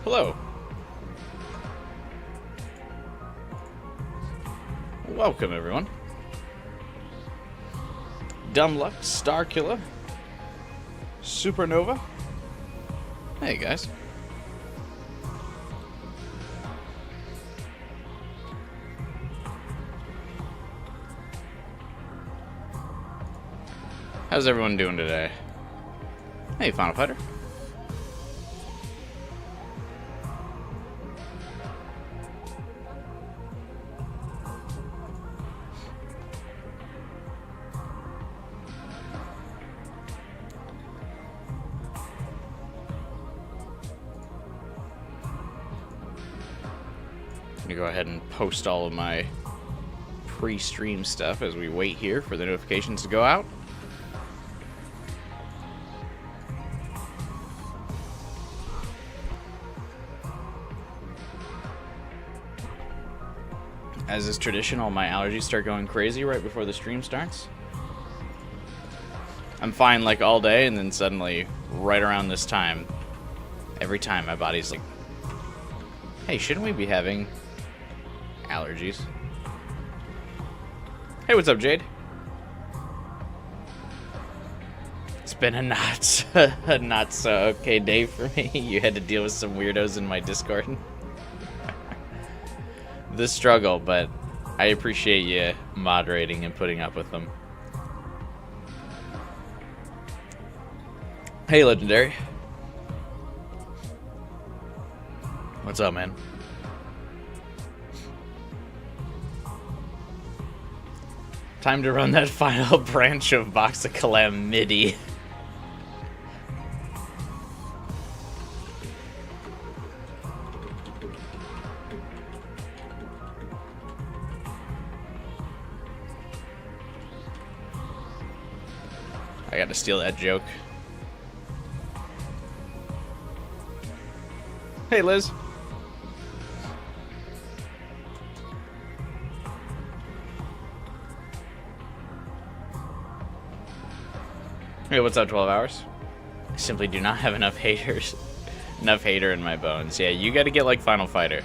Hello. Welcome, everyone. Dumb Luck, Star Killer, Supernova. Hey, guys. How's everyone doing today? Hey, Final Fighter. I'm gonna go ahead and post all of my pre-stream stuff as we wait here for the notifications to go out. As is tradition, all my allergies start going crazy right before the stream starts. I'm fine like all day, and then suddenly, right around this time, every time my body's like, hey, shouldn't we be having allergies? Hey, what's up, Jade? It's been a not so okay day for me. You had to deal with some weirdos in my Discord. The struggle, but I appreciate you moderating and putting up with them. Hey, Legendary. What's up, man? Time to run that final branch of Box of Calamity. I got to steal that joke. Hey, Liz. Hey, what's up, 12 hours? I simply do not have enough haters. Enough hater in my bones. Yeah, you gotta get like Final Fighter.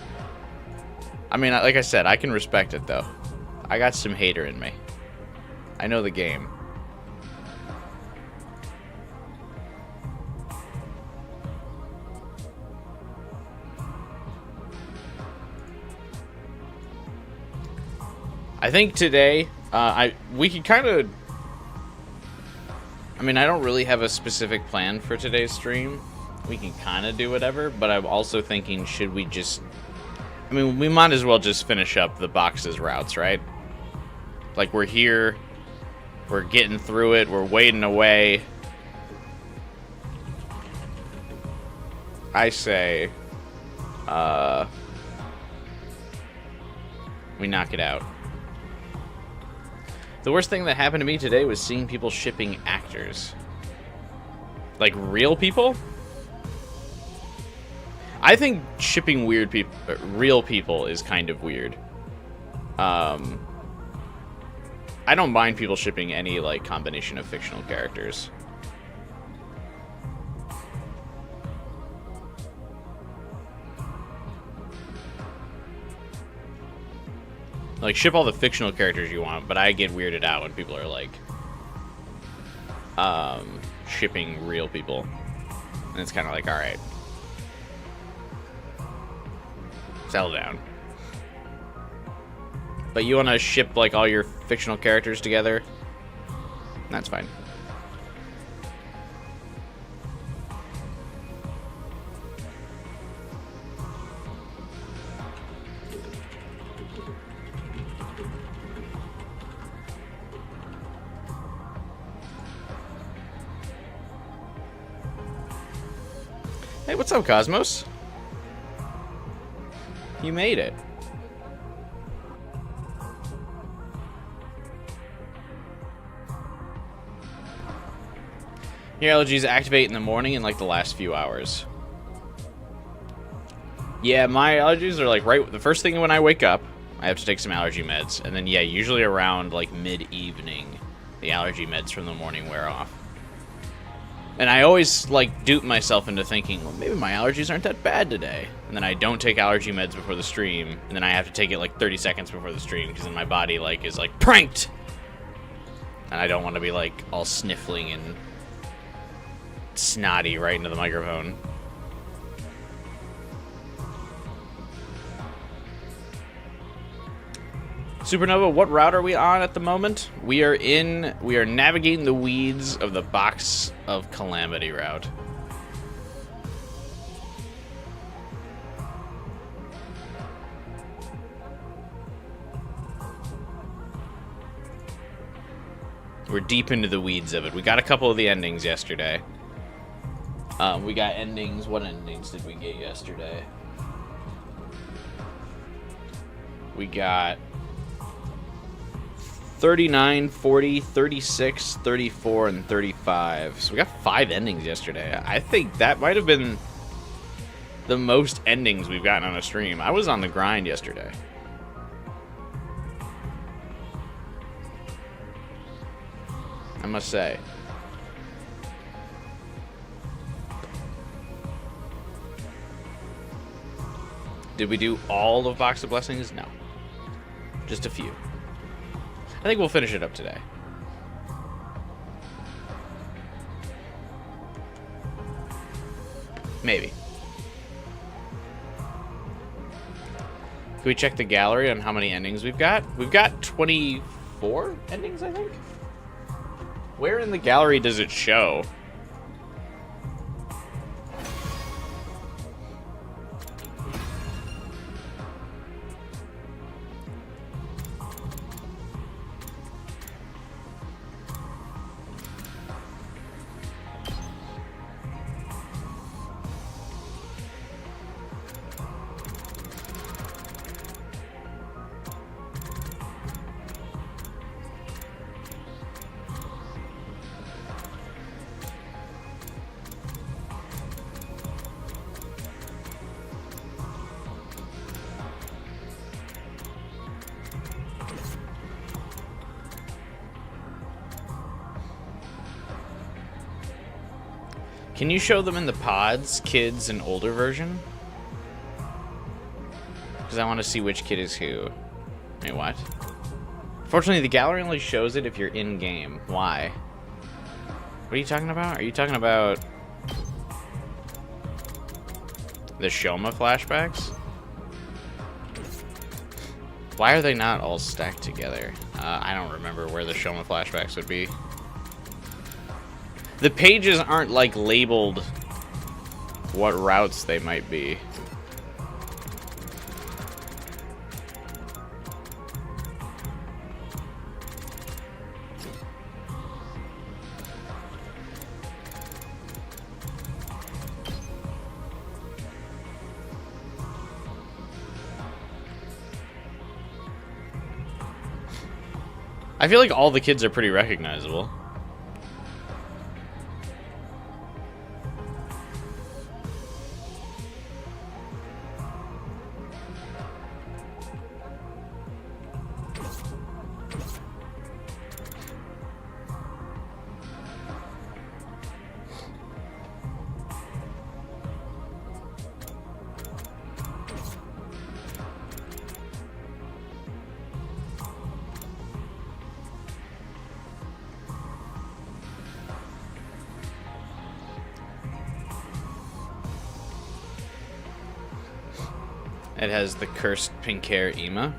I mean, like I said, I can respect it, though. I got some hater in me. I know the game. I think today, we could kind of... I mean, I don't really have a specific plan for today's stream. We can kind of do whatever, but I'm also thinking, should we just... I mean, we might as well just finish up the boxes routes, right? Like, we're here, we're getting through it, we're wading away. I say, we knock it out. The worst thing that happened to me today was seeing people shipping actors. Like, real people? I think shipping weird people, real people is kind of weird. I don't mind people shipping any, like, combination of fictional characters. Like, ship all the fictional characters you want, but I get weirded out when people are, like, shipping real people. And it's kind of like, alright. Settle down. But you want to ship, like, all your fictional characters together? That's fine. Hey, what's up, Cosmos? You made it. Your allergies activate in the morning and like the last few hours. Yeah, my allergies are like right the first thing when I wake up, I have to take some allergy meds, and then yeah, usually around like mid-evening, the allergy meds from the morning wear off. And I always, like, dupe myself into thinking, well, maybe my allergies aren't that bad today. And then I don't take allergy meds before the stream, and then I have to take it, like, 30 seconds before the stream, because then my body, like, is, like, pranked! And I don't want to be, like, all sniffling and snotty right into the microphone. Supernova, what route are we on at the moment? We are navigating the weeds of the Box of Calamity route. We're deep into the weeds of it. We got a couple of the endings yesterday. We got endings. What endings did we get yesterday? We got 39, 40, 36, 34, and 35. So we got 5 endings yesterday. I think that might have been the most endings we've gotten on a stream. I was on the grind yesterday. I must say. Did we do all of Box of Blessings? No. Just a few. I think we'll finish it up today. Maybe. Can we check the gallery on how many endings we've got? We've got 24 endings, I think. Where in the gallery does it show? Can you show them in the pods, kids and older version? Because I want to see which kid is who. Wait, what? Fortunately, the gallery only shows it if you're in-game. Why? What are you talking about? Are you talking about the Shoma flashbacks? Why are they not all stacked together? I don't remember where the Shoma flashbacks would be. The pages aren't, like, labeled what routes they might be. I feel like all the kids are pretty recognizable. It has the cursed pink hair Ema.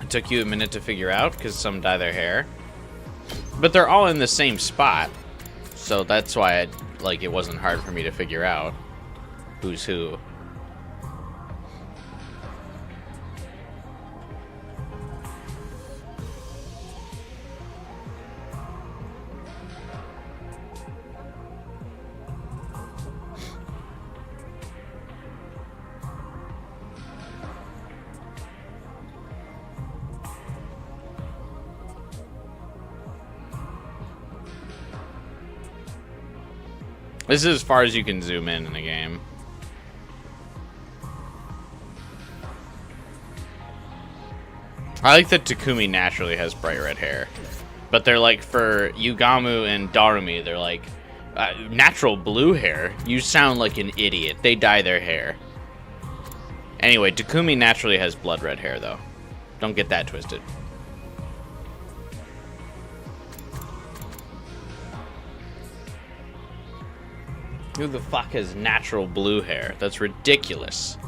It took you a minute to figure out because some dye their hair. But they're all in the same spot. So that's why it wasn't hard for me to figure out who's who. This is as far as you can zoom in the game. I like that Takumi naturally has bright red hair. But they're like, for Yugamu and Darumi, they're like, natural blue hair? You sound like an idiot. They dye their hair. Anyway, Takumi naturally has blood red hair, though. Don't get that twisted. Who the fuck has natural blue hair? That's ridiculous.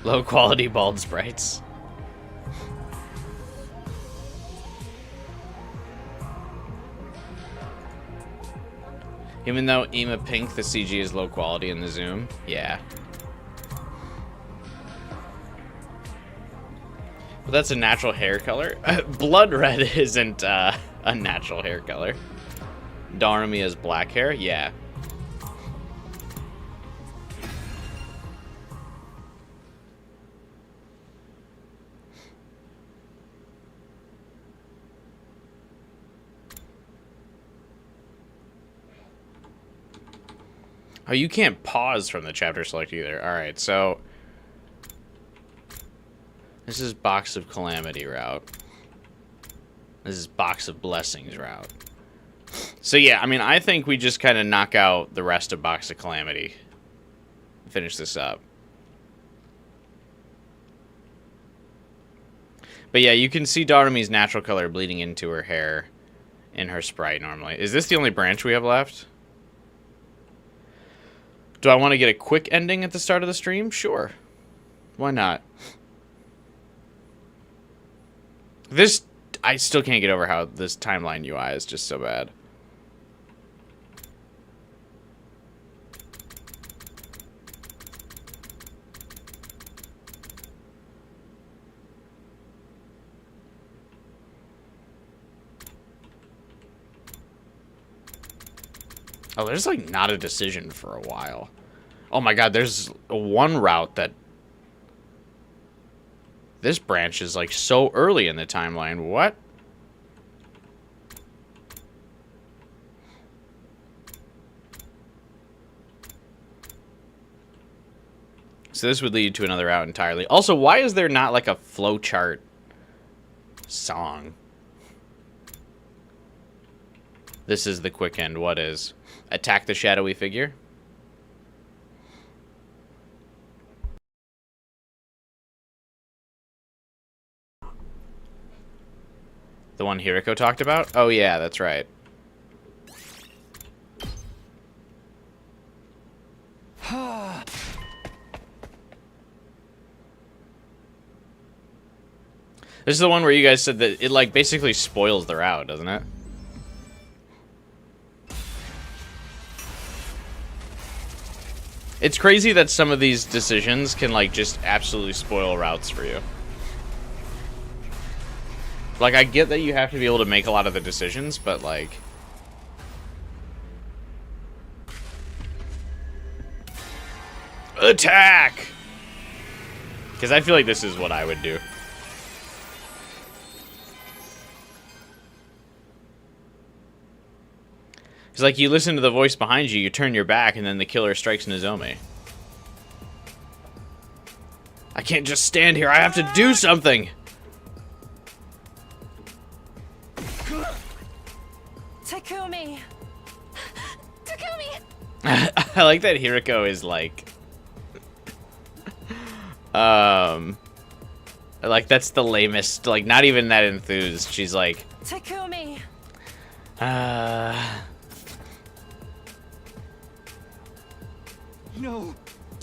Low quality bald sprites. Even though Ema Pink, the CG is low quality in the zoom. Yeah. But that's a natural hair color. Blood red isn't a natural hair color. Darumi has black hair? Yeah. Oh, you can't pause from the chapter select either. Alright, so... This is Box of Calamity route. This is Box of Blessings route. So yeah, I mean, I think we just kind of knock out the rest of Box of Calamity. Finish this up. But yeah, you can see Darumi's natural color bleeding into her hair in her sprite normally. Is this the only branch we have left? Do I want to get a quick ending at the start of the stream? Sure. Why not? This... I still can't get over how this timeline UI is just so bad. Oh, there's like not a decision for a while. Oh my god, there's one route that... This branch is like so early in the timeline. What? So this would lead to another route entirely. Also, why is there not like a flowchart song? This is the quick end. What is? Attack the shadowy figure? The one Hiriko talked about? Oh yeah, that's right. This is the one where you guys said that it like basically spoils the route, doesn't it? It's crazy that some of these decisions can like just absolutely spoil routes for you. Like, I get that you have to be able to make a lot of the decisions, but like... Attack! Because I feel like this is what I would do. It's like you listen to the voice behind you, you turn your back, and then the killer strikes Nozomi. I can't just stand here, I have to do something! Takumi! Takumi! I like that Hiriko is like... like, that's the lamest, like, not even that enthused. She's like... Takumi! No!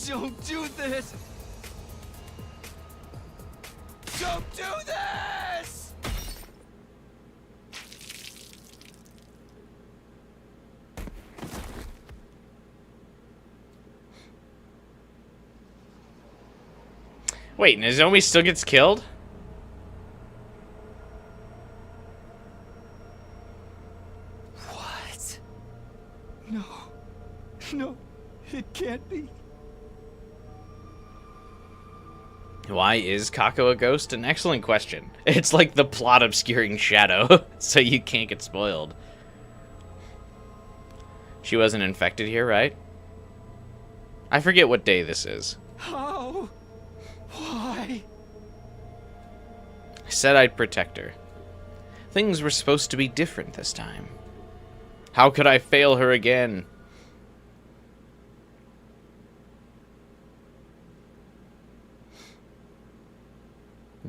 Don't do this! Don't do this! Wait, Nozomi still gets killed? What? No. No. It can't be. Why is Kako a ghost? An excellent question. It's like the plot obscuring shadow, so you can't get spoiled. She wasn't infected here, right? I forget what day this is. How? Why? Said I'd protect her. Things were supposed to be different this time. How could I fail her again?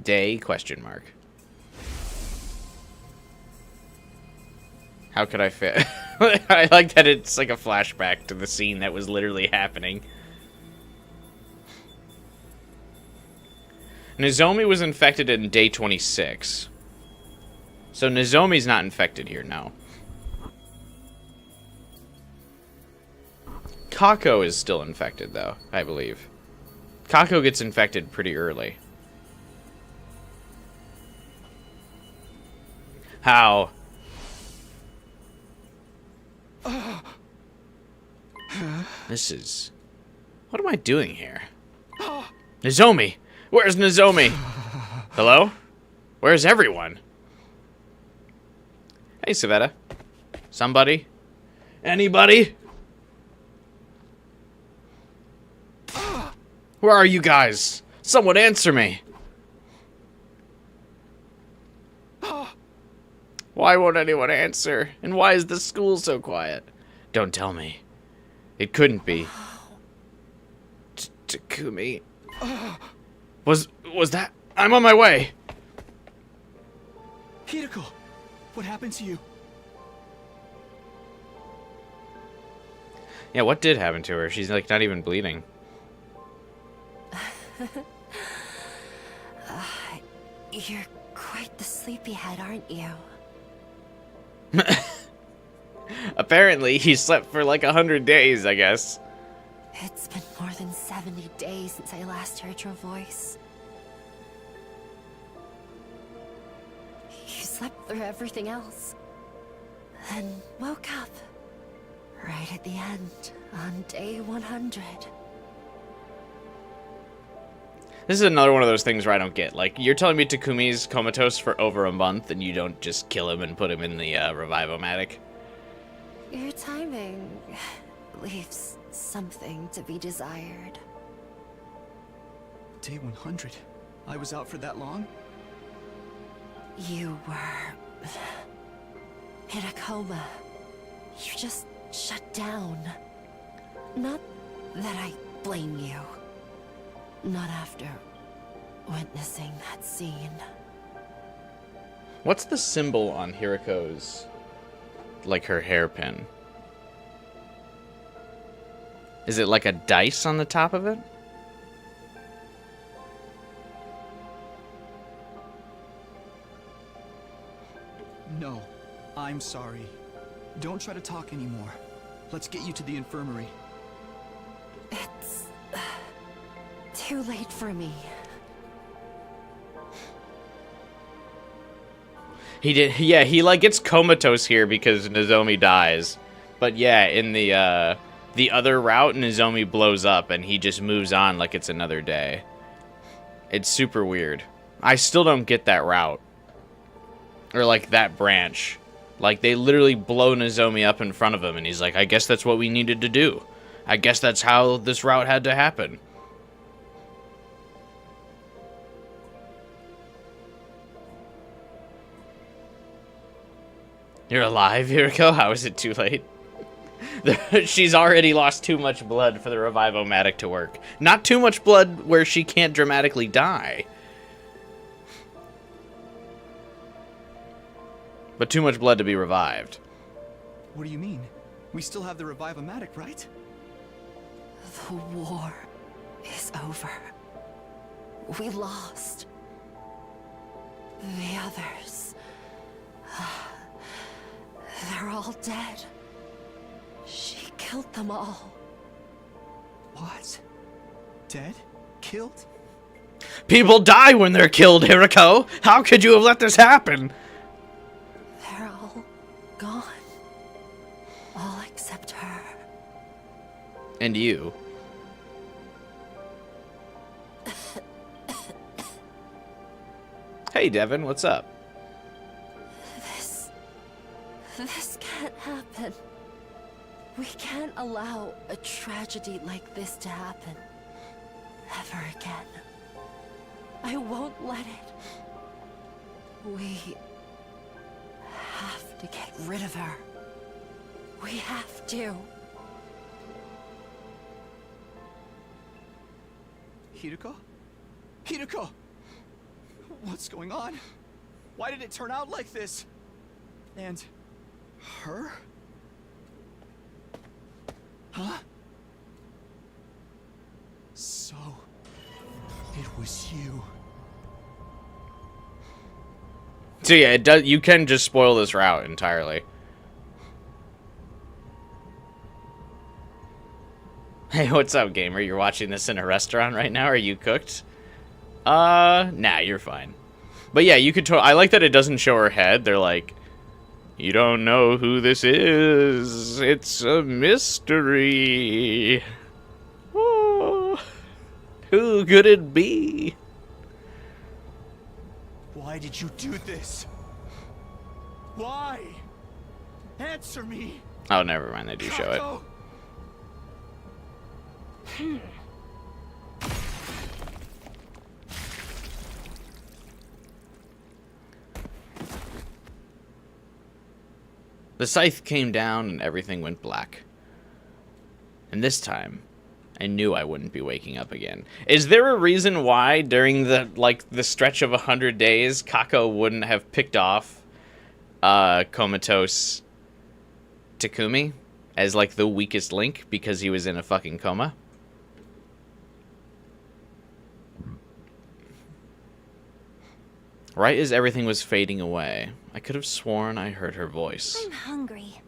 Day? Question mark. How could I fail? I like that it's like a flashback to the scene that was literally happening. Nozomi was infected in day 26. So Nozomi's not infected here, no. Kako is still infected, though, I believe. Kako gets infected pretty early. How? This is... What am I doing here? Nozomi! Where's Nozomi? Hello? Where's everyone? Hey, Savetta. Somebody? Anybody? Where are you guys? Someone answer me. Why won't anyone answer? And why is the school so quiet? Don't tell me. It couldn't be. Takumi. Was that? I'm on my way. Hideko, what happened to you? Yeah, what did happen to her? She's like not even bleeding. You're quite the sleepyhead, aren't you? Apparently, he slept for like 100 days, I guess. It's been more than 70 days since I last heard your voice. You slept through everything else. Then woke up. Right at the end, on day 100. This is another one of those things where I don't get. Like, you're telling me Takumi's comatose for over a month and you don't just kill him and put him in the revive-o-matic? Your timing leaves something to be desired. Day 100. I was out for that long? You were in a coma. You just shut down. Not that I blame you. Not after witnessing that scene. What's the symbol on Hiriko's, like, her hairpin? Is it like a dice on the top of it? No, I'm sorry. Don't try to talk anymore. Let's get you to the infirmary. It's too late for me. He did, yeah, he like gets comatose here because Nozomi dies. But yeah, in the other route, Nozomi blows up and he just moves on like it's another day. It's super weird. I still don't get that route. Or like that branch. Like they literally blow Nozomi up in front of him and he's like, I guess that's what we needed to do. I guess that's how this route had to happen. You're alive, Hiriko? How is it too late? She's already lost too much blood for the revive-o-matic to work. Not too much blood where she can't dramatically die. But too much blood to be revived. What do you mean? We still have the revive-o-matic, right? The war is over. We lost. The others... they're all dead. She killed them all. What? Dead? Killed? People die when they're killed, Hiriko! How could you have let this happen? They're all gone. All except her. And you. Hey, Devin, what's up? This can't happen. We can't allow a tragedy like this to happen. Ever again. I won't let it. We have to get rid of her. We have to. Hideko? Hideko! What's going on? Why did it turn out like this? And... her? Huh? So... it was you. So yeah, it does. You can just spoil this route entirely. Hey, what's up, gamer? You're watching this in a restaurant right now? Are you cooked? Nah, you're fine. But yeah, you could I like that it doesn't show her head. They're like, you don't know who this is. It's a mystery. Oh, who could it be? Why did you do this? Why? Answer me! Oh, never mind. They do show it. Kako! The scythe came down and everything went black. And this time, I knew I wouldn't be waking up again. Is there a reason why during the stretch of 100 days, Kako wouldn't have picked off comatose Takumi as like the weakest link because he was in a fucking coma? Right as everything was fading away, I could have sworn I heard her voice. I'm hungry.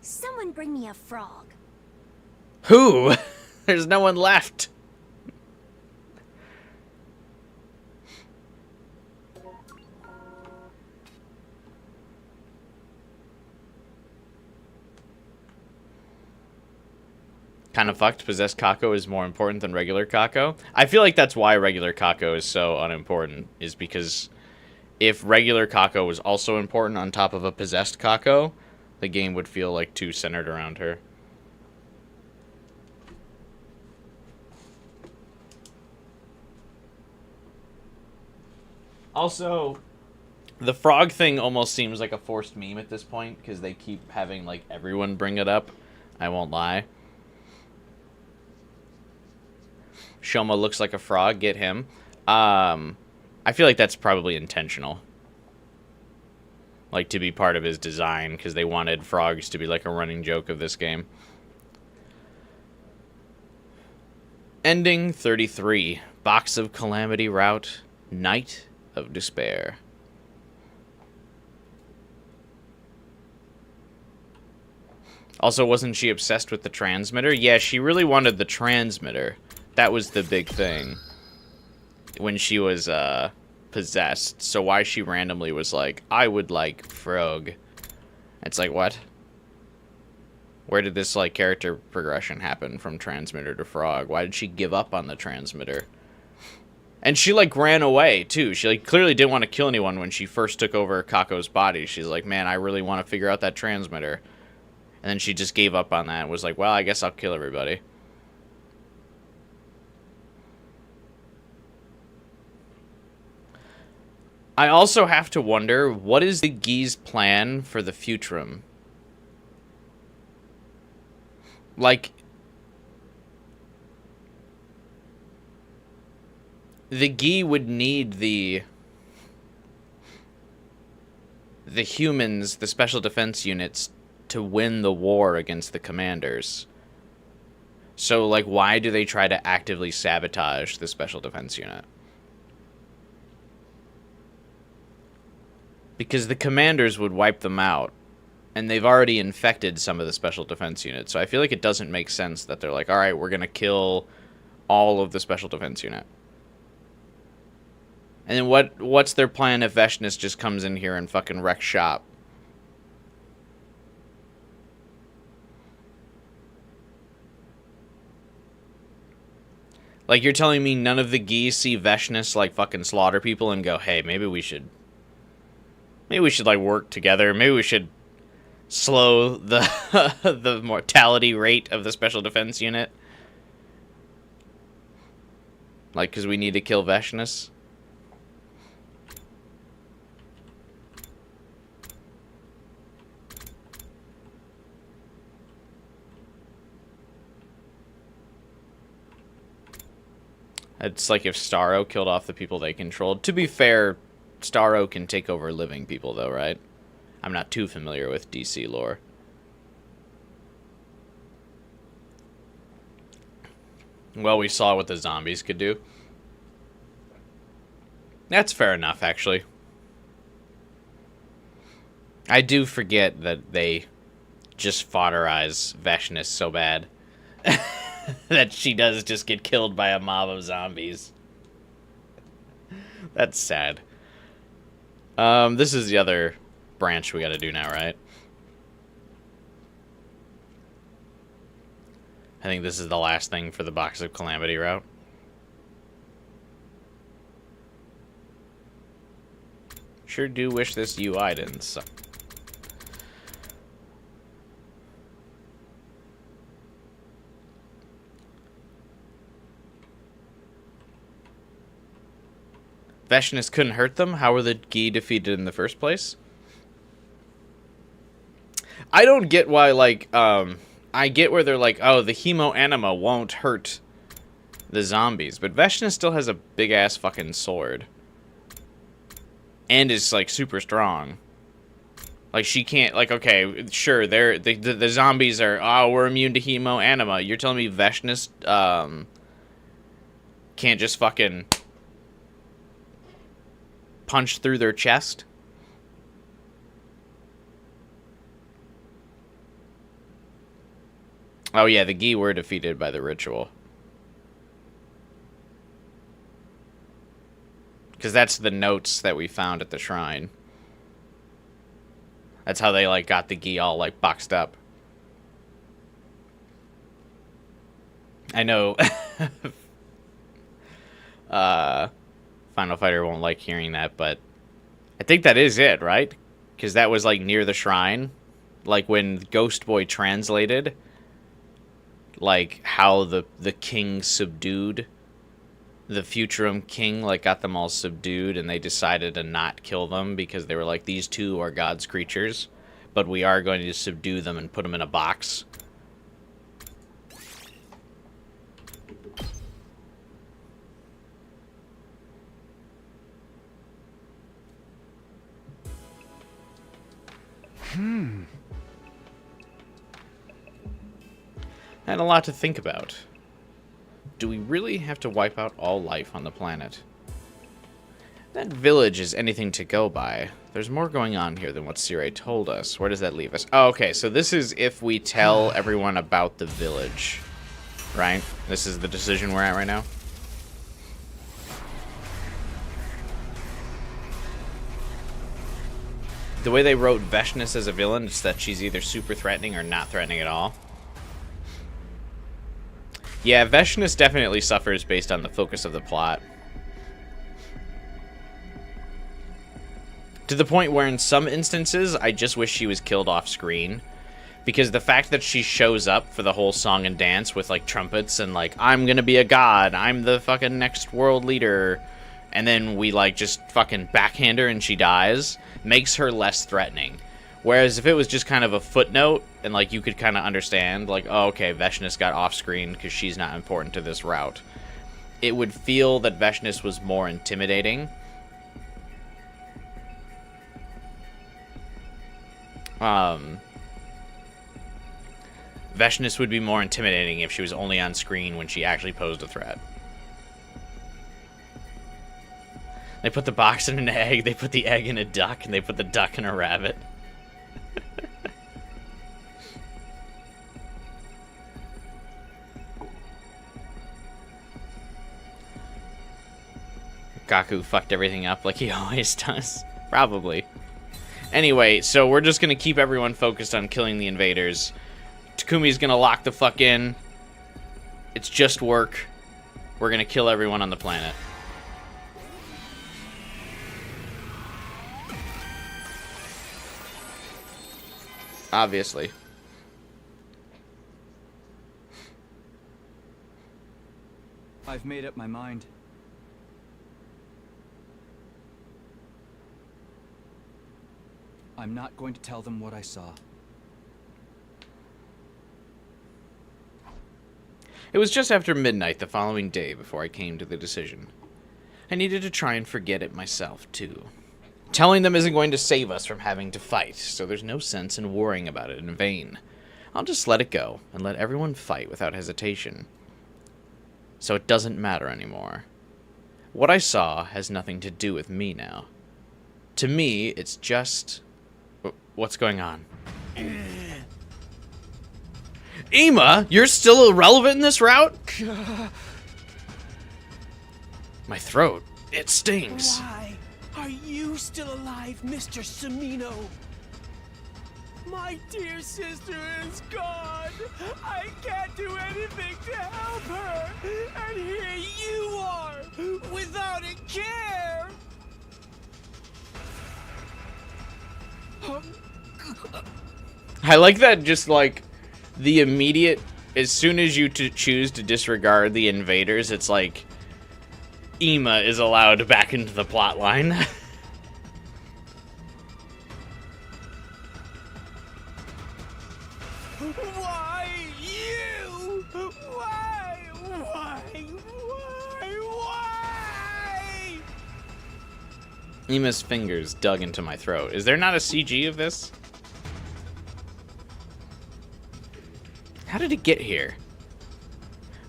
Someone bring me a frog. Who? There's no one left. Kind of fucked. Possessed Kako is more important than regular Kako. I feel like that's why regular Kako is so unimportant, is because if regular Kako was also important on top of a possessed Kako, the game would feel like too centered around her. Also, the frog thing almost seems like a forced meme at this point, because they keep having, like, everyone bring it up. I won't lie. Shoma looks like a frog, get him. I feel like that's probably intentional. Like, to be part of his design, because they wanted frogs to be like a running joke of this game. Ending 33. Box of Calamity Route. Night of Despair. Also, wasn't she obsessed with the transmitter? Yeah, she really wanted the transmitter. That was the big thing when she was possessed. So why she randomly was like, I would like frog. It's like, what? Where did this like character progression happen from transmitter to frog? Why did she give up on the transmitter? And she like ran away too. She like clearly didn't want to kill anyone when she first took over Kako's body. She's like, man, I really want to figure out that transmitter. And then she just gave up on that and was like, well, I guess I'll kill everybody. I also have to wonder, what is the Gi's plan for the Futurum? Like, the Gi would need the humans, the special defense units, to win the war against the commanders. So, like, why do they try to actively sabotage the special defense unit? Because the commanders would wipe them out, and they've already infected some of the special defense units. So I feel like it doesn't make sense that they're like, all right, we're going to kill all of the special defense unit. And then what's their plan if Vashness just comes in here and fucking wrecks shop? Like, you're telling me none of the Gi see Vashness, like, fucking slaughter people and go, hey, maybe we should, like, work together. Maybe we should slow the the mortality rate of the special defense unit. Like, because we need to kill Vashness. It's like if Starro killed off the people they controlled. To be fair, Starro can take over living people, though, right? I'm not too familiar with DC lore. Well, we saw what the zombies could do. That's fair enough, actually. I do forget that they just foderize Vashness so bad that she does just get killed by a mob of zombies. That's sad. This is the other branch we gotta do now, right? I think this is the last thing for the Box of Calamity route. Sure do wish this UI didn't suck. Vashness couldn't hurt them? How were the Gi defeated in the first place? I don't get why, like, I get where they're like, oh, the Hemo Anima won't hurt the zombies, but Vashness still has a big-ass fucking sword. And is, like, super strong. Like, she can't, like, okay, sure, the zombies are, oh, we're immune to Hemo Anima. You're telling me Vashness, can't just fucking punch through their chest? Oh yeah, the Gi were defeated by the ritual. Because that's the notes that we found at the shrine. That's how they, like, got the Gi all, like, boxed up. I know. Final Fighter won't like hearing that, but I think that is it, right? Because that was, like, near the shrine. Like, when Ghost Boy translated, like, how the king subdued the Futurum king, like, got them all subdued, and they decided to not kill them because they were like, these two are God's creatures, but we are going to subdue them and put them in a box. And a lot to think about. Do we really have to wipe out all life on the planet? That village is anything to go by. There's more going on here than what Sirei told us. Where does that leave us? Oh, okay, so this is if we tell everyone about the village. Right? This is the decision we're at right now. The way they wrote Vashness as a villain is that she's either super threatening or not threatening at all. Yeah, Vashness definitely suffers based on the focus of the plot. To the point where in some instances, I just wish she was killed off screen. Because the fact that she shows up for the whole song and dance with, like, trumpets and, like, I'm gonna be a god, I'm the fucking next world leader, and then we, like, just fucking backhand her and she dies, makes her less threatening. Whereas if it was just kind of a footnote, and, like, you could kind of understand, like, oh, okay, Vashness got off-screen because she's not important to this route, it would feel that Vashness was more intimidating. Vashness would be more intimidating if she was only on screen when she actually posed a threat. They put the box in an egg, they put the egg in a duck, and they put the duck in a rabbit. Gaku fucked everything up like he always does. Probably. Anyway, so we're just gonna keep everyone focused on killing the invaders. Takumi's gonna lock the fuck in. It's just work. We're gonna kill everyone on the planet. Obviously. I've made up my mind. I'm not going to tell them what I saw. It was just after midnight the following day before I came to the decision. I needed to try and forget it myself, too. Telling them isn't going to save us from having to fight, so there's no sense in worrying about it in vain. I'll just let it go, and let everyone fight without hesitation. So it doesn't matter anymore. What I saw has nothing to do with me now. To me, it's just... What's going on? Ima, you're still irrelevant in this route? My throat, it stings. Why are you still alive, Mr. Samino? My dear sister is gone. I can't do anything to help her. And here you are, without a care. I like that just like the immediate, as soon as you choose to disregard the invaders, it's like Ima is allowed back into the plot line. Why you? Why? Ima's fingers dug into my throat. Is there not a CG of this? How did it get here?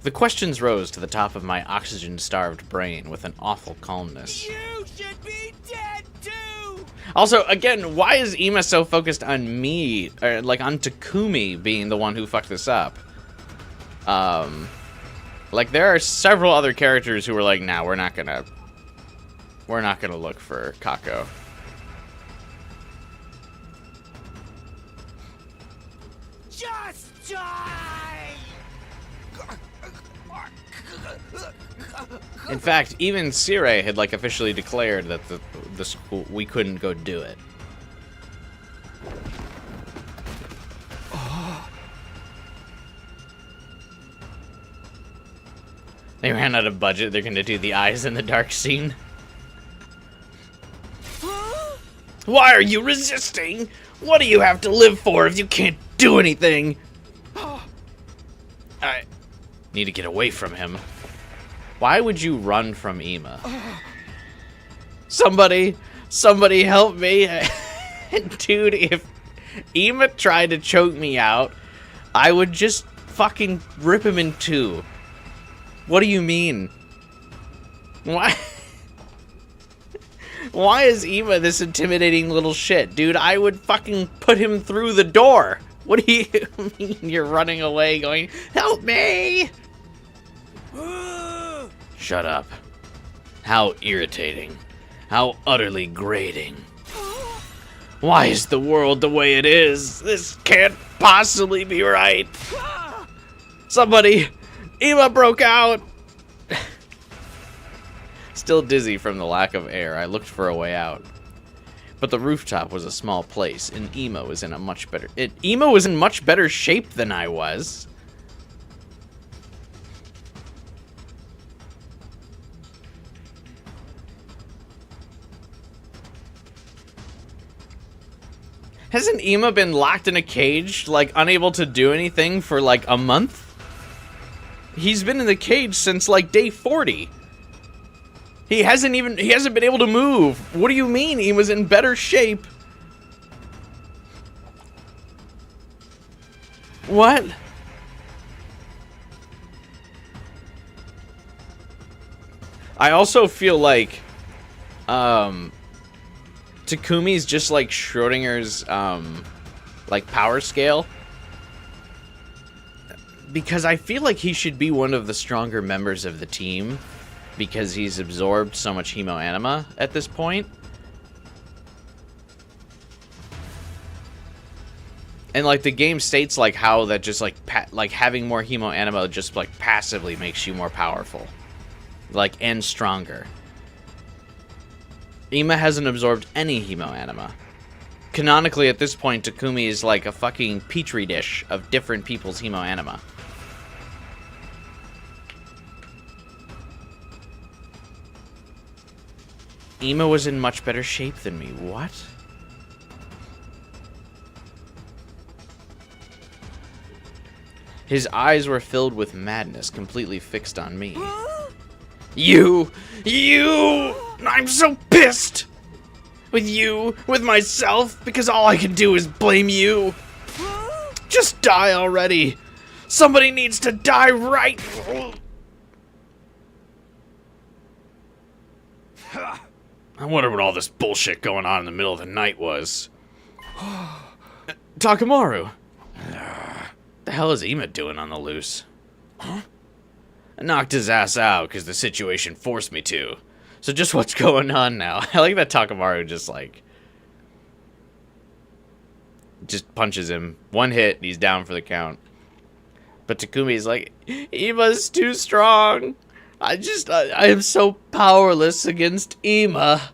The questions rose to the top of my oxygen-starved brain with an awful calmness. You should be dead too! Also, again, why is Ima so focused on me, or like on Takumi being the one who fucked this up? Like there are several other characters who were like, nah, we're not gonna look for Kako. Just die! In fact, even Sire had like officially declared that the school, we couldn't go do it. They ran out of budget. They're gonna do the eyes in the dark scene. Why are you resisting? What do you have to live for if you can't do anything? I need to get away from him. Why would you run from Ima? Somebody help me. Dude, if Ima tried to choke me out, I would just fucking rip him in two. What do you mean? Why? Why is Ima this intimidating little shit? Dude, I would fucking put him through the door. What do you mean you're running away going, help me? Shut up. How irritating. How utterly grating. Why is the world the way it is? This can't possibly be right. Somebody, Ima broke out. Still dizzy from the lack of air, I looked for a way out. But the rooftop was a small place, and Ima was in much better shape than I was. Hasn't Ima been locked in a cage, like unable to do anything for like a month? He's been in the cage since like day 40. He hasn't been able to move. What do you mean he was in better shape? What? I also feel like Takumi's just like Schrodinger's like power scale. Because I feel like he should be one of the stronger members of the team because he's absorbed so much hemoanima at this point. And like the game states like how that just like having more hemoanima just like passively makes you more powerful. Like and stronger. Ima hasn't absorbed any hemoanima. Canonically at this point Takumi is like a fucking petri dish of different people's hemoanima. Ima was in much better shape than me. What? His eyes were filled with madness, completely fixed on me. You! I'm so pissed! With you, with myself, because all I can do is blame you. Just die already. Somebody needs to die right. I wonder what all this bullshit going on in the middle of the night was. Takamaru. The hell is Ima doing on the loose? Huh? I knocked his ass out because the situation forced me to. So just what's going on now? I like that Takamaru just punches him. One hit, he's down for the count. But Takumi's like, Ima's too strong. I am so powerless against Ima.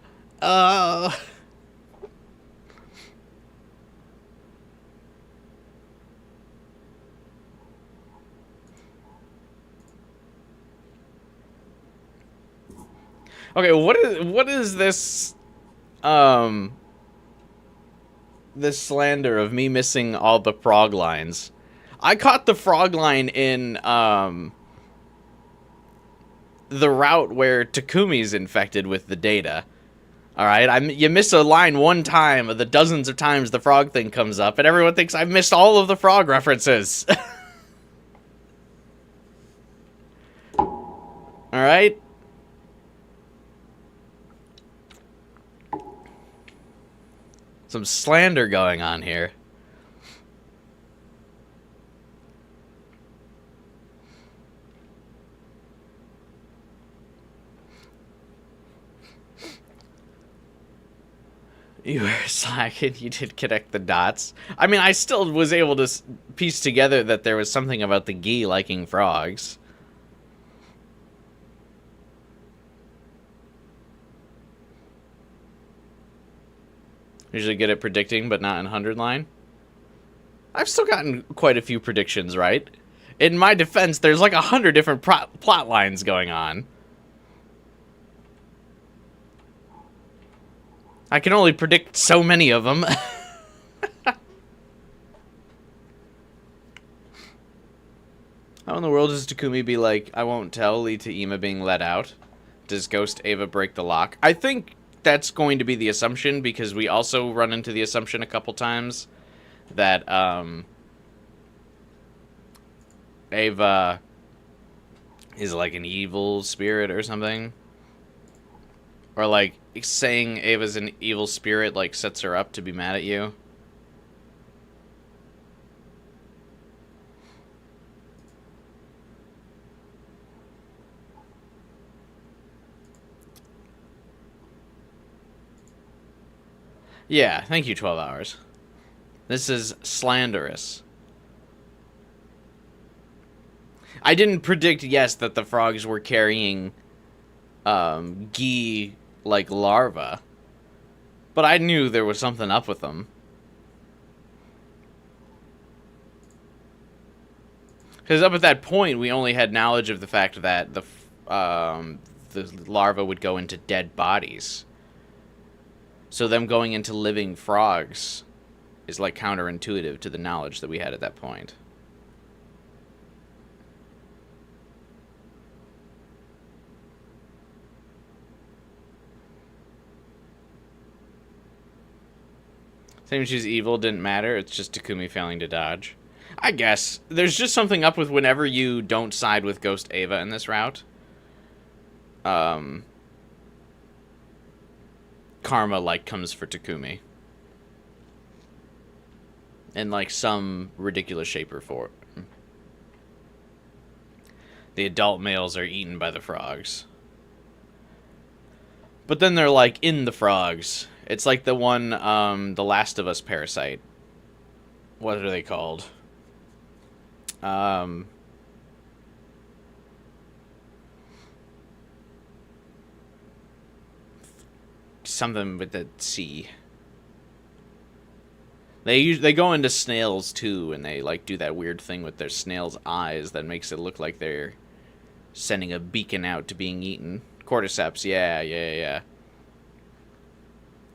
Okay, what is this this slander of me missing all the frog lines? I caught the frog line in the route where Takumi's infected with the data. All right, you miss a line one time of the dozens of times the frog thing comes up, and everyone thinks I've missed all of the frog references. All right. Some slander going on here. You were slacking. You did connect the dots. I mean, I still was able to piece together that there was something about the Gi liking frogs. Usually good at predicting, but not in 100 line. I've still gotten quite a few predictions right. In my defense, there's like 100 different plot lines going on. I can only predict so many of them. How in the world does Takumi be like, I won't tell, lead to Ima being let out? Does Ghost Ava break the lock? I think that's going to be the assumption, because we also run into the assumption a couple times that Ava is like an evil spirit or something. Or like saying Ava's an evil spirit like sets her up to be mad at you. Yeah, thank you, 12 hours. This is slanderous. I didn't predict, yes, that the frogs were carrying Gi like larva, but I knew there was something up with them. Because up at that point, we only had knowledge of the fact that the larva would go into dead bodies. So them going into living frogs is like counterintuitive to the knowledge that we had at that point. Saying she's evil didn't matter, it's just Takumi failing to dodge. I guess. There's just something up with whenever you don't side with Ghost Ava in this route. Karma, like, comes for Takumi. In, like, some ridiculous shape or form. The adult males are eaten by the frogs. But then they're, like, in the frogs. It's like the one, the Last of Us parasite. What are they called? Something with the C. They go into snails too, and they like do that weird thing with their snails' eyes that makes it look like they're sending a beacon out to being eaten. Cordyceps, yeah.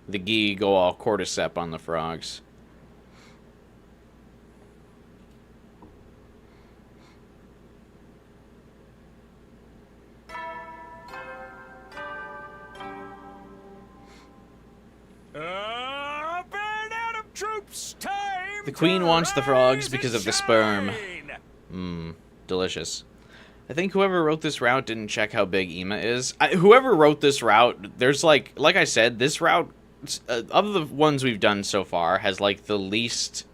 The Gi go all cordyceps on the frogs. troops, time. The queen wants the frogs because of the sperm. shine. Mmm, delicious. I think whoever wrote this route didn't check how big Ima is. Whoever wrote this route, there's like I said, this route, of the ones we've done so far, has like the least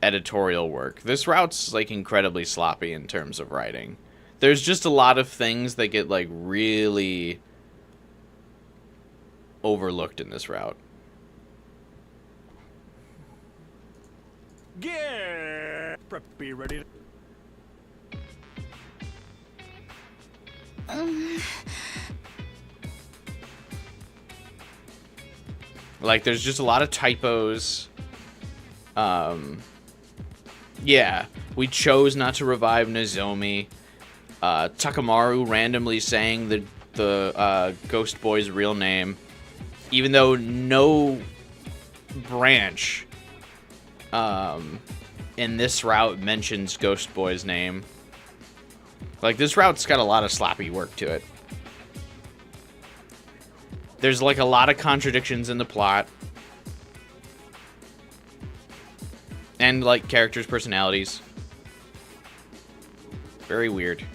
editorial work. This route's like incredibly sloppy in terms of writing. There's just a lot of things that get like really overlooked in this route. Get prep, be ready. Like, there's just a lot of typos. Yeah, we chose not to revive Nozomi. Takamaru randomly saying the Ghost Boy's real name, even though no branch in this route mentions Ghost Boy's name. Like, this route's got a lot of sloppy work to it. There's, like, a lot of contradictions in the plot. And, like, characters' personalities. Very weird.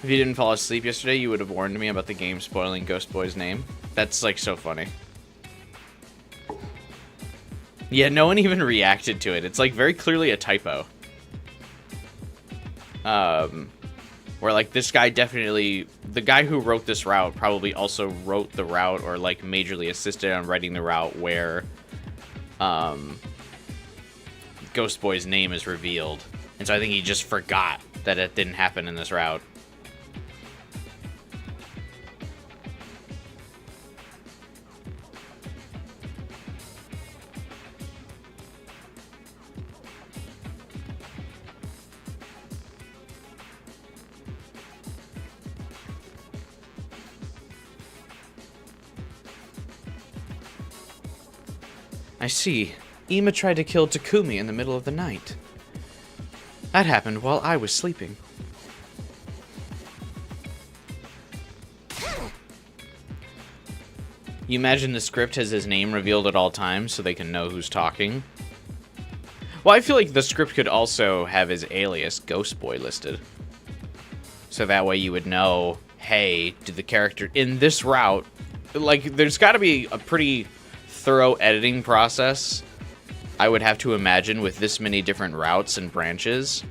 If you didn't fall asleep yesterday, you would have warned me about the game spoiling Ghost Boy's name. That's, like, so funny. Yeah, no one even reacted to it. It's, like, very clearly a typo. Where, like, this guy definitely... The guy who wrote this route probably also wrote the route or, like, majorly assisted on writing the route where, Ghost Boy's name is revealed. And so I think he just forgot that it didn't happen in this route. I see. Ima tried to kill Takumi in the middle of the night. That happened while I was sleeping. You imagine the script has his name revealed at all times so they can know who's talking? Well, I feel like the script could also have his alias, Ghost Boy, listed. So that way you would know, hey, did the character in this route... Like, there's got to be a pretty... thorough editing process, I would have to imagine, with this many different routes and branches,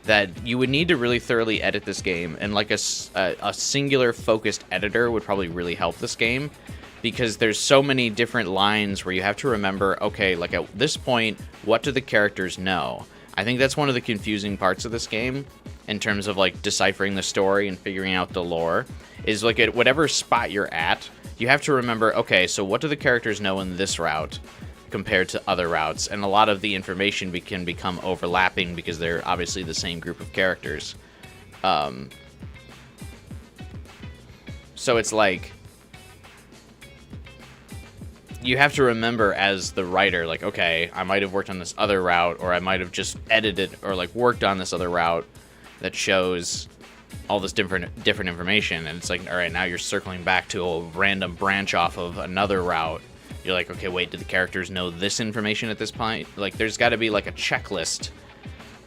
that you would need to really thoroughly edit this game, and like a singular focused editor would probably really help this game, because there's so many different lines where you have to remember, okay, like at this point, what do the characters know? I think that's one of the confusing parts of this game, in terms of like deciphering the story and figuring out the lore, is like at whatever spot you're at, you have to remember, okay, so what do the characters know in this route compared to other routes? And a lot of the information can become overlapping because they're obviously the same group of characters. So it's like, you have to remember as the writer, like, okay, I might have worked on this other route, or I might have just edited or like worked on this other route that shows all this different information, and it's like, all right, now you're circling back to a random branch off of another route. You're like, okay, wait, did the characters know this information at this point? Like, there's got to be like a checklist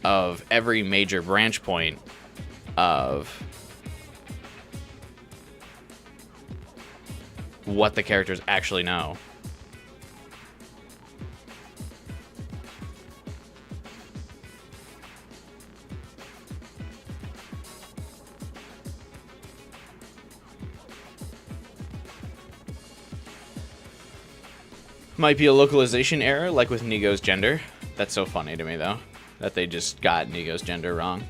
of every major branch point of what the characters actually know. Might be a localization error, like with Nigo's gender. That's so funny to me, though, that they just got Nigo's gender wrong.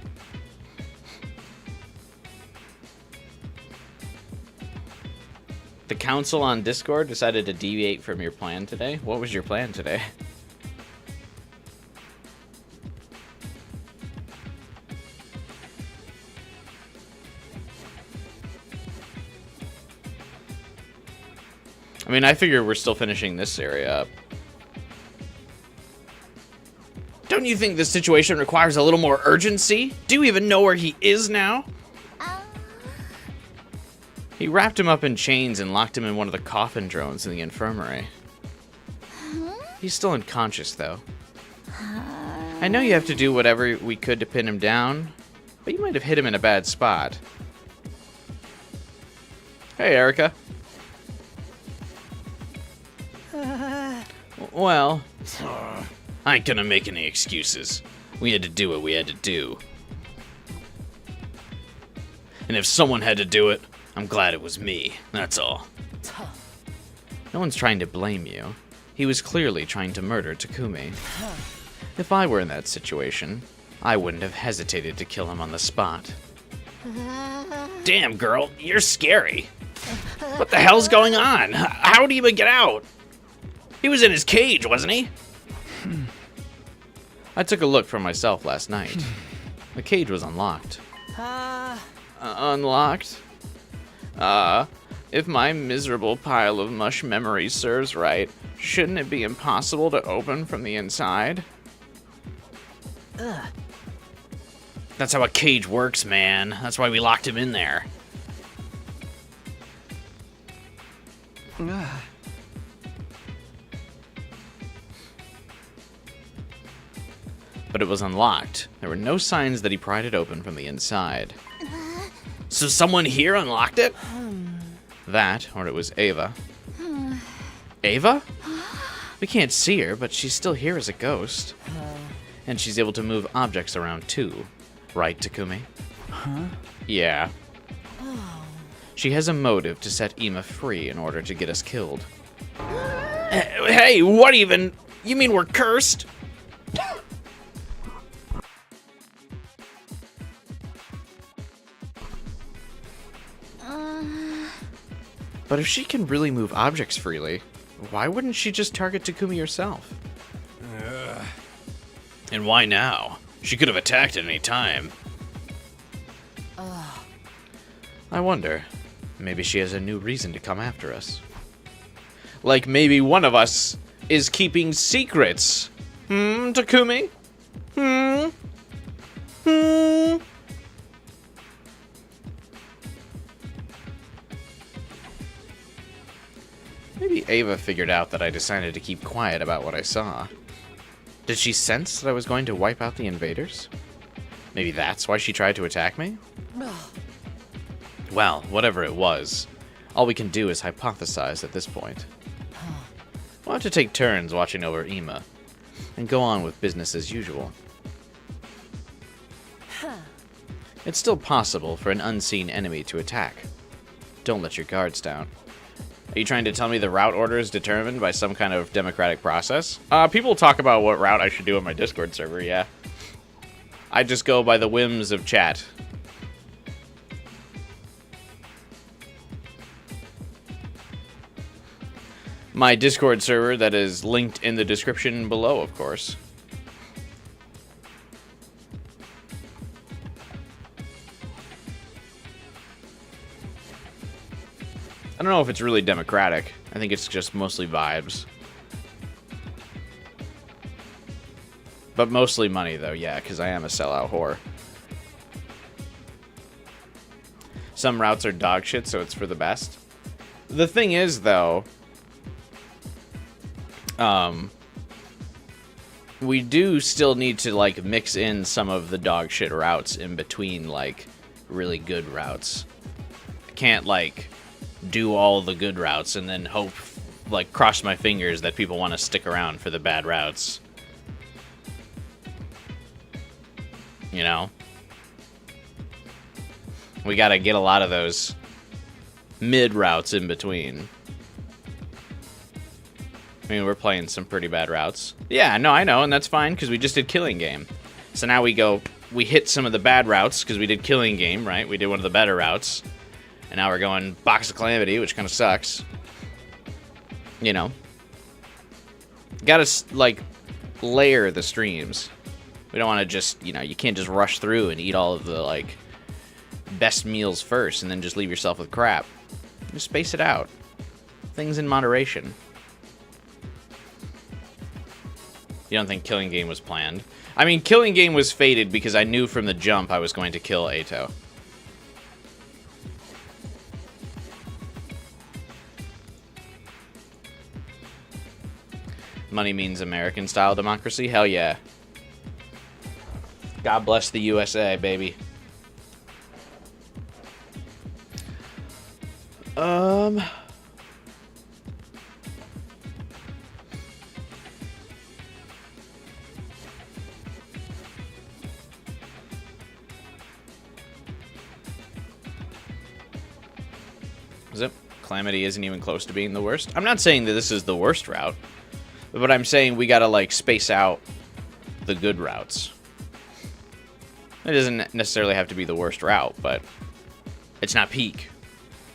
The council on Discord decided to deviate from your plan today. What was your plan today? I mean, I figure we're still finishing this area up. Don't you think this situation requires a little more urgency? Do you even know where he is now? He wrapped him up in chains and locked him in one of the coffin drones in the infirmary. He's still unconscious, though. I know you have to do whatever we could to pin him down, but you might have hit him in a bad spot. Hey, Erica. Well, I ain't gonna make any excuses. We had to do what we had to do. And if someone had to do it, I'm glad it was me. That's all. No one's trying to blame you. He was clearly trying to murder Takumi. If I were in that situation, I wouldn't have hesitated to kill him on the spot. Damn, girl, you're scary. What the hell's going on? How'd he even get out? He was in his cage, wasn't he? I took a look for myself last night. The cage was unlocked. Unlocked? If my miserable pile of mush memories serves right, shouldn't it be impossible to open from the inside? That's how a cage works, man. That's why we locked him in there. But it was unlocked. There were no signs that he pried it open from the inside. So someone here unlocked it? That, or it was Ava. Ava? We can't see her, but she's still here as a ghost. And she's able to move objects around too. Right, Takumi? Huh? Yeah. She has a motive to set Ima free in order to get us killed. Hey, what even? You mean we're cursed? But if she can really move objects freely, why wouldn't she just target Takumi herself? And why now? She could have attacked at any time. I wonder. Maybe she has a new reason to come after us. Like maybe one of us is keeping secrets. Takumi? Maybe Ava figured out that I decided to keep quiet about what I saw. Did she sense that I was going to wipe out the invaders? Maybe that's why she tried to attack me? Well, whatever it was, all we can do is hypothesize at this point. We'll have to take turns watching over Ima, and go on with business as usual. It's still possible for an unseen enemy to attack. Don't let your guards down. Are you trying to tell me the route order is determined by some kind of democratic process? People talk about what route I should do on my Discord server, yeah. I just go by the whims of chat. My Discord server that is linked in the description below, of course. I don't know if it's really democratic. I think it's just mostly vibes. But mostly money, though, yeah, because I am a sellout whore. Some routes are dog shit, so it's for the best. The thing is, though, we do still need to, like, mix in some of the dog shit routes in between, like, really good routes. I can't, like, do all the good routes and then hope, like, cross my fingers that people want to stick around for the bad routes. You know? We gotta get a lot of those mid routes in between. I mean, we're playing some pretty bad routes. Yeah, no, I know, and that's fine, because we just did Killing Game. So now we hit some of the bad routes, because we did Killing Game, right? We did one of the better routes. And now we're going Box of Calamity, which kind of sucks. You know. Gotta, like, layer the streams. We don't want to just, you know, you can't just rush through and eat all of the, like, best meals first and then just leave yourself with crap. Just space it out. Things in moderation. You don't think Killing Game was planned? I mean, Killing Game was fated because I knew from the jump I was going to kill Ato. Money means American-style democracy? Hell yeah. God bless the USA, baby. Is it? Calamity isn't even close to being the worst. I'm not saying that this is the worst route, but I'm saying we gotta, like, space out the good routes. It doesn't necessarily have to be the worst route, but it's not peak,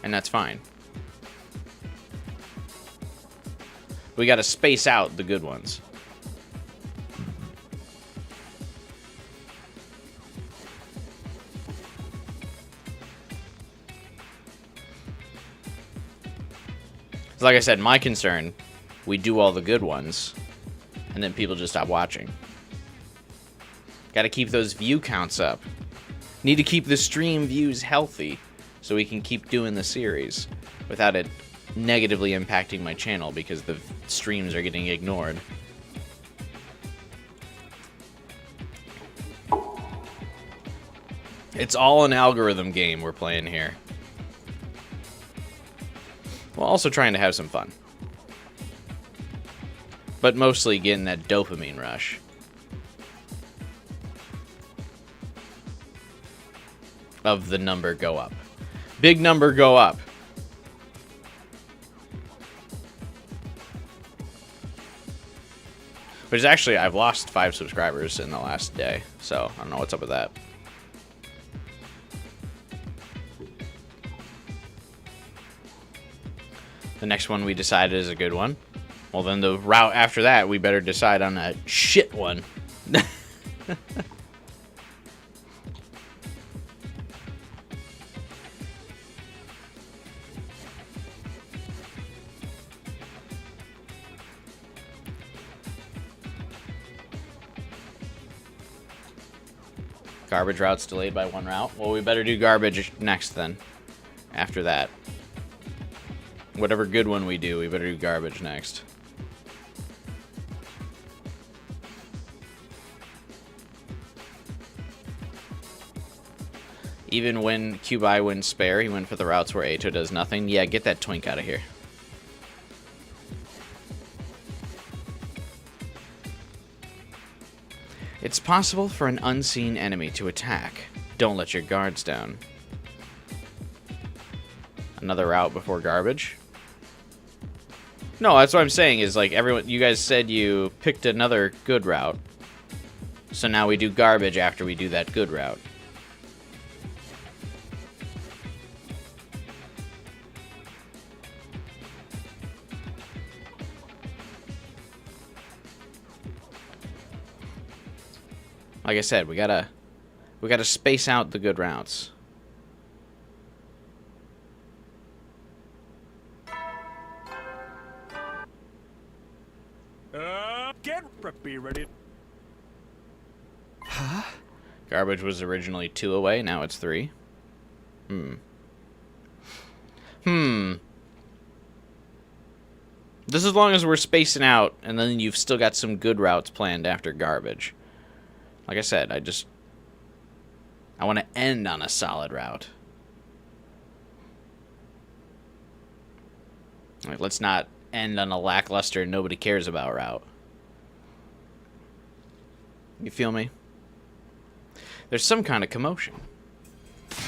and that's fine. We gotta space out the good ones. Like I said, my concern, we do all the good ones, and then people just stop watching. Gotta keep those view counts up. Need to keep the stream views healthy, so we can keep doing the series, without it negatively impacting my channel, because the streams are getting ignored. It's all an algorithm game we're playing here. While also trying to have some fun. But mostly getting that dopamine rush. Of the number go up. Big number go up. Which is actually, I've lost 5 subscribers in the last day. So, I don't know what's up with that. The next one we decided is a good one. Well, then the route after that, we better decide on a shit one. Garbage route's delayed by 1 route. Well, we better do garbage next then. After that. Whatever good one we do, we better do garbage next. Even when Cubi wins spare, he went for the routes where Ato does nothing. Yeah, get that twink out of here. It's possible for an unseen enemy to attack. Don't let your guards down. Another route before garbage? No, that's what I'm saying is, like, everyone, you guys said you picked another good route. So now we do garbage after we do that good route. Like I said, we gotta space out the good routes. Be ready. Huh? Garbage was originally 2 away, now it's 3. This as long as we're spacing out, and then you've still got some good routes planned after garbage. Like I said, I want to end on a solid route. Like, let's not end on a lackluster, nobody cares about route. You feel me? There's some kind of commotion. Do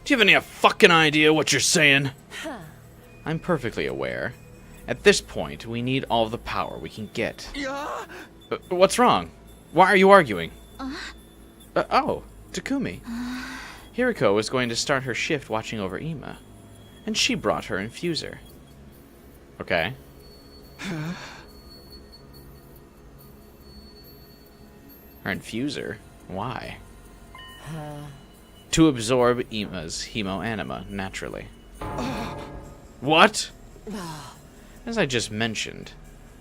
you have any fucking idea what you're saying? I'm perfectly aware. At this point, we need all the power we can get. What's wrong? Why are you arguing? Oh, Takumi. Hiriko was going to start her shift watching over Ima, and she brought her infuser. Okay. Her infuser? Why? To absorb Ima's hemoanima, naturally. What? As I just mentioned,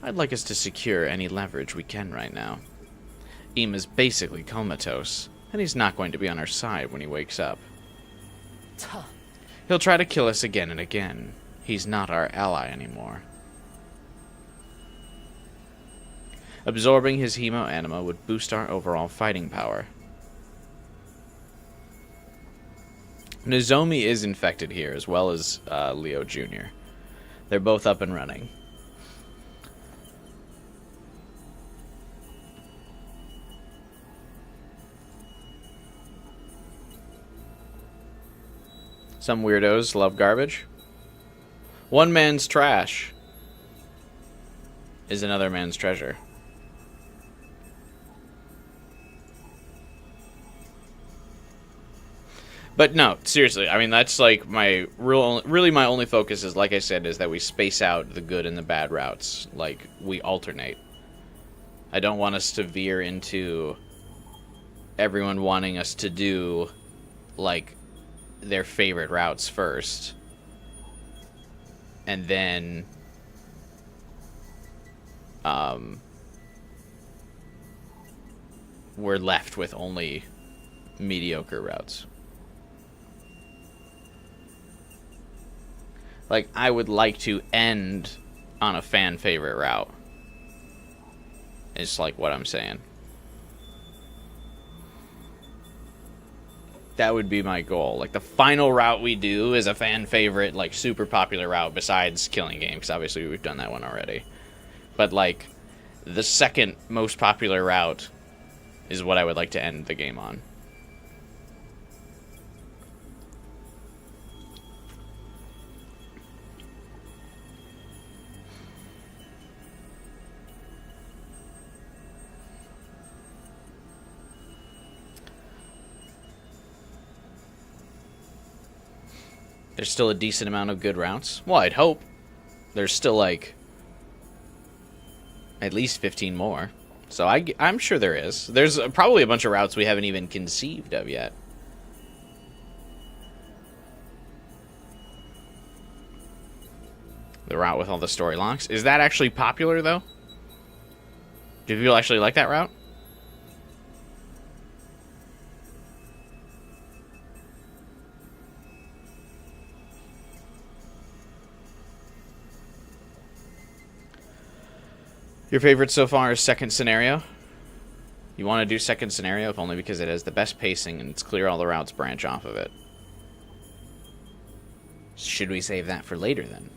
I'd like us to secure any leverage we can right now. Ima's basically comatose, and he's not going to be on our side when he wakes up. He'll try to kill us again and again. He's not our ally anymore. Absorbing his hemo anima would boost our overall fighting power. Nozomi is infected here, as well as Leo Jr. They're both up and running. Some weirdos love garbage. One man's trash is another man's treasure. But no, seriously, I mean, that's like my really my only focus is, like I said, is that we space out the good and the bad routes. Like, we alternate. I don't want us to veer into everyone wanting us to do, like, their favorite routes first. And then we're left with only mediocre routes. Like, I would like to end on a fan favorite route. It's like what I'm saying. That would be my goal. Like, the final route we do is a fan favorite, like, super popular route besides Killing Game, because obviously we've done that one already. But, like, the second most popular route is what I would like to end the game on. There's still a decent amount of good routes. Well, I'd hope. There's still, like, at least 15 more. So I'm sure there is. There's probably a bunch of routes we haven't even conceived of yet. The route with all the story locks. Is that actually popular, though? Do people actually like that route? Your favorite so far is second scenario? You want to do second scenario, if only because it has the best pacing and it's clear all the routes branch off of it. Should we save that for later, then?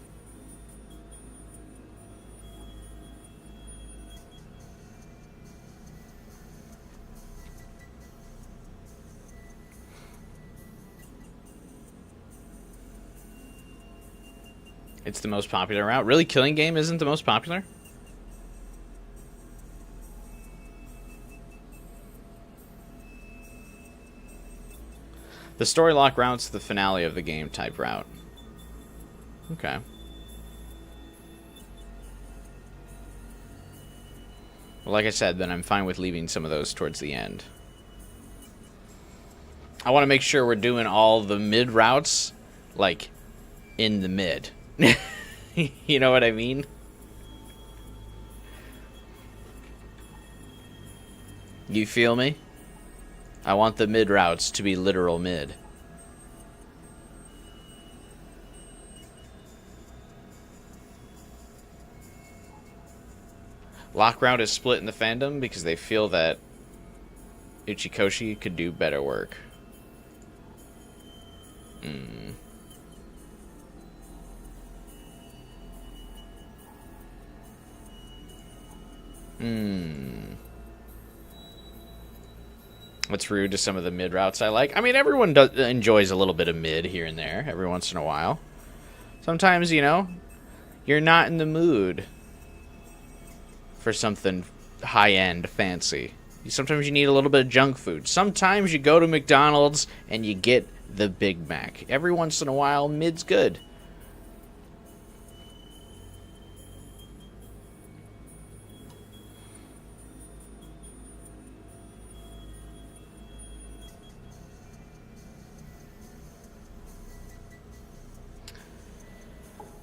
It's the most popular route. Really? Killing Game isn't the most popular? The story lock route's the finale of the game type route. Okay. Well, like I said, then I'm fine with leaving some of those towards the end. I want to make sure we're doing all the mid routes, like, in the mid. You know what I mean? You feel me? I want the mid routes to be literal mid. Lock route is split in the fandom because they feel that Uchikoshi could do better work. What's rude to some of the mid routes I like? I mean, everyone enjoys a little bit of mid here and there every once in a while. Sometimes, you know, you're not in the mood for something high-end fancy. Sometimes you need a little bit of junk food. Sometimes you go to McDonald's and you get the Big Mac. Every once in a while, mid's good.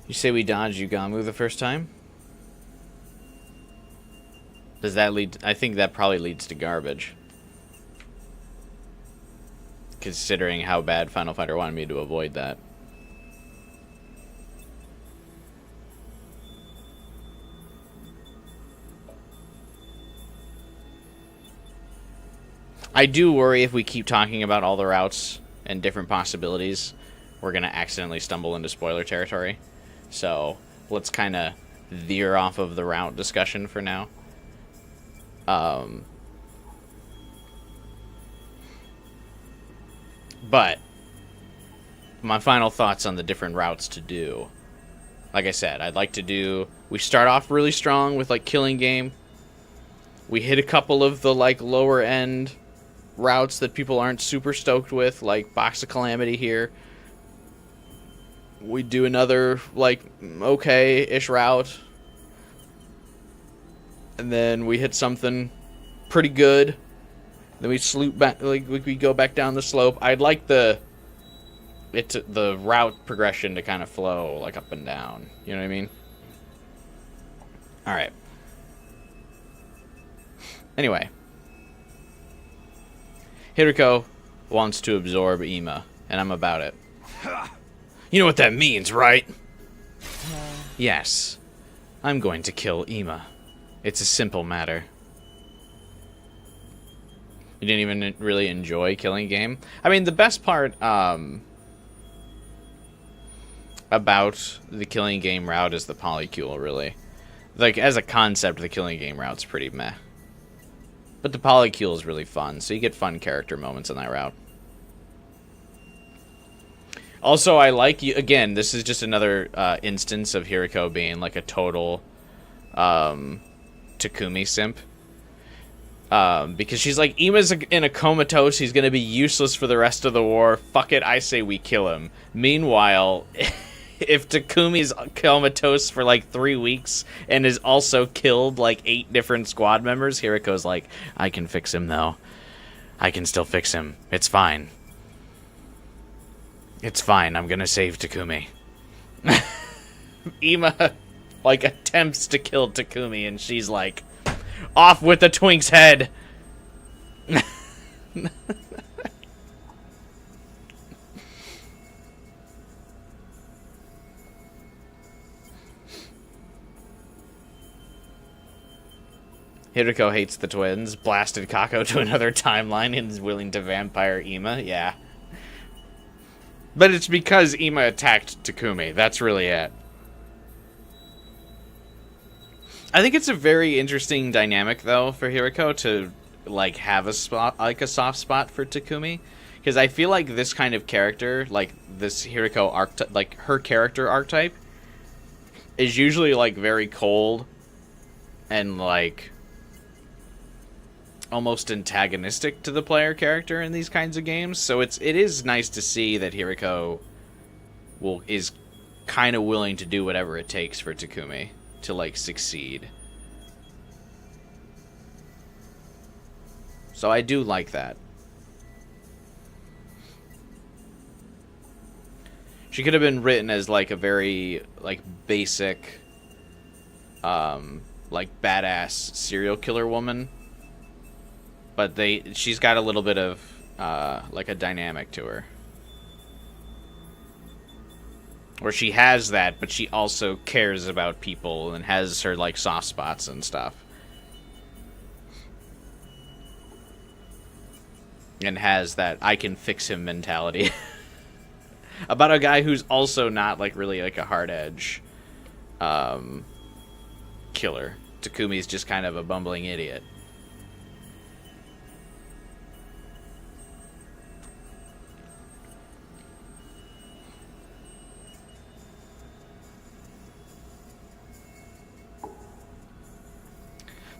You say we dodged Yugamu the first time? Does that lead... I think that probably leads to garbage. Considering how bad Final Fighter wanted me to avoid that. I do worry if we keep talking about all the routes and different possibilities, we're going to accidentally stumble into spoiler territory. So let's kind of veer off of the route discussion for now. But my final thoughts on the different routes to do. Like I said, I'd like to do... We start off really strong with, like, Killing Game. We hit a couple of the, like, lower end routes that people aren't super stoked with, like Box of Calamity here. We do another, like, okay-ish route. And then we hit something pretty good. Then we sloop back, like, we go back down the slope. I'd like the route progression to kind of flow, like, up and down. You know what I mean? Alright. Anyway. Hiriko wants to absorb Ima, and I'm about it. You know what that means, right? Yes. I'm going to kill Ima. It's a simple matter. You didn't even really enjoy Killing Game? I mean, the best part about the Killing Game route is the polycule, really. Like, as a concept, the Killing Game route's pretty meh. But the polycule is really fun, so you get fun character moments on that route. Also, I like you... Again, this is just another instance of Hiriko being, like, a total Takumi simp. Because she's like, Ima's in a comatose, he's gonna be useless for the rest of the war. Fuck it, I say we kill him. Meanwhile, if Takumi's comatose for like 3 weeks and is also killed like 8 different squad members, Hiriko's like, I can fix him though. I can still fix him. It's fine. It's fine, I'm gonna save Takumi. Ima, like, attempts to kill Takumi and she's like, off with the twink's head! Hiriko hates the twins, blasted Kako to another timeline, and is willing to vampire Ima. Yeah. But it's because Ima attacked Takumi. That's really it. I think it's a very interesting dynamic, though, for Hiriko to, like, have a spot, like, a soft spot for Takumi. Because I feel like this kind of character, like, this Hiriko archetype, like, her character archetype, is usually, like, very cold and, like, almost antagonistic to the player character in these kinds of games. So it is nice to see that Hiriko is kind of willing to do whatever it takes for Takumi to, like, succeed. So I do like that. She could have been written as, like, a very, like, basic, like, badass serial killer woman. But she's got a little bit of, like, a dynamic to her. Where she has that, but she also cares about people and has her, like, soft spots and stuff. And has that I can fix him mentality. About a guy who's also not, like, really, like, a hard edge killer. Takumi's just kind of a bumbling idiot.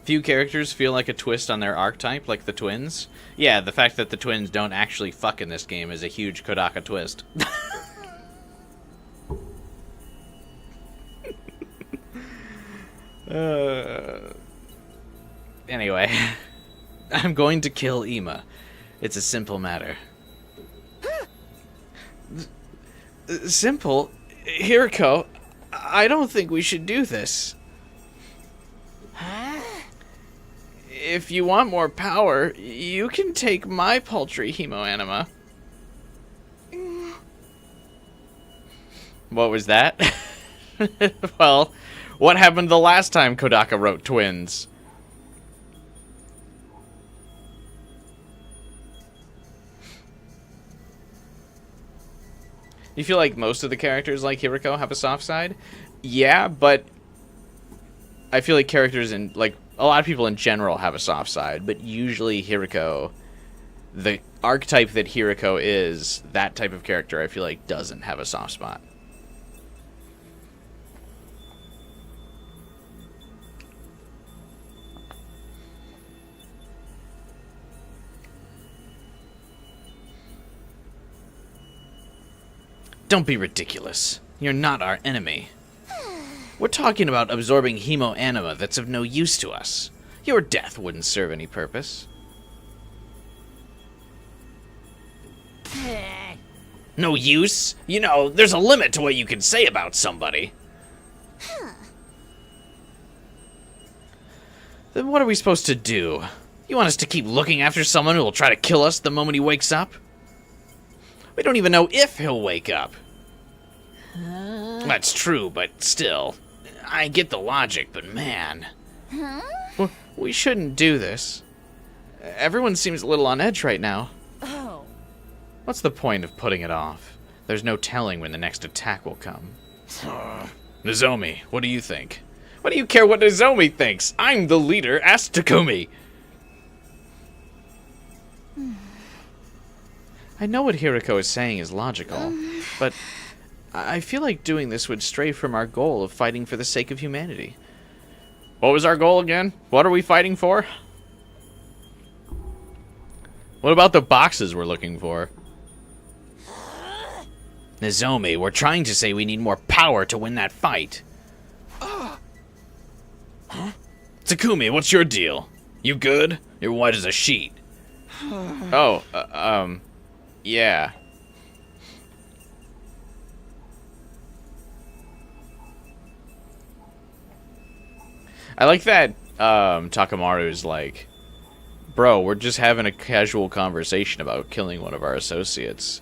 Few characters feel like a twist on their archetype, like the twins. Yeah, the fact that the twins don't actually fuck in this game is a huge Kodaka twist. Anyway, I'm going to kill Ima. It's a simple matter. Simple? Hiriko, I don't think we should do this. If you want more power, you can take my paltry hemoanima. What was that? Well, what happened the last time Kodaka wrote twins? You feel like most of the characters like Hiriko have a soft side? Yeah, but I feel like characters in, like, a lot of people in general have a soft side, but usually Hiriko, the archetype that Hiriko is, that type of character, I feel like doesn't have a soft spot. Don't be ridiculous. You're not our enemy. We're talking about absorbing hemo-anima that's of no use to us. Your death wouldn't serve any purpose. No use? You know, there's a limit to what you can say about somebody. Then what are we supposed to do? You want us to keep looking after someone who will try to kill us the moment he wakes up? We don't even know if he'll wake up. That's true, but still. I get the logic, but man. We shouldn't do this. Everyone seems a little on edge right now. Oh. What's the point of putting it off? There's no telling when the next attack will come. Nozomi, what do you think? What do you care what Nozomi thinks? I'm the leader, ask Takumi! I know what Hiriko is saying is logical, but I feel like doing this would stray from our goal of fighting for the sake of humanity. What was our goal again? What are we fighting for? What about the boxes we're looking for? Nozomi, we're trying to say we need more power to win that fight. Huh? Takumi, what's your deal? You good? You're white as a sheet. Yeah. I like that Takamaru's like, bro, we're just having a casual conversation about killing one of our associates.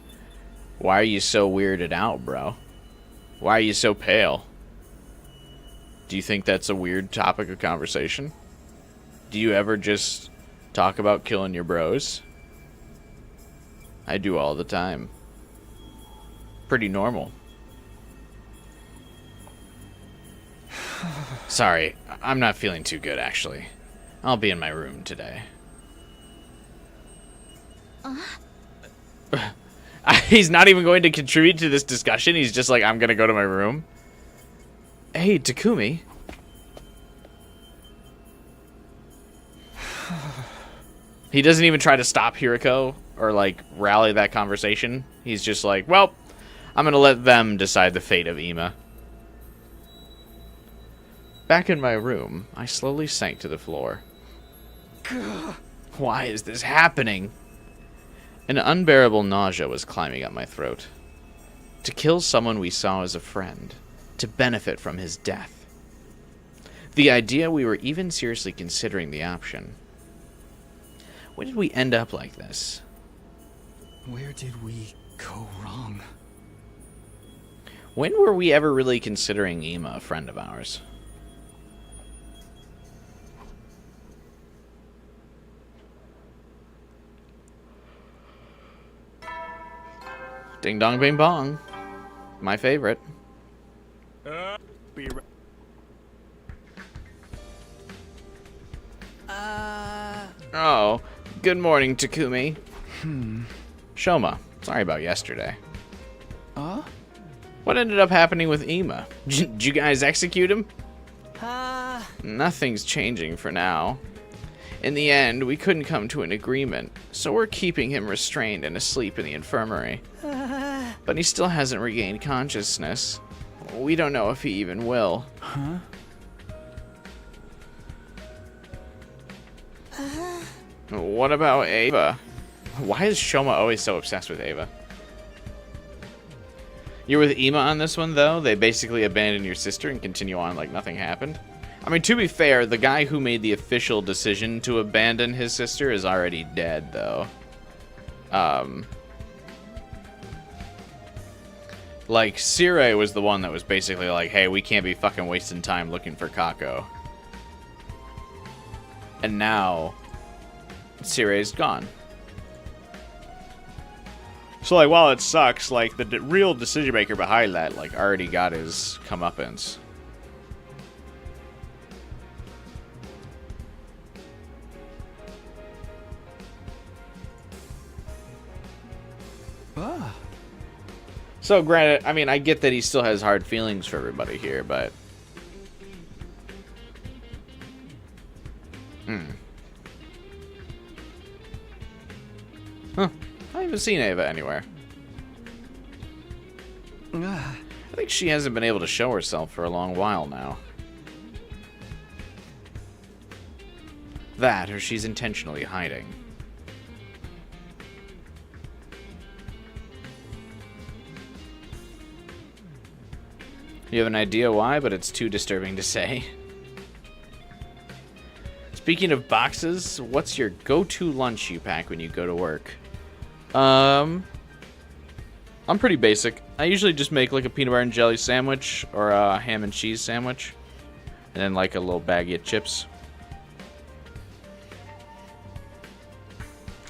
Why are you so weirded out, bro? Why are you so pale? Do you think that's a weird topic of conversation? Do you ever just talk about killing your bros? I do all the time. Pretty normal. Sorry, I'm not feeling too good, actually. I'll be in my room today. He's not even going to contribute to this discussion. He's just like, I'm gonna go to my room. Hey, Takumi. He doesn't even try to stop Hiriko or, like, rally that conversation. He's just like, well, I'm gonna let them decide the fate of Ima. Back in my room, I slowly sank to the floor. Why is this happening? An unbearable nausea was climbing up my throat. To kill someone we saw as a friend. To benefit from his death. The idea we were even seriously considering the option. When did we end up like this? Where did we go wrong? When were we ever really considering Ima a friend of ours? Ding dong bing bong. My favorite. Be right. Oh, good morning, Takumi. Shoma, sorry about yesterday. What ended up happening with Ima? Did you guys execute him? Nothing's changing for now. In the end, we couldn't come to an agreement, so we're keeping him restrained and asleep in the infirmary. But he still hasn't regained consciousness. We don't know if he even will. What about Ava? Why is Shoma always so obsessed with Ava? You're with Ima on this one, though? They basically abandon your sister and continue on like nothing happened? I mean, to be fair, the guy who made the official decision to abandon his sister is already dead, though. Like, Sire was the one that was basically like, hey, we can't be fucking wasting time looking for Kako. And now, Sire's gone. So, like, while it sucks, like, the real decision maker behind that, like, already got his comeuppance. Ah. So, granted, I mean, I get that he still has hard feelings for everybody here, but... Huh. I haven't seen Ava anywhere. I think she hasn't been able to show herself for a long while now. That, or she's intentionally hiding. You have an idea why, but it's too disturbing to say. Speaking of boxes, what's your go-to lunch you pack when you go to work? I'm pretty basic. I usually just make like a peanut butter and jelly sandwich or a ham and cheese sandwich. And then like a little baggie of chips.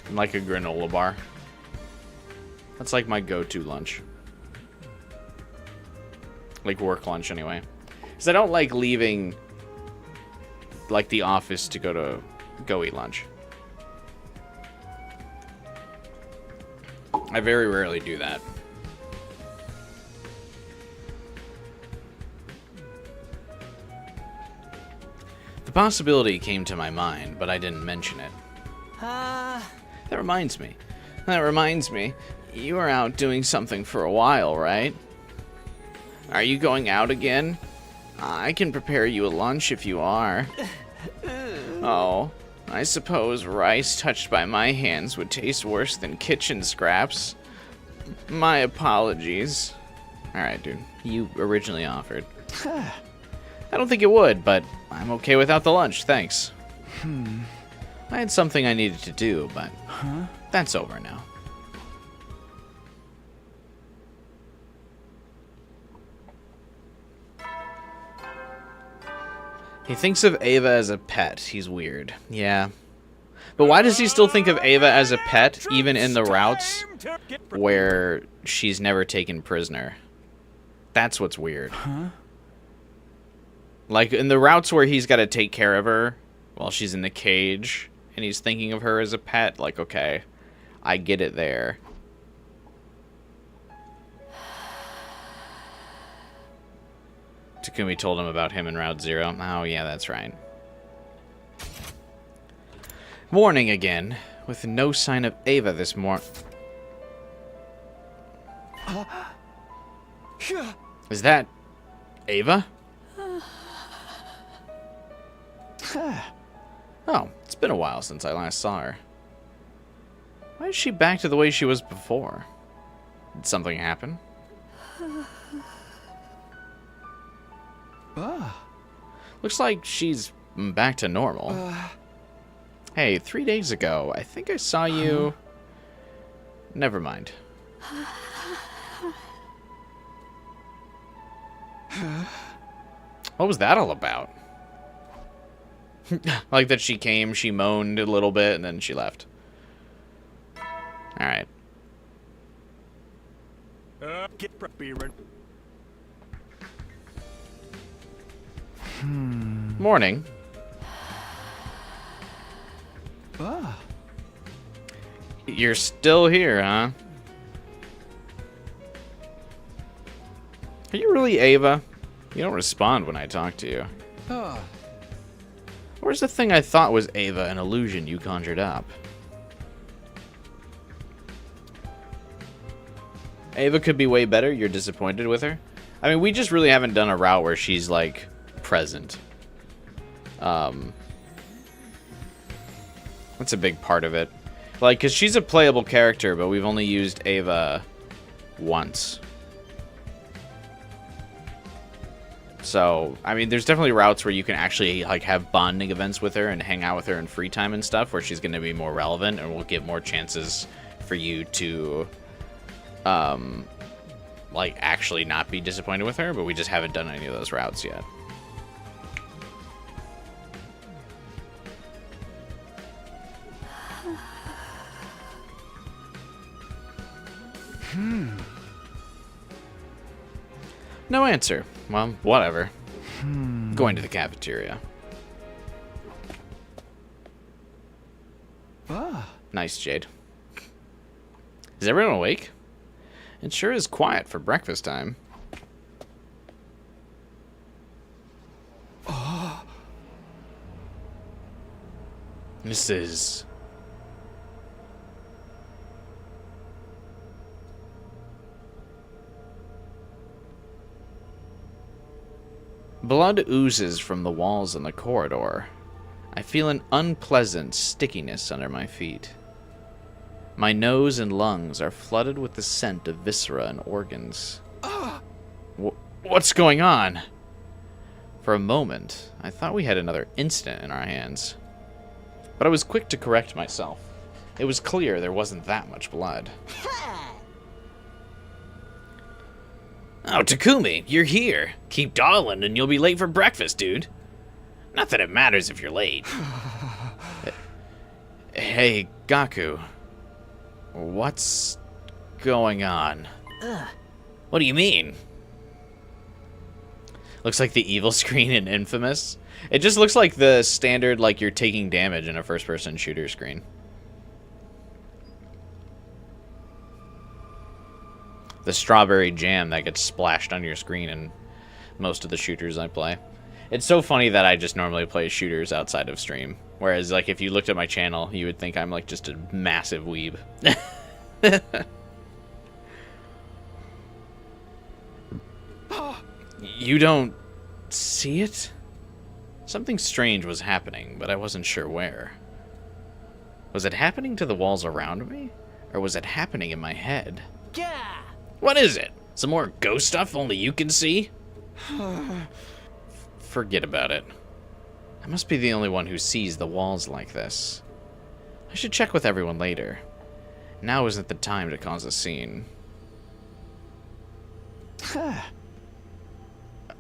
And like a granola bar. That's like my go-to lunch. Like work lunch anyway. Because I don't like leaving like the office to go eat lunch. I very rarely do that. The possibility came to my mind, but I didn't mention it. That reminds me. You were out doing something for a while, right? Are you going out again? I can prepare you a lunch if you are. Oh, I suppose rice touched by my hands would taste worse than kitchen scraps. My apologies. Alright, dude. You originally offered. I don't think it would, but I'm okay without the lunch, thanks. I had something I needed to do, but that's over now. He thinks of Ava as a pet. He's weird. Yeah. But why does he still think of Ava as a pet, even in the routes where she's never taken prisoner? That's what's weird. Like, in the routes where he's got to take care of her while she's in the cage, and he's thinking of her as a pet, like, okay, I get it there. Takumi told him about him in Route 0. Oh, yeah, that's right. Morning again, with no sign of Ava this morning. Is that Ava? Oh, it's been a while since I last saw her. Why is she back to the way she was before? Did something happen? Looks like she's back to normal. Hey, 3 days ago, I think I saw you... Never mind. What was that all about? Like that she came, she moaned a little bit, and then she left. Alright. Get preppy. Morning. You're still here, huh? Are you really Ava? You don't respond when I talk to you. Where's the thing I thought was Ava, an illusion you conjured up? Ava could be way better. You're disappointed with her? I mean, we just really haven't done a route where she's, like, present. That's a big part of it. Like, because she's a playable character, but we've only used Ava once. So, I mean, there's definitely routes where you can actually, like, have bonding events with her and hang out with her in free time and stuff, where she's going to be more relevant and will give more chances for you to, like, actually not be disappointed with her, but we just haven't done any of those routes yet. No answer. Well, whatever. Going to the cafeteria. Ah. Nice, Jade. Is everyone awake? It sure is quiet for breakfast time. This is... Blood oozes from the walls in the corridor. I feel an unpleasant stickiness under my feet. My nose and lungs are flooded with the scent of viscera and organs. What's going on? For a moment, I thought we had another incident in our hands. But I was quick to correct myself. It was clear there wasn't that much blood. Oh, Takumi, you're here. Keep dawdling and you'll be late for breakfast, dude. Not that it matters if you're late. Hey, Gaku. What's going on? What do you mean? Looks like the evil screen in Infamous. It just looks like the standard, like, you're taking damage in a first-person shooter screen. The strawberry jam that gets splashed on your screen in most of the shooters I play. It's so funny that I just normally play shooters outside of stream. Whereas, like, if you looked at my channel, you would think I'm, like, just a massive weeb. You don't see it? Something strange was happening, but I wasn't sure where. Was it happening to the walls around me? Or was it happening in my head? Yeah. What is it? Some more ghost stuff only you can see? Forget about it. I must be the only one who sees the walls like this. I should check with everyone later. Now isn't the time to cause a scene.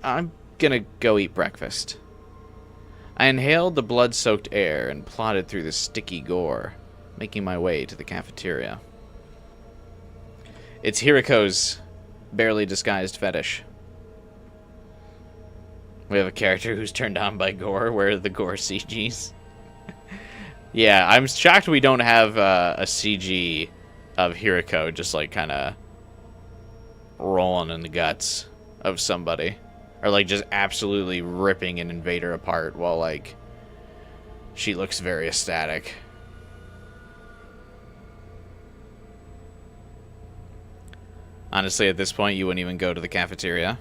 I'm gonna go eat breakfast. I inhaled the blood-soaked air and plodded through the sticky gore, making my way to the cafeteria. It's Hiriko's barely disguised fetish. We have a character who's turned on by gore. Where are the gore CGs? Yeah, I'm shocked we don't have a CG of Hiriko just, like, kind of rolling in the guts of somebody. Or, like, just absolutely ripping an invader apart while, like, she looks very ecstatic. Honestly, at this point, you wouldn't even go to the cafeteria.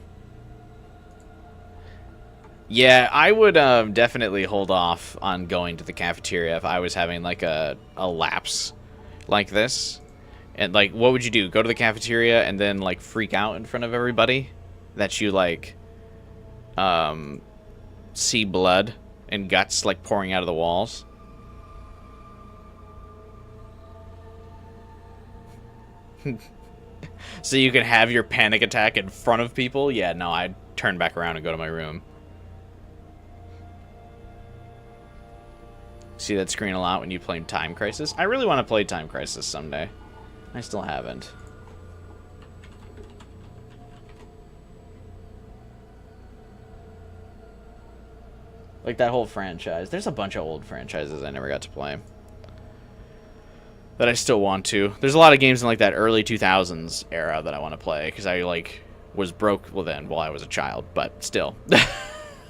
Yeah, I would definitely hold off on going to the cafeteria if I was having, like, a lapse like this. And, like, what would you do? Go to the cafeteria and then, like, freak out in front of everybody? That you, like, see blood and guts, like, pouring out of the walls? So you can have your panic attack in front of people? Yeah, no, I'd turn back around and go to my room. See that screen a lot when you play Time Crisis? I really want to play Time Crisis someday. I still haven't. Like that whole franchise. There's a bunch of old franchises I never got to play that I still want to. There's a lot of games in like that early 2000s era that I want to play because I like was broke then while I was a child, but still.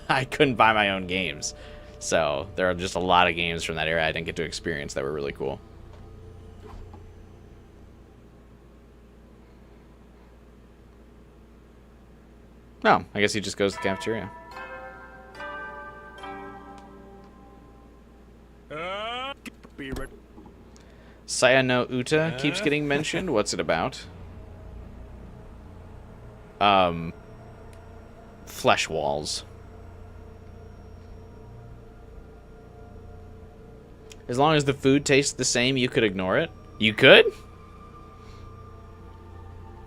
I couldn't buy my own games. So there are just a lot of games from that era I didn't get to experience that were really cool. Oh, I guess he just goes to the cafeteria. Saya no Uta keeps getting mentioned. What's it about? Flesh walls. As long as the food tastes the same, you could ignore it. You could?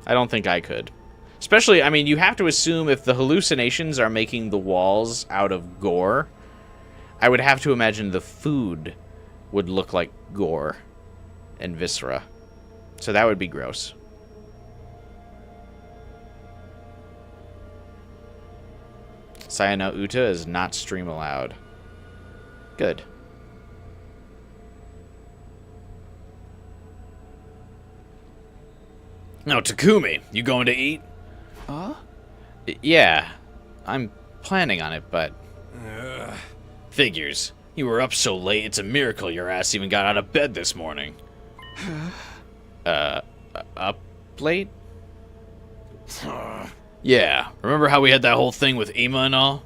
I don't think I could. Especially, I mean, you have to assume if the hallucinations are making the walls out of gore, I would have to imagine the food would look like gore and viscera. So that would be gross. Sayano Uta is not stream allowed. Good. Now, Takumi, you going to eat? Huh? Yeah, I'm planning on it, but... Figures. You were up so late, it's a miracle your ass even got out of bed this morning. Up late? Yeah, remember how we had that whole thing with Ima and all?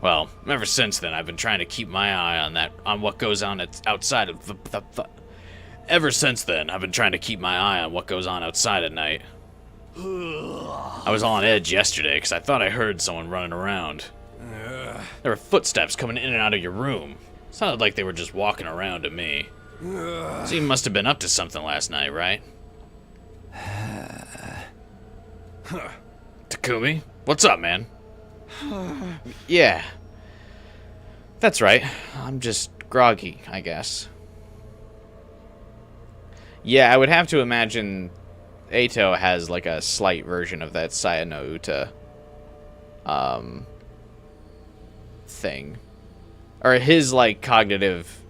Well, ever since then, I've been trying to keep my eye on what goes on outside of Ever since then, I've been trying to keep my eye on what goes on outside at night. I was on edge yesterday because I thought I heard someone running around. There were footsteps coming in and out of your room. Sounded like they were just walking around to me. So you must have been up to something last night, right? Takumi? What's up, man? Yeah. That's right. I'm just groggy, I guess. Yeah, I would have to imagine Eito has like a slight version of that Sayano Uta thing. Or his like cognitive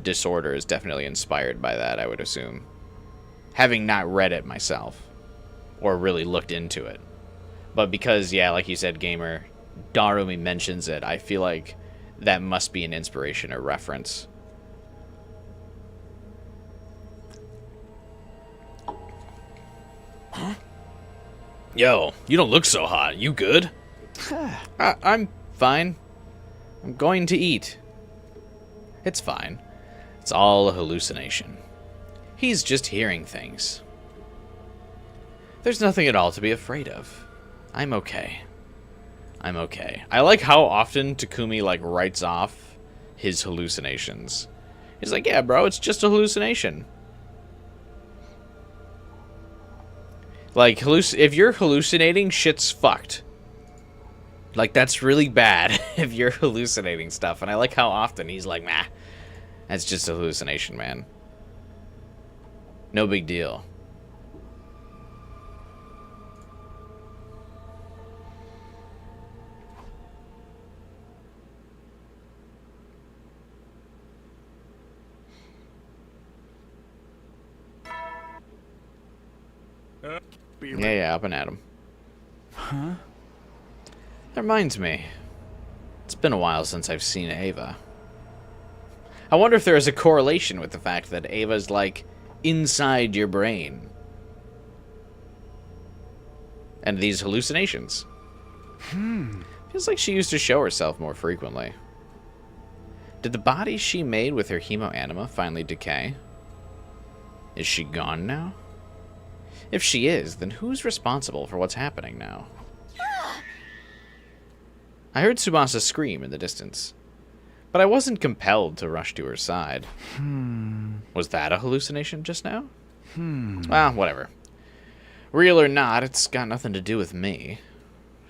disorder is definitely inspired by that, I would assume. Having not read it myself or really looked into it. But because, yeah, like you said, Gamer, Darumi mentions it, I feel like that must be an inspiration or reference. Huh? Yo, you don't look so hot. You good? I'm fine. I'm going to eat. It's fine. It's all a hallucination. He's just hearing things. There's nothing at all to be afraid of. I'm okay. I'm okay. I like how often Takumi, like, writes off his hallucinations. He's like, yeah, bro, it's just a hallucination. Like, if you're hallucinating, shit's fucked. Like, that's really bad if you're hallucinating stuff. And I like how often he's like, nah, that's just a hallucination, man. No big deal. Yeah, up and at him. Huh? That reminds me. It's been a while since I've seen Ava. I wonder if there is a correlation with the fact that Ava's, like, inside your brain. And these hallucinations. Feels like she used to show herself more frequently. Did the body she made with her hemoanima finally decay? Is she gone now? If she is, then who's responsible for what's happening now? I heard Subasa scream in the distance, but I wasn't compelled to rush to her side. Was that a hallucination just now? Well, whatever. Real or not, it's got nothing to do with me.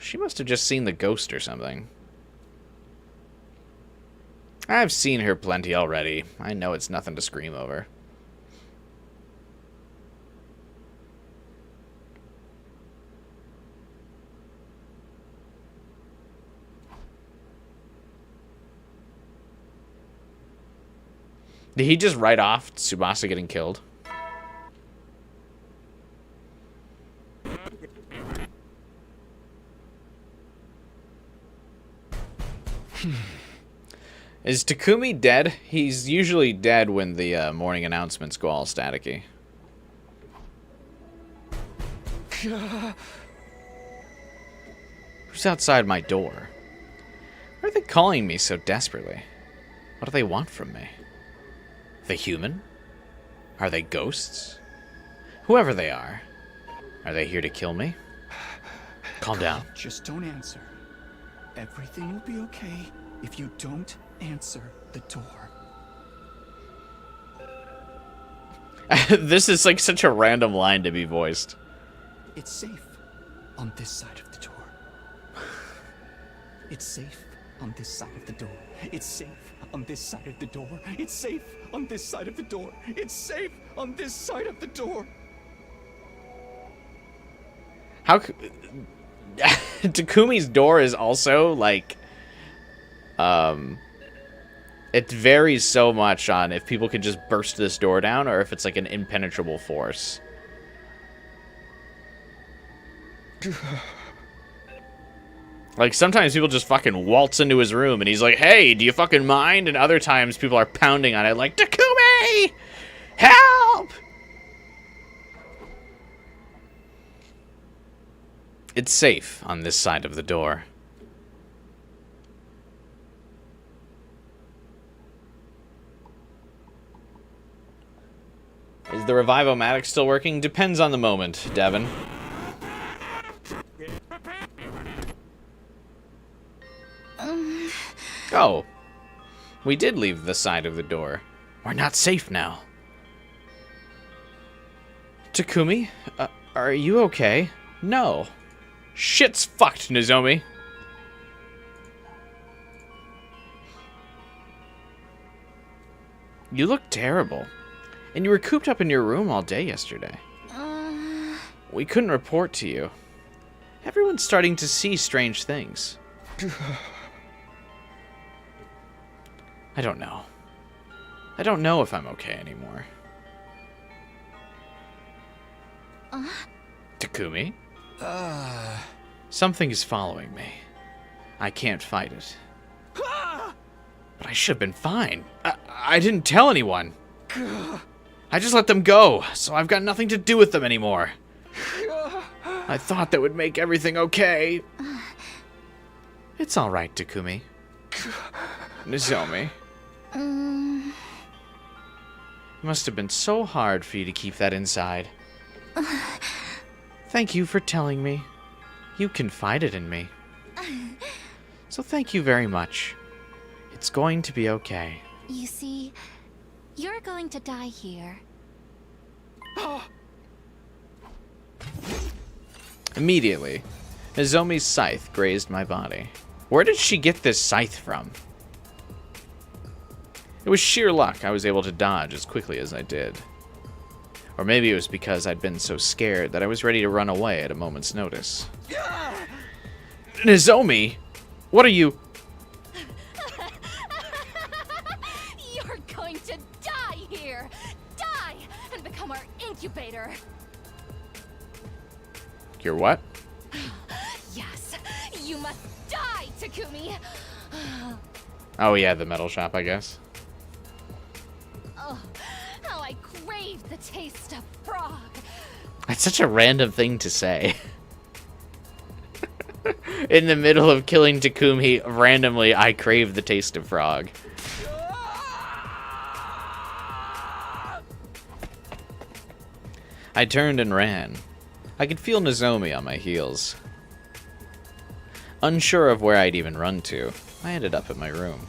She must have just seen the ghost or something. I've seen her plenty already. I know it's nothing to scream over. Did he just write off Subasa getting killed? Is Takumi dead? He's usually dead when the morning announcements go all staticky. Who's outside my door? Why are they calling me so desperately? What do they want from me? Are they human? Are they ghosts? Whoever they are they here to kill me? Calm down. Just don't answer. Everything will be okay if you don't answer the door. This is like such a random line to be voiced. It's safe on this side of the door. It's safe on this side of the door. It's safe on this side of the door. It's safe on this side of the door. It's safe on this side of the door. Takumi's door is also, like, it varies so much on if people can just burst this door down or if it's, like, an impenetrable force. Like, sometimes people just fucking waltz into his room and he's like, hey, do you fucking mind? And other times people are pounding on it like, Takumi! Help! It's safe on this side of the door. Is the Revive-O-Matic still working? Depends on the moment, Devin. Oh. We did leave the side of the door. We're not safe now. Takumi? Are you okay? No. Shit's fucked, Nozomi. You look terrible. And you were cooped up in your room all day yesterday. We couldn't report to you. Everyone's starting to see strange things. I don't know. I don't know if I'm okay anymore. Takumi? Something is following me. I can't fight it. But I should have been fine. I didn't tell anyone. I just let them go, so I've got nothing to do with them anymore. I thought that would make everything okay. It's all right, Takumi. Nozomi. It must have been so hard for you to keep that inside. Thank you for telling me. You confided in me. So thank you very much. It's going to be okay. You see, you're going to die here. Immediately, Nozomi's scythe grazed my body. Where did she get this scythe from? It was sheer luck I was able to dodge as quickly as I did. Or maybe it was because I'd been so scared that I was ready to run away at a moment's notice. Nozomi! What are you... You're going to die here! Die! And become our incubator! You're what? Yes! You must die, Takumi! Oh yeah, the metal shop, I guess. Oh, how I crave the taste of frog! That's such a random thing to say. In the middle of killing Takumi, randomly, I crave the taste of frog. I turned and ran. I could feel Nozomi on my heels. Unsure of where I'd even run to, I ended up at my room.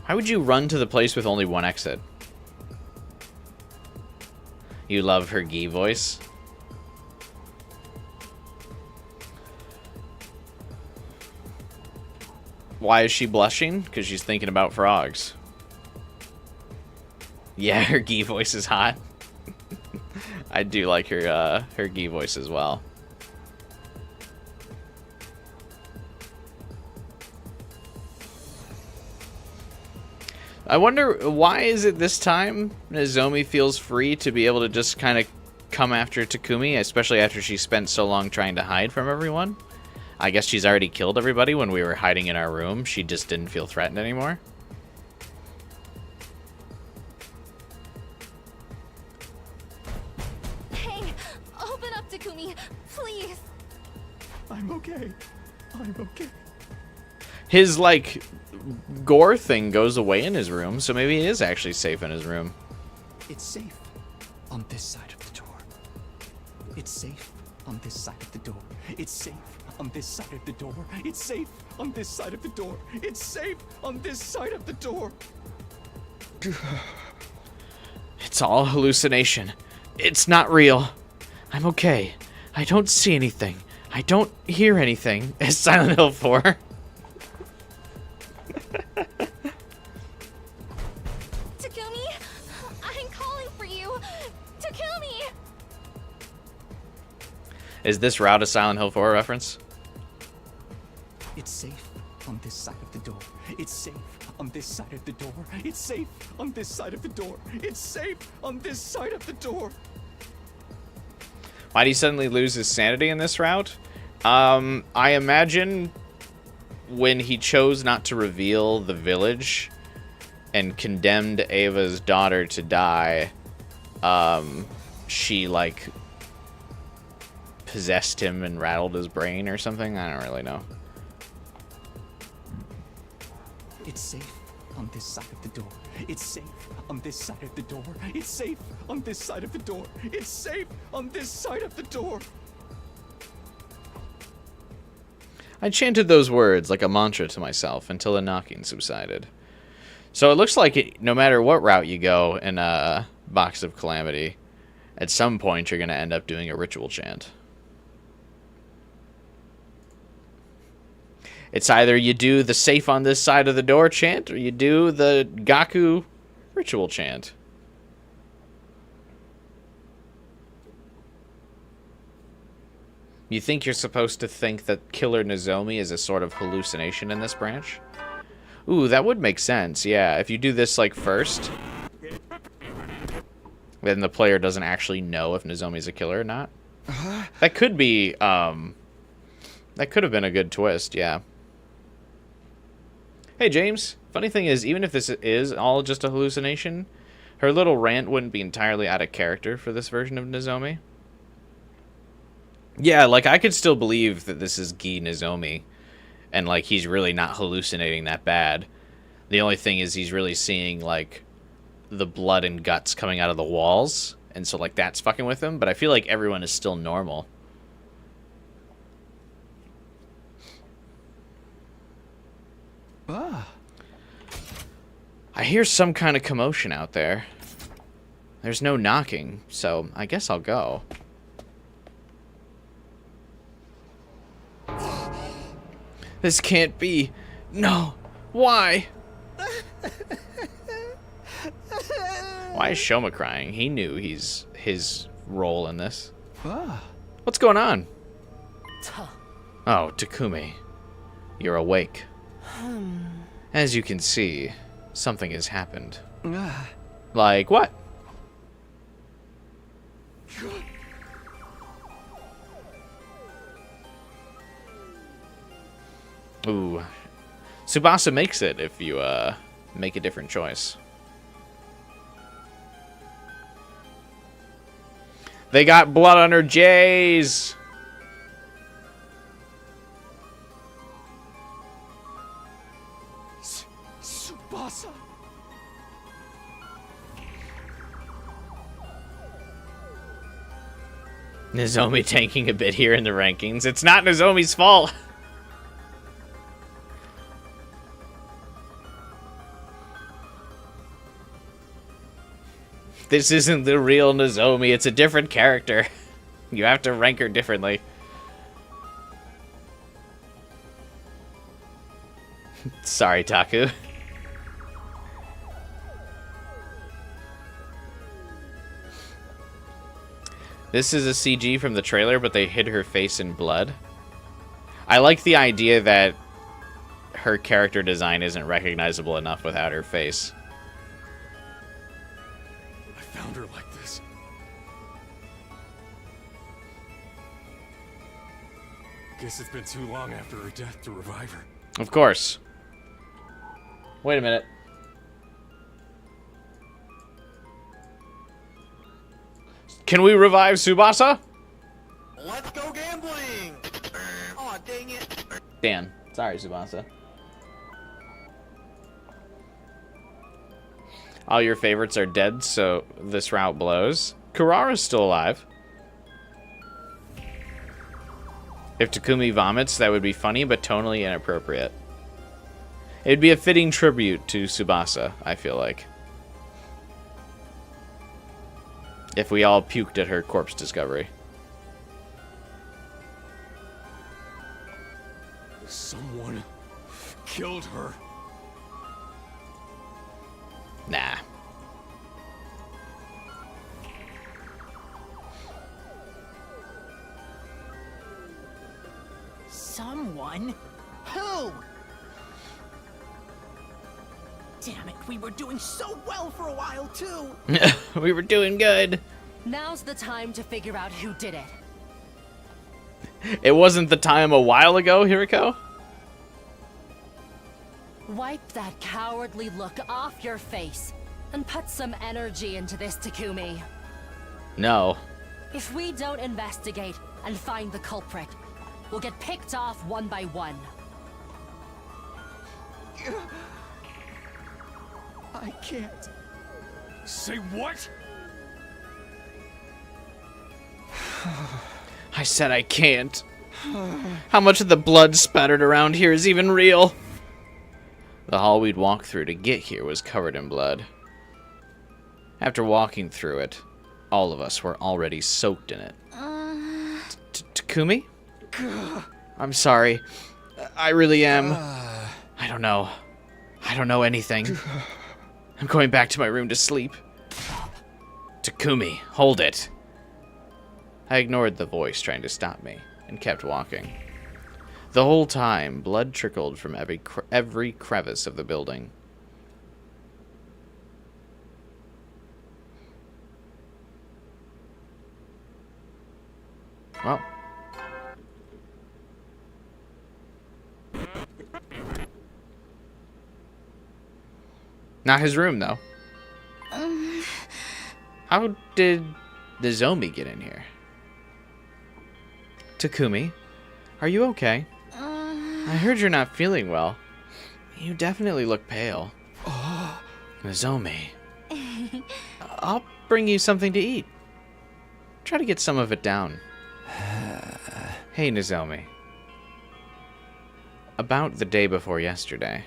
Why would you run to the place with only one exit? You love her Gi voice? Why is she blushing? Because she's thinking about frogs. Yeah, her Gi voice is hot. I do like her Gi voice as well. I wonder, why is it this time Nozomi feels free to be able to just kind of come after Takumi, especially after she spent so long trying to hide from everyone? I guess she's already killed everybody when we were hiding in our room. She just didn't feel threatened anymore. Hey, open up, Takumi, please! I'm okay. I'm okay. His, like, gore thing goes away in his room, so maybe he is actually safe in his room. It's safe on this side of the door. It's safe on this side of the door. It's safe on this side of the door. It's safe on this side of the door. It's safe on this side of the door. It's all hallucination. It's not real. I'm okay. I don't see anything. I don't hear anything. As Silent Hill 4. Takumi, I'm calling for you! Takumi! Is this route a Silent Hill 4 reference? It's safe on this side of the door. It's safe on this side of the door. It's safe on this side of the door. It's safe on this side of the door. Why did he suddenly lose his sanity in this route? I imagine when he chose not to reveal the village and condemned Ava's daughter to die, she, like, possessed him and rattled his brain or something? I don't really know. It's safe on this side of the door. It's safe on this side of the door. It's safe on this side of the door. It's safe on this side of the door. I chanted those words like a mantra to myself until the knocking subsided. So it looks like no matter what route you go in a Box of Calamity, at some point you're going to end up doing a ritual chant. It's either you do the safe on this side of the door chant, or you do the Gaku ritual chant. You think you're supposed to think that Killer Nozomi is a sort of hallucination in this branch? Ooh, that would make sense, yeah. If you do this, like, first, then the player doesn't actually know if Nozomi's a killer or not. That could be, that could have been a good twist, yeah. Hey, James. Funny thing is, even if this is all just a hallucination, her little rant wouldn't be entirely out of character for this version of Nozomi. Yeah, like, I could still believe that this is Gi Nozomi, and, like, he's really not hallucinating that bad. The only thing is he's really seeing, like, the blood and guts coming out of the walls, and so, like, that's fucking with him, but I feel like everyone is still normal. Ah. I hear some kind of commotion out there. There's no knocking, so I guess I'll go. This can't be. No. Why? Why is Shoma crying? He knew his role in this. Ah. What's going on? Oh, Takumi. You're awake. As you can see, something has happened. Ah. Like what? Ooh. Subasa makes it if you make a different choice. They got blood on her J's. Subasa. Nozomi tanking a bit here in the rankings. It's not Nozomi's fault. This isn't the real Nozomi. It's a different character. You have to rank her differently. Sorry, Taku. This is a CG from the trailer, but they hid her face in blood. I like the idea that her character design isn't recognizable enough without her face. I found her like this. Guess it's been too long after her death to revive her. Of course. Wait a minute. Can we revive Subasa? Let's go gambling! Aw, dang it. Dan. Sorry, Subasa. All your favorites are dead, so this route blows. Kurara's still alive. If Takumi vomits, that would be funny, but tonally inappropriate. It'd be a fitting tribute to Subasa, I feel like. If we all puked at her corpse discovery. Someone killed her. Nah. Someone? Who? Damn it, we were doing so well for a while, too! We were doing good. Now's the time to figure out who did it. It wasn't the time a while ago, Hiriko? Wipe that cowardly look off your face and put some energy into this, Takumi. No. If we don't investigate and find the culprit, we'll get picked off one by one. I can't. Say what? I said I can't. How much of the blood spattered around here is even real? The hall we'd walked through to get here was covered in blood. After walking through it, all of us were already soaked in it. Takumi? I'm sorry. I really am. I don't know. I don't know anything. I'm going back to my room to sleep. Takumi, hold it. I ignored the voice trying to stop me and kept walking. The whole time, blood trickled from every crevice of the building. Well. Not his room, though. How did the Nomi get in here? Takumi, are you okay? I heard you're not feeling well. You definitely look pale. Nozomi. I'll bring you something to eat. Try to get some of it down. Hey, Nozomi. About the day before yesterday.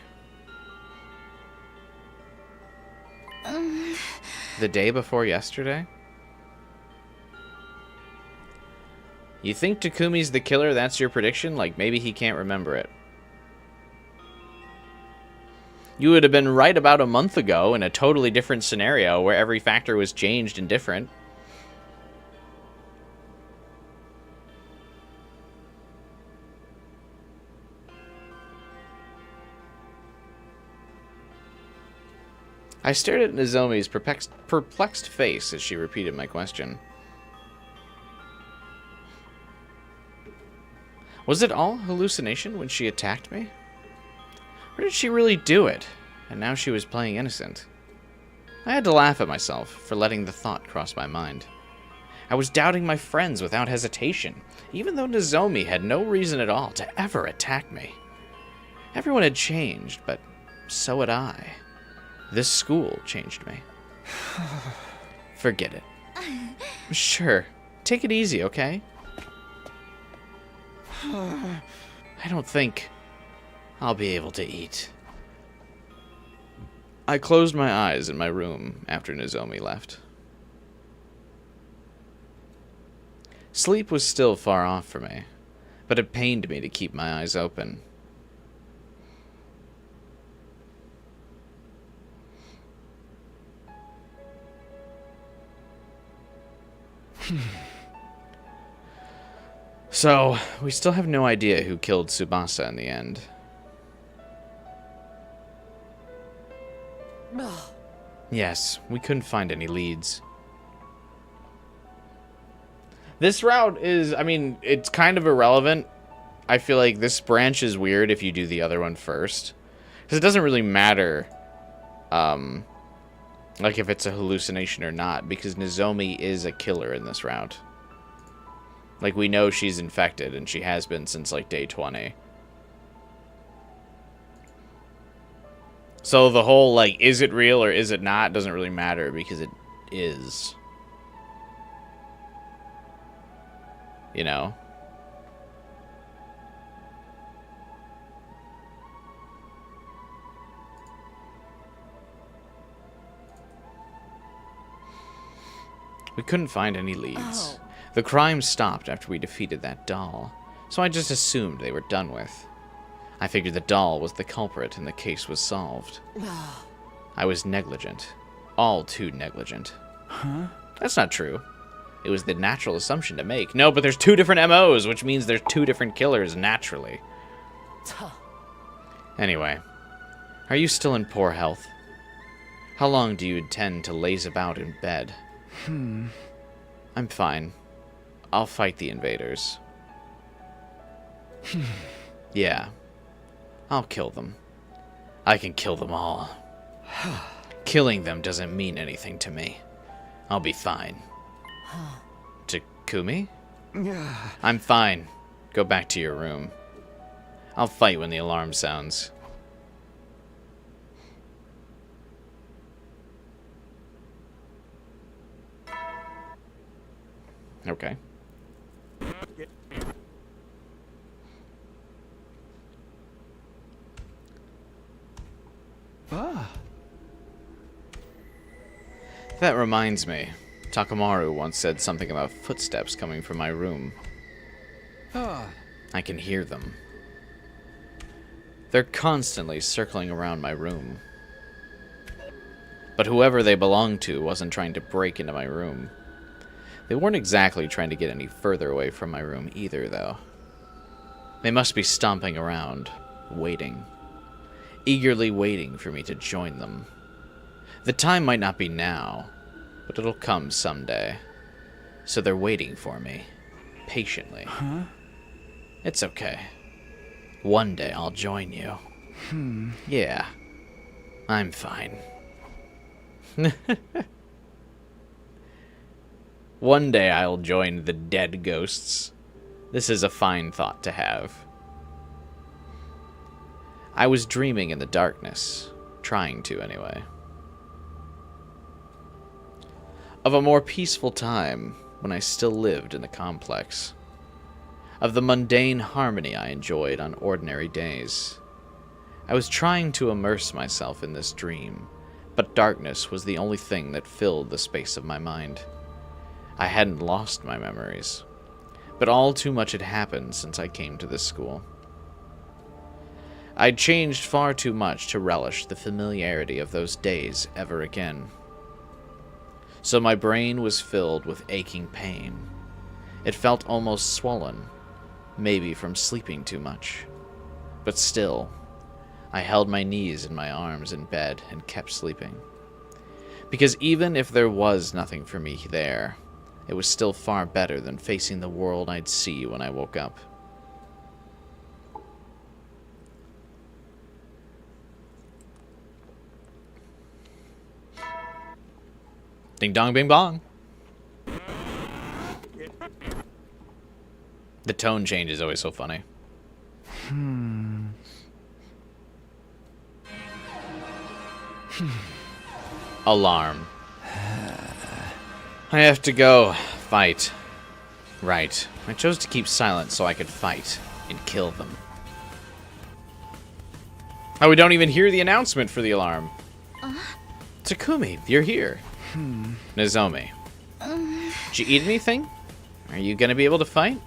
The day before yesterday? You think Takumi's the killer? That's your prediction? Like, maybe he can't remember it. You would have been right about a month ago in a totally different scenario where every factor was changed and different. I stared at Nozomi's perplexed face as she repeated my question. Was it all hallucination when she attacked me? Or did she really do it, and now she was playing innocent? I had to laugh at myself for letting the thought cross my mind. I was doubting my friends without hesitation, even though Nozomi had no reason at all to ever attack me. Everyone had changed, but so had I. This school changed me. Forget it. Sure, take it easy, okay? I don't think I'll be able to eat. I closed my eyes in my room after Nozomi left. Sleep was still far off for me, but it pained me to keep my eyes open. So, we still have no idea who killed Subasa in the end. Yes, we couldn't find any leads. This route is, I mean, it's kind of irrelevant. I feel like this branch is weird if you do the other one first. Because it doesn't really matter, like if it's a hallucination or not, because Nozomi is a killer in this route. Like, we know she's infected, and she has been since, like, day 20. So the whole, like, is it real or is it not, doesn't really matter, because it is. You know? We couldn't find any leads. Oh. The crime stopped after we defeated that doll, so I just assumed they were done with. I figured the doll was the culprit and the case was solved. I was negligent. All too negligent. Huh? That's not true. It was the natural assumption to make. No, but there's 2 different MOs, which means there's 2 different killers naturally. Anyway, are you still in poor health? How long do you intend to laze about in bed? I'm fine. I'll fight the invaders. Yeah. I'll kill them. I can kill them all. Killing them doesn't mean anything to me. I'll be fine. Takumi? I'm fine. Go back to your room. I'll fight when the alarm sounds. Okay. That reminds me. Takamaru once said something about footsteps coming from my room. I can hear them. They're constantly circling around my room. But whoever they belonged to wasn't trying to break into my room. They weren't exactly trying to get any further away from my room either, though. They must be stomping around, waiting. Eagerly waiting for me to join them. The time might not be now, but it'll come someday. So they're waiting for me, patiently. It's okay. One day I'll join you. Yeah, I'm fine. One day I'll join the dead ghosts. This is a fine thought to have. I was dreaming in the darkness, trying to anyway. Of a more peaceful time when I still lived in the complex. Of the mundane harmony I enjoyed on ordinary days. I was trying to immerse myself in this dream, but darkness was the only thing that filled the space of my mind. I hadn't lost my memories, but all too much had happened since I came to this school. I'd changed far too much to relish the familiarity of those days ever again. So my brain was filled with aching pain. It felt almost swollen, maybe from sleeping too much. But still, I held my knees in my arms in bed and kept sleeping. Because even if there was nothing for me there, it was still far better than facing the world I'd see when I woke up. Ding dong bing bong. The tone change is always so funny. Alarm. I have to go fight. Right. I chose to keep silent so I could fight and kill them. Oh, we don't even hear the announcement for the alarm. Takumi, you're here. Nozomi. Did you eat anything? Are you gonna be able to fight?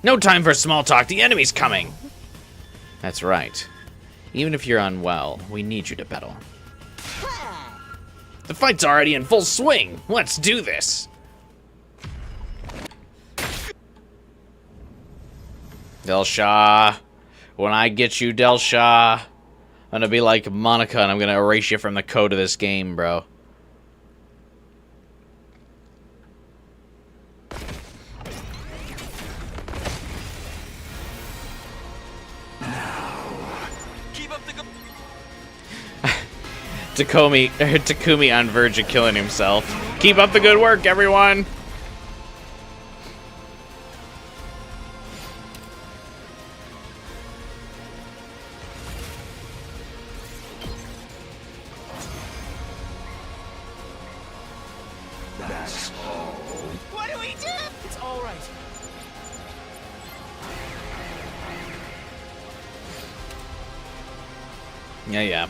No time for small talk. The enemy's coming. That's right. Even if you're unwell, we need you to battle. The fight's already in full swing. Let's do this. Delsha. When I get you, Delsha, I'm gonna be like Monica and I'm gonna erase you from the code of this game, bro. Takumi on verge of killing himself. Keep up the good work, everyone! That's all. What do we do? It's all right. Yeah.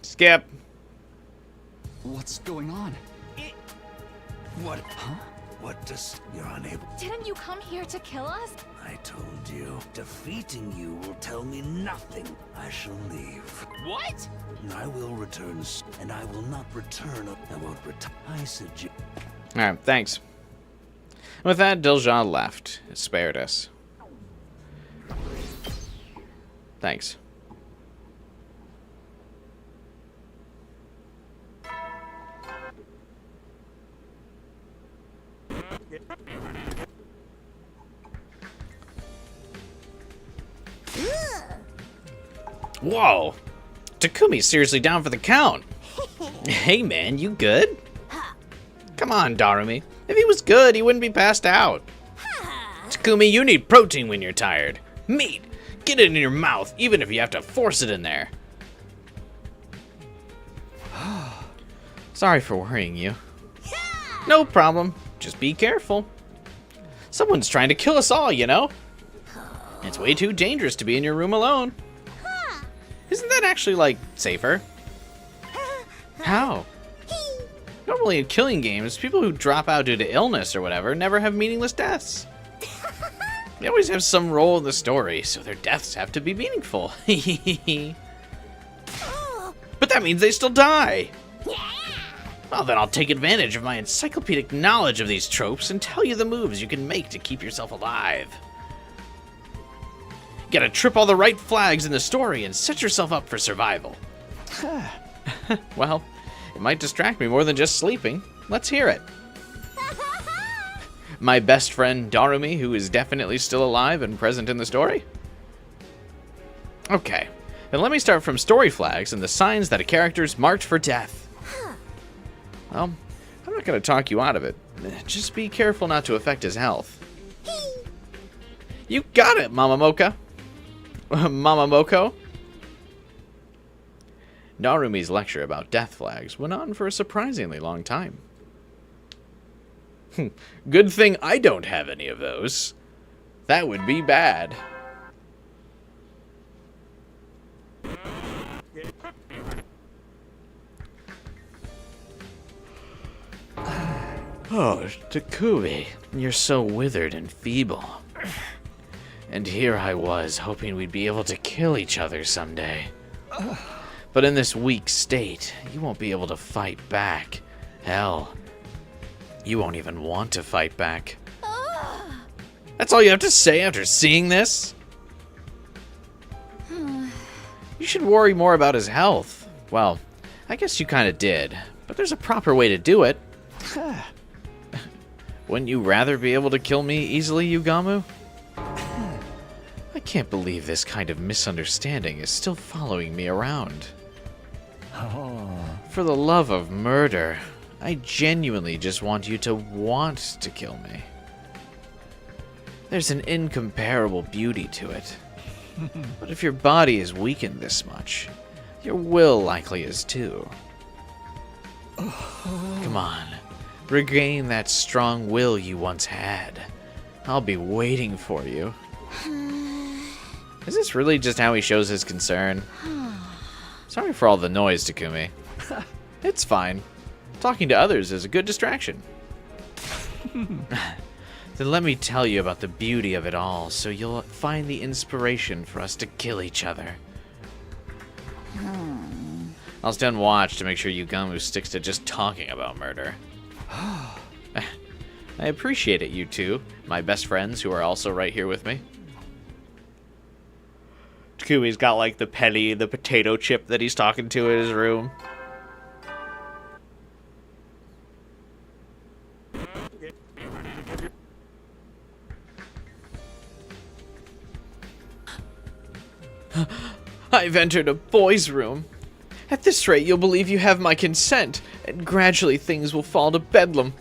Skip. What's going on? What? Huh? What does... You're unable... Didn't you come here to kill us? I I told you, defeating you will tell me nothing. I shall leave. What? I will return, and I will not return. I won't return. I suggest. Alright, thanks. With that, Delsha left. It spared us. Thanks. Whoa! Takumi's seriously down for the count. Hey man, you good? Come on, Darumi. If he was good, he wouldn't be passed out. Takumi, you need protein when you're tired. Meat! Get it in your mouth, even if you have to force it in there. Sorry for worrying you. No problem. Just be careful. Someone's trying to kill us all, you know? It's way too dangerous to be in your room alone. Isn't that actually, like, safer? How? Normally in killing games, people who drop out due to illness or whatever never have meaningless deaths. They always have some role in the story, so their deaths have to be meaningful. But that means they still die. Well, then I'll take advantage of my encyclopedic knowledge of these tropes and tell you the moves you can make to keep yourself alive. You gotta trip all the right flags in the story and set yourself up for survival. Well, it might distract me more than just sleeping. Let's hear it. My best friend Darumi, who is definitely still alive and present in the story? Okay, then let me start from story flags and the signs that a character's marked for death. Well, I'm not going to talk you out of it. Just be careful not to affect his health. You got it, Mamamoka. Mamamoko. Narumi's lecture about death flags went on for a surprisingly long time. Good thing I don't have any of those. That would be bad. Oh, Takumi, you're so withered and feeble. And here I was, hoping we'd be able to kill each other someday. But in this weak state, you won't be able to fight back. Hell, you won't even want to fight back. That's all you have to say after seeing this? You should worry more about his health. Well, I guess you kind of did, but there's a proper way to do it. Wouldn't you rather be able to kill me easily, Yugamu? I can't believe this kind of misunderstanding is still following me around. For the love of murder, I genuinely just want you to want to kill me. There's an incomparable beauty to it. But if your body is weakened this much, your will likely is too. Come on, regain that strong will you once had. I'll be waiting for you. Is this really just how he shows his concern? Sorry for all the noise, Takumi. It's fine. Talking to others is a good distraction. Then let me tell you about the beauty of it all, so you'll find the inspiration for us to kill each other. I'll stand watch to make sure Yugamu sticks to just talking about murder. I appreciate it, you two, my best friends who are also right here with me. Takumi's got like the penny, the potato chip that he's talking to in his room. I've entered a boy's room. At this rate, you'll believe you have my consent, and gradually things will fall to bedlam.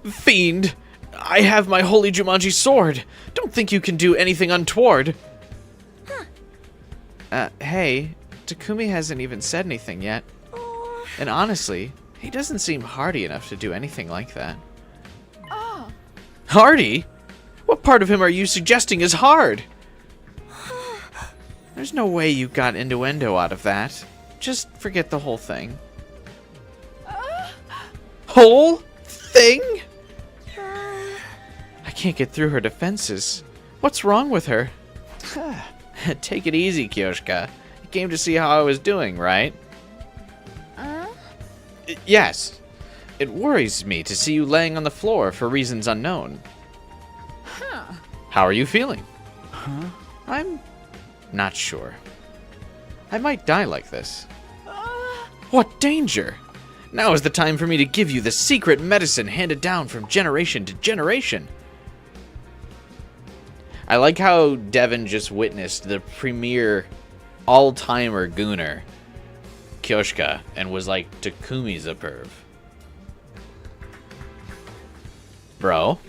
Fiend! I have my holy Jumanji sword! Don't think you can do anything untoward! Hey, Takumi hasn't even said anything yet. And honestly, he doesn't seem hardy enough to do anything like that. Hardy? What part of him are you suggesting is hard? There's no way you got innuendo out of that. Just forget the whole thing. Whole thing? I can't get through her defenses. What's wrong with her? Take it easy, Kyoshka. You came to see how I was doing, right? Yes. It worries me to see you laying on the floor for reasons unknown. How are you feeling? I'm not sure. I might die like this. What danger! Now is the time for me to give you the secret medicine handed down from generation to generation. I like how Devin just witnessed the premier all-timer gooner, Kyoshka, and was like, Takumi's a perv. Bro.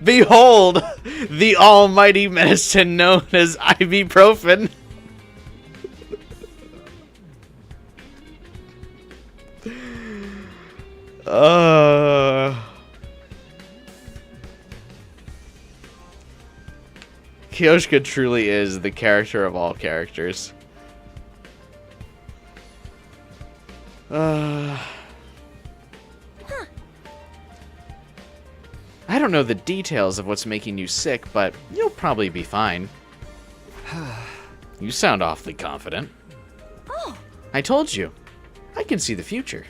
Behold, the almighty medicine known as ibuprofen. Kyoshka truly is the character of all characters. I don't know the details of what's making you sick, but you'll probably be fine. You sound awfully confident. Oh. I told you. I can see the future.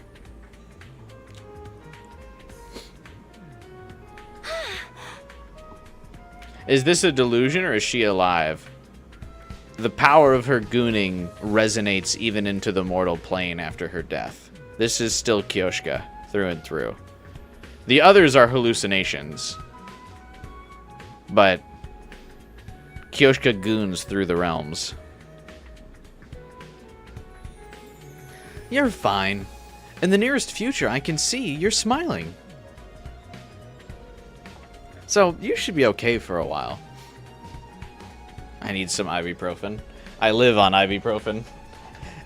Is this a delusion or is she alive? The power of her gooning resonates even into the mortal plane after her death. This is still Kyoshka, through and through. The others are hallucinations. But Kyoshka goons through the realms. You're fine. In the nearest future, I can see you're smiling. So, you should be okay for a while. I need some ibuprofen. I live on ibuprofen.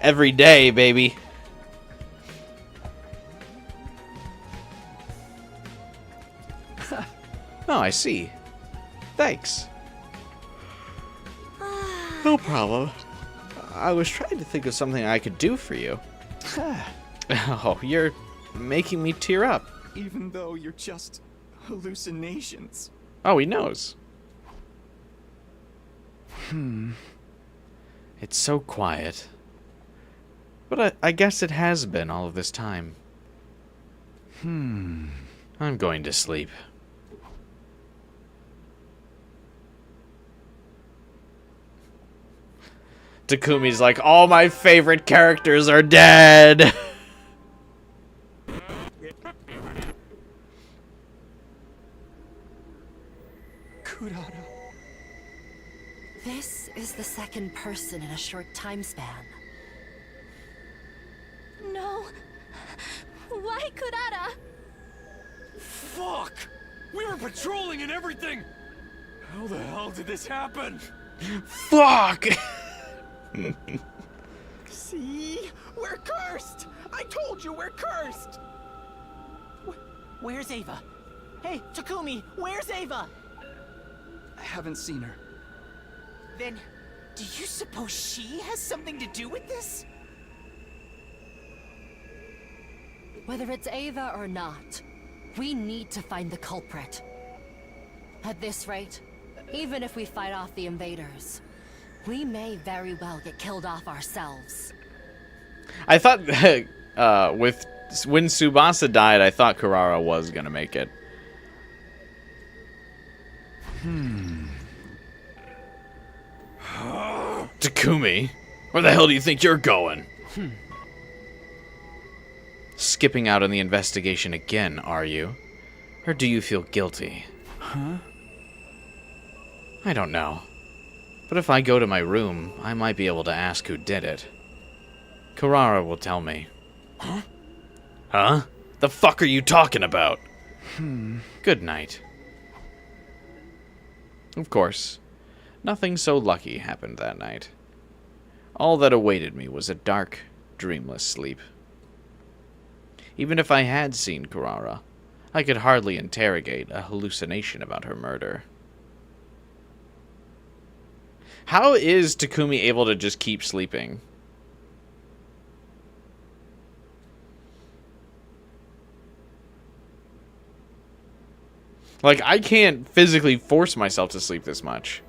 Every day, baby. Oh, I see. Thanks. No problem. I was trying to think of something I could do for you. Oh, you're making me tear up. Even though you're just hallucinations. Oh, he knows. It's so quiet. But I guess it has been all of this time. I'm going to sleep. Takumi's like, all my favorite characters are dead. This is the second person in a short time span. No. Why Kurara? Fuck! We were patrolling and everything! How the hell did this happen? Fuck! See? We're cursed! I told you we're cursed! Where's Ava? Hey, Takumi, where's Ava? I haven't seen her. Then, do you suppose she has something to do with this? Whether it's Ava or not, we need to find the culprit. At this rate, even if we fight off the invaders, we may very well get killed off ourselves. I thought when Subasa died, I thought Kurara was gonna make it. Takumi, where the hell do you think you're going? Skipping out on the investigation again, are you? Or do you feel guilty? I don't know. But if I go to my room, I might be able to ask who did it. Kurara will tell me. Huh? The fuck are you talking about? Good night. Of course, nothing so lucky happened that night. All that awaited me was a dark, dreamless sleep. Even if I had seen Kurara, I could hardly interrogate a hallucination about her murder. How is Takumi able to just keep sleeping? Like, I can't physically force myself to sleep this much.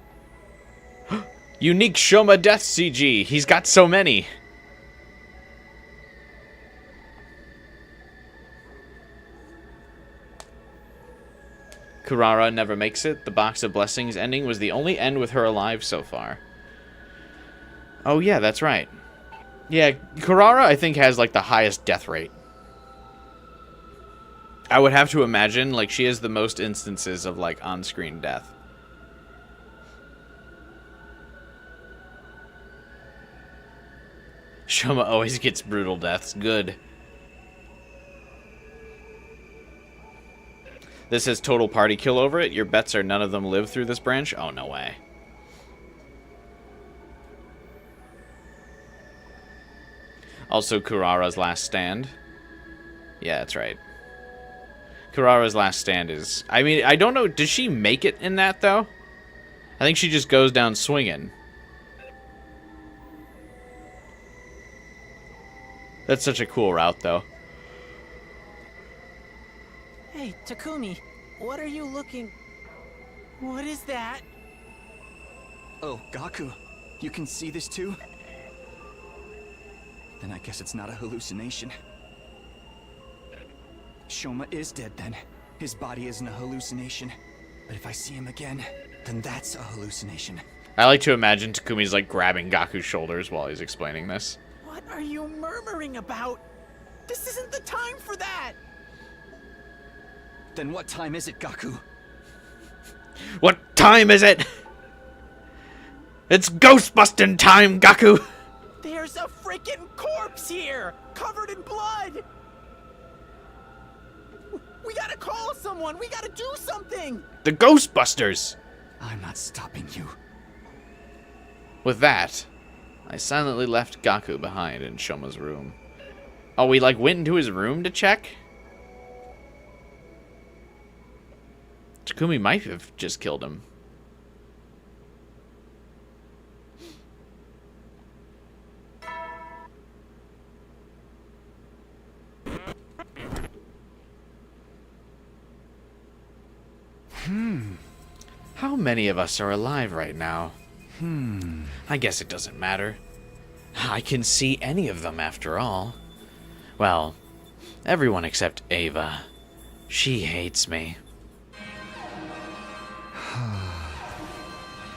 Unique Shoma Death CG. He's got so many. Kurara never makes it. The Box of Blessings ending was the only end with her alive so far. Oh yeah, that's right. Yeah, Kurara I think has like the highest death rate. I would have to imagine like she has the most instances of like on-screen death. Shoma always gets brutal deaths. Good. This says total party kill over it. Your bets are none of them live through this branch? Oh, no way. Also, Kurara's last stand. Yeah, that's right. Kurara's last stand is... I mean, I don't know. Does she make it in that, though? I think she just goes down swinging. That's such a cool route, though. Hey, Takumi, what are you looking... What is that? Oh, Gaku, you can see this too? Then I guess it's not a hallucination. Shoma is dead then. His body isn't a hallucination. But if I see him again, then that's a hallucination. I like to imagine Takumi's like grabbing Gaku's shoulders while he's explaining this. What are you murmuring about? This isn't the time for that! Then what time is it, Gaku? What time is it? It's ghost-busting time, Gaku! There's a freaking corpse here! Covered in blood! We gotta call someone! We gotta do something! The Ghostbusters! I'm not stopping you. With that, I silently left Gaku behind in Shoma's room. Oh, we like went into his room to check? Takumi might have just killed him. How many of us are alive right now? I guess it doesn't matter. I can see any of them after all. Well, everyone except Ava. She hates me.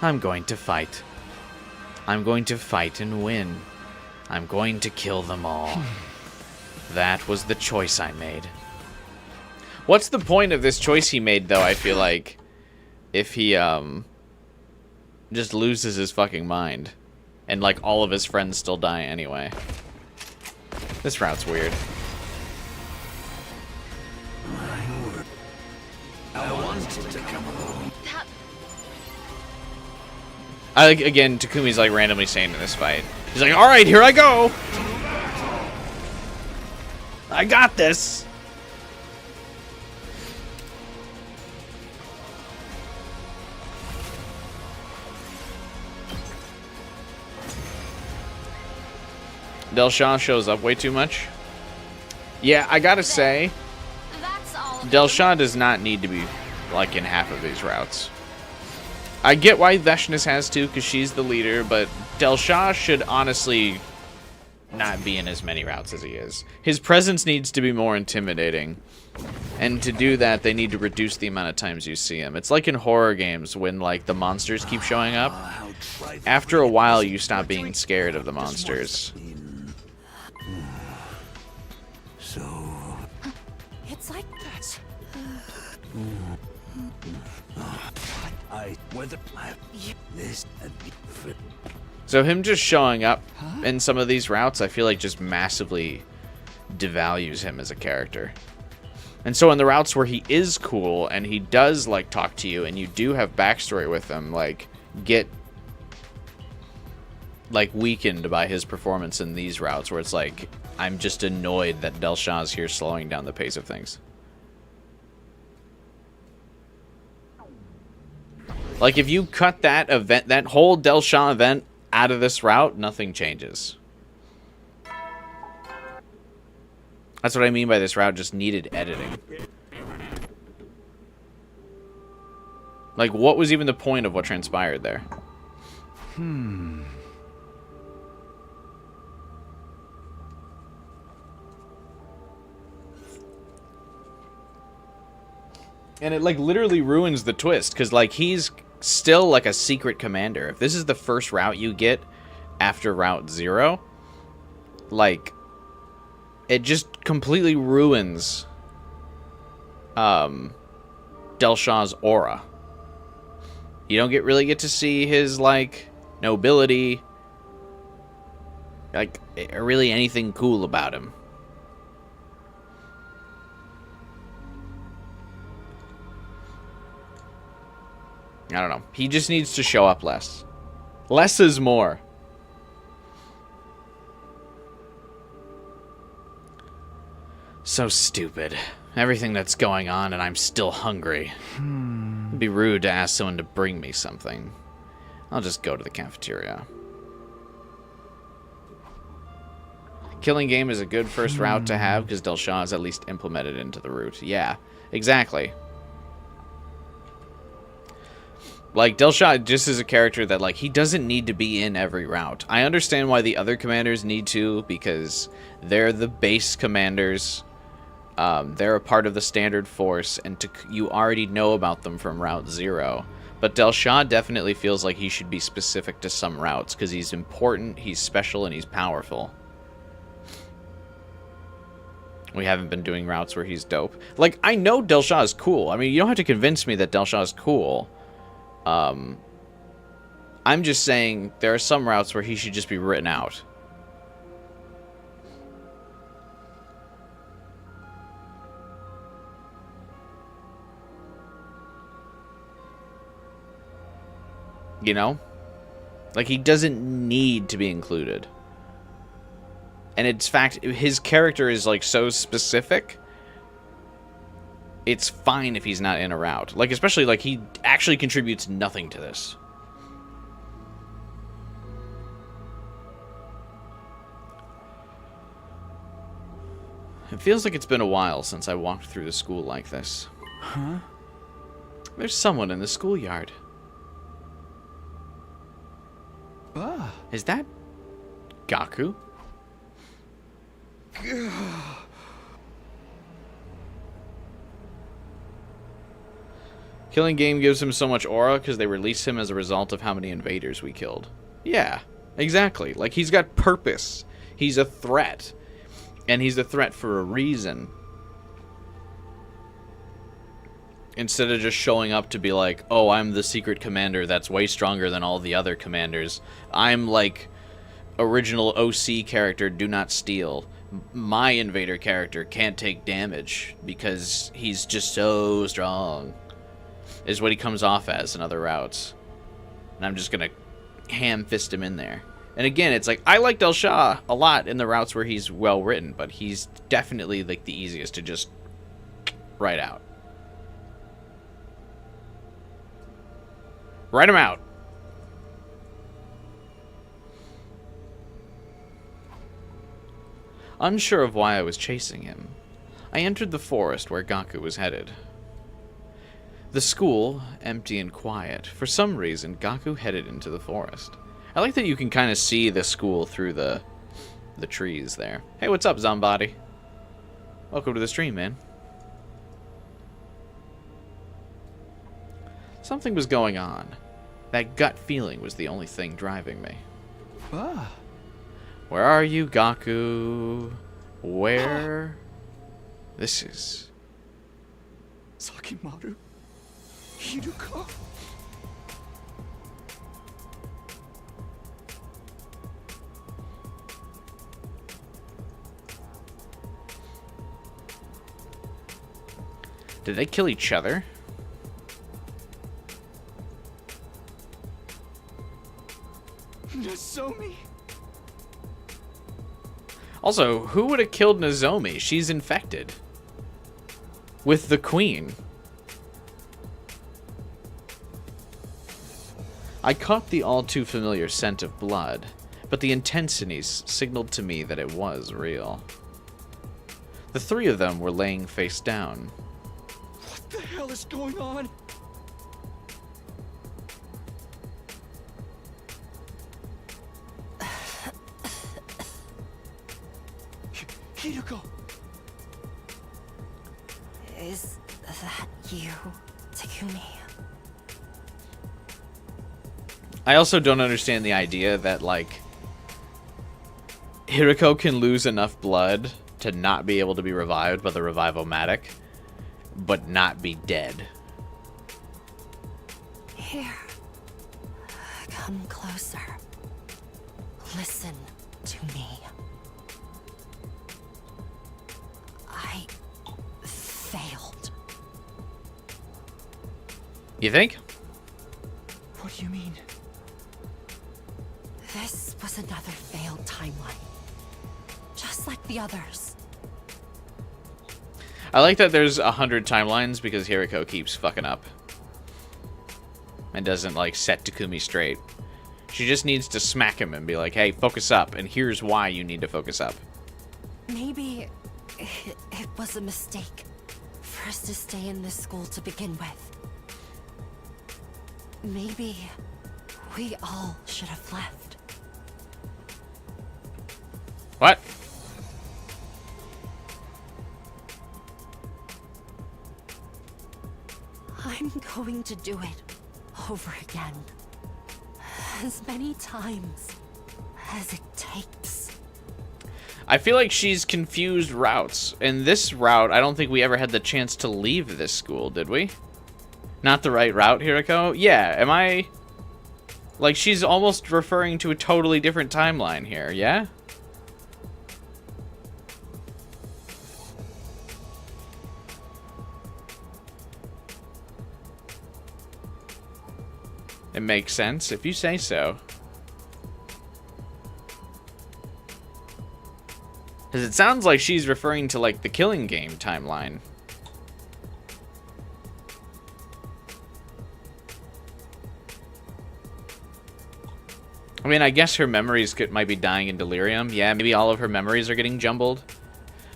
I'm going to fight. I'm going to fight and win. I'm going to kill them all. That was the choice I made. What's the point of this choice he made, though, I feel like? If he, just loses his fucking mind. And, like, all of his friends still die anyway. This route's weird. I wanted to come along. I like, again, Takumi's, like, randomly saying in this fight. He's like, alright, here I go! I got this! Delsha shows up way too much. Yeah, I gotta say, That's all of Delsha does not need to be, like, in half of these routes. I get why Vashness has to, because she's the leader, but Delsha should honestly not be in as many routes as he is. His presence needs to be more intimidating. And to do that, they need to reduce the amount of times you see him. It's like in horror games when, like, the monsters keep showing up. After a while, you stop being scared of the monsters. So... It's like that. So him just showing up in some of these routes, I feel like just massively devalues him as a character. And so in the routes where he is cool and he does like talk to you and you do have backstory with him, like get like weakened by his performance in these routes, where it's like I'm just annoyed that Delsha's here slowing down the pace of things. Like if you cut that event, that whole Delsha event out of this route, nothing changes. That's what I mean by this route just needed editing. Like, what was even the point of what transpired there? Hmm. And it, like, literally ruins the twist, because, like, he's still, like, a secret commander. If this is the first route you get after Route 0, like, it just completely ruins Delsha's aura. You don't really get to see his, like, nobility, like, really anything cool about him. I don't know. He just needs to show up less. Less is more. So stupid. Everything that's going on, and I'm still hungry. It'd be rude to ask someone to bring me something. I'll just go to the cafeteria. Killing game is a good first route to have, because Delsha is at least implemented into the route. Yeah, exactly. Like, Delsha just is a character that, like, he doesn't need to be in every route. I understand why the other commanders need to, because they're the base commanders. They're a part of the standard force, and you already know about them from Route 0. But Delsha definitely feels like he should be specific to some routes, because he's important, he's special, and he's powerful. We haven't been doing routes where he's dope. Like, I know Delsha is cool. I mean, you don't have to convince me that Delsha is cool. I'm just saying there are some routes where he should just be written out. You know? Like, he doesn't need to be included. And in fact, his character is, like, so specific. It's fine if he's not in a route. Like, especially, like, he actually contributes nothing to this. It feels like it's been a while since I walked through the school like this. Huh? There's someone in the schoolyard. Ah. Is that Gaku? Killing game gives him so much aura because they release him as a result of how many invaders we killed. Yeah, exactly. Like, he's got purpose. He's a threat. And he's a threat for a reason. Instead of just showing up to be like, oh, I'm the secret commander that's way stronger than all the other commanders. I'm like original OC character, do not steal. My invader character can't take damage because he's just so strong. Is what he comes off as in other routes. And I'm just going to ham-fist him in there. And again, it's like, I like Delsha a lot in the routes where he's well-written, but he's definitely like the easiest to just write out. Write him out. Unsure of why I was chasing him, I entered the forest where Gaku was headed. The school, empty and quiet. For some reason, Gaku headed into the forest. I like that you can kind of see the school through the trees there. Hey, what's up, Zombody? Welcome to the stream, man. Something was going on. That gut feeling was the only thing driving me. Ah. Where are you, Gaku? Where? This is... Sakimaru? Hiruka? Did they kill each other? Nozomi? Also, who would have killed Nozomi? She's infected. With the queen. I caught the all too familiar scent of blood, but the intensities signaled to me that it was real. The three of them were laying face down. What the hell is going on? Hiroko! Is that you, Takumi? I also don't understand the idea that, like, Hiroko can lose enough blood to not be able to be revived by the revive-o-matic, but not be dead. Here. Come closer. Listen to me. I failed. You think? What do you mean? This was another failed timeline. Just like the others. I like that there's 100 timelines because Hiroko keeps fucking up. And doesn't, like, set Takumi straight. She just needs to smack him and be like, hey, focus up, and here's why you need to focus up. Maybe it was a mistake for us to stay in this school to begin with. Maybe we all should have left. What? I'm going to do it over again. As many times as it takes. I feel like she's confused routes. And this route, I don't think we ever had the chance to leave this school, did we? Not the right route, Hiroko? Yeah, am I... Like, she's almost referring to a totally different timeline here, yeah? It makes sense, if you say so. Because it sounds like she's referring to, like, the Killing Game timeline. I mean, I guess her memories might be dying in delirium. Yeah, maybe all of her memories are getting jumbled.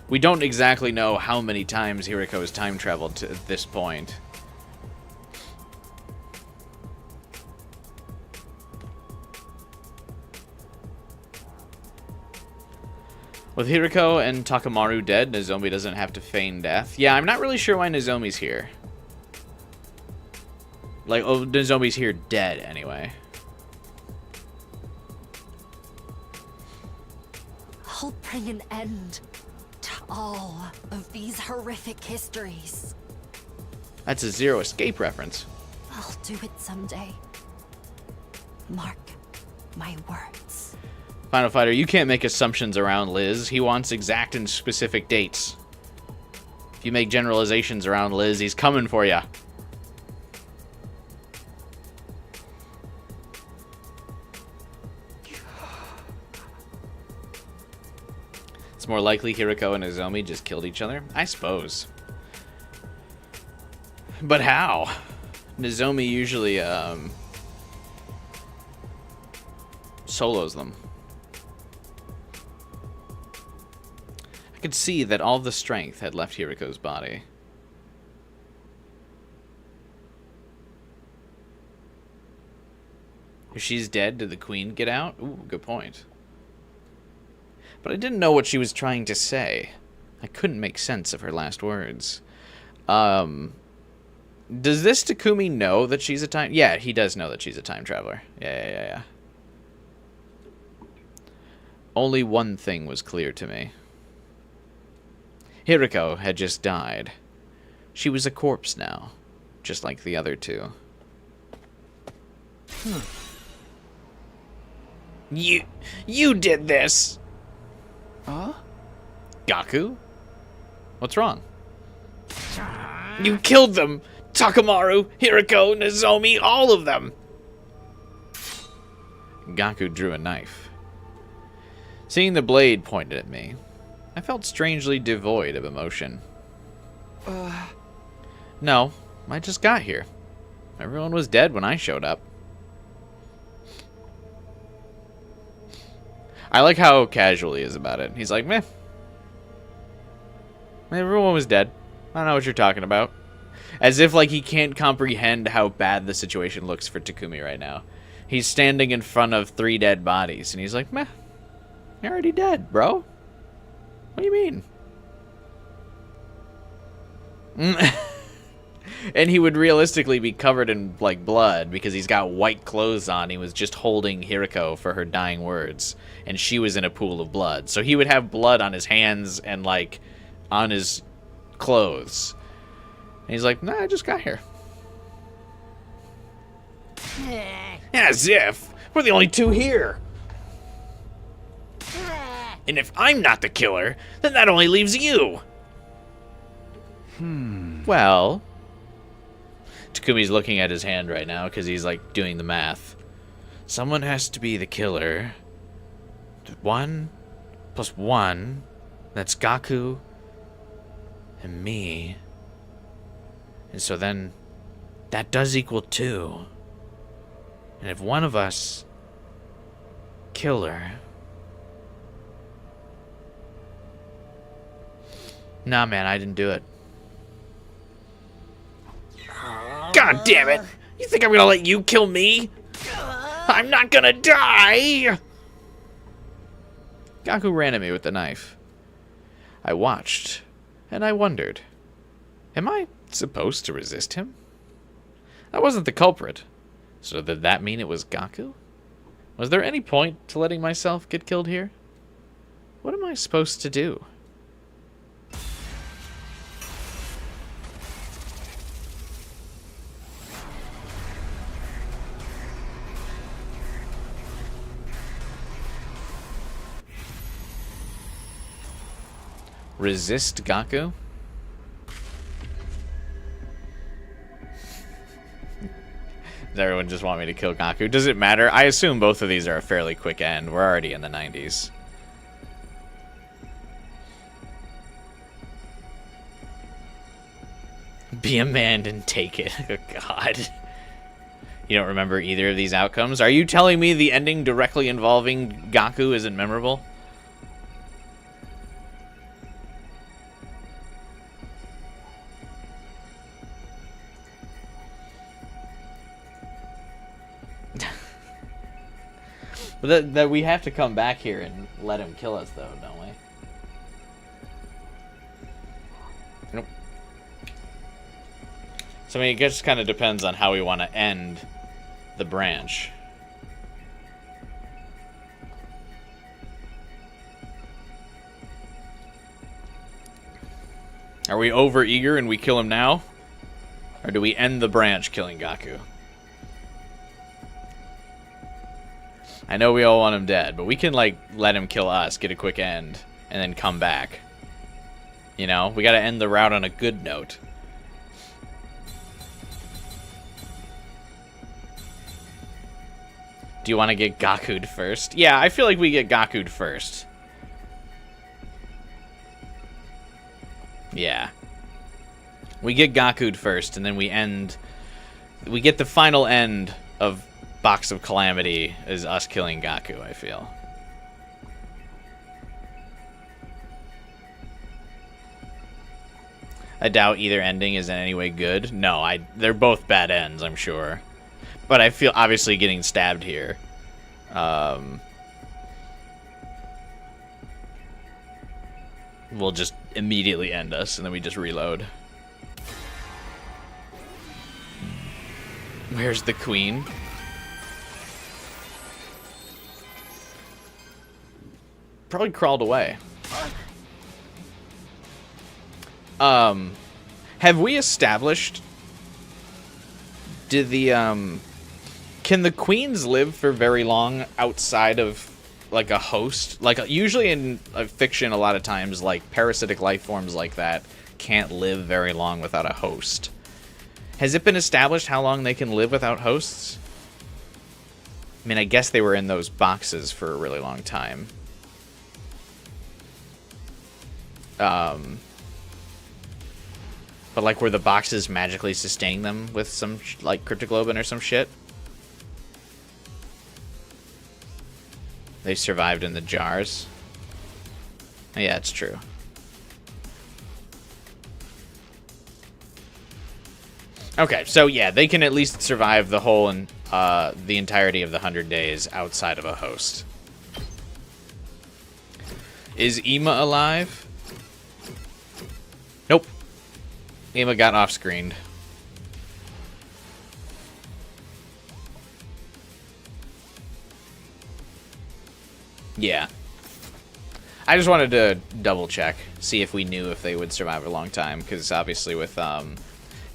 We don't exactly know how many times Hiroko has time traveled to this point. With Hiroko and Takamaru dead, Nozomi doesn't have to feign death. Yeah, I'm not really sure why Nozomi's here. Like, oh, Nozomi's here dead, anyway. I'll bring an end to all of these horrific histories. That's a Zero Escape reference. I'll do it someday. Mark my words. Final Fighter, you can't make assumptions around Liz. He wants exact and specific dates. If you make generalizations around Liz, he's coming for you. It's more likely Hiroko and Nozomi just killed each other? I suppose. But how? Nozomi usually, solos them. I could see that all the strength had left Hiroko's body. If she's dead, did the queen get out? Ooh, good point. But I didn't know what she was trying to say. I couldn't make sense of her last words. Does this Takumi know that she's a time... Yeah, he does know that she's a time traveler. Yeah. Only one thing was clear to me. Hiroko had just died. She was a corpse now, just like the other two. You did this! Huh? Gaku? What's wrong? You killed them! Takamaru, Hiroko, Nozomi, all of them! Gaku drew a knife. Seeing the blade pointed at me, I felt strangely devoid of emotion. No, I just got here. Everyone was dead when I showed up. I like how casual he is about it. He's like, meh. Everyone was dead. I don't know what you're talking about. As if, like, he can't comprehend how bad the situation looks for Takumi right now. He's standing in front of 3 dead bodies, and he's like, meh. You're already dead, bro. What do you mean? And he would realistically be covered in, like, blood because he's got white clothes on. He was just holding Hiriko for her dying words, and she was in a pool of blood. So he would have blood on his hands and, like, on his clothes. And he's like, nah, I just got here. As if we're the only 2 here. And if I'm not the killer, then that only leaves you. Well, Takumi's looking at his hand right now because he's like doing the math. Someone has to be the killer. 1 + 1, that's Gaku and me. And so then that does equal 2. And if one of us killer. Nah, man, I didn't do it. God damn it! You think I'm gonna let you kill me? I'm not gonna die! Gaku ran at me with the knife. I watched, and I wondered, am I supposed to resist him? I wasn't the culprit, so did that mean it was Gaku? Was there any point to letting myself get killed here? What am I supposed to do? Resist Gaku? Does everyone just want me to kill Gaku? Does it matter? I assume both of these are a fairly quick end. We're already in the 90s. Be a man and take it. Oh, God. You don't remember either of these outcomes? Are you telling me the ending directly involving Gaku isn't memorable? But that we have to come back here and let him kill us, though, don't we? Nope. So, I mean, it just kind of depends on how we want to end the branch. Are we over-eager and we kill him now? Or do we end the branch killing Gaku? I know we all want him dead, but we can, like, let him kill us, get a quick end, and then come back. You know? We gotta end the route on a good note. Do you want to get Gaku'd first? Yeah, I feel like we get Gaku'd first. Yeah. We get Gaku'd first, and then we end... We get the final end of Box of Calamity is us killing Gaku, I feel. I doubt either ending is in any way good. No, they're both bad ends, I'm sure. But I feel obviously getting stabbed here. Will just immediately end us, and then we just reload. Where's the queen? Probably crawled away. Have we established... Can the queens live for very long outside of, like, a host? Like, usually in fiction, a lot of times, like, parasitic life forms like that can't live very long without a host. Has it been established how long they can live without hosts? I mean, I guess they were in those boxes for a really long time. But like, were the boxes magically sustaining them with some like cryptoglobin or some shit? They survived in the jars. Yeah, it's true. Okay, so yeah, they can at least survive the whole and the entirety of the 100 days outside of a host. Is Ema alive? Nope. Ema got off-screened. Yeah. I just wanted to double-check, see if we knew if they would survive a long time, because obviously with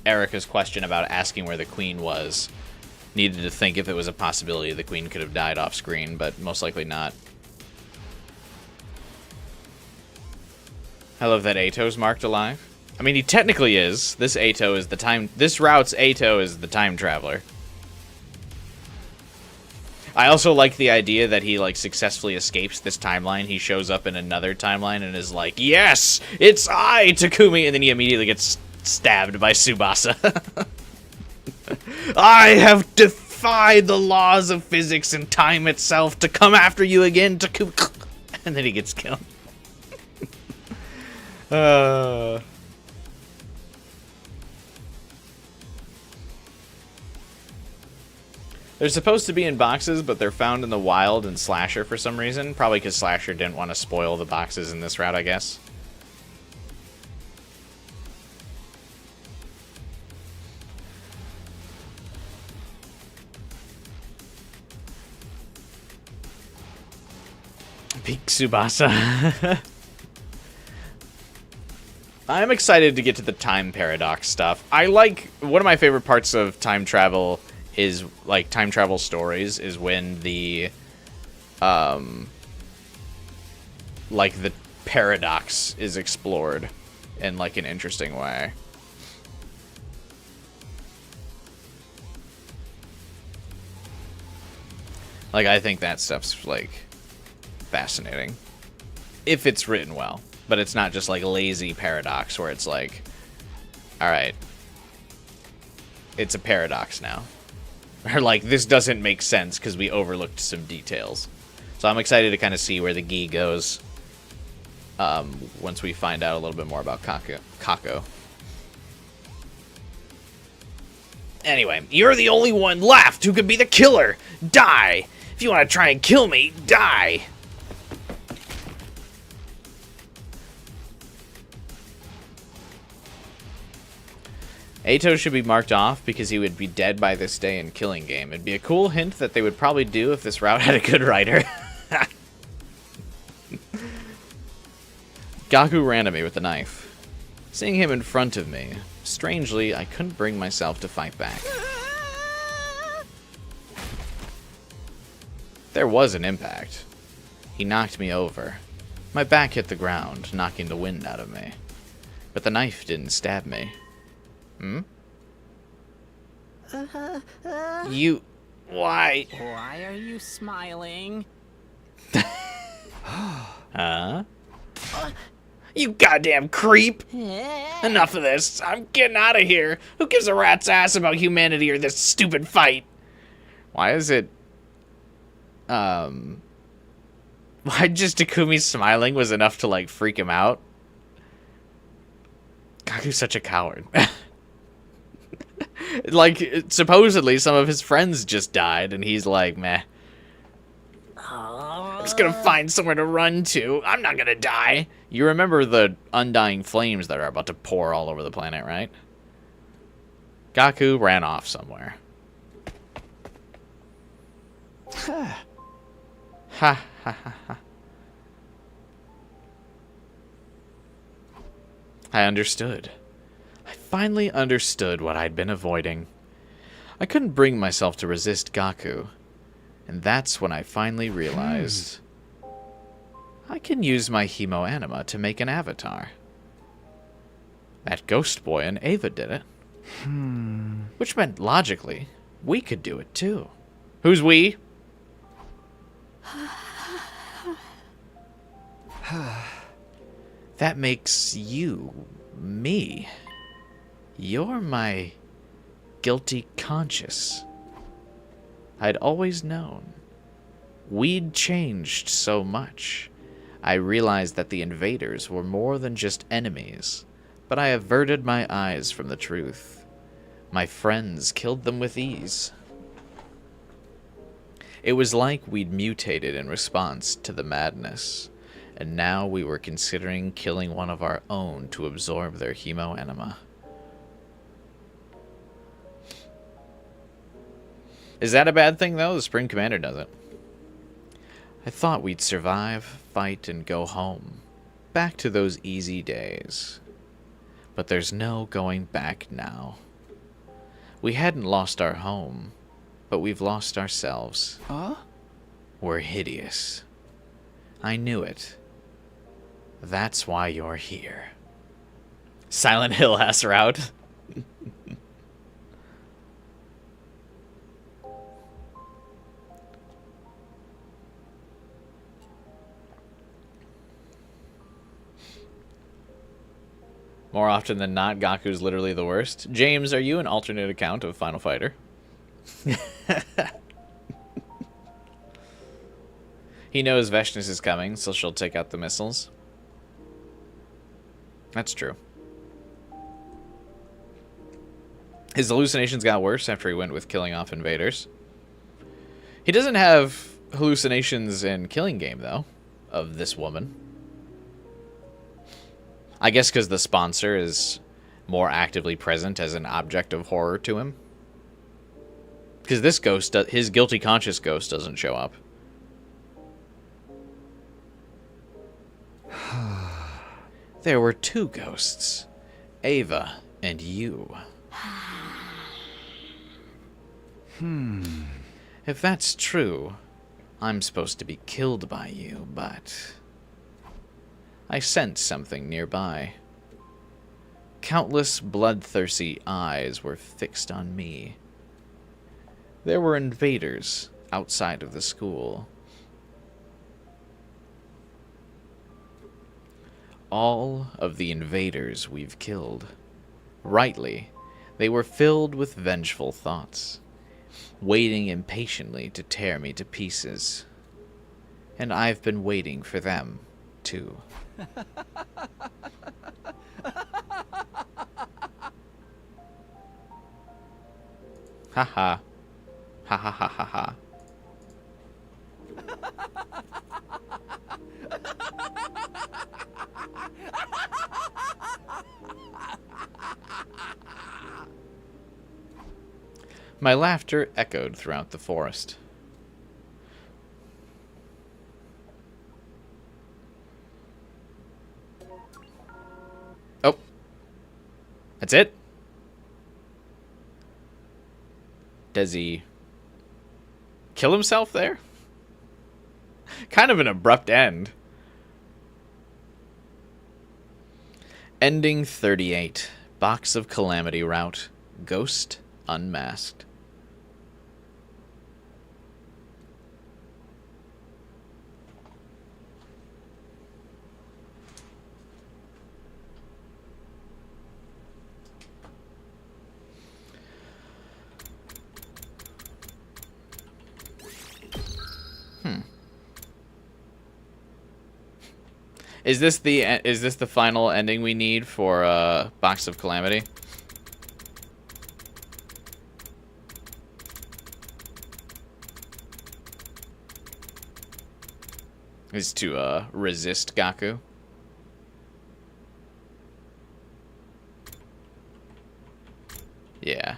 Erica's question about asking where the queen was, needed to think if it was a possibility the queen could have died off-screen, but most likely not. I love that Ato's marked alive. I mean, he technically is. This Ato is the time... This route's Ato is the time traveler. I also like the idea that he, like, successfully escapes this timeline. He shows up in another timeline and is like, yes, it's I, Takumi, and then he immediately gets stabbed by Subasa. I have defied the laws of physics and time itself to come after you again, Takumi. And then he gets killed. They're supposed to be in boxes, but they're found in the wild in Slasher for some reason. Probably because Slasher didn't want to spoil the boxes in this route, I guess. Peak Subasa. I'm excited to get to the time paradox stuff. I like... One of my favorite parts of time travel is, like, time travel stories is when the, like, the paradox is explored in, like, an interesting way. Like, I think that stuff's, like, fascinating. If it's written well. But it's not just, like, lazy paradox where it's like, alright, it's a paradox now. Or, like, this doesn't make sense because we overlooked some details. So I'm excited to kind of see where the gi goes once we find out a little bit more about Kako. Anyway, you're the only one left who could be the killer. Die! If you want to try and kill me, die! Ato should be marked off because he would be dead by this day in Killing Game. It'd be a cool hint that they would probably do if this route had a good writer. Gaku ran at me with a knife. Seeing him in front of me, strangely, I couldn't bring myself to fight back. There was an impact. He knocked me over. My back hit the ground, knocking the wind out of me. But the knife didn't stab me. Hmm? You... Why? Why are you smiling? Huh? You goddamn creep! Enough of this. I'm getting out of here. Who gives a rat's ass about humanity or this stupid fight? Why is it... Why just Takumi smiling was enough to, like, freak him out? Gaku's such a coward. Like, supposedly some of his friends just died, and he's like, meh. I'm just gonna find somewhere to run to. I'm not gonna die. You remember the undying flames that are about to pour all over the planet, right? Gaku ran off somewhere. Ha ha ha ha. I understood. I finally understood what I'd been avoiding. I couldn't bring myself to resist Gaku. And that's when I finally realized I can use my hemoanima to make an avatar. That ghost boy and Ava did it. Which meant, logically, we could do it too. Who's we? That makes you me. You're my guilty conscience. I'd always known. We'd changed so much. I realized that the invaders were more than just enemies, but I averted my eyes from the truth. My friends killed them with ease. It was like we'd mutated in response to the madness, and now we were considering killing one of our own to absorb their hemoenema. Is that a bad thing, though? The Supreme Commander doesn't. I thought we'd survive, fight, and go home. Back to those easy days. But there's no going back now. We hadn't lost our home, but we've lost ourselves. Huh? We're hideous. I knew it. That's why you're here. Silent Hill ass route. More often than not, Gaku's literally the worst. James, are you an alternate account of Final Fighter? He knows Vashness is coming, so she'll take out the missiles. That's true. His hallucinations got worse after he went with killing off invaders. He doesn't have hallucinations in Killing Game, though, of this woman. I guess because the sponsor is more actively present as an object of horror to him. Because this ghost, his guilty conscious ghost, doesn't show up. There were two ghosts, Ava and you. If that's true, I'm supposed to be killed by you, but I sensed something nearby. Countless bloodthirsty eyes were fixed on me. There were invaders outside of the school. All of the invaders we've killed. Rightly, they were filled with vengeful thoughts, waiting impatiently to tear me to pieces. And I've been waiting for them, too. Haha. Ha ha ha ha ha. My laughter echoed throughout the forest. Oh. That's it? Does he kill himself there? Kind of an abrupt end. Ending 38. Box of Calamity route. Ghost unmasked. Is this the final ending we need for Box of Calamity? Is to resist Gaku? Yeah.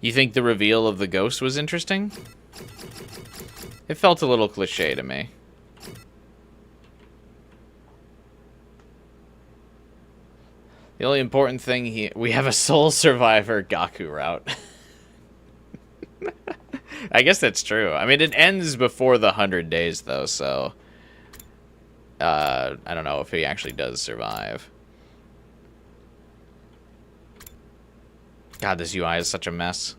You think the reveal of the ghost was interesting? It felt a little cliche to me. The only important thing here, we have a soul survivor Gaku route. I guess that's true. I mean, it ends before the 100 days, though, so I don't know if he actually does survive. God, this UI is such a mess.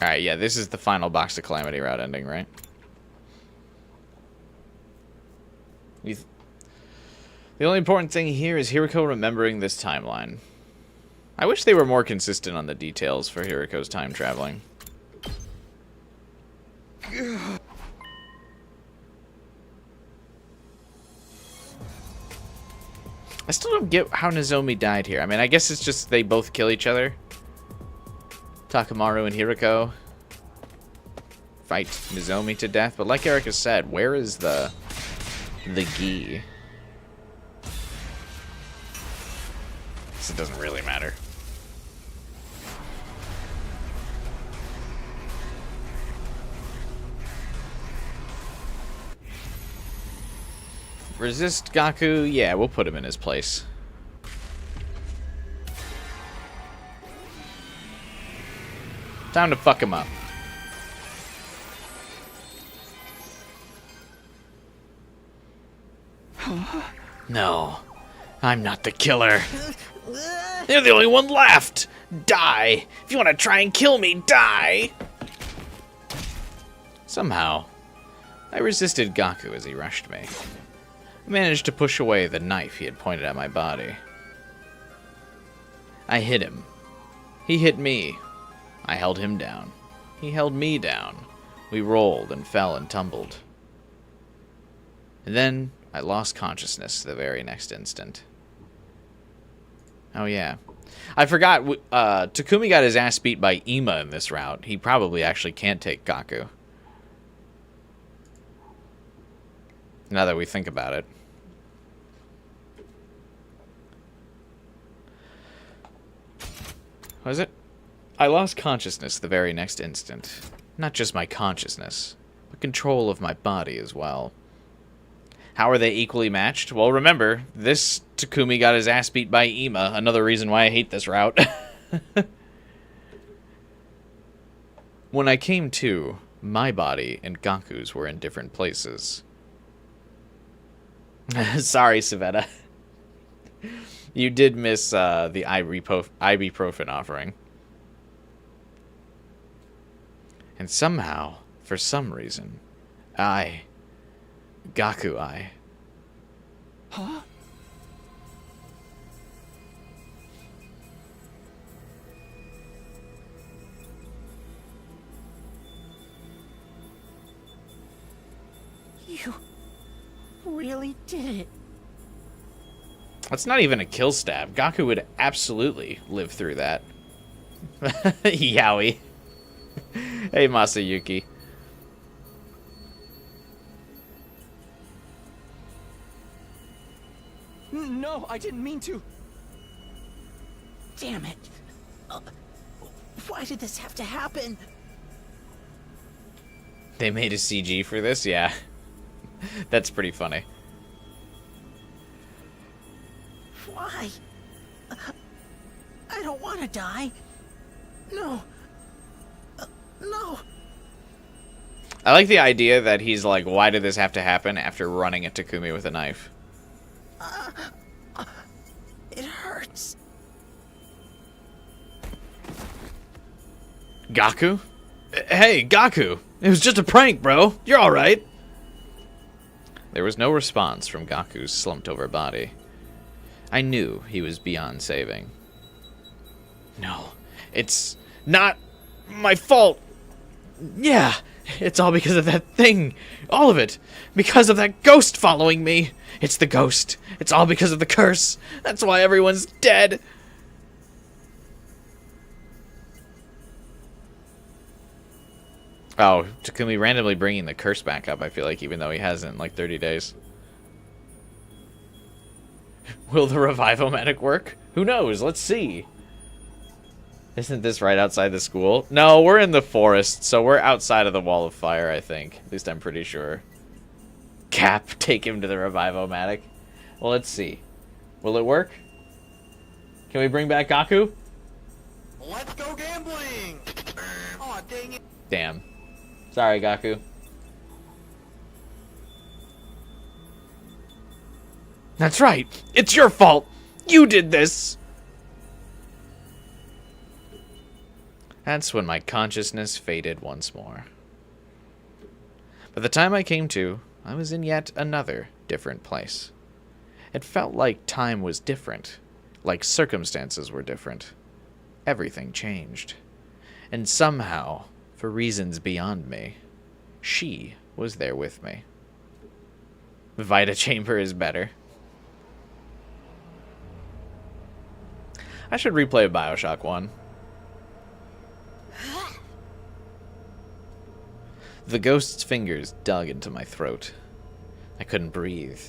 Alright, yeah, this is the final Box of Calamity route ending, right? The only important thing here is Hiriko remembering this timeline. I wish they were more consistent on the details for Hiriko's time traveling. I still don't get how Nozomi died here. I mean, I guess it's just they both kill each other. Takamaru and Hiriko fight Nozomi to death. But like Erica said, where is the gi? So it doesn't really matter. Resist Gaku? Yeah, we'll put him in his place. Time to fuck him up. No, I'm not the killer. You're the only one left! Die! If you want to try and kill me, die! Somehow, I resisted Gaku as he rushed me. I managed to push away the knife he had pointed at my body. I hit him. He hit me. I held him down. He held me down. We rolled and fell and tumbled. And then I lost consciousness the very next instant. Oh yeah. I forgot, Takumi got his ass beat by Ima in this route. He probably actually can't take Gaku. Now that we think about it. What is it? I lost consciousness the very next instant. Not just my consciousness, but control of my body as well. How are they equally matched? Well, remember, this Takumi got his ass beat by Ima. Another reason why I hate this route. When I came to, my body and Gaku's were in different places. Sorry, Savetta. You did miss the ibuprofen offering. And somehow, for some reason, Gaku. Huh? You really did it. That's not even a kill stab. Gaku would absolutely live through that. Yowie. Hey, Masayuki. No, I didn't mean to. Damn it. Why did this have to happen? They made a CG for this? Yeah. That's pretty funny. Why? I don't want to die. No. No. I like the idea that he's like, why did this have to happen after running at Takumi with a knife? It hurts. Gaku? Hey, Gaku! It was just a prank, bro! You're alright! There was no response from Gaku's slumped-over body. I knew he was beyond saving. No, it's not my fault! Yeah, it's all because of that thing. All of it. Because of that ghost following me. It's the ghost. It's all because of the curse. That's why everyone's dead. Oh, Takumi randomly bringing the curse back up, I feel like, even though he hasn't in like 30 days. Will the revival-matic work? Who knows? Let's see. Isn't this right outside the school? No, we're in the forest, so we're outside of the wall of fire, I think. At least I'm pretty sure. Cap, take him to the revival-matic. Well, let's see. Will it work? Can we bring back Gaku? Let's go gambling! Aw, dang it. Damn. Sorry, Gaku. That's right. It's your fault. You did this. That's when my consciousness faded once more. By the time I came to, I was in yet another different place. It felt like time was different, like circumstances were different. Everything changed. And somehow, for reasons beyond me, she was there with me. Vita Chamber is better. I should replay Bioshock 1. The ghost's fingers dug into my throat. I couldn't breathe.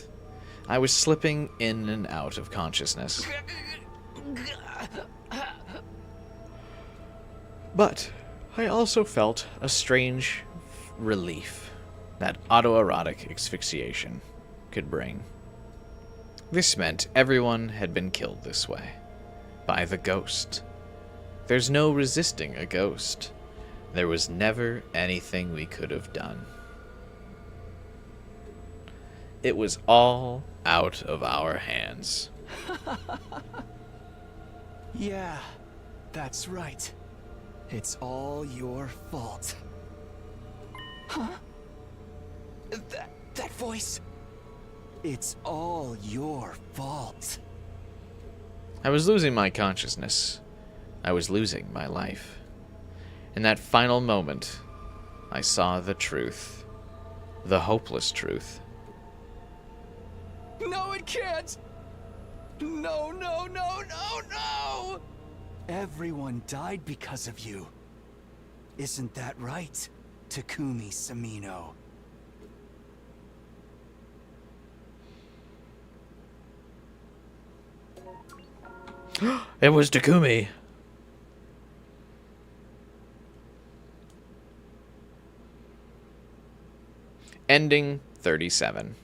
I was slipping in and out of consciousness. But I also felt a strange relief that autoerotic asphyxiation could bring. This meant everyone had been killed this way, by the ghost. There's no resisting a ghost. There was never anything we could have done. It was all out of our hands. Yeah, that's right. It's all your fault. Huh? That voice. It's all your fault. I was losing my consciousness. I was losing my life. In that final moment, I saw the truth. The hopeless truth. No, it can't! No, no, no, no, no! Everyone died because of you. Isn't that right, Takumi Samino? It was Takumi. Ending 37.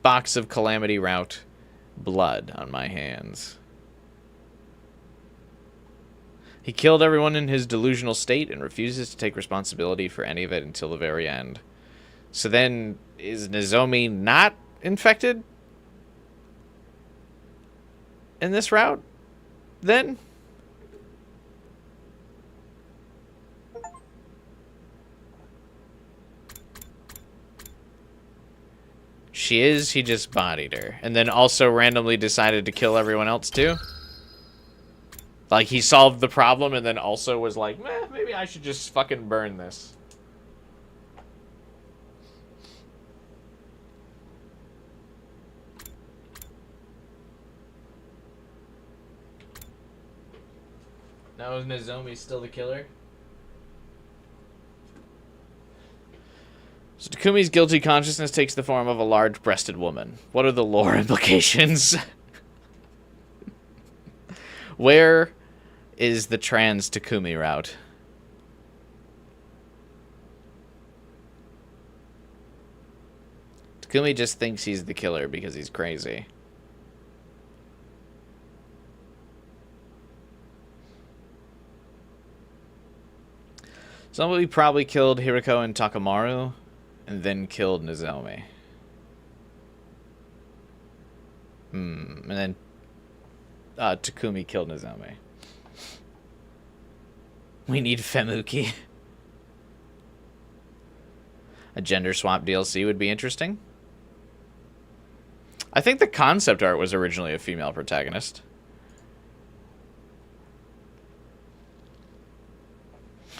Box of Calamity route. Blood on my hands. He killed everyone in his delusional state and refuses to take responsibility for any of it until the very end. So then, is Nozomi not infected? In this route? Then? She is, he just bodied her. And then also randomly decided to kill everyone else too? Like he solved the problem and then also was like, meh, maybe I should just fucking burn this. Now is Nozomi still the killer? So Takumi's guilty consciousness takes the form of a large-breasted woman. What are the lore implications? Where is the trans Takumi route? Takumi just thinks he's the killer because he's crazy. Somebody probably killed Hiriko and Takamaru, and then killed Nozomi. And then Takumi killed Nozomi. We need Femuki. A gender swap DLC would be interesting. I think the concept art was originally a female protagonist.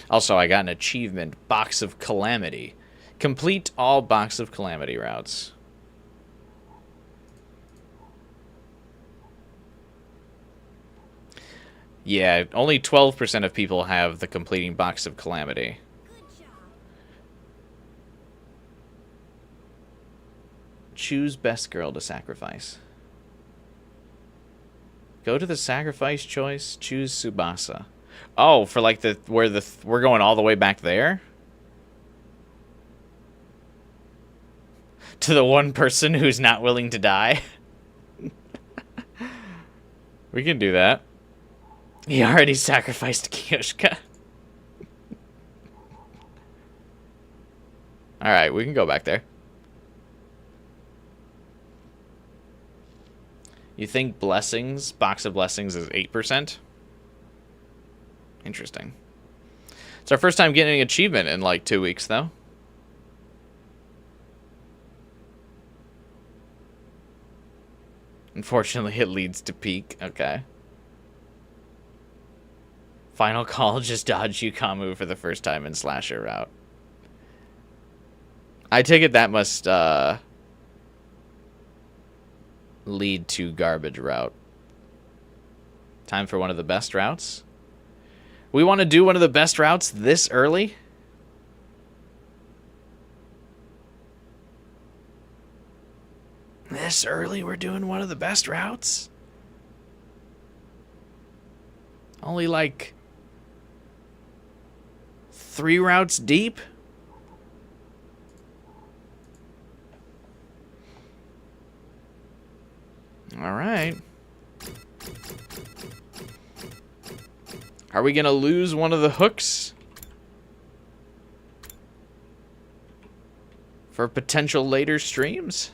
Also, I got an achievement, Box of Calamity. Complete all Box of Calamity routes. Yeah, only 12% of people have the completing Box of Calamity. Choose best girl to sacrifice. Go to the sacrifice choice, choose Subasa. Oh, for like we're going all the way back there? To the one person who's not willing to die? We can do that. He already sacrificed Kyoshka. Alright, we can go back there. You think blessings, Box of Blessings is 8%? Interesting. It's our first time getting an achievement in like 2 weeks, though. Unfortunately, it leads to peak. Okay. Final call, just dodge Yukamu for the first time in slasher route. I take it that must lead to garbage route. Time for one of the best routes. We want to do one of the best routes this early? This early we're doing one of the best routes? Only like 3 routes deep? All right. Are we going to lose one of the hooks for potential later streams?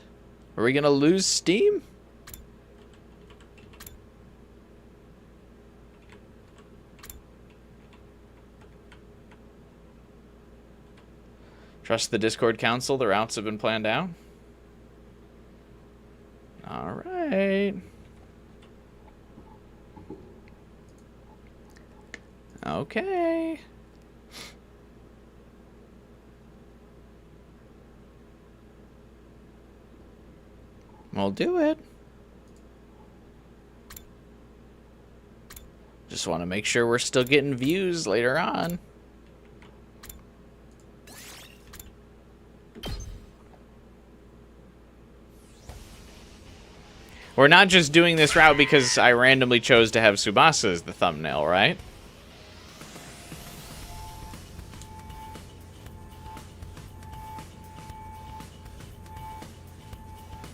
Are we going to lose steam? Trust the Discord council. The routes have been planned out. All right. Okay. We'll do it. Just want to make sure we're still getting views later on. We're not just doing this route because I randomly chose to have Subasa as the thumbnail, right?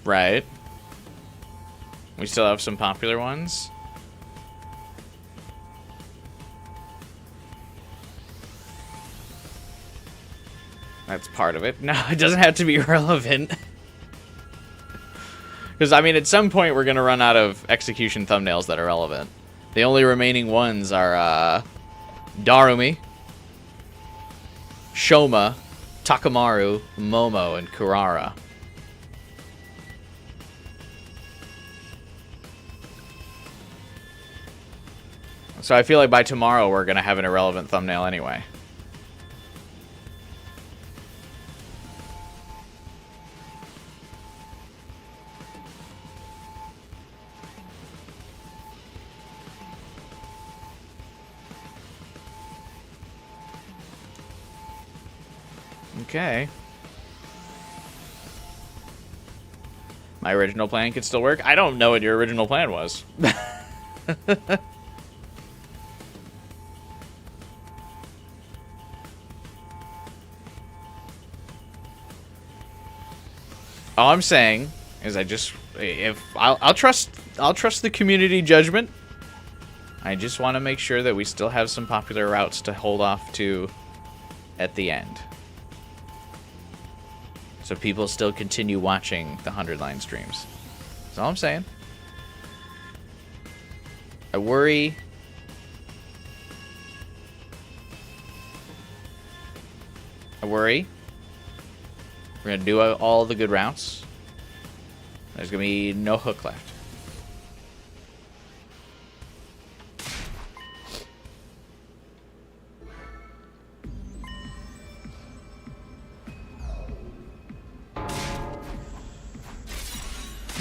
Right. We still have some popular ones. That's part of it. No, it doesn't have to be relevant. Because, I mean, at some point we're going to run out of execution thumbnails that are relevant. The only remaining ones are Darumi, Shoma, Takamaru, Momo, and Kurara. So I feel like by tomorrow we're going to have an irrelevant thumbnail anyway. Okay. My original plan could still work. I don't know what your original plan was. All I'm saying is I'll trust the community judgment. I just want to make sure that we still have some popular routes to hold off to at the end. So people still continue watching the 100-line streams. That's all I'm saying. I worry. We're going to do all the good routes. There's going to be no hook left.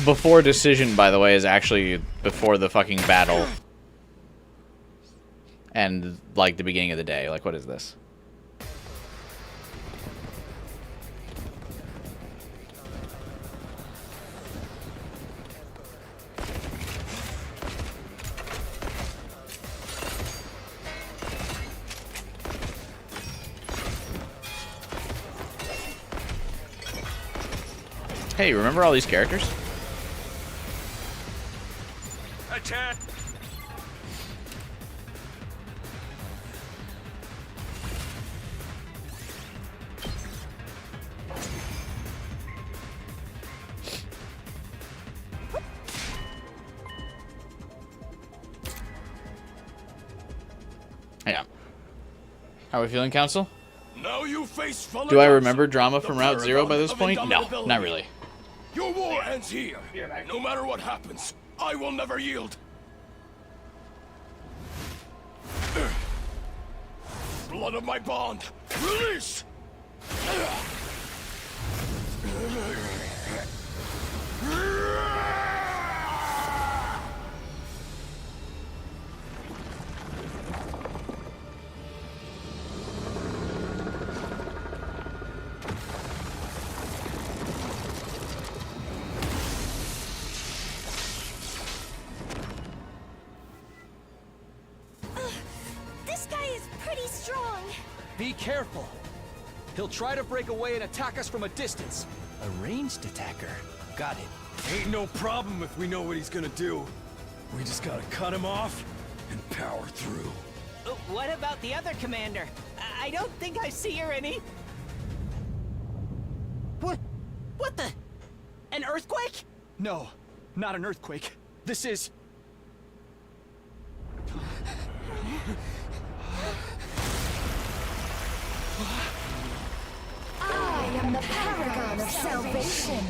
Before decision, by the way, is actually before the fucking battle. And, like, the beginning of the day. Like, what is this? Hey, remember all these characters? Attack! Yeah. How are we feeling, Council? Now you face fellow Do I Delsha, remember drama the from Route Zero by this paragon point? of No, indomitability. not really. Your war ends here. No matter what happens, I will never yield. Blood of my bond, release! This guy is pretty strong. Be careful. He'll try to break away and attack us from a distance. A ranged attacker. Got it. Ain't no problem if we know what he's gonna do. We just gotta cut him off and power through. What about the other commander? I don't think I see her any. What the? An earthquake? No, not an earthquake. This is... I am the paragon of salvation,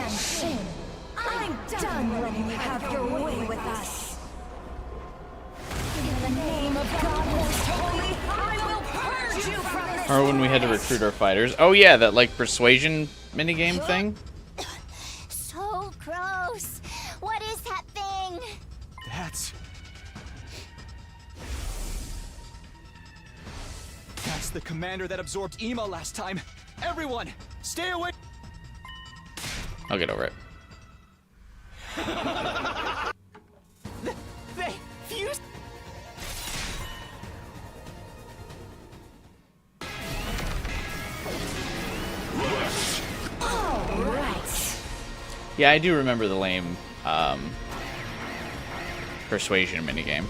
San. I'm done letting you have your way with us. In the name of God most holy, I will purge you from this. Or when we had to recruit our fighters. Oh yeah, that like persuasion minigame thing. So gross. What is that thing? That's the commander that absorbed Ema last time. Everyone, stay away! I'll get over it. They fused. All right. Yeah, I do remember the lame persuasion minigame.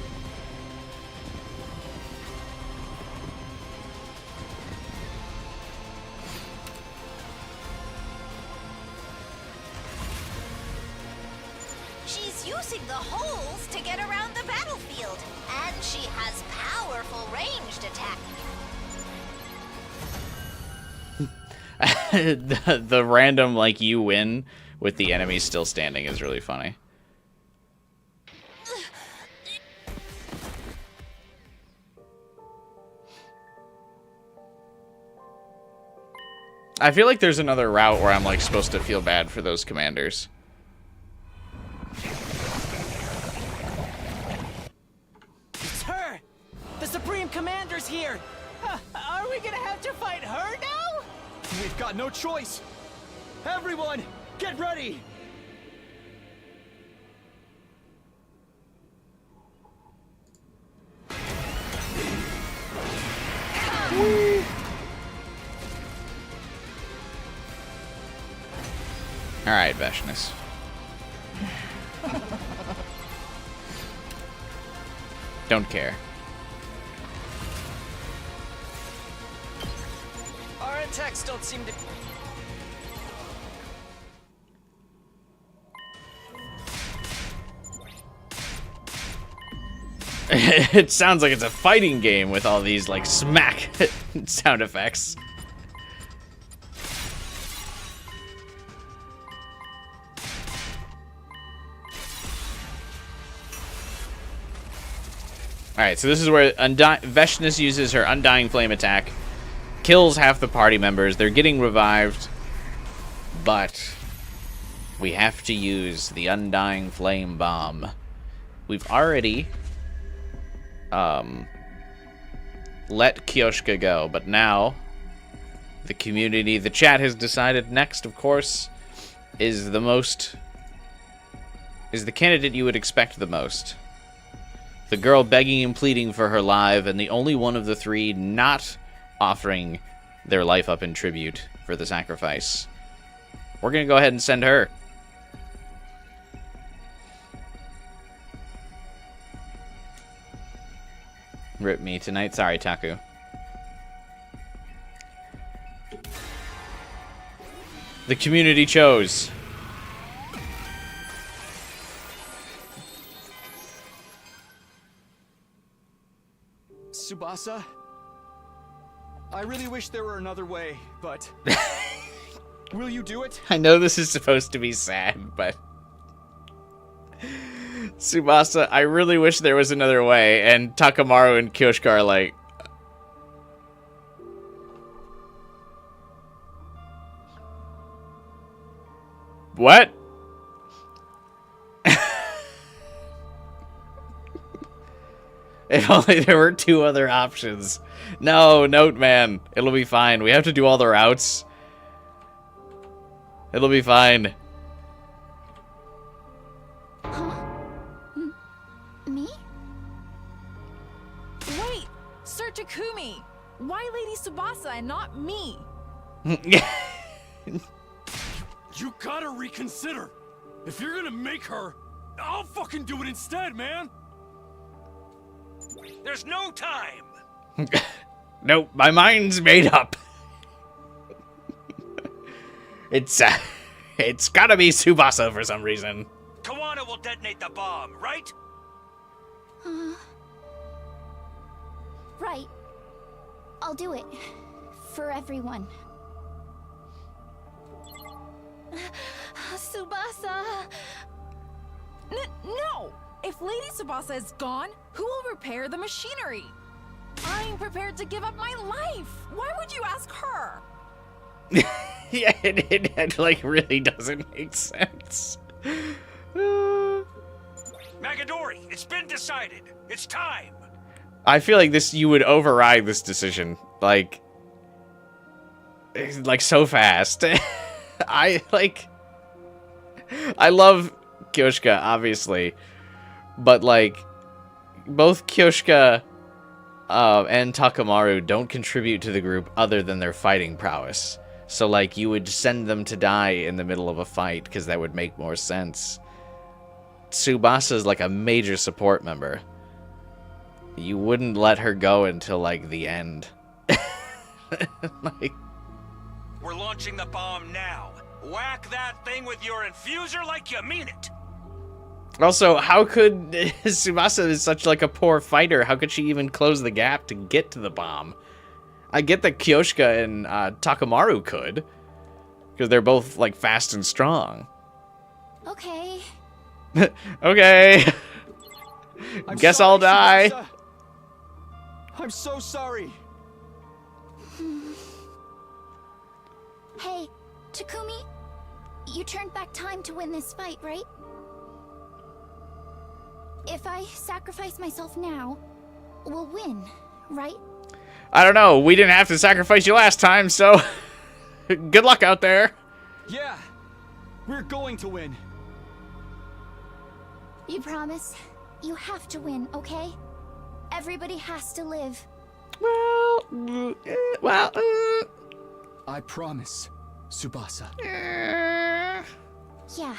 She's using the holes to get around the battlefield, and she has powerful ranged attack. the random like you win with the enemy still standing is really funny. I feel like there's another route where I'm like supposed to feel bad for those commanders. It's her. The Supreme Commander's here. Are we gonna have to fight her now? We've got no choice! Everyone, get ready! Alright, Vashness. Don't care. Our attacks don't seem to... It sounds like it's a fighting game with all these like smack sound effects. Alright, so this is where Vashness uses her Undying Flame attack, kills half the party members, they're getting revived, but we have to use the Undying Flame Bomb. We've already let Kyoshka go, but now the community, the chat has decided next, of course, is the candidate you would expect the most. The girl begging and pleading for her life, and the only one of the three not offering their life up in tribute for the sacrifice. We're gonna go ahead and send her. Rip me tonight. Sorry, Taku. The community chose. Subasa, I really wish there were another way, but... Will you do it? I know this is supposed to be sad, but... Subasa, I really wish there was another way, and Takamaru and Kyoshka are like... What? If only there were 2 other options. No, Note Man. It'll be fine. We have to do all the routes. It'll be fine. Me? Wait! Sir Takumi! Why Lady Subasa and not me? You gotta reconsider. If you're gonna make her, I'll fucking do it instead, man. There's no time. Nope, my mind's made up. It's gotta be Subasa for some reason. Kawana will detonate the bomb, right? Right. I'll do it. For everyone. Subasa! No! If Lady Subasa is gone, who will repair the machinery? I'm prepared to give up my life! Why would you ask her? Yeah, it like really doesn't make sense. Magadori, it's been decided. It's time. I feel like you would override this decision, like so fast. I love Kyoshka, obviously, but like both Kyoshka and Takamaru don't contribute to the group other than their fighting prowess. So like you would send them to die in the middle of a fight because that would make more sense. Subasa's like a major support member. You wouldn't let her go until like the end. Like, we're launching the bomb now. Whack that thing with your infuser like you mean it. also, how could Subasa is such like a poor fighter? How could she even close the gap to get to the bomb? I get that Kyoshka and Takamaru could, because they're both like fast and strong. Okay. Okay. Guess sorry, I'll die. Subasa. I'm so sorry. Hey, Takumi, you turned back time to win this fight, right? If I sacrifice myself now, we'll win, right? I don't know. We didn't have to sacrifice you last time, so good luck out there. Yeah, we're going to win. You promise? You have to win, okay? Everybody has to live. Well, I promise, Subasa. Yeah.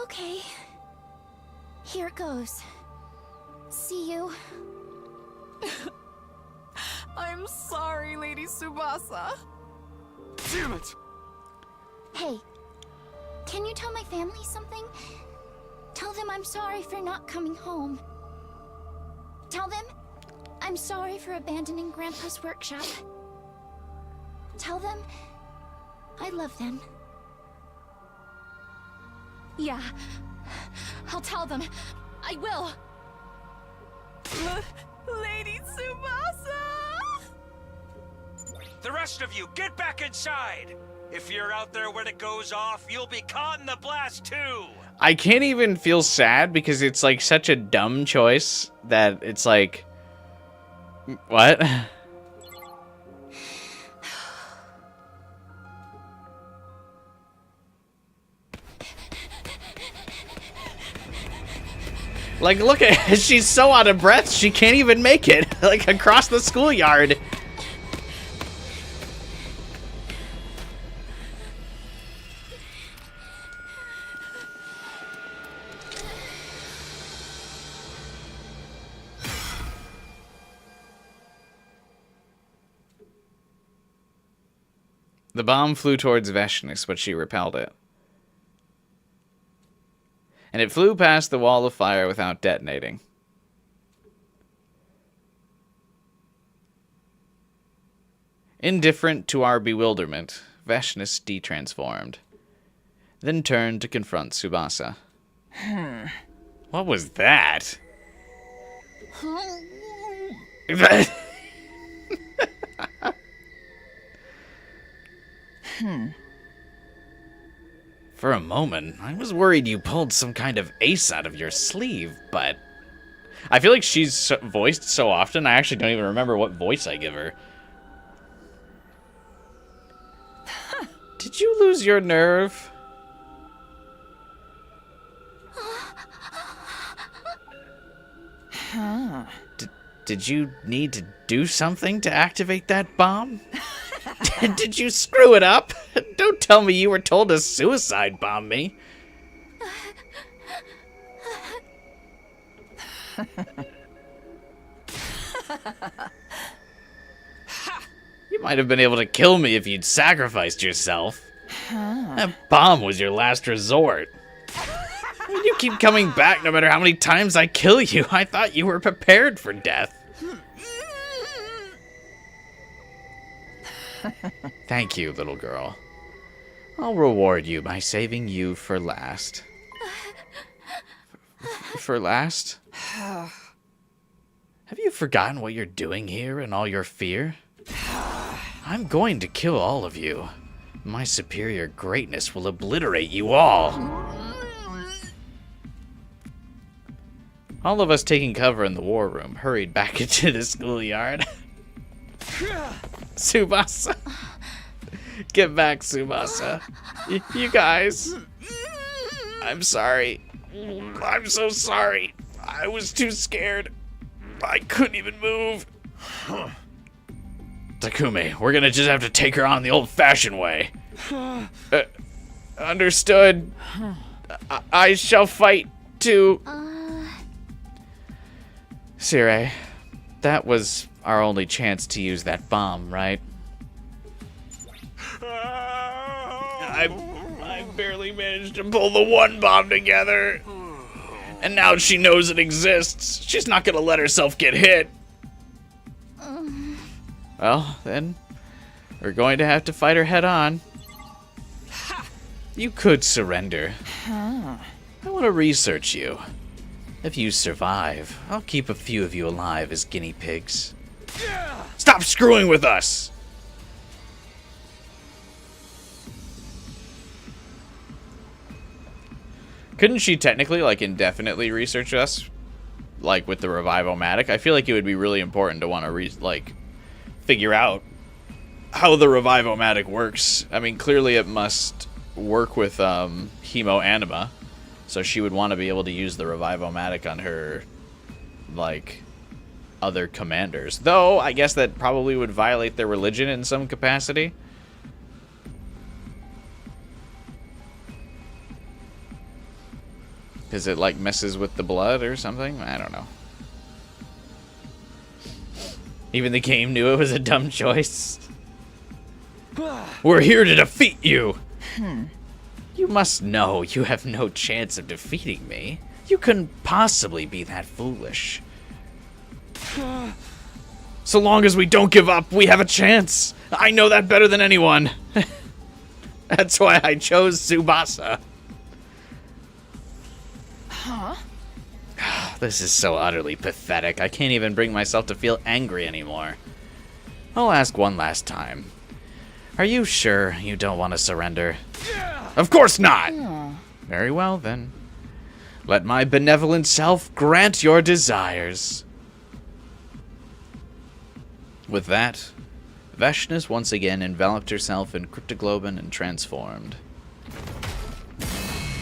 Okay. Here it goes. See you. I'm sorry, Lady Subasa. Damn it! Hey, can you tell my family something? Tell them I'm sorry for not coming home. Tell them I'm sorry for abandoning Grandpa's workshop. Tell them I love them. Yeah, I'll tell them. I will. Lady Subasa! The rest of you, get back inside. If you're out there when it goes off, you'll be caught in the blast too. I can't even feel sad because it's like such a dumb choice that it's like, what? Like, look at, she's so out of breath, she can't even make it, like, across the schoolyard. The bomb flew towards Vashness, but she repelled it. And it flew past the wall of fire without detonating. Indifferent to our bewilderment, Vashness detransformed. Then turned to confront Subasa. What was that? For a moment, I was worried you pulled some kind of ace out of your sleeve, but I feel like she's voiced so often, I actually don't even remember what voice I give her. Did you lose your nerve? Did you need to do something to activate that bomb? Did you screw it up? Don't tell me you were told to suicide bomb me. You might have been able to kill me if you'd sacrificed yourself. That bomb was your last resort. You keep coming back no matter how many times I kill you. I thought you were prepared for death. Thank you, little girl. I'll reward you by saving you for last. For last? Have you forgotten what you're doing here in all your fear? I'm going to kill all of you. My superior greatness will obliterate you all. All of us taking cover in the war room hurried back into the schoolyard. Subasa. Get back, Subasa. You guys. I'm sorry. I'm so sorry. I was too scared. I couldn't even move. Takumi, we're gonna just have to take her on the old-fashioned way. Understood. I shall fight too. Sire, that was our only chance to use that bomb, right? I barely managed to pull the one bomb together. And now she knows it exists. She's not gonna let herself get hit. Well, then, we're going to have to fight her head on. You could surrender. I want to research you. If you survive, I'll keep a few of you alive as guinea pigs. Stop screwing with us! Couldn't she technically, like, indefinitely research us? Like, with the Revive-O-Matic? I feel like it would be really important to want to, figure out how the Revive-O-Matic works. I mean, clearly it must work with, Hemo-Anima. So she would want to be able to use the Revive-O-Matic on her, other commanders. Though, I guess that probably would violate their religion in some capacity. Because it, messes with the blood or something? I don't know. Even the game knew it was a dumb choice. We're here to defeat you! You must know you have no chance of defeating me. You couldn't possibly be that foolish. So long as we don't give up, we have a chance. I know that better than anyone. That's why I chose Subasa. This is so utterly pathetic. I can't even bring myself to feel angry anymore. I'll ask one last time. Are you sure you don't want to surrender? Of course not! Very well, then. Let my benevolent self grant your desires. With that, Vashness once again enveloped herself in cryptoglobin and transformed.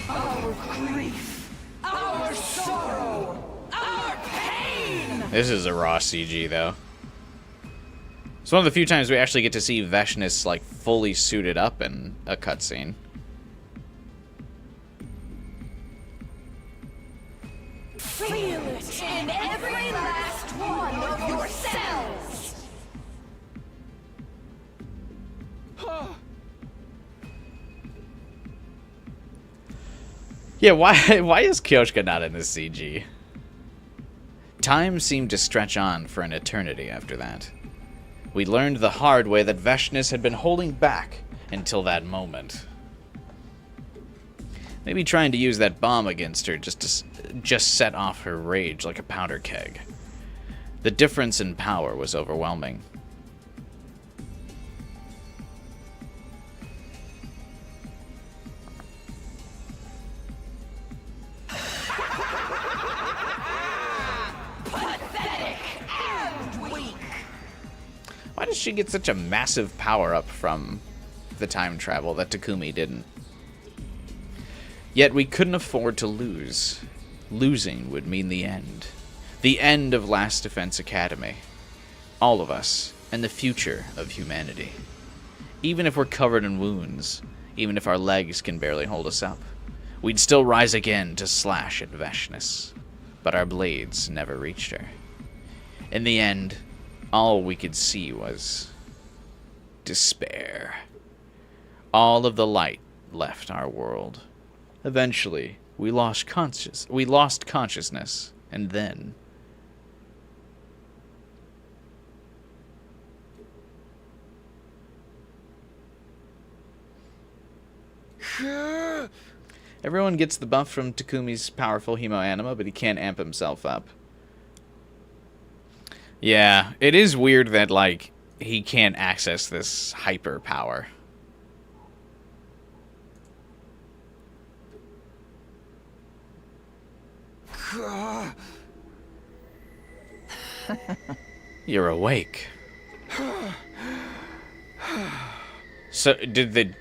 Our grief, our sorrow, our pain! This is a raw CG, though. It's one of the few times we actually get to see Vashness, fully suited up in a cutscene. Feel it in every last one of your cells! Yeah, why is Kyoshka not in this CG? Time seemed to stretch on for an eternity after that. We learned the hard way that Vashness had been holding back until that moment. Maybe trying to use that bomb against her just set off her rage like a powder keg. The difference in power was overwhelming. Why does she get such a massive power-up from the time travel that Takumi didn't? Yet we couldn't afford to lose. Losing would mean the end. The end of Last Defense Academy. All of us, and the future of humanity. Even if we're covered in wounds, even if our legs can barely hold us up, we'd still rise again to slash at Vashness. But our blades never reached her. In the end, all we could see was despair. All of the light left our world. Eventually, we lost consciousness, and then everyone gets the buff from Takumi's powerful hemo-anima, but he can't amp himself up. Yeah, it is weird that, like, he can't access this hyper power. You're awake. So, did the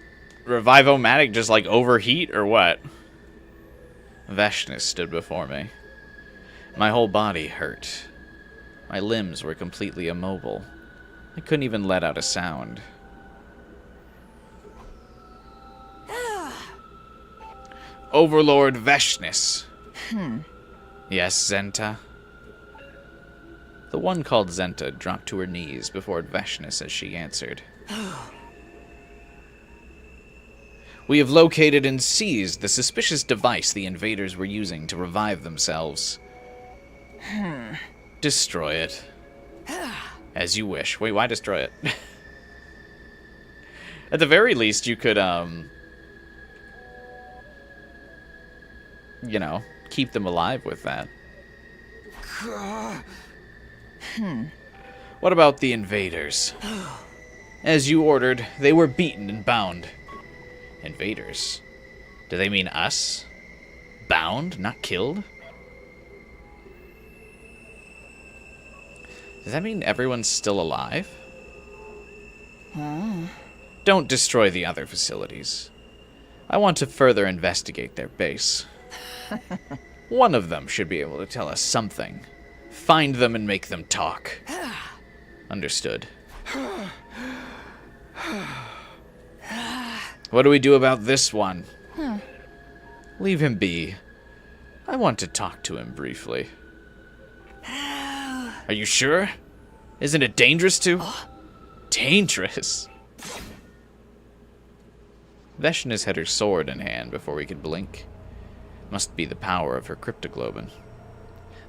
Revive-O-Matic just, like, overheat, or what? Vashness stood before me. My whole body hurt. My limbs were completely immobile. I couldn't even let out a sound. Overlord Vashness. Yes, Zenta? The one called Zenta dropped to her knees before Vashness as she answered. We have located and seized the suspicious device the invaders were using to revive themselves. Destroy it. As you wish. Wait, why destroy it? At the very least, you could, you know, keep them alive with that. What about the invaders? As you ordered, they were beaten and bound. Invaders? Do they mean us? Bound, not killed? Does that mean everyone's still alive? Don't destroy the other facilities. I want to further investigate their base. One of them should be able to tell us something. Find them and make them talk. Understood. What do we do about this one? Leave him be. I want to talk to him briefly. Are you sure? Isn't it dangerous to? Dangerous? Vashness had her sword in hand before we could blink. Must be the power of her cryptoglobin.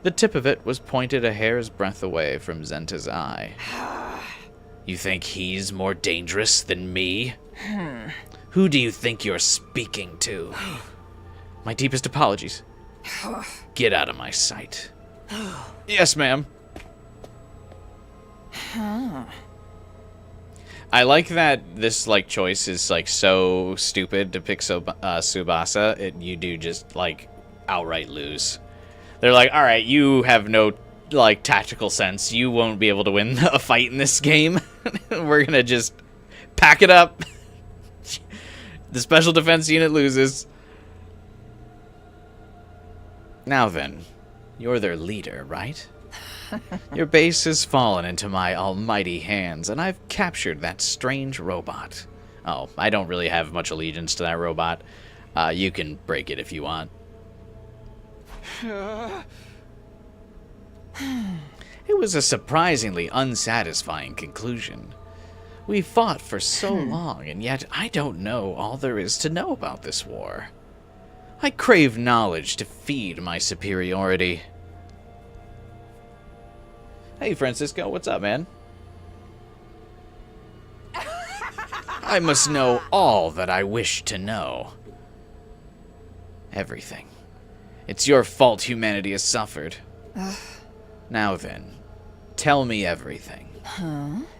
The tip of it was pointed a hair's breadth away from Zenta's eye. You think he's more dangerous than me? Who do you think you're speaking to? My deepest apologies. Get out of my sight. Yes, ma'am. I like that this, like, choice is, like, so stupid to pick Subasa. You do just, like, outright lose. They're like, alright, you have no, like, tactical sense. You won't be able to win a fight in this game. We're gonna just pack it up. The special defense unit loses. Now then, you're their leader, right? Your base has fallen into my almighty hands, and I've captured that strange robot. Oh, I don't really have much allegiance to that robot. You can break it if you want. It was a surprisingly unsatisfying conclusion. We fought for so long, and yet I don't know all there is to know about this war. I crave knowledge to feed my superiority. Hey, Francisco, what's up, man? I must know all that I wish to know. Everything. It's your fault humanity has suffered. Now then, tell me everything.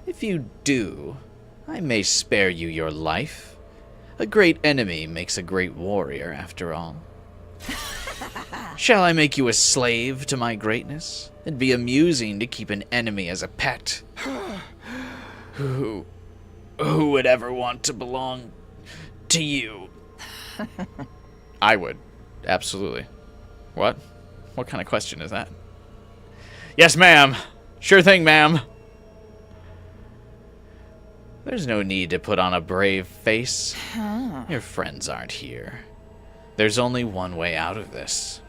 If you do, I may spare you your life. A great enemy makes a great warrior, after all. Shall I make you a slave to my greatness? It'd be amusing to keep an enemy as a pet. Who would ever want to belong to you? I would. Absolutely. What? What kind of question is that? Yes, ma'am. Sure thing, ma'am. There's no need to put on a brave face. Your friends aren't here. There's only one way out of this.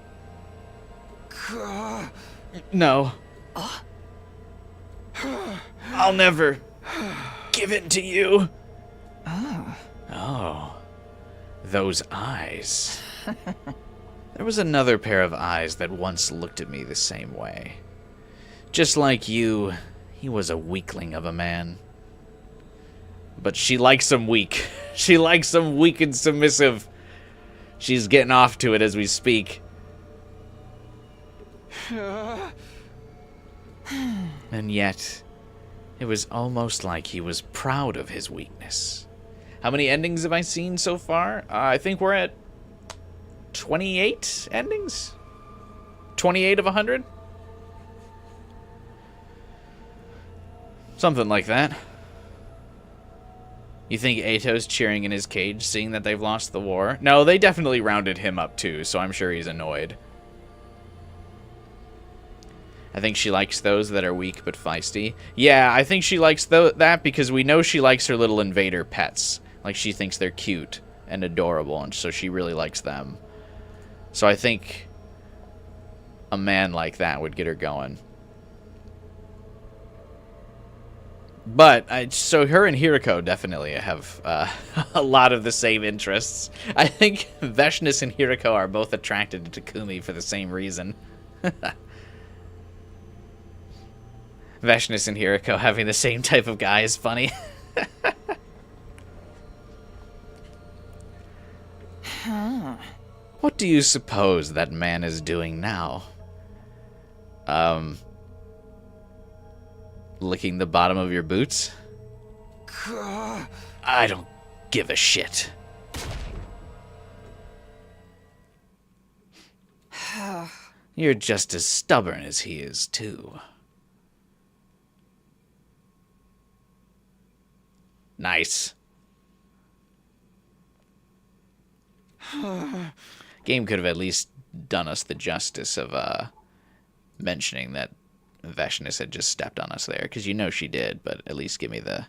No. I'll never give in to you. Oh. Those eyes. There was another pair of eyes that once looked at me the same way. Just like you, he was a weakling of a man. But she likes him weak. She likes him weak and submissive. She's getting off to it as we speak. And yet, it was almost like he was proud of his weakness. How many endings have I seen so far? I think we're at 28 endings? 28 of 100? Something like that. You think Ato's cheering in his cage, seeing that they've lost the war? No, they definitely rounded him up too, so I'm sure he's annoyed. I think she likes those that are weak but feisty. Yeah, I think she likes that because we know she likes her little invader pets. Like, she thinks they're cute and adorable, and so she really likes them. So I think a man like that would get her going. But, so her and Hiriko definitely have a lot of the same interests. I think Vashness and Hiriko are both attracted to Takumi for the same reason. Vashness and Hiriko having the same type of guy is funny. What do you suppose that man is doing now? Licking the bottom of your boots? I don't give a shit. You're just as stubborn as he is, too. Nice. Game could have at least done us the justice of mentioning that Vashness had just stepped on us there, because you know she did, but at least give me the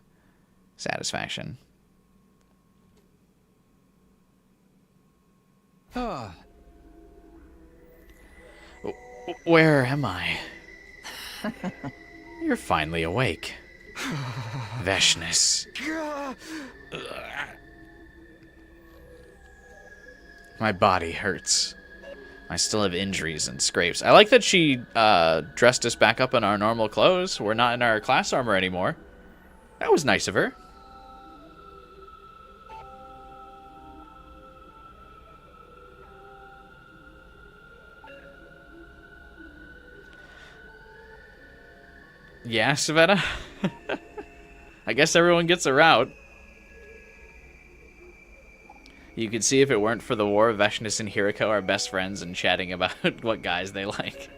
satisfaction. Where am I? You're finally awake. Vashness. My body hurts. I still have injuries and scrapes. I like that she dressed us back up in our normal clothes. We're not in our class armor anymore. That was nice of her. Yeah, Savannah? I guess everyone gets a route. You could see if it weren't for the war, Vashness and Hiriko are best friends and chatting about what guys they like.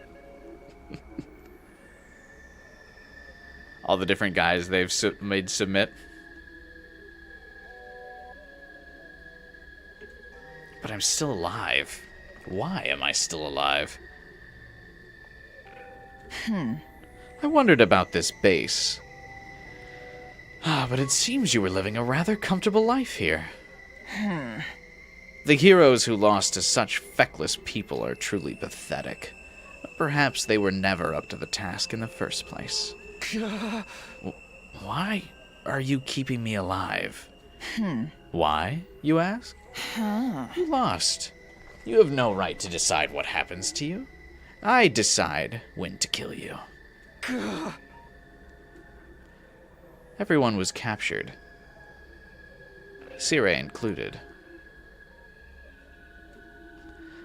All the different guys they've made submit. But I'm still alive. Why am I still alive? I wondered about this base. But it seems you were living a rather comfortable life here. The heroes who lost to such feckless people are truly pathetic. Perhaps they were never up to the task in the first place. Why are you keeping me alive? Why, you ask? You lost. You have no right to decide what happens to you. I decide when to kill you. Everyone was captured. Sire included.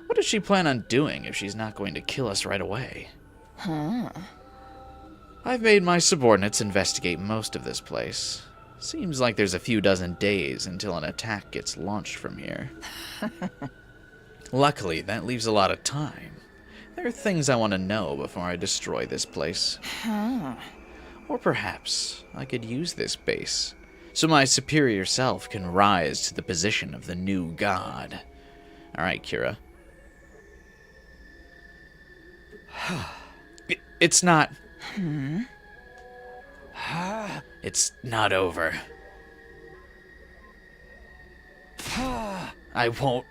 What does she plan on doing if she's not going to kill us right away? I've made my subordinates investigate most of this place. Seems like there's a few dozen days until an attack gets launched from here. Luckily, that leaves a lot of time. There are things I want to know before I destroy this place. Or perhaps I could use this base so my superior self can rise to the position of the new god. Alright, Kira. It's not... It's not over. I won't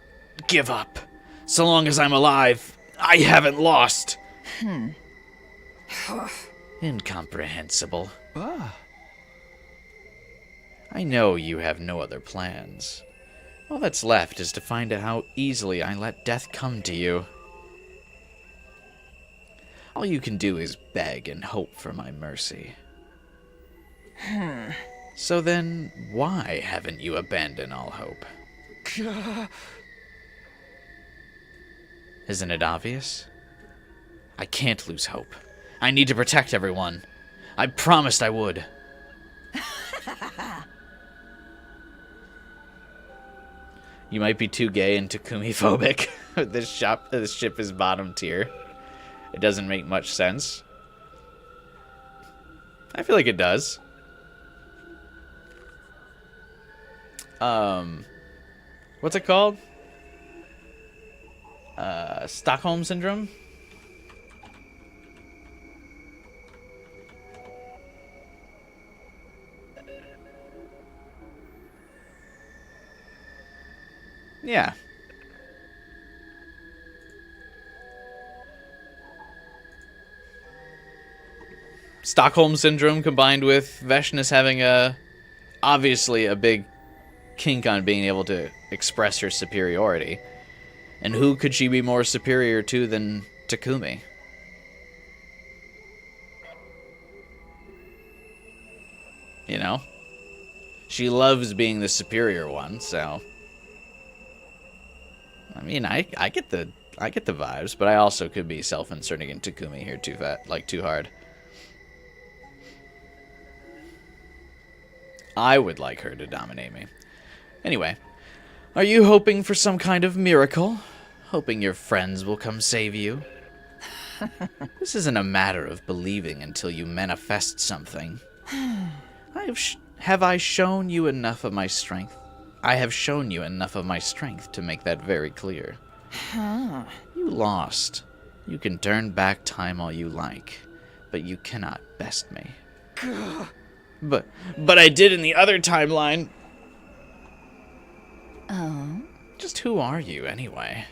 give up. So long as I'm alive, I haven't lost. Incomprehensible. I know you have no other plans. All that's left is to find out how easily I let death come to you. All you can do is beg and hope for my mercy. So then, why haven't you abandoned all hope? Isn't it obvious? I can't lose hope. I need to protect everyone. I promised I would. You might be too gay and Takumi-phobic. This ship is bottom tier. It doesn't make much sense. I feel like it does. What's it called? Stockholm Syndrome? Yeah. Stockholm Syndrome combined with Vashness having obviously a big kink on being able to express her superiority. And who could she be more superior to than Takumi? You know? She loves being the superior one, so... I mean, I get the vibes, but I also could be self-inserting in Takumi here too hard. I would like her to dominate me. Anyway, are you hoping for some kind of miracle? Hoping your friends will come save you? This isn't a matter of believing until you manifest something. Have I shown you enough of my strength? I have shown you enough of my strength to make that very clear. You lost. You can turn back time all you like, but you cannot best me. But I did in the other timeline. Oh? Just who are you, anyway?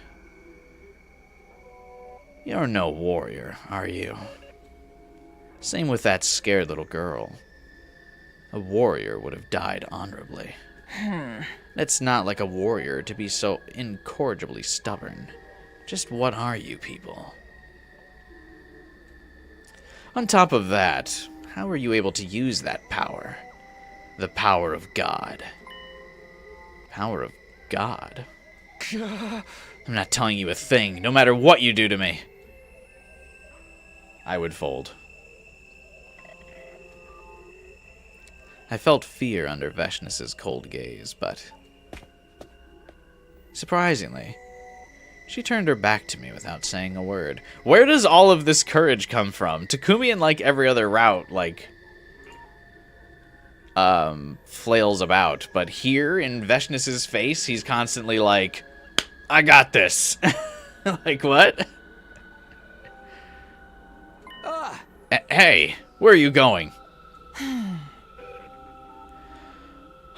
You're no warrior, are you? Same with that scared little girl. A warrior would have died honorably. It's not like a warrior to be so incorrigibly stubborn. Just what are you people? On top of that, how are you able to use that power? The power of God. Power of God? I'm not telling you a thing, no matter what you do to me. I would fold. I felt fear under Vashness's cold gaze, but... surprisingly, she turned her back to me without saying a word. Where does all of this courage come from? Takumi, in like every other route, like... flails about. But here, in Vashness's face, he's constantly like... I got this! Like, what? Hey, where are you going?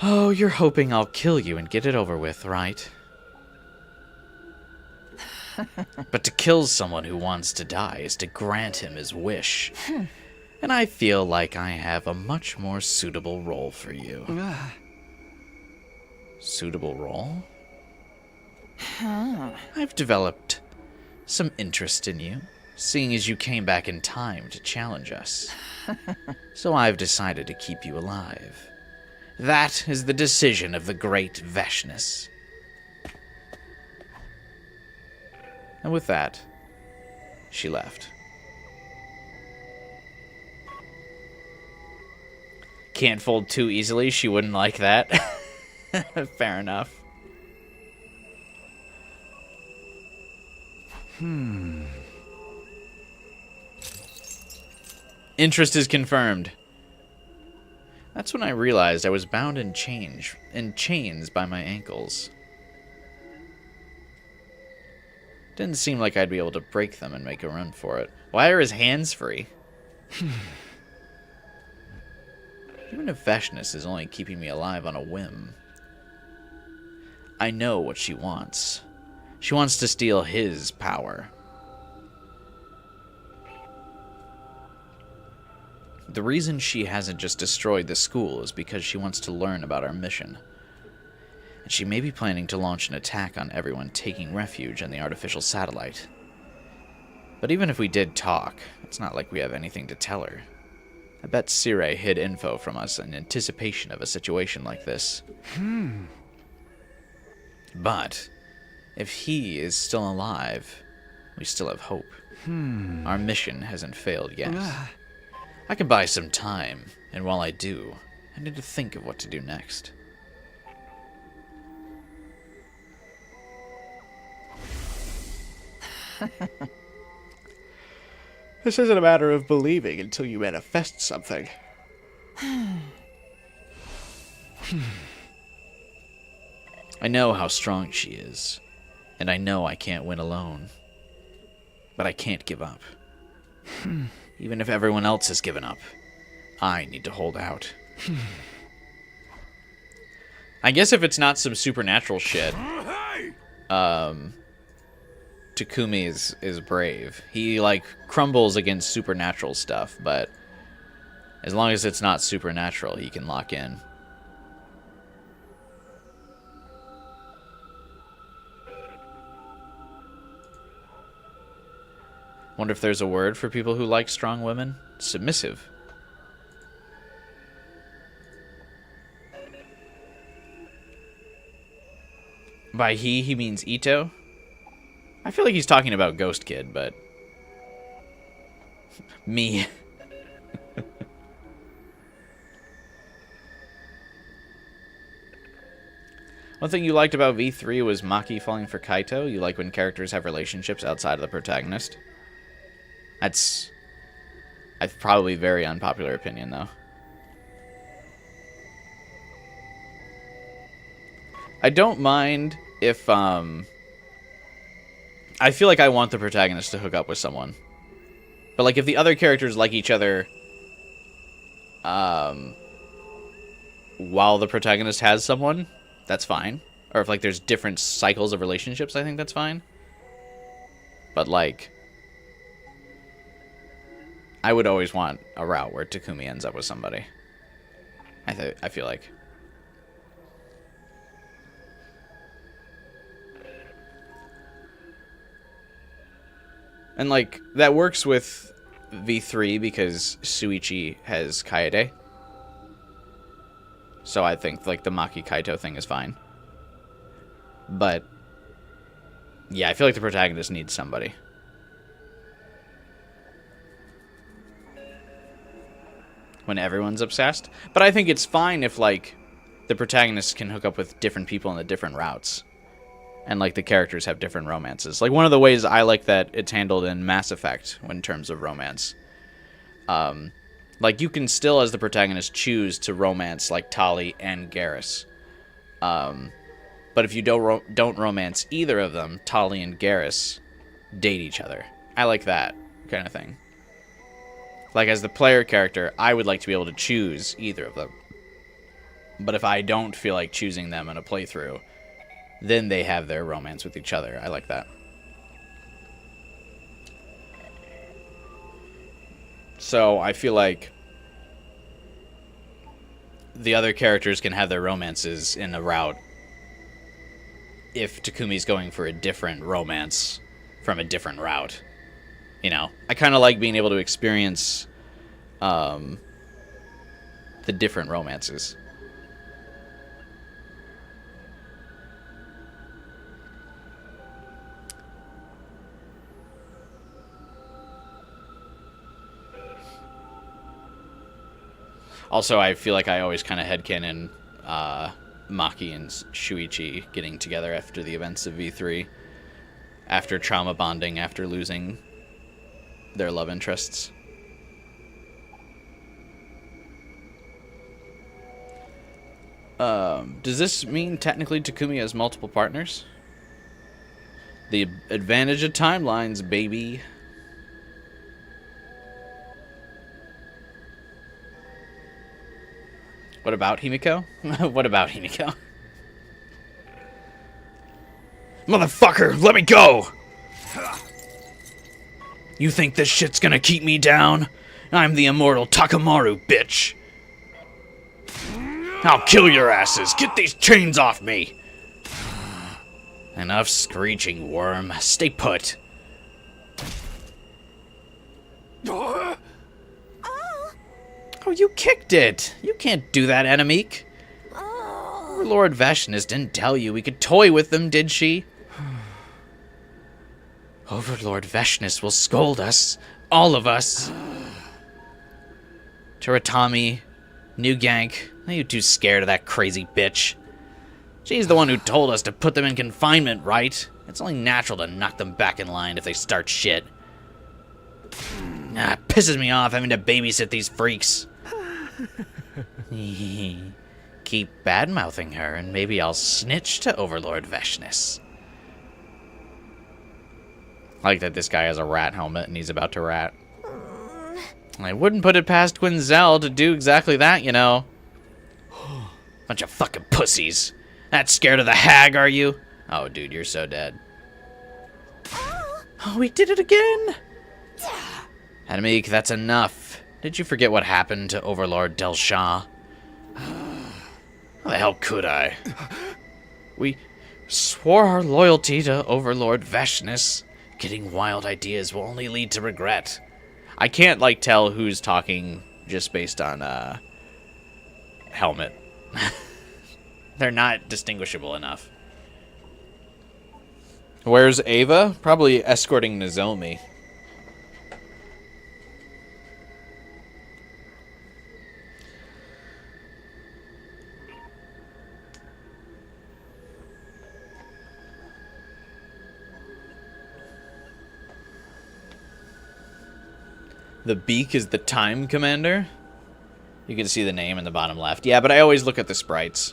Oh, you're hoping I'll kill you and get it over with, right? But to kill someone who wants to die is to grant him his wish. And I feel like I have a much more suitable role for you. Suitable role? I've developed some interest in you, seeing as you came back in time to challenge us. So I've decided to keep you alive. That is the decision of the great Vashness. And with that, she left. Can't fold too easily, she wouldn't like that. Fair enough. Interest is confirmed. That's when I realized I was bound in chains by my ankles. Didn't seem like I'd be able to break them and make a run for it. Why are his hands free? Even if Vashness is only keeping me alive on a whim. I know what she wants. She wants to steal his power. The reason she hasn't just destroyed the school is because she wants to learn about our mission. And she may be planning to launch an attack on everyone taking refuge in the artificial satellite. But even if we did talk, it's not like we have anything to tell her. I bet Sire hid info from us in anticipation of a situation like this. But if he is still alive, we still have hope. Our mission hasn't failed yet. I can buy some time, and while I do, I need to think of what to do next. This isn't a matter of believing until you manifest something. I know how strong she is, and I know I can't win alone. But I can't give up. Even if everyone else has given up, I need to hold out. I guess if it's not some supernatural shit, Takumi is brave. He, like, crumbles against supernatural stuff, but as long as it's not supernatural, he can lock in. Wonder if there's a word for people who like strong women? Submissive. By he means Ito? I feel like he's talking about Ghost Kid, but... me. One thing you liked about V3 was Maki falling for Kaito. You like when characters have relationships outside of the protagonist. That's probably a very unpopular opinion, though. I don't mind if, I feel like I want the protagonist to hook up with someone. But, like, if the other characters like each other, while the protagonist has someone, that's fine. Or if, like, there's different cycles of relationships, I think that's fine. But, like... I would always want a route where Takumi ends up with somebody. I feel like. And, like, that works with V3 because Suichi has Kaede. So I think, like, the Maki Kaito thing is fine. But, yeah, I feel like the protagonist needs somebody. When everyone's obsessed. But I think it's fine if, like, the protagonist can hook up with different people in the different routes. And, like, the characters have different romances. Like, one of the ways I like that it's handled in Mass Effect in terms of romance. Like, you can still, as the protagonist, choose to romance, like, Tali and Garrus. But if you don't romance either of them, Tali and Garrus date each other. I like that kind of thing. Like, as the player character, I would like to be able to choose either of them. But if I don't feel like choosing them in a playthrough, then they have their romance with each other. I like that. So, I feel like the other characters can have their romances in a route if Takumi's going for a different romance from a different route. You know, I kind of like being able to experience the different romances. Also, I feel like I always kind of headcanon Maki and Shuichi getting together after the events of V3. After trauma bonding, after losing their love interests. Does this mean technically Takumi has multiple partners? The advantage of timelines, baby. What about Himiko? What about Himiko? Motherfucker, let me go! You think this shit's gonna keep me down? I'm the immortal Takamaru, bitch! I'll kill your asses! Get these chains off me! Enough screeching, worm. Stay put. Oh, you kicked it! You can't do that, Adamac. Lord Vashness didn't tell you we could toy with them, did she? Overlord Vashness will scold us. All of us. Teratami, New Gank, are you too scared of that crazy bitch? She's the one who told us to put them in confinement, right? It's only natural to knock them back in line if they start shit. It pisses me off having to babysit these freaks. Keep bad-mouthing her, and maybe I'll snitch to Overlord Vashness. I like that this guy has a rat helmet, and he's about to rat. I wouldn't put it past Quinzel to do exactly that, you know. Bunch of fucking pussies. That scared of the hag, are you? Oh, dude, you're so dead. Oh, we did it again! Adamac, that's enough. Did you forget what happened to Overlord Delsha? How the hell could I? We swore our loyalty to Overlord Vashness. Getting wild ideas will only lead to regret. I can't, like, tell who's talking just based on, helmet. They're not distinguishable enough. Where's Ava? Probably escorting Nozomi. The beak is the time commander? You can see the name in the bottom left. Yeah, but I always look at the sprites.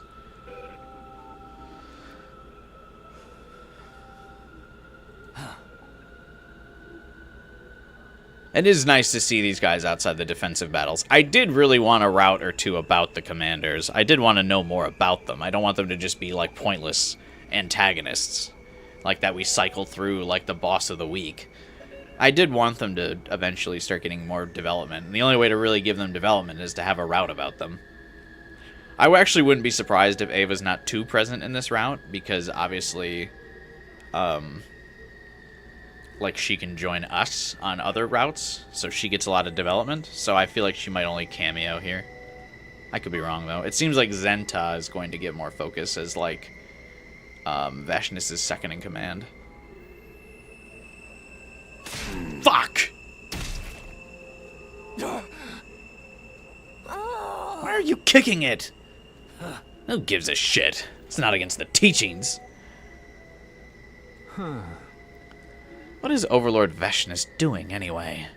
It is nice to see these guys outside the defensive battles. I did really want a route or two about the commanders. I did want to know more about them. I don't want them to just be, like, pointless antagonists. Like that we cycle through, like, the boss of the week. I did want them to eventually start getting more development. And the only way to really give them development is to have a route about them. I actually wouldn't be surprised if Ava's not too present in this route, because obviously, like, she can join us on other routes, so she gets a lot of development. So I feel like she might only cameo here. I could be wrong, though. It seems like Zenta is going to get more focus as, like, Vashness' second in command. Fuck! Why are you kicking it? Who gives a shit? It's not against the teachings. What is Overlord Vashness doing, anyway?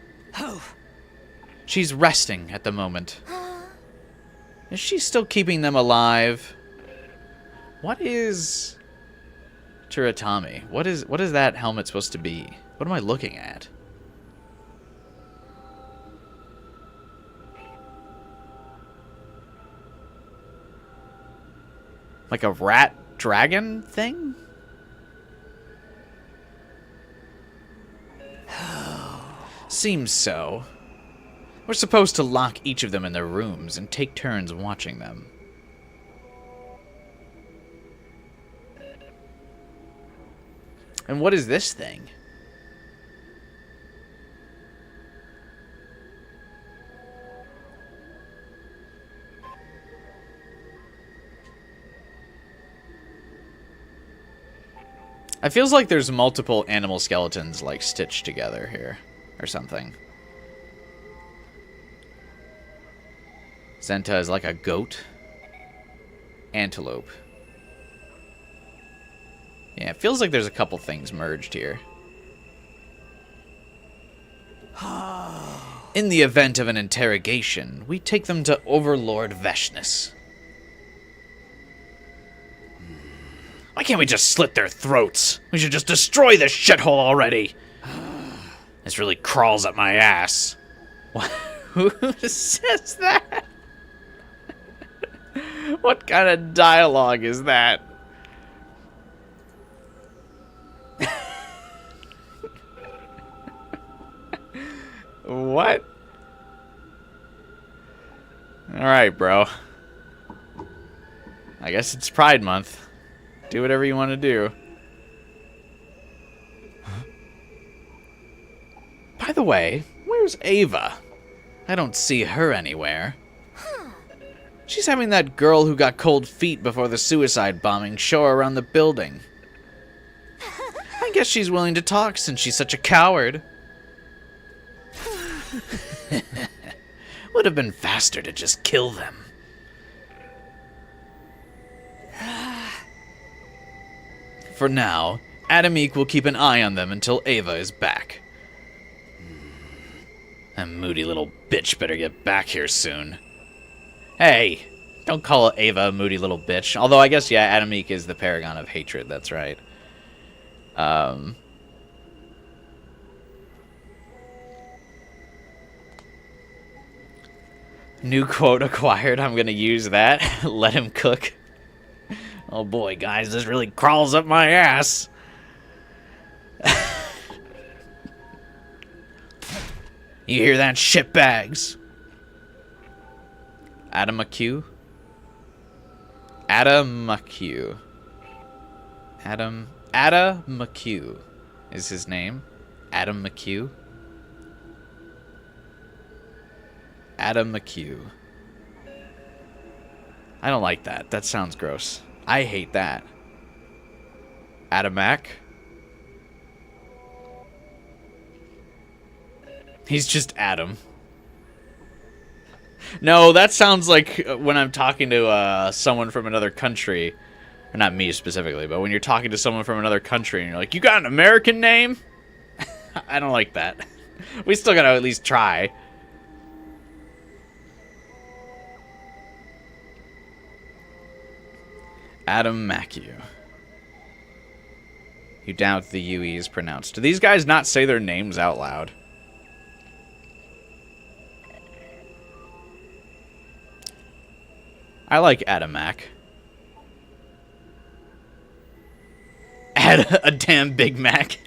She's resting at the moment. Is she still keeping them alive? What is Teratami? What is that helmet supposed to be? What am I looking at? Like a rat dragon thing? Seems so. We're supposed to lock each of them in their rooms and take turns watching them. And what is this thing? It feels like there's multiple animal skeletons, like, stitched together here, or something. Zenta is like a goat. Antelope. Yeah, it feels like there's a couple things merged here. In the event of an interrogation, we take them to Overlord Vashness. Why can't we just slit their throats? We should just destroy this shithole already. This really crawls up my ass. What? Who says that? What kind of dialogue is that? What? Alright, bro. I guess it's Pride Month. Do whatever you want to do. By the way, where's Ava? I don't see her anywhere. She's having that girl who got cold feet before the suicide bombing show around the building. I guess she's willing to talk since she's such a coward. Would have been faster to just kill them. For now, Adamac will keep an eye on them until Ava is back. That moody little bitch better get back here soon. Hey, don't call Ava a moody little bitch. Although I guess, yeah, Adamac is the paragon of hatred, that's right. New quote acquired, I'm gonna use that. Let him cook. Oh boy, guys, this really crawls up my ass. You hear that, shitbags? Adamac? Adamac. Adamac is his name. Adamac. Adamac. I don't like that. That sounds gross. I hate that. Adamac. He's just Adam. No, that sounds like when I'm talking to someone from another country. Or not me specifically, but when you're talking to someone from another country and you're like, you got an American name? I don't like that. We still gotta at least try. Adamac. You doubt the UE is pronounced. Do these guys not say their names out loud? I like Adamac. Add a damn Big Mac.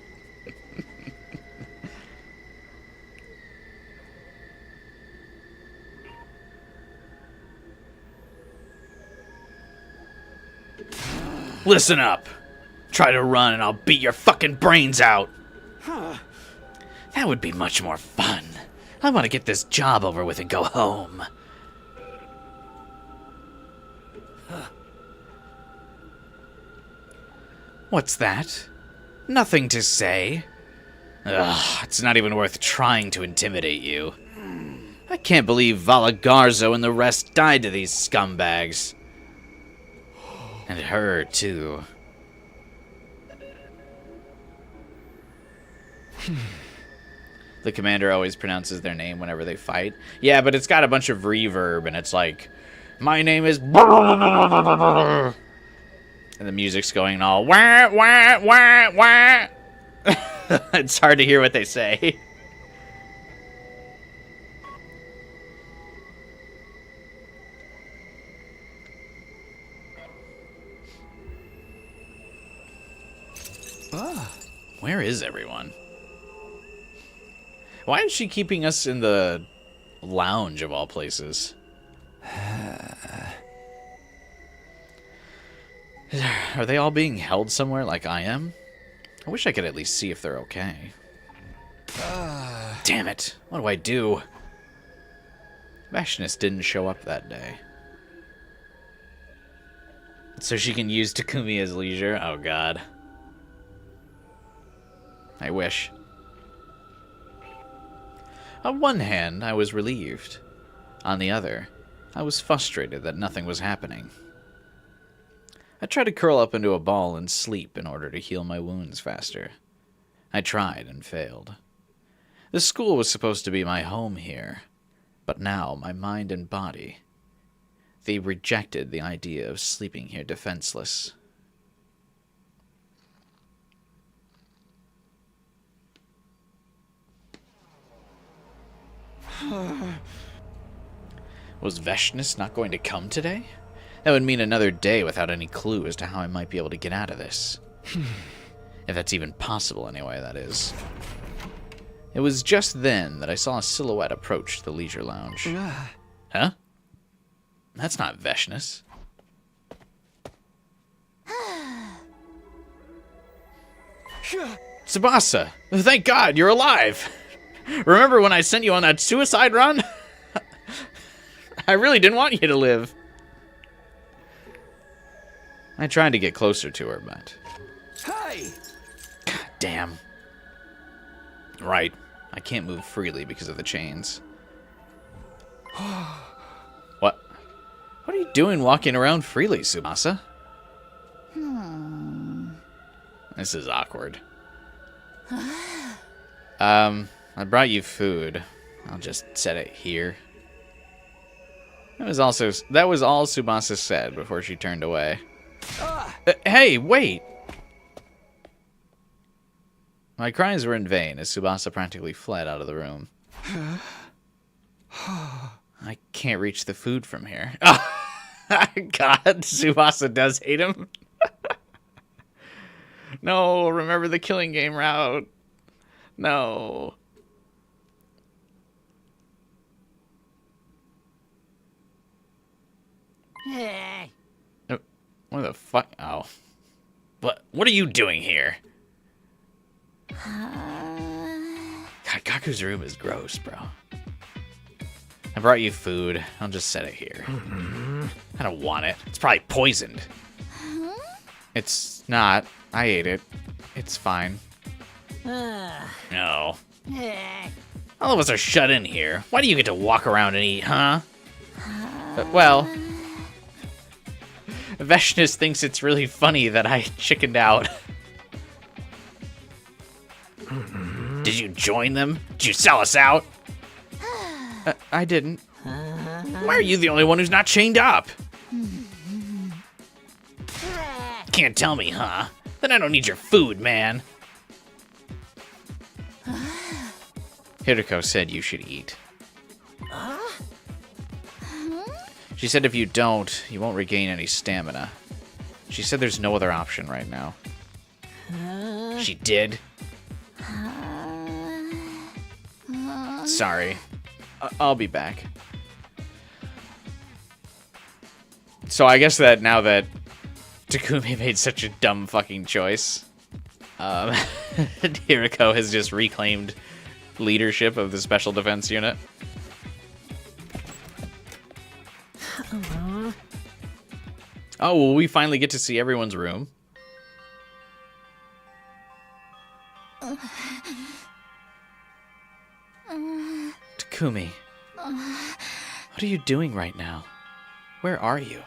Listen up. Try to run and I'll beat your fucking brains out. That would be much more fun. I want to get this job over with and go home. What's that? Nothing to say. Ugh, it's not even worth trying to intimidate you. I can't believe Valagarzo and the rest died to these scumbags. And her, too. The commander always pronounces their name whenever they fight. Yeah, but it's got a bunch of reverb, and it's like, my name is... And the music's going all wah, wah, wah, wah. It's hard to hear what they say. Where is everyone? Why is she keeping us in the lounge of all places? Are they all being held somewhere like I am? I wish I could at least see if they're okay. Damn it. What do I do? Vashness didn't show up that day. So she can use Takumi as leisure? Oh god. I wish. On one hand, I was relieved. On the other, I was frustrated that nothing was happening. I tried to curl up into a ball and sleep in order to heal my wounds faster. I tried and failed. The school was supposed to be my home here, but now my mind and body, they rejected the idea of sleeping here defenseless. Was Vashness not going to come today? That would mean another day without any clue as to how I might be able to get out of this. If that's even possible anyway, that is. It was just then that I saw a silhouette approach the leisure lounge. Huh? That's not Vashness. Subasa! Thank God, you're alive! Remember when I sent you on that suicide run? I really didn't want you to live. I tried to get closer to her, but... Hey! God damn. Right. I can't move freely because of the chains. What? What are you doing walking around freely, Subasa? This is awkward. I brought you food. I'll just set it here. That was all Subasa said before she turned away. Hey, wait! My cries were in vain as Subasa practically fled out of the room. I can't reach the food from here. God, Subasa does hate him. No, remember the killing game route. No. What the fuck? Oh. What are you doing here? God, Gaku's room is gross, bro. I brought you food. I'll just set it here. I don't want it. It's probably poisoned. It's not. I ate it. It's fine. No. All of us are shut in here. Why do you get to walk around and eat, huh? Well... Vashness thinks it's really funny that I chickened out. Did you join them? Did you sell us out? I didn't. Why are you the only one who's not chained up? Can't tell me, huh? Then I don't need your food, man. Hiriko said you should eat. She said if you don't, you won't regain any stamina. She said there's no other option right now. She did? Sorry. I'll be back. So I guess that now that Takumi made such a dumb fucking choice, Hiriko has just reclaimed leadership of the Special Defense Unit. Oh, will we finally get to see everyone's room? Takumi, what are you doing right now? Where are you?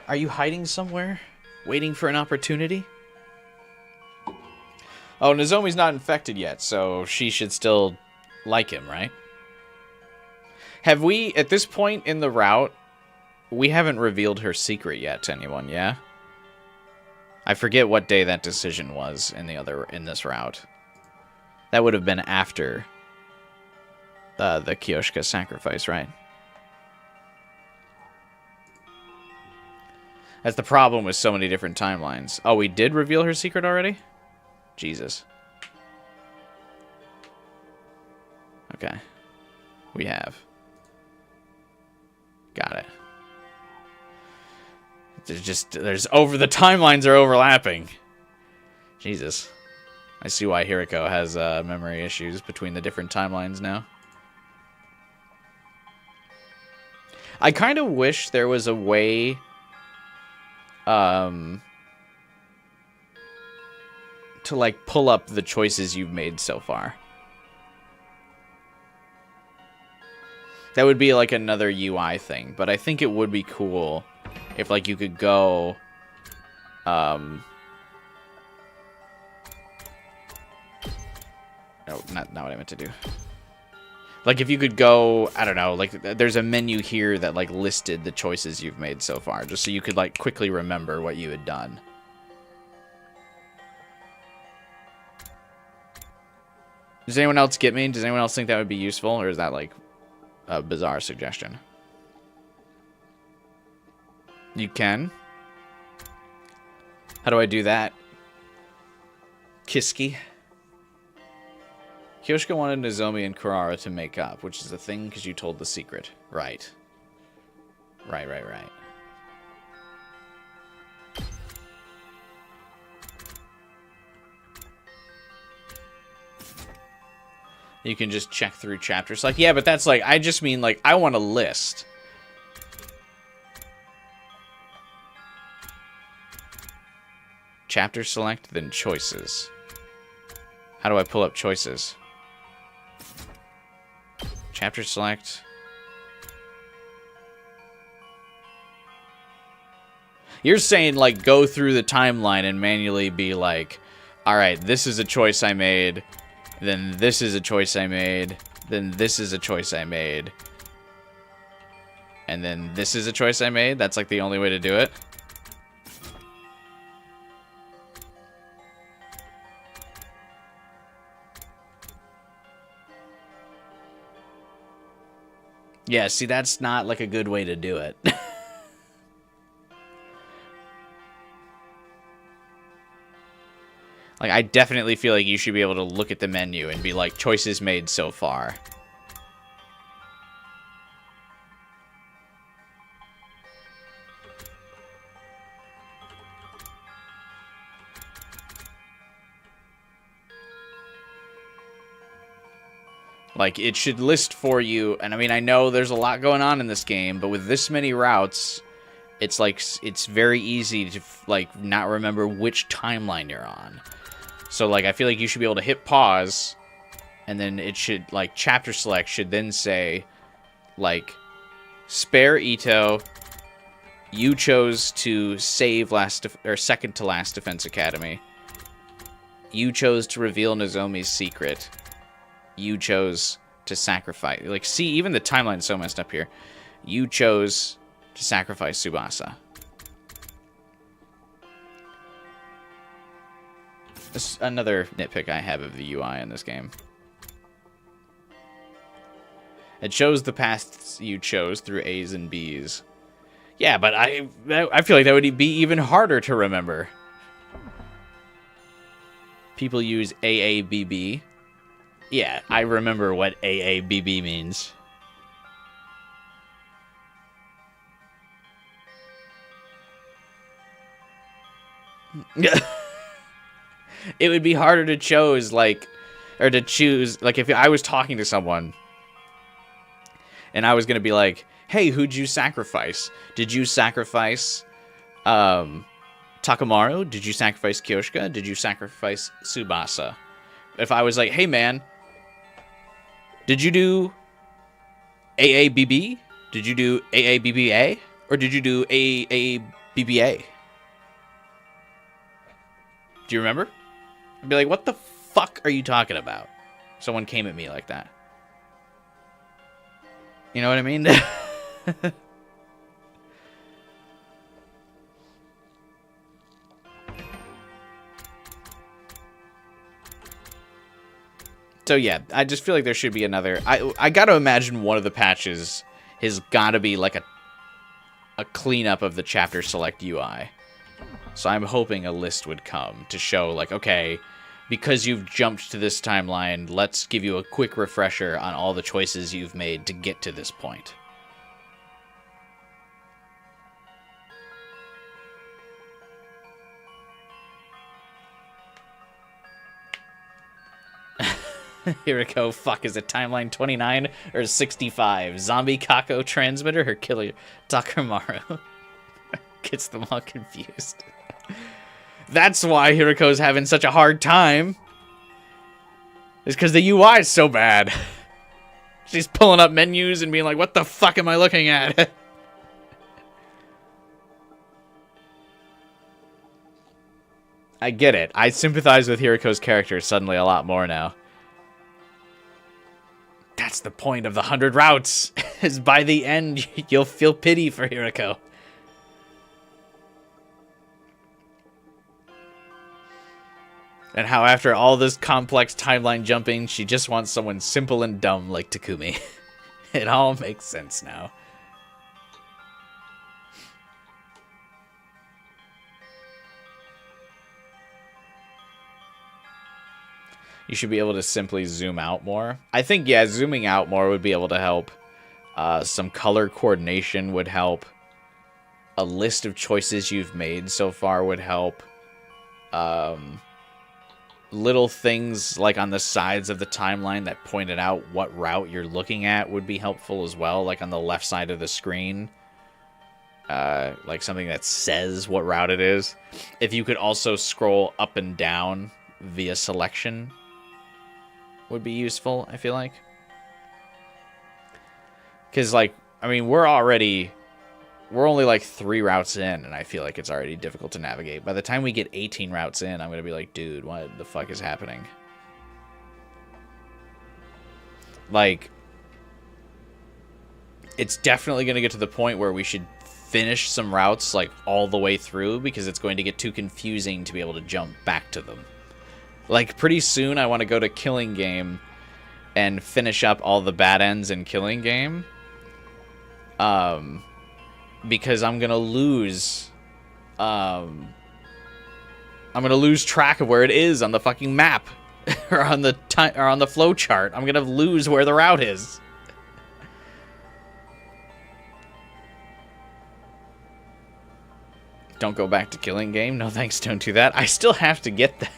Are you hiding somewhere? Waiting for an opportunity? Oh, Nozomi's not infected yet, so she should still like him, right? Have we, at this point in the route, we haven't revealed her secret yet to anyone, yeah? I forget what day that decision was in this route. That would have been after the Kyoshka sacrifice, right? That's the problem with so many different timelines. Oh, we did reveal her secret already? Jesus. Okay. We have. Got it. The timelines are overlapping. Jesus. I see why Hiriko has memory issues between the different timelines now. I kind of wish there was a way to like pull up the choices you've made so far. That would be like another UI thing, but I think it would be cool if like you could go no, not what I meant to do. Like if you could go, I don't know, like there's a menu here that like listed the choices you've made so far, just so you could like quickly remember what you had done. Does anyone else get me? Does anyone else think that would be useful, or is that like a bizarre suggestion? You can. How do I do that? Kiski. Kyoshka wanted Nozomi and Kurara to make up, which is a thing because you told the secret. Right. Right. You can just check through chapters. Like, yeah, but that's like, I just mean like, I want a list. Chapter select, then choices. How do I pull up choices? Chapter select. You're saying, like, go through the timeline and manually be like, alright, this is a choice I made, then this is a choice I made, then this is a choice I made, and then this is a choice I made? That's, like, the only way to do it? Yeah, see, that's not, like, a good way to do it. Like, I definitely feel like you should be able to look at the menu and be like, choices made so far. Like, it should list for you, and I mean, I know there's a lot going on in this game, but with this many routes, it's like, it's very easy to, like, not remember which timeline you're on. So, like, I feel like you should be able to hit pause, and then it should, like, chapter select should then say, like, spare Ito, you chose to save second to last Defense Academy. You chose to reveal Nozomi's secret. You chose to sacrifice. Like, see, even the timeline's so messed up here. You chose to sacrifice Subasa. This is another nitpick I have of the UI in this game. It shows the paths you chose through A's and B's. Yeah, but I feel like that would be even harder to remember. People use AABB. Yeah, I remember what AABB means. It would be harder to choose, like, or to choose, like, if I was talking to someone and I was going to be like, hey, who'd you sacrifice? Did you sacrifice Takamaru? Did you sacrifice Kyoshka? Did you sacrifice Subasa? If I was like, hey, man, did you do AABB? Did you do AABBA? Or did you do AABBA? Do you remember? I'd be like, what the fuck are you talking about? Someone came at me like that. You know what I mean? So yeah, I just feel like there should be another. I gotta imagine one of the patches has gotta be like a cleanup of the chapter select UI. So I'm hoping a list would come to show, like, okay, because you've jumped to this timeline, let's give you a quick refresher on all the choices you've made to get to this point. Here we go. Fuck, is it timeline 29 or 65? Zombie Kako transmitter or killer Takamaru? Gets them all confused. That's why Hiriko's having such a hard time. It's because the UI is so bad. She's pulling up menus and being like, what the fuck am I looking at? I get it. I sympathize with Hiriko's character suddenly a lot more now. That's the point of the 100 routes, is by the end, you'll feel pity for Hiriko. And how after all this complex timeline jumping, she just wants someone simple and dumb like Takumi. It all makes sense now. You should be able to simply zoom out more. I think, yeah, zooming out more would be able to help. Some color coordination would help. A list of choices you've made so far would help. Little things like on the sides of the timeline that pointed out what route you're looking at would be helpful as well. Like on the left side of the screen. Like something that says what route it is. If you could also scroll up and down via selection, would be useful, I feel like. Because, like, I mean, we're only like 3 routes in, and I feel like it's already difficult to navigate. By the time we get 18 routes in, I'm going to be like, dude, what the fuck is happening? Like, it's definitely going to get to the point where we should finish some routes, like, all the way through, because it's going to get too confusing to be able to jump back to them. Like, pretty soon I want to go to Killing Game and finish up all the bad ends in Killing Game. Because I'm going to lose... I'm going to lose track of where it is on the fucking map. or on the flow chart. I'm going to lose where the route is. Don't go back to Killing Game? No thanks, don't do that. I still have to get that.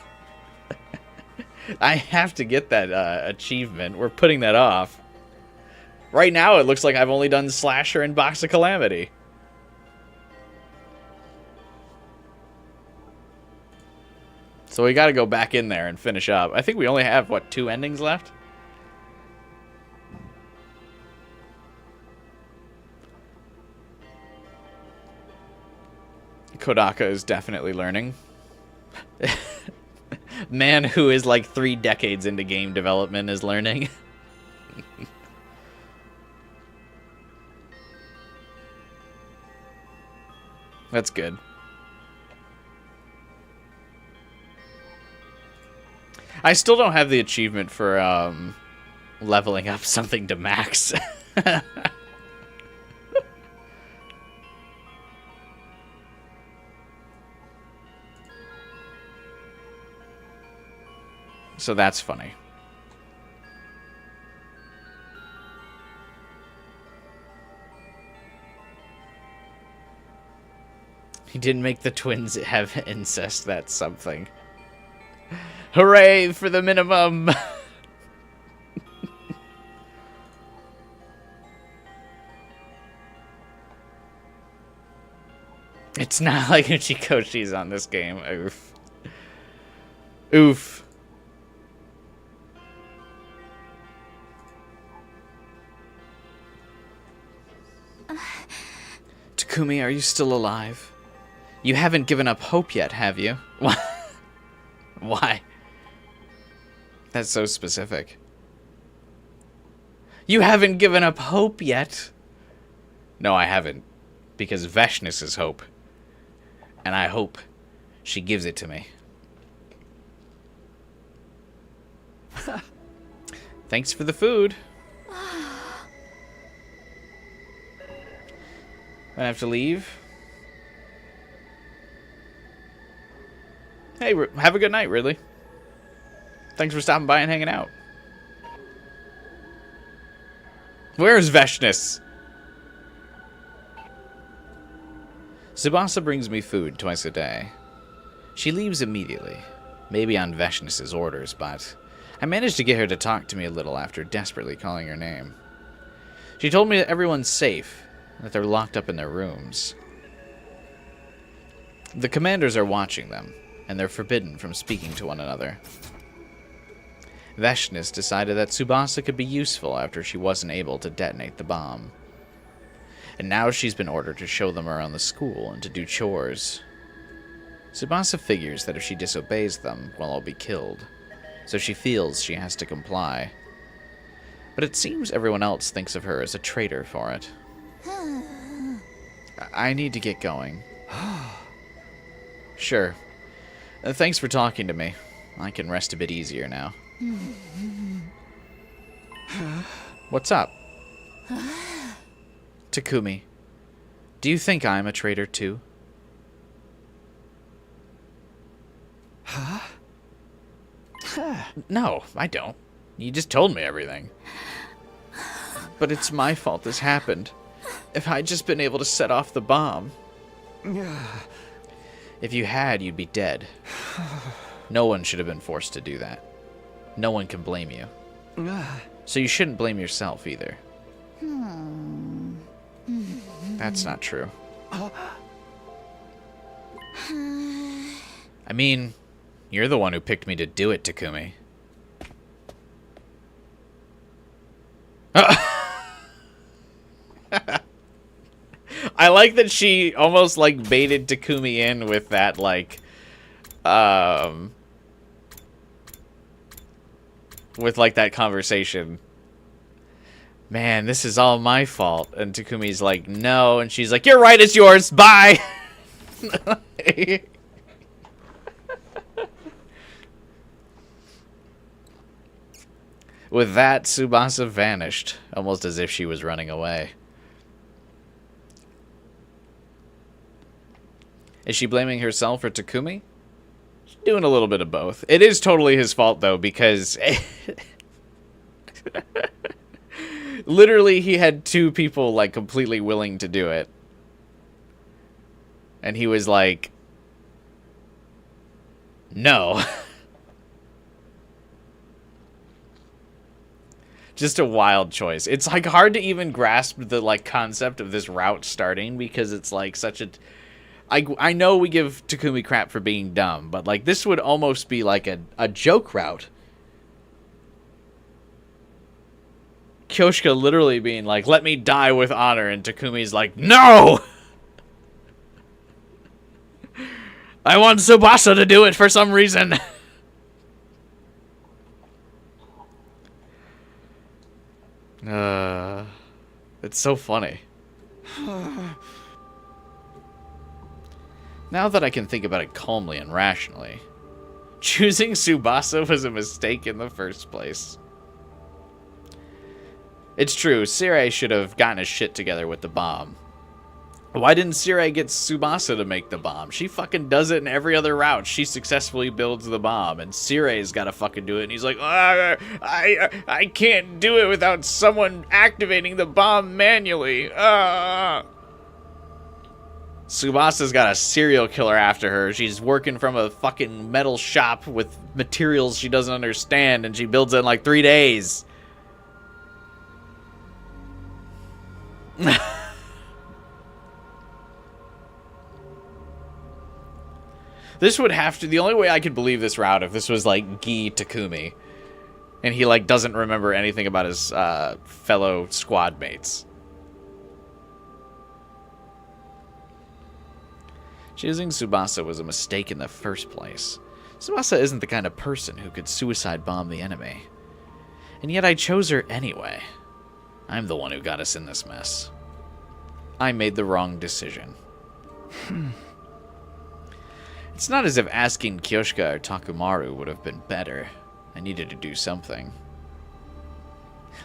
I have to get that achievement. We're putting that off. Right now, it looks like I've only done Slasher and Box of Calamity. So we gotta go back in there and finish up. I think we only have, what, 2 endings left? Kodaka is definitely learning. Man who is like 3 decades into game development is learning. That's good. I still don't have the achievement for leveling up something to max. So that's funny. He didn't make the twins have incest, that's something. Hooray for the minimum! It's not like Uchikoshi's on this game. Oof. Oof. Takumi, are you still alive? You haven't given up hope yet, have you? Why? That's so specific. You haven't given up hope yet? No, I haven't. Because Vashness is hope. And I hope she gives it to me. Thanks for the food. I have to leave. Hey, have a good night, Ridley. Thanks for stopping by and hanging out. Where's Vashness? Subasa brings me food twice a day. She leaves immediately, maybe on Vashness's orders, but I managed to get her to talk to me a little after desperately calling her name. She told me that everyone's safe, that they're locked up in their rooms. The commanders are watching them, and they're forbidden from speaking to one another. Vashness decided that Subasa could be useful after she wasn't able to detonate the bomb. And now she's been ordered to show them around the school and to do chores. Subasa figures that if she disobeys them, well, I'll be killed. So she feels she has to comply. But it seems everyone else thinks of her as a traitor for it. I need to get going. Sure. Thanks for talking to me. I can rest a bit easier now. What's up? Takumi, do you think I'm a traitor too? No, I don't. You just told me everything. But it's my fault this happened. If I'd just been able to set off the bomb. If you had, you'd be dead. No one should have been forced to do that. No one can blame you. So you shouldn't blame yourself either. That's not true. I mean, you're the one who picked me to do it, Takumi. I like that she almost like baited Takumi in with that with like that conversation. Man, this is all my fault. And Takumi's like, no, and she's like, you're right, it's yours. Bye. With that, Subasa vanished, almost as if she was running away. Is she blaming herself or Takumi? She's doing a little bit of both. It is totally his fault, though, because... literally, he had two people, like, completely willing to do it. And he was like... no. Just a wild choice. It's, like, hard to even grasp the, like, concept of this route starting, because it's, like, such a... I know we give Takumi crap for being dumb, but, like, this would almost be, like, a joke route. Kyoshka literally being like, let me die with honor, and Takumi's like, no! I want Subasa to do it for some reason. It's so funny. Now that I can think about it calmly and rationally, choosing Subasa was a mistake in the first place. It's true, Sirei should have gotten his shit together with the bomb. Why didn't Sirei get Subasa to make the bomb? She fucking does it in every other route. She successfully builds the bomb, and Sirei's gotta fucking do it, and he's like, I can't do it without someone activating the bomb manually. Subasa's got a serial killer after her. She's working from a fucking metal shop with materials she doesn't understand, and she builds it in like 3 days. This would have to... the only way I could believe this route if this was like Gi Takumi, and he like doesn't remember anything about his fellow squad mates. Choosing Subasa was a mistake in the first place. Subasa isn't the kind of person who could suicide bomb the enemy. And yet I chose her anyway. I'm the one who got us in this mess. I made the wrong decision. It's not as if asking Kyoshka or Takumaru would have been better. I needed to do something.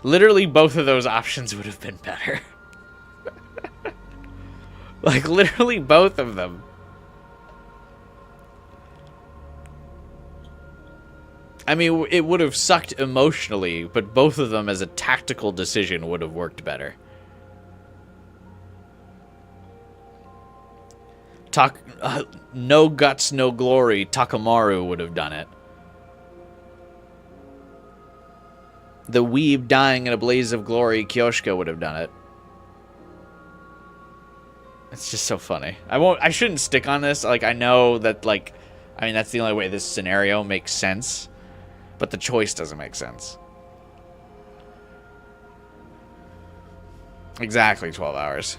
Literally both of those options would have been better. Like, literally both of them. I mean, it would have sucked emotionally, but both of them as a tactical decision would have worked better. No guts, no glory, Takumaru would have done it. The weeb dying in a blaze of glory, Kyoshka would have done it. It's just so funny. I shouldn't stick on this. Like, I know that, like, I mean, that's the only way this scenario makes sense. But the choice doesn't make sense. Exactly 12 hours.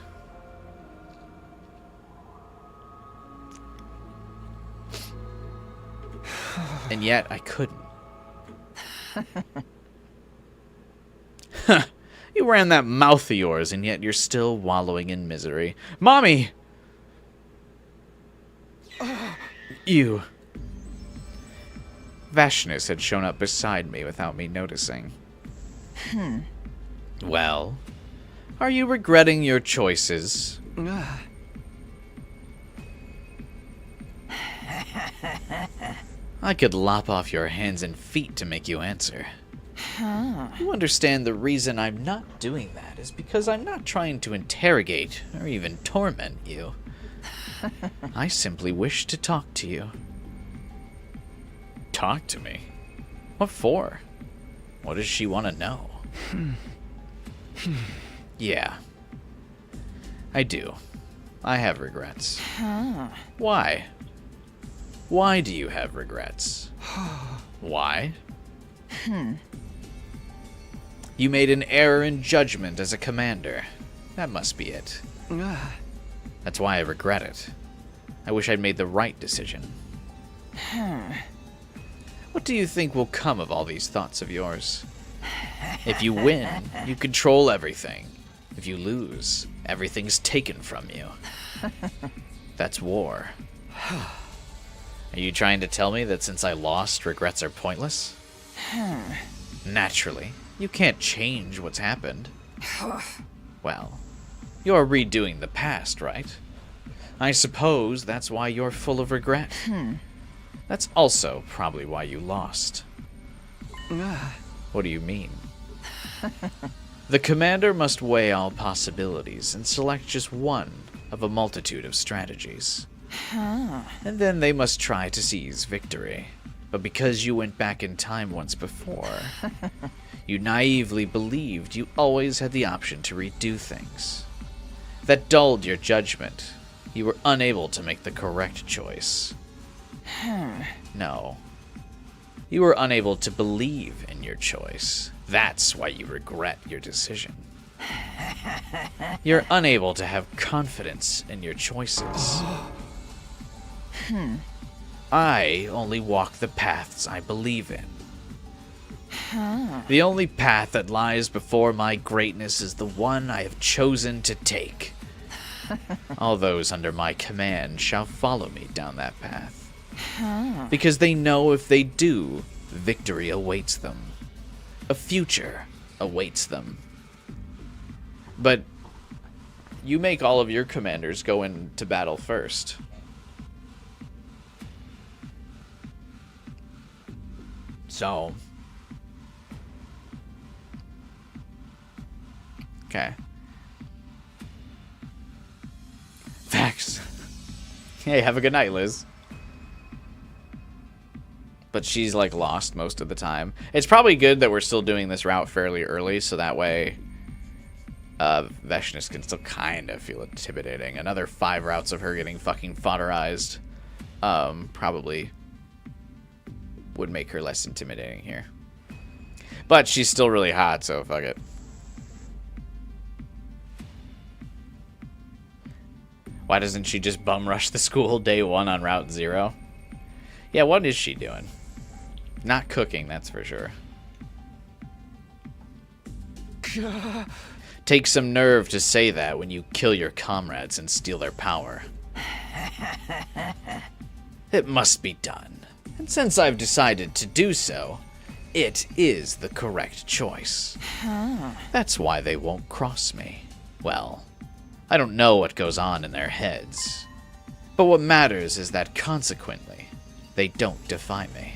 And yet, I couldn't. You ran that mouth of yours, and yet you're still wallowing in misery. Mommy! You. Vashness had shown up beside me without me noticing. Well, are you regretting your choices? I could lop off your hands and feet to make you answer. You understand the reason I'm not doing that is because I'm not trying to interrogate or even torment you. I simply wish to talk to you. Talk to me? What for? What does she want to know? Yeah. I do. I have regrets. Why? Why do you have regrets? Why? You made an error in judgment as a commander. That must be it. That's why I regret it. I wish I'd made the right decision. What do you think will come of all these thoughts of yours? If you win, you control everything. If you lose, everything's taken from you. That's war. Are you trying to tell me that since I lost, regrets are pointless? Naturally. You can't change what's happened. Well, you're redoing the past, right? I suppose that's why you're full of regret. That's also probably why you lost. What do you mean? The commander must weigh all possibilities and select just one of a multitude of strategies. And then they must try to seize victory. But because you went back in time once before, you naively believed you always had the option to redo things. That dulled your judgment. You were unable to make the correct choice. No. You were unable to believe in your choice. That's why you regret your decision. You're unable to have confidence in your choices. I only walk the paths I believe in. The only path that lies before my greatness is the one I have chosen to take. All those under my command shall follow me down that path. Because they know if they do, victory awaits them. A future awaits them. But you make all of your commanders go into battle first. So. Okay. Facts. Hey, have a good night, Liz. But she's, like, lost most of the time. It's probably good that we're still doing this route fairly early, so that way Vashness can still kind of feel intimidating. Another 5 routes of her getting fucking fodderized probably would make her less intimidating here. But she's still really hot, so fuck it. Why doesn't she just bum rush the school day 1 on Route 0? Yeah, what is she doing? Not cooking, that's for sure. Take some nerve to say that when you kill your comrades and steal their power. It must be done. And since I've decided to do so, it is the correct choice. That's why they won't cross me. Well, I don't know what goes on in their heads. But what matters is that consequently, they don't defy me.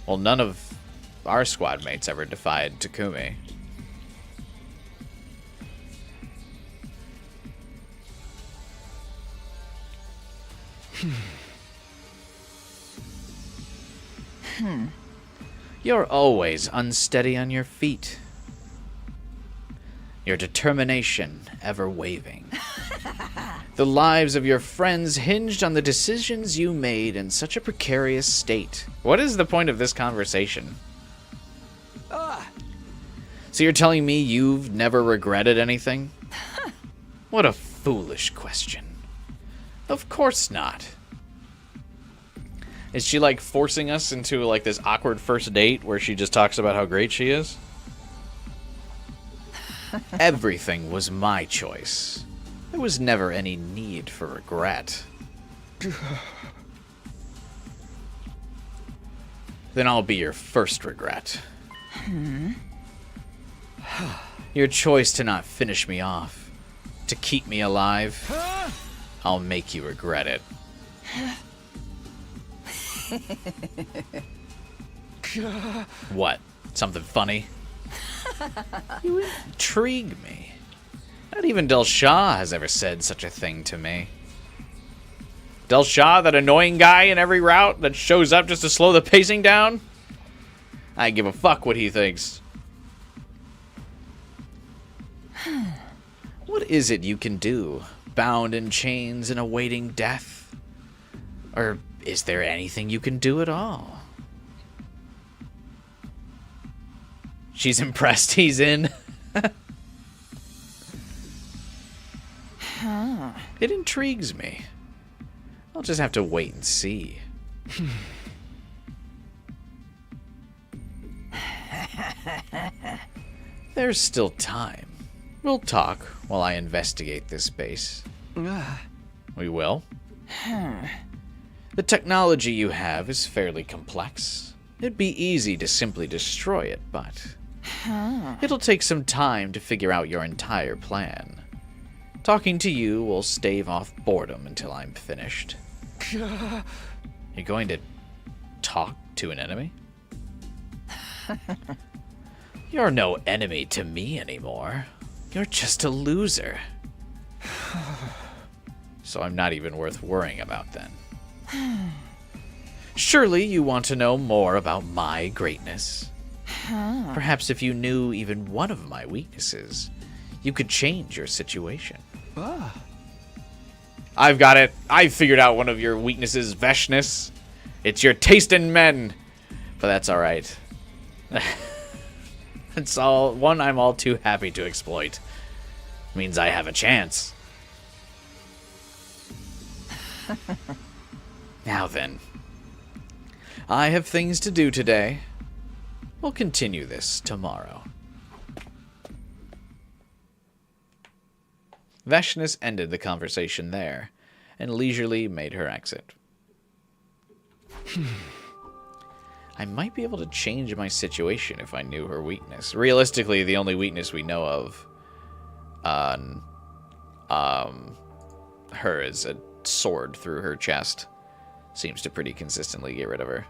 Well, none of our squad mates ever defied Takumi. You're always unsteady on your feet. Your determination ever waving. The lives of your friends hinged on the decisions you made in such a precarious state. What is the point of this conversation? So you're telling me you've never regretted anything? What a foolish question. Of course not. Is she like forcing us into like this awkward first date where she just talks about how great she is? Everything was my choice. There was never any need for regret. Then I'll be your first regret. Your choice to not finish me off, to keep me alive. I'll make you regret it. What? Something funny? You intrigue me. Not even Delsha has ever said such a thing to me. Delsha, that annoying guy in every route that shows up just to slow the pacing down? I give a fuck what he thinks. What is it you can do, bound in chains and awaiting death? Or is there anything you can do at all? She's impressed he's in. It intrigues me. I'll just have to wait and see. There's still time. We'll talk while I investigate this base. We will? The technology you have is fairly complex. It'd be easy to simply destroy it, but it'll take some time to figure out your entire plan. Talking to you will stave off boredom until I'm finished. You're going to talk to an enemy? You're no enemy to me anymore. You're just a loser. So I'm not even worth worrying about then. Surely you want to know more about my greatness. Perhaps if you knew even one of my weaknesses, you could change your situation. I've got it. I figured out one of your weaknesses, Vashness. It's your taste in men. But that's alright. It's one I'm all too happy to exploit. Means I have a chance. Now then. I have things to do today. We'll continue this tomorrow. Vashness ended the conversation there, and leisurely made her exit. I might be able to change my situation if I knew her weakness. Realistically, the only weakness we know of on her is a sword through her chest. Seems to pretty consistently get rid of her.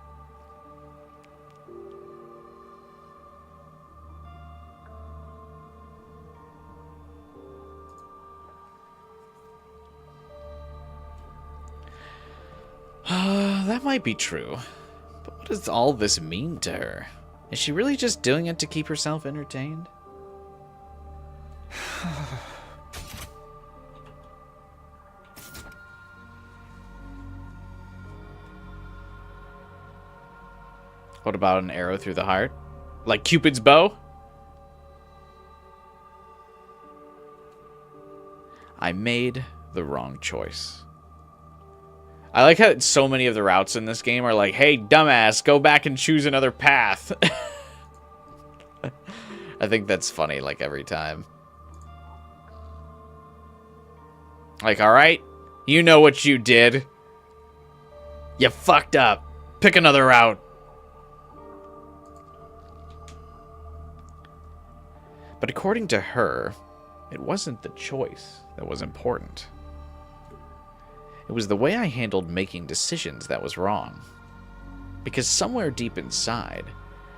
That might be true. But what does all this mean to her? Is she really just doing it to keep herself entertained? What about an arrow through the heart? Like Cupid's bow? I made the wrong choice. I like how so many of the routes in this game are like, hey, dumbass, go back and choose another path. I think that's funny, like, every time. Like, alright, you know what you did. You fucked up. Pick another route. But according to her, it wasn't the choice that was important. It was the way I handled making decisions that was wrong. Because somewhere deep inside,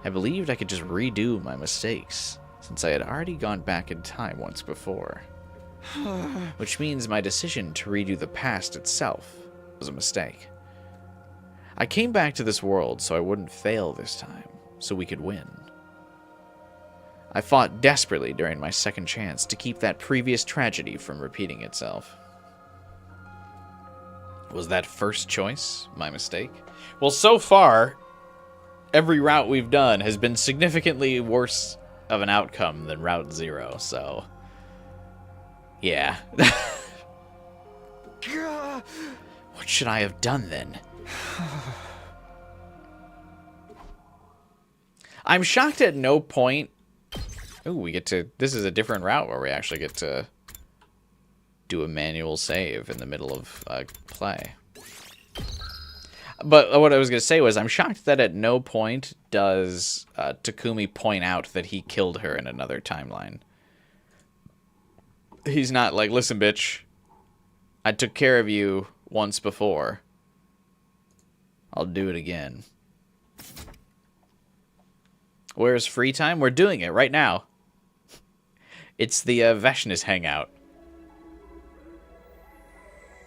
I believed I could just redo my mistakes, since I had already gone back in time once before. Which means my decision to redo the past itself was a mistake. I came back to this world so I wouldn't fail this time, so we could win. I fought desperately during my second chance to keep that previous tragedy from repeating itself. Was that first choice my mistake? Well, so far, every route we've done has been significantly worse of an outcome than Route 0, so... Yeah. What should I have done then? I'm shocked at no point... Ooh, we get to... This is a different route where we actually get to do a manual save in the middle of play. But what I was going to say was, I'm shocked that at no point does Takumi point out that he killed her in another timeline. He's not like, listen, bitch, I took care of you once before. I'll do it again. Where's free time? We're doing it right now. It's the Vashness hangout.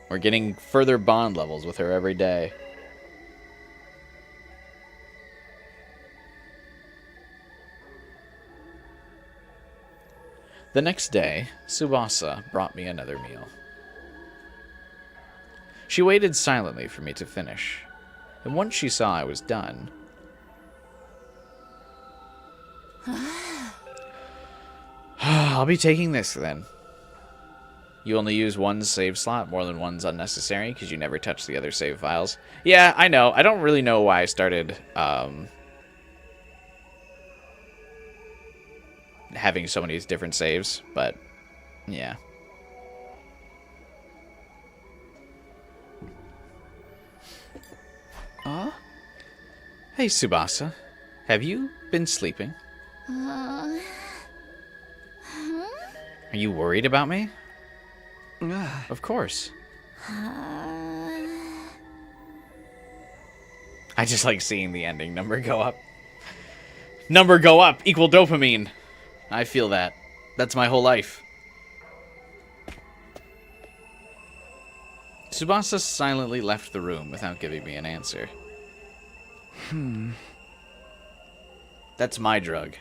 We're getting further bond levels with her every day. The next day, Subasa brought me another meal. She waited silently for me to finish, and once she saw I was done... I'll be taking this, then. You only use one save slot, more than one's unnecessary, because you never touch the other save files. Yeah, I know. I don't really know why I started, having so many different saves, but, yeah. Hey, Subasa. Have you been sleeping? Are you worried about me? Of course. I just like seeing the ending number go up. Number go up equal dopamine. I feel that. That's my whole life. Subasa silently left the room without giving me an answer. That's my drug.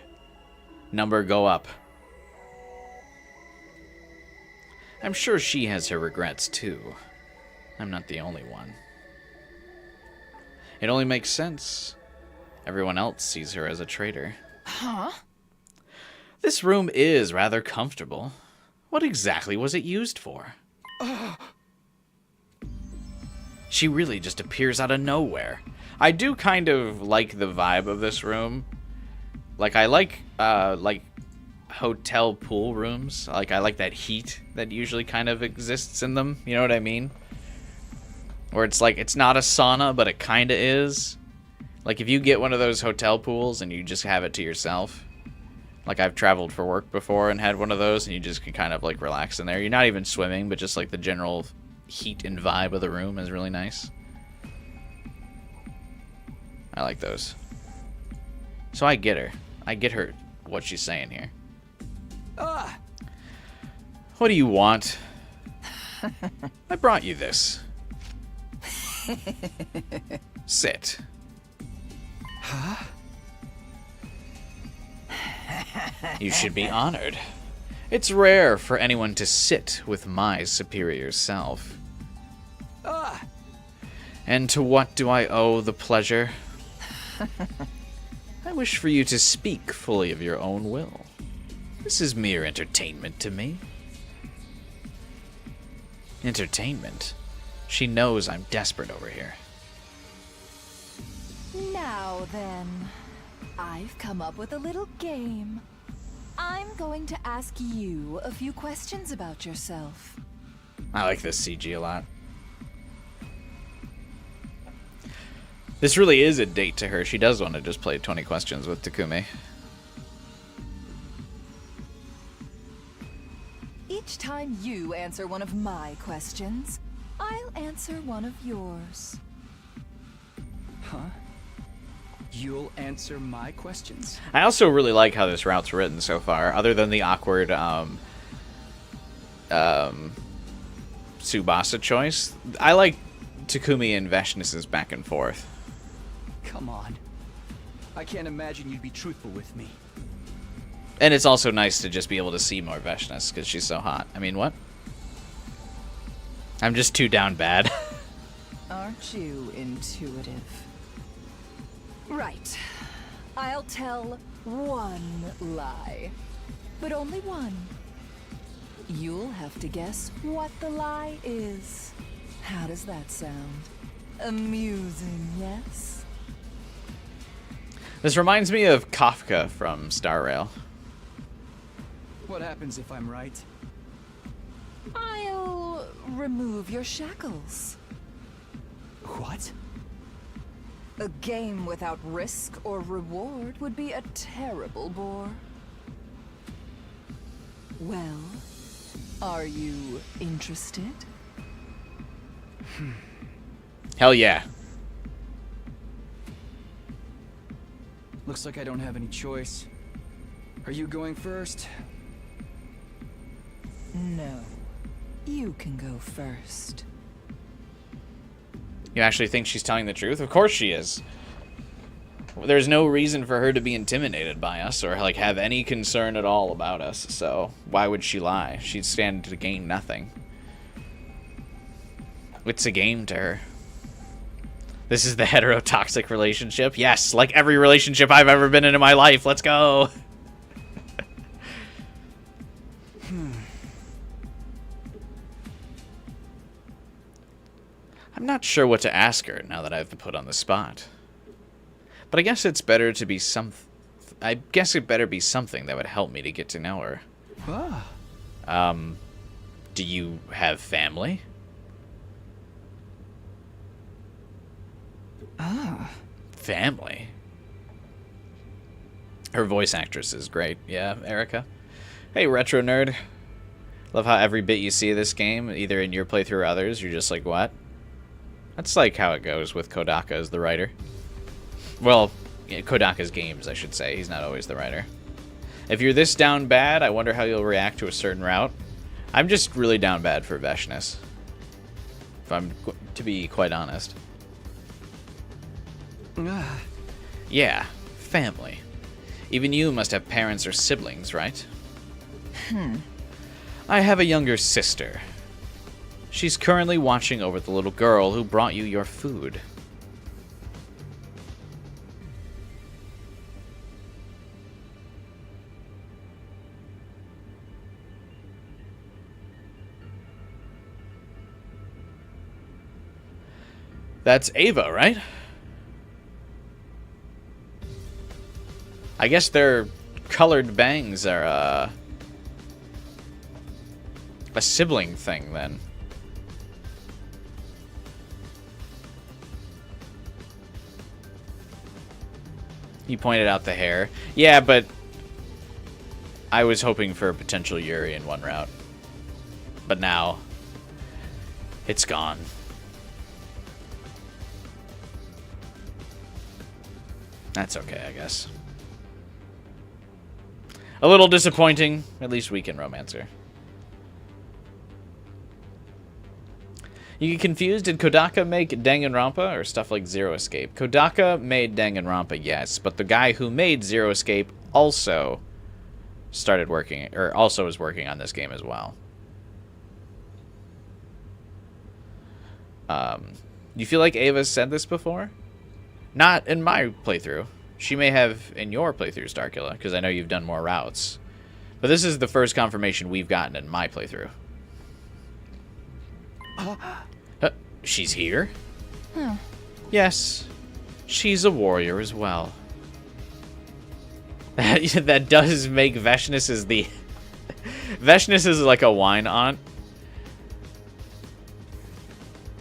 Number go up. I'm sure she has her regrets, too. I'm not the only one. It only makes sense. Everyone else sees her as a traitor. Huh? This room is rather comfortable. What exactly was it used for? She really just appears out of nowhere. I do kind of like the vibe of this room. Like, I like hotel pool rooms. Like, I like that heat that usually kind of exists in them. You know what I mean? Where it's like, it's not a sauna, but it kind of is. Like, if you get one of those hotel pools and you just have it to yourself. Like, I've traveled for work before and had one of those, and you just can kind of, like, relax in there. You're not even swimming, but just, like, the general heat and vibe of the room is really nice. I like those. So I get her. I get her what she's saying here. What do you want? I brought you this. Sit. Huh? You should be honored. It's rare for anyone to sit with my superior self. And to what do I owe the pleasure? I wish for you to speak fully of your own will. This is mere entertainment to me. Entertainment? She knows I'm desperate over here. Now then, I've come up with a little game. I'm going to ask you a few questions about yourself. I like this CG a lot. This really is a date to her. She does want to just play 20 questions with Takumi. Each time you answer one of my questions, I'll answer one of yours. Huh? You'll answer my questions? I also really like how this route's written so far, other than the awkward Subasa choice. I like Takumi and Vashness's back and forth. Come on. I can't imagine you'd be truthful with me. And it's also nice to just be able to see more Vashness, because she's so hot. I mean, what? I'm just too down bad. Aren't you intuitive? Right. I'll tell one lie. But only one. You'll have to guess what the lie is. How does that sound? Amusing, yes? This reminds me of Kafka from Star Rail. What happens if I'm right? I'll remove your shackles. What? A game without risk or reward would be a terrible bore. Well, are you interested? Hell yeah. Looks like I don't have any choice. Are you going first? No. You can go first. You actually think she's telling the truth? Of course she is. There's no reason for her to be intimidated by us or like have any concern at all about us. So why would she lie? She'd stand to gain nothing. It's a game to her. This is the heterotoxic relationship. Yes, like every relationship I've ever been in my life. Let's go. I'm not sure what to ask her now that I've been put on the spot. But I guess it's better to be I guess it better be something that would help me to get to know her. Ah. Do you have family? Ah. Family? Her voice actress is great. Yeah, Erica. Hey, Retro Nerd. Love how every bit you see of this game, either in your playthrough or others, you're just like, what? That's like how it goes with Kodaka as the writer. Well, yeah, Kodaka's games, I should say. He's not always the writer. If you're this down bad, I wonder how you'll react to a certain route. I'm just really down bad for Vashness. If I'm to be quite honest. Yeah, family. Even you must have parents or siblings, right? I have a younger sister. She's currently watching over the little girl who brought you your food. That's Ava, right? I guess their colored bangs are a sibling thing then. He pointed out the hair. Yeah, but I was hoping for a potential Yuri in one route. But now it's gone. That's okay, I guess. A little disappointing. At least we can romance her. You get confused? Did Kodaka make Danganronpa or stuff like Zero Escape? Kodaka made Danganronpa, yes, but the guy who made Zero Escape also started working, or also is working on this game as well. You feel like Ava's said this before? Not in my playthrough. She may have in your playthrough, Starkilla, because I know you've done more routes. But this is the first confirmation we've gotten in my playthrough. She's here? Yes. She's a warrior as well. That does make Vashness as the... Vashness is like a wine aunt.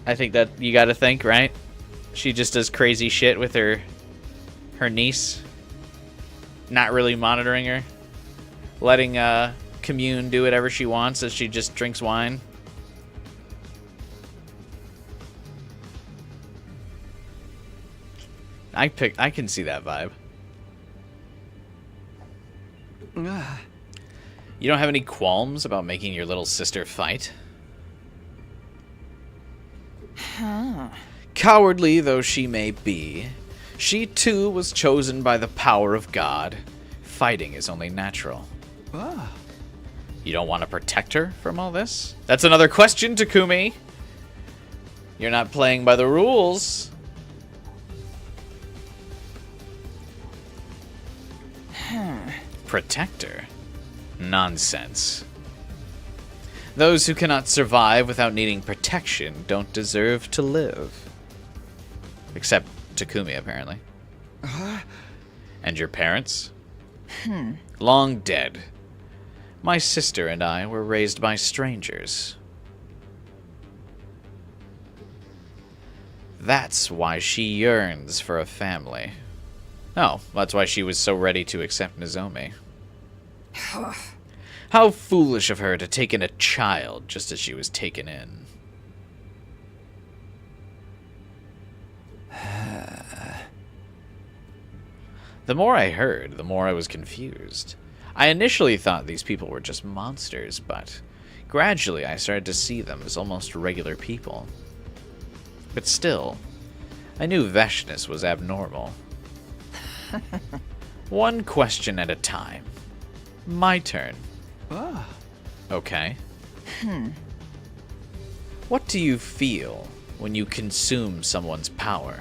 I think that you gotta think, right? She just does crazy shit with her niece. Not really monitoring her. Letting Commune do whatever she wants as she just drinks wine. I can see that vibe. You don't have any qualms about making your little sister fight? Cowardly though she may be, she too was chosen by the power of God. Fighting is only natural. You don't want to protect her from all this? That's another question, Takumi. You're not playing by the rules. Protector? Nonsense. Those who cannot survive without needing protection don't deserve to live. Except Takumi, apparently. And your parents? Long dead. My sister and I were raised by strangers. That's why she yearns for a family. Oh, that's why she was so ready to accept Nozomi. How foolish of her to take in a child just as she was taken in. The more I heard, the more I was confused. I initially thought these people were just monsters, but gradually I started to see them as almost regular people. But still, I knew Vashness was abnormal. One question at a time. My turn. Okay. What do you feel when you consume someone's power?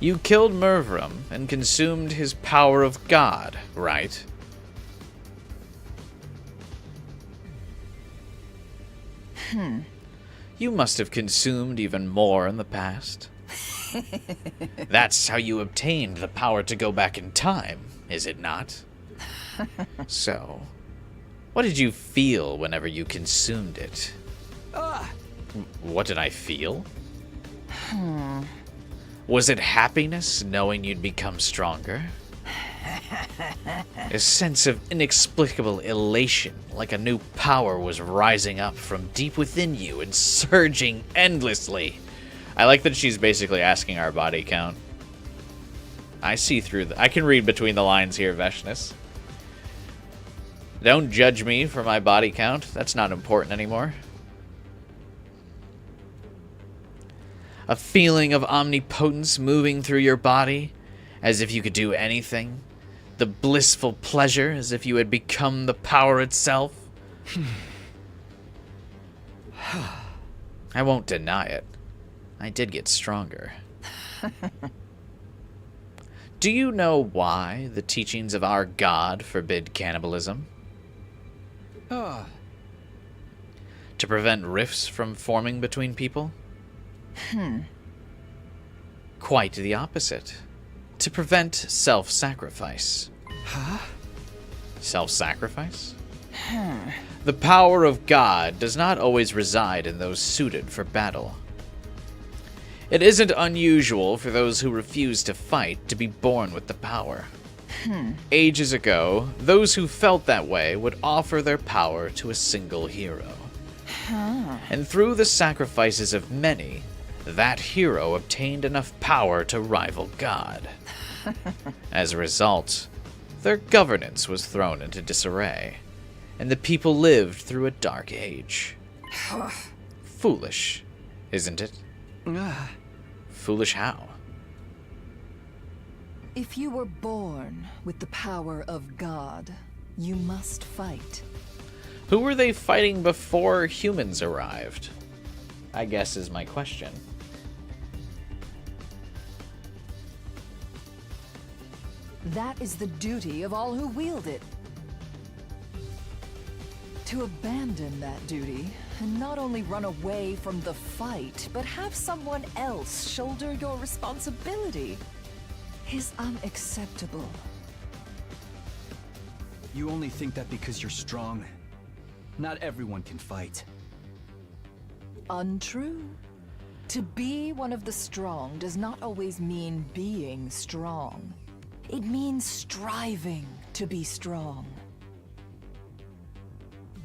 You killed Mervram and consumed his power of God, right? You must have consumed even more in the past. That's how you obtained the power to go back in time, is it not? So, what did you feel whenever you consumed it? What did I feel? Was it happiness knowing you'd become stronger? A sense of inexplicable elation, like a new power was rising up from deep within you and surging endlessly. I like that she's basically asking our body count. I see through I can read between the lines here, Vashness. Don't judge me for my body count. That's not important anymore. A feeling of omnipotence moving through your body, as if you could do anything. The blissful pleasure, as if you had become the power itself. I won't deny it. I did get stronger. Do you know why the teachings of our God forbid cannibalism? To prevent rifts from forming between people? Quite the opposite. To prevent self-sacrifice. Self-sacrifice? The power of God does not always reside in those suited for battle. It isn't unusual for those who refuse to fight to be born with the power. Ages ago, those who felt that way would offer their power to a single hero. And through the sacrifices of many, that hero obtained enough power to rival God. As a result, their governance was thrown into disarray, and the people lived through a dark age. Foolish, isn't it? Foolish how? If you were born with the power of God, you must fight. Who were they fighting before humans arrived? I guess is my question. That is the duty of all who wield it. To abandon that duty, and not only run away from the fight, but have someone else shoulder your responsibility, is unacceptable. You only think that because you're strong. Not everyone can fight. Untrue. To be one of the strong does not always mean being strong. It means striving to be strong.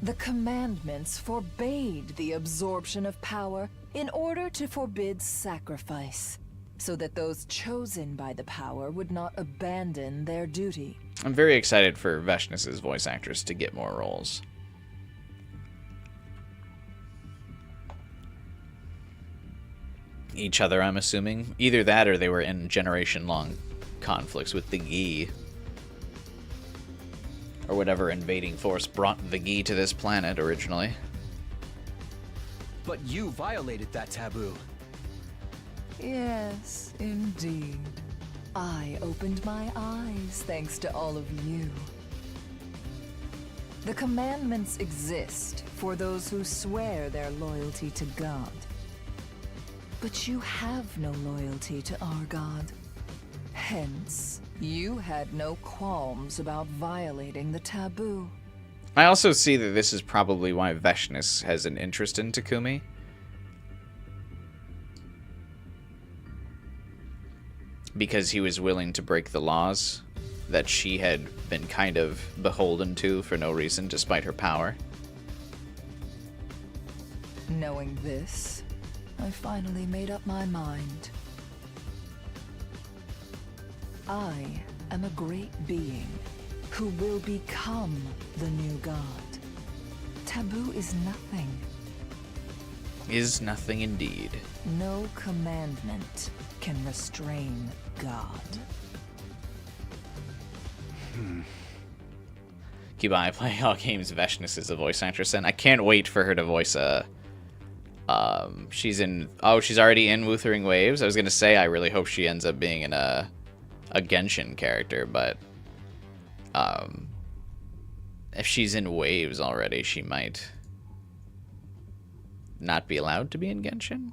The commandments forbade the absorption of power in order to forbid sacrifice, so that those chosen by the power would not abandon their duty. I'm very excited for Vashness's voice actress to get more roles. Each other, I'm assuming. Either that or they were in generation-long conflicts with the Gi. Or whatever invading force brought the Gi to this planet originally. But you violated that taboo. Yes, indeed. I opened my eyes thanks to all of you. The commandments exist for those who swear their loyalty to God. But you have no loyalty to our God. Hence, you had no qualms about violating the taboo. I also see that this is probably why Vashness has an interest in Takumi. Because he was willing to break the laws that she had been kind of beholden to for no reason, despite her power. Knowing this, I finally made up my mind. I am a great being who will become the new god. Taboo is nothing. Is nothing indeed. No commandment can restrain God. Kibai playing all games. Vashness is a voice actress, and I can't wait for her to voice a. She's already in Wuthering Waves. I was gonna say I really hope she ends up being in a Genshin character, but if she's in Waves already, she might not be allowed to be in Genshin.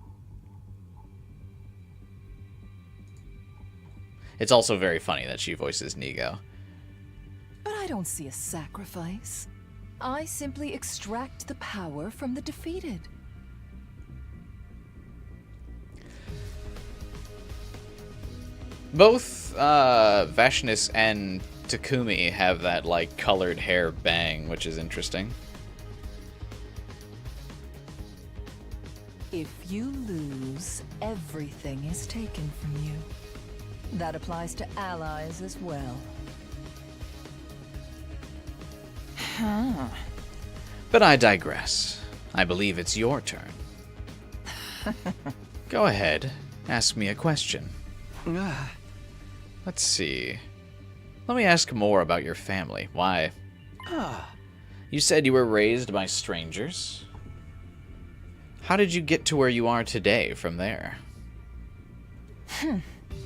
It's also very funny that she voices Nigo. But I don't see a sacrifice. I simply extract the power from the defeated. Both Vashness and Takumi have that like colored hair bang, which is interesting. If you lose, everything is taken from you. That applies to allies as well. But I digress. I believe it's your turn. Go ahead. Ask me a question. Let's see. Let me ask more about your family. Why? You said you were raised by strangers. How did you get to where you are today from there?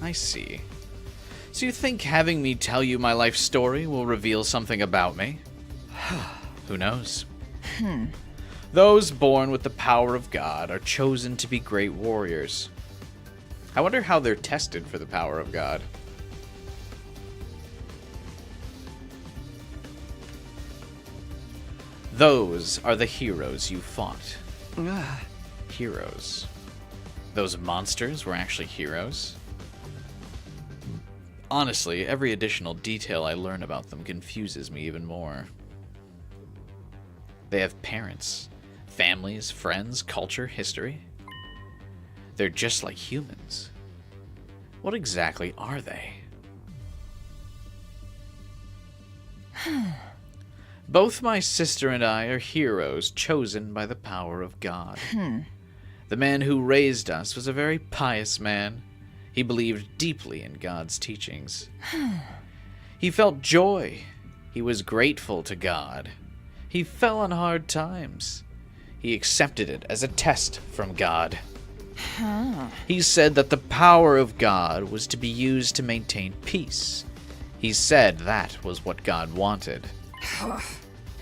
I see. So you think having me tell you my life story will reveal something about me? Who knows? Those born with the power of God are chosen to be great warriors. I wonder how they're tested for the power of God. Those are the heroes you fought. Heroes. Those monsters were actually heroes? Honestly, every additional detail I learn about them confuses me even more. They have parents, families, friends, culture, history. They're just like humans. What exactly are they? Both my sister and I are heroes chosen by the power of God. The man who raised us was a very pious man. He believed deeply in God's teachings. He felt joy. He was grateful to God. He fell on hard times. He accepted it as a test from God. He said that the power of God was to be used to maintain peace. He said that was what God wanted.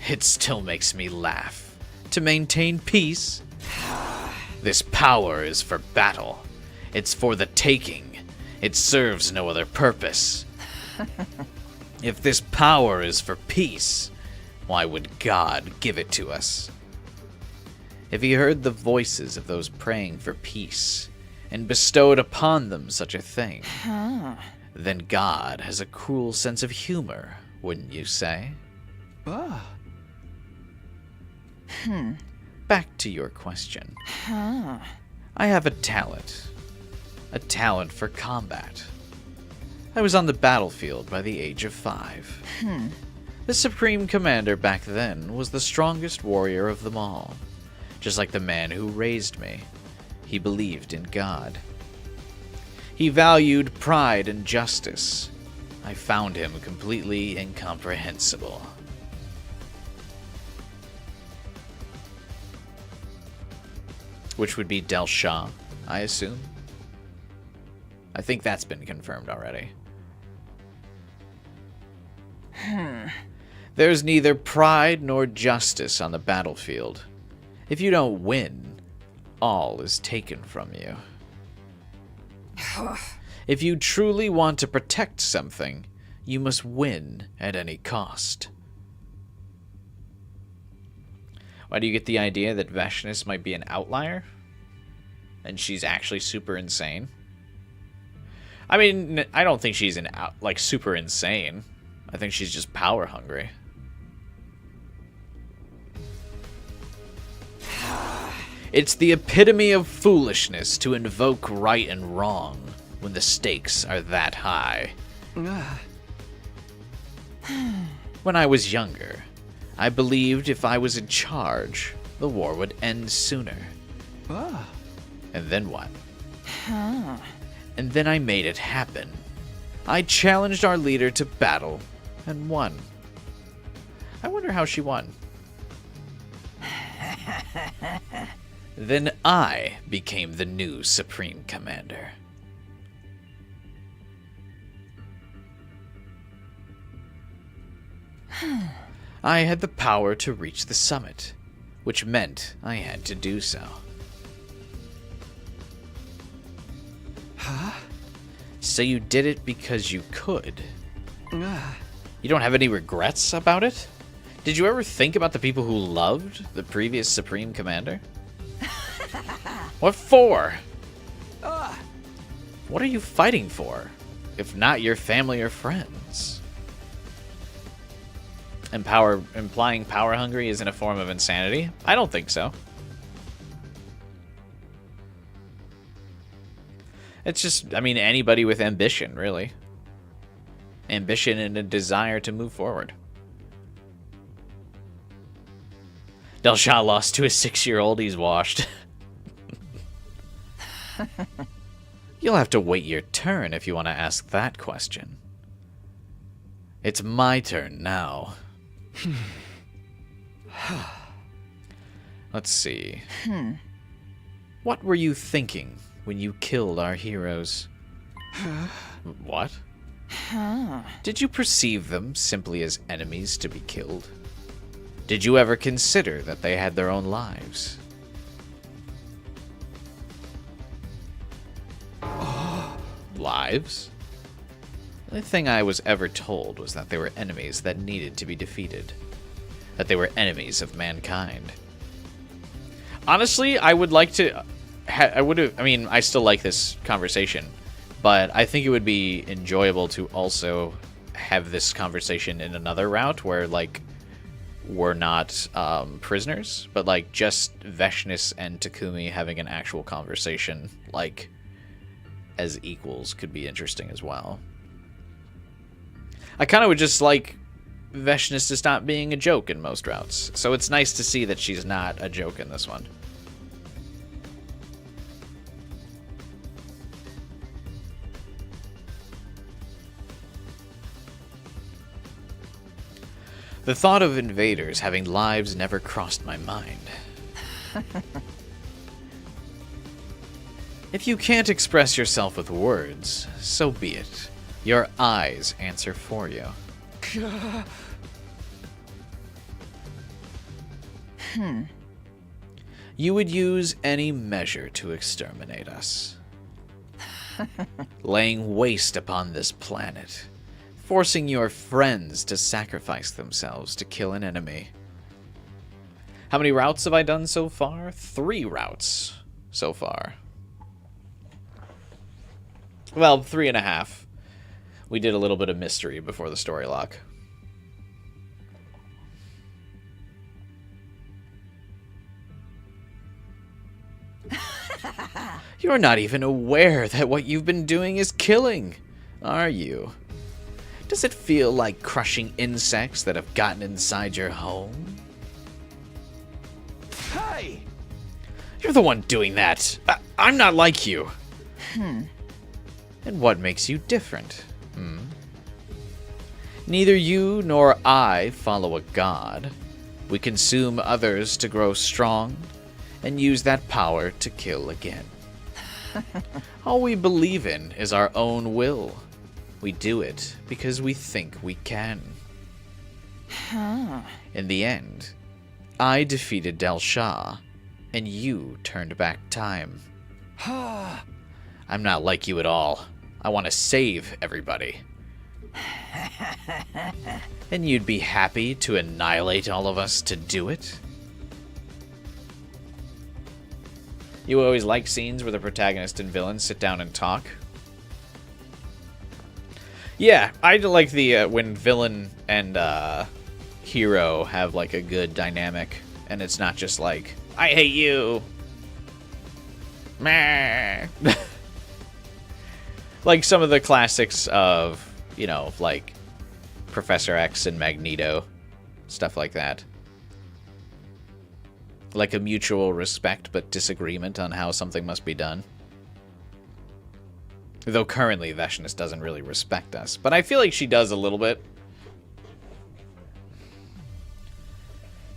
It still makes me laugh. To maintain peace? This power is for battle. It's for the taking. It serves no other purpose. If this power is for peace, why would God give it to us? If he heard the voices of those praying for peace, and bestowed upon them such a thing, then God has a cruel sense of humor, wouldn't you say? Back to your question. I have a talent for combat. I was on the battlefield by the age of 5. The Supreme Commander back then was the strongest warrior of them all. Just like the man who raised me, he believed in God. He valued pride and justice. I found him completely incomprehensible. Which would be Delsha, I assume. I think that's been confirmed already. There's neither pride nor justice on the battlefield. If you don't win, all is taken from you. If you truly want to protect something, you must win at any cost. Why do you get the idea that Vashness might be an outlier? And she's actually super insane? I mean, I don't think she's super insane. I think she's just power hungry. It's the epitome of foolishness to invoke right and wrong when the stakes are that high. When I was younger, I believed if I was in charge, the war would end sooner. And then what? And then I made it happen. I challenged our leader to battle and won. I wonder how she won. Then I became the new Supreme Commander. I had the power to reach the summit, which meant I had to do so. So you did it because you could. You don't have any regrets about it? Did you ever think about the people who loved the previous Supreme Commander? What for? What are you fighting for, if not your family or friends? And implying power hungry isn't a form of insanity? I don't think so. It's just, I mean, anybody with ambition, really. Ambition and a desire to move forward. Delsha lost to a 6-year-old, he's washed. You'll have to wait your turn if you want to ask that question. It's my turn now. Let's see. What were you thinking when you killed our heroes? What? Did you perceive them simply as enemies to be killed? Did you ever consider that they had their own lives? Lives? The only thing I was ever told was that they were enemies that needed to be defeated. That they were enemies of mankind. Honestly, I would like to... I still like this conversation, but I think it would be enjoyable to also have this conversation in another route where, like, we're not prisoners, but, like, just Vashness and Takumi having an actual conversation, like, as equals could be interesting as well. I kind of would just like Vashness to stop being a joke in most routes, so it's nice to see that she's not a joke in this one. The thought of invaders having lives never crossed my mind. If you can't express yourself with words, so be it. Your eyes answer for you. You would use any measure to exterminate us. Laying waste upon this planet. Forcing your friends to sacrifice themselves to kill an enemy. How many routes have I done so far? 3 routes so far. Well, 3.5. We did a little bit of mystery before the story lock. You're not even aware that what you've been doing is killing, are you? Does it feel like crushing insects that have gotten inside your home? Hey! You're the one doing that. I'm not like you. And what makes you different? Neither you nor I follow a god. We consume others to grow strong and use that power to kill again. All we believe in is our own will. We do it because we think we can. In the end, I defeated Delsha, and you turned back time. I'm not like you at all. I want to save everybody. And you'd be happy to annihilate all of us to do it? You always like scenes where the protagonist and villain sit down and talk? Yeah, I like the when villain and hero have like a good dynamic, and it's not just like, I hate you. Meh. Like some of the classics of, you know, like Professor X and Magneto, stuff like that. Like a mutual respect but disagreement on how something must be done. Though currently Vashness doesn't really respect us, but I feel like she does a little bit.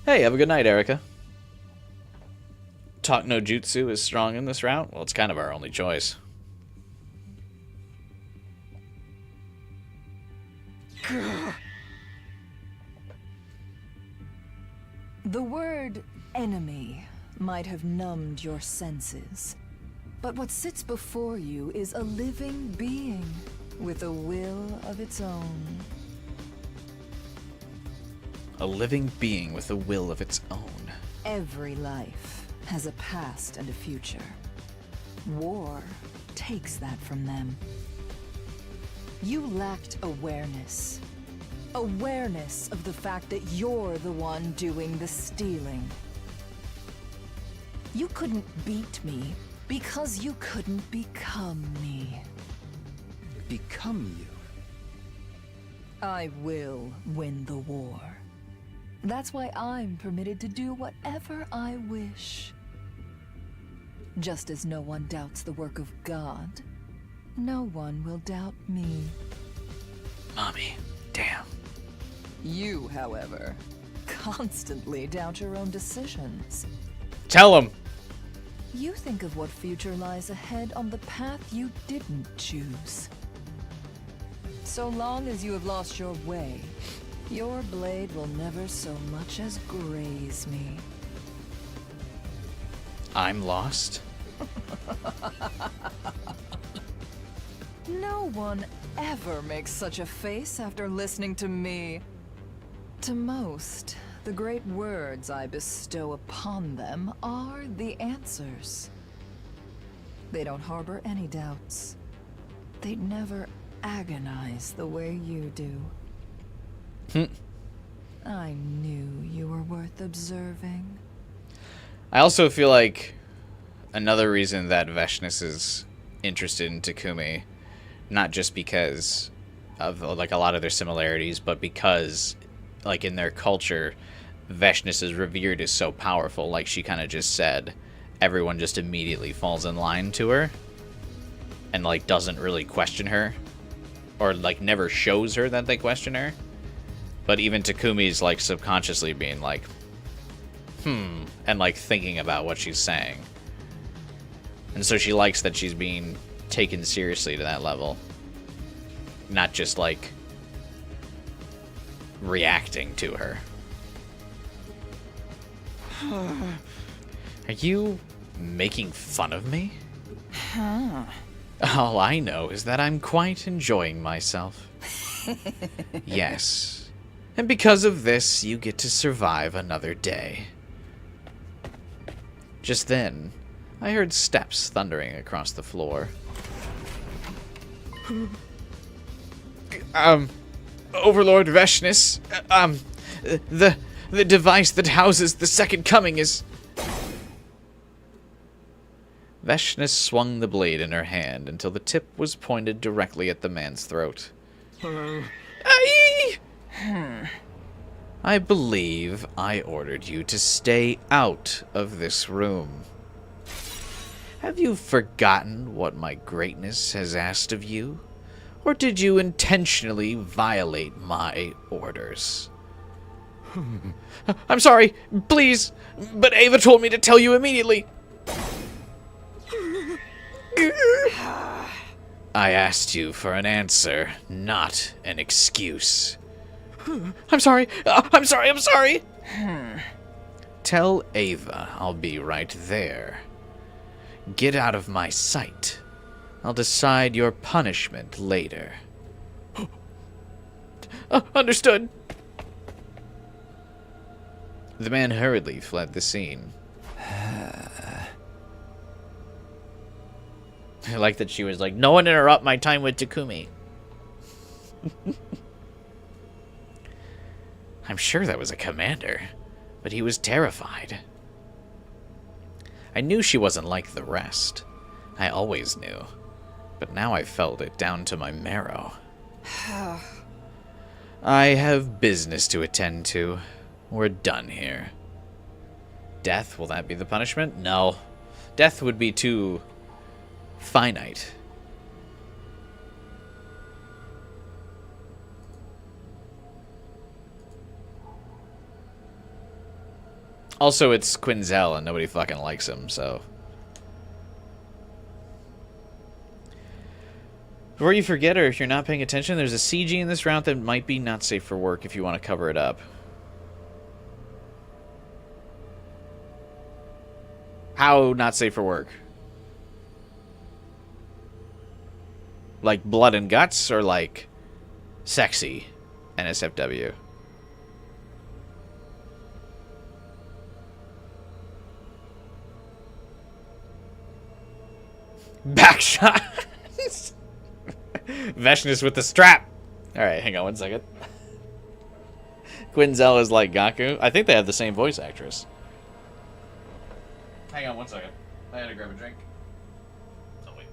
Hey, have a good night, Erica. Talk no jutsu is strong in this route? Well, it's kind of our only choice. The word enemy might have numbed your senses, but what sits before you is a living being with a will of its own. A living being with a will of its own. Every life has a past and a future. War takes that from them. You lacked awareness. Awareness of the fact that you're the one doing the stealing. You couldn't beat me because you couldn't become me. Become you? I will win the war. That's why I'm permitted to do whatever I wish. Just as no one doubts the work of God, no one will doubt me. Mommy, damn. You, however, constantly doubt your own decisions. Tell him. You think of what future lies ahead on the path you didn't choose. So long as you have lost your way, your blade will never so much as graze me. I'm lost? No one ever makes such a face after listening to me. To most, the great words I bestow upon them are the answers. They don't harbor any doubts. They'd never agonize the way you do. I knew you were worth observing. I also feel like another reason that Vashness is interested in Takumi, not just because of like a lot of their similarities, but because like in their culture, Vashness is revered as so powerful. Like she kind of just said, everyone just immediately falls in line to her and like doesn't really question her, or like never shows her that they question her. But even Takumi's like subconsciously being like, and like thinking about what she's saying. And so she likes that she's being taken seriously to that level. Not just like reacting to her. Are you making fun of me? All I know is that I'm quite enjoying myself. Yes. And because of this, you get to survive another day. Just then, I heard steps thundering across the floor. Overlord Vashness, the device that houses the second coming is... Vashness swung the blade in her hand until the tip was pointed directly at the man's throat. Aye! I believe I ordered you to stay out of this room. Have you forgotten what my greatness has asked of you? Or did you intentionally violate my orders? I'm sorry, please, but Ava told me to tell you immediately. I asked you for an answer, not an excuse. I'm sorry. I'm sorry. I'm sorry. Tell Ava I'll be right there. Get out of my sight. I'll decide your punishment later. Understood. The man hurriedly fled the scene. I like that she was like, no one interrupt my time with Takumi. I'm sure that was a commander, but he was terrified. I knew she wasn't like the rest. I always knew. But now I felt it down to my marrow. I have business to attend to. We're done here. Death, will that be the punishment? No. Death would be too finite. Also, it's Quinzel and nobody fucking likes him, so. Before you forget, or if you're not paying attention, there's a CG in this round that might be not safe for work if you want to cover it up. How not safe for work? Like blood and guts, or like sexy NSFW? Backshot. Vashness with the strap. Alright, hang on one second. Quinzel is like Gaku. I think they have the same voice actress. Hang on one second. I had to grab a drink. Oh, wait.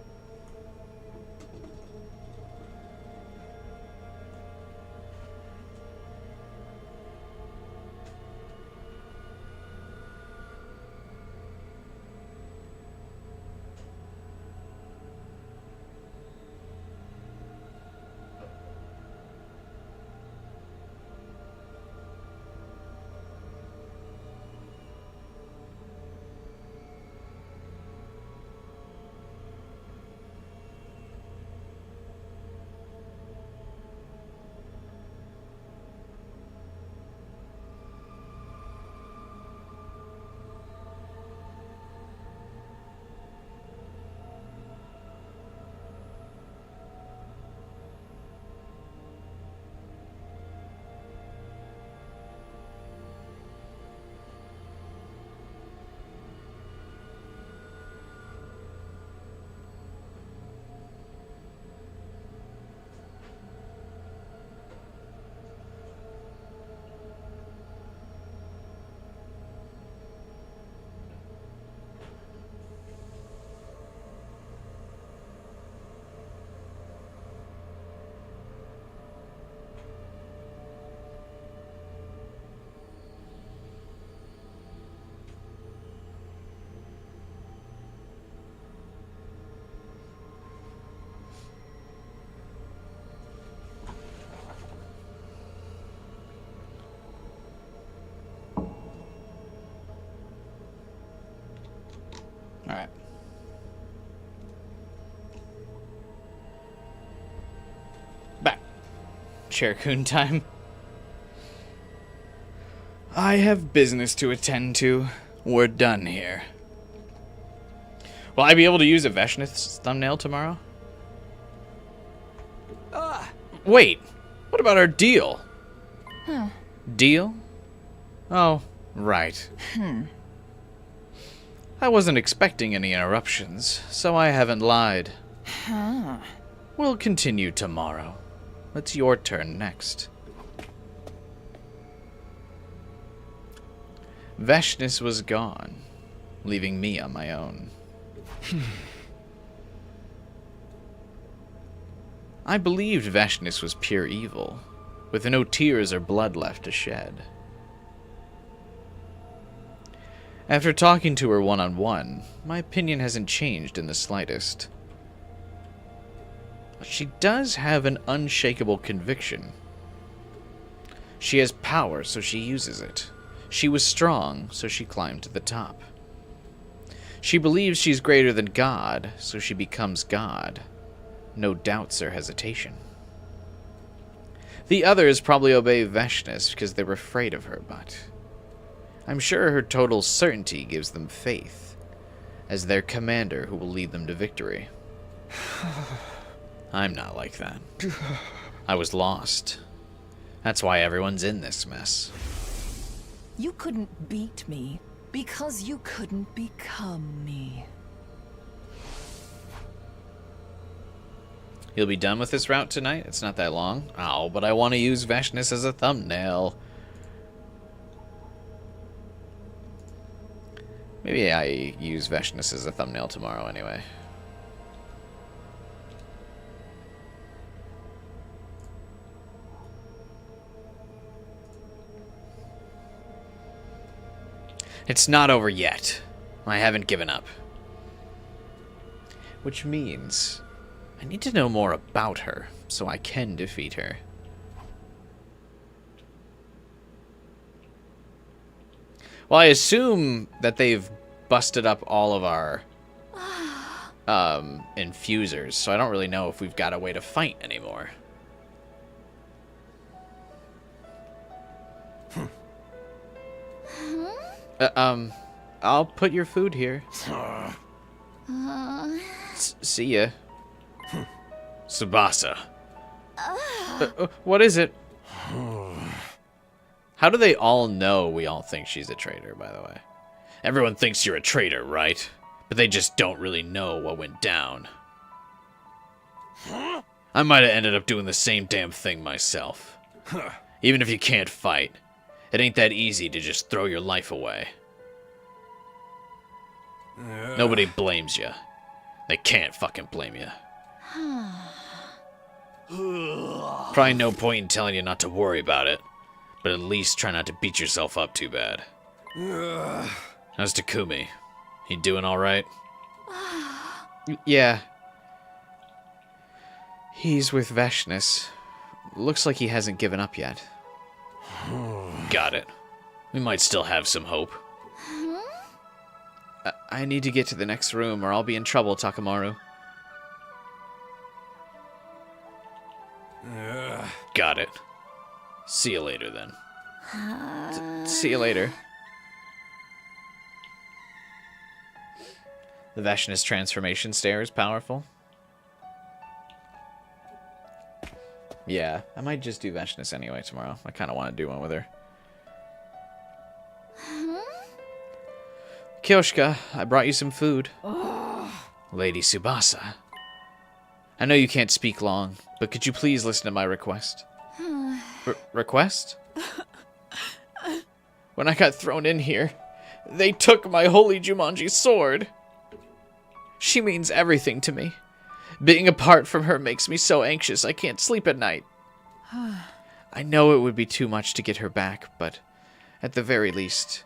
Alright. Back. Chair-kun time. I have business to attend to. We're done here. Will I be able to use a Vashness thumbnail tomorrow? Wait. What about our deal? Deal? Oh, right. I wasn't expecting any interruptions, so I haven't lied. We'll continue tomorrow. It's your turn next. Vashness was gone, leaving me on my own. I believed Vashness was pure evil, with no tears or blood left to shed. After talking to her one-on-one, my opinion hasn't changed in the slightest. She does have an unshakable conviction. She has power, so she uses it. She was strong, so she climbed to the top. She believes she's greater than God, so she becomes God. No doubts or hesitation. The others probably obey Vashness because they're afraid of her, but I'm sure her total certainty gives them faith as their commander who will lead them to victory. I'm not like that. I was lost. That's why everyone's in this mess. You couldn't beat me because you couldn't become me. You'll be done with this route tonight? It's not that long. Oh, but I want to use Vashness as a thumbnail. Maybe I use Vashness as a thumbnail tomorrow anyway. It's not over yet. I haven't given up. Which means I need to know more about her so I can defeat her. Well, I assume that they've busted up all of our infusers, so I don't really know if we've got a way to fight anymore. I'll put your food here. See ya. Subasa. What is it? How do they all know we all think she's a traitor, by the way? Everyone thinks you're a traitor, right? But they just don't really know what went down. I might have ended up doing the same damn thing myself. Even if you can't fight, it ain't that easy to just throw your life away. Nobody blames you. They can't fucking blame you. Probably no point in telling you not to worry about it, but at least try not to beat yourself up too bad. How's Takumi? He doing alright? Yeah. He's with Vashness. Looks like he hasn't given up yet. Got it. We might still have some hope. I need to get to the next room or I'll be in trouble, Takamaru. Got it. See you later, then. See you later. The Vashness transformation stare is powerful. Yeah, I might just do Vashness anyway tomorrow. I kind of want to do one with her. Kyoshka, I brought you some food. Lady Subasa. I know you can't speak long, but could you please listen to my request? Request? When I got thrown in here, they took my holy Jumanji sword. She means everything to me. Being apart from her makes me so anxious I can't sleep at night. I know it would be too much to get her back, but at the very least,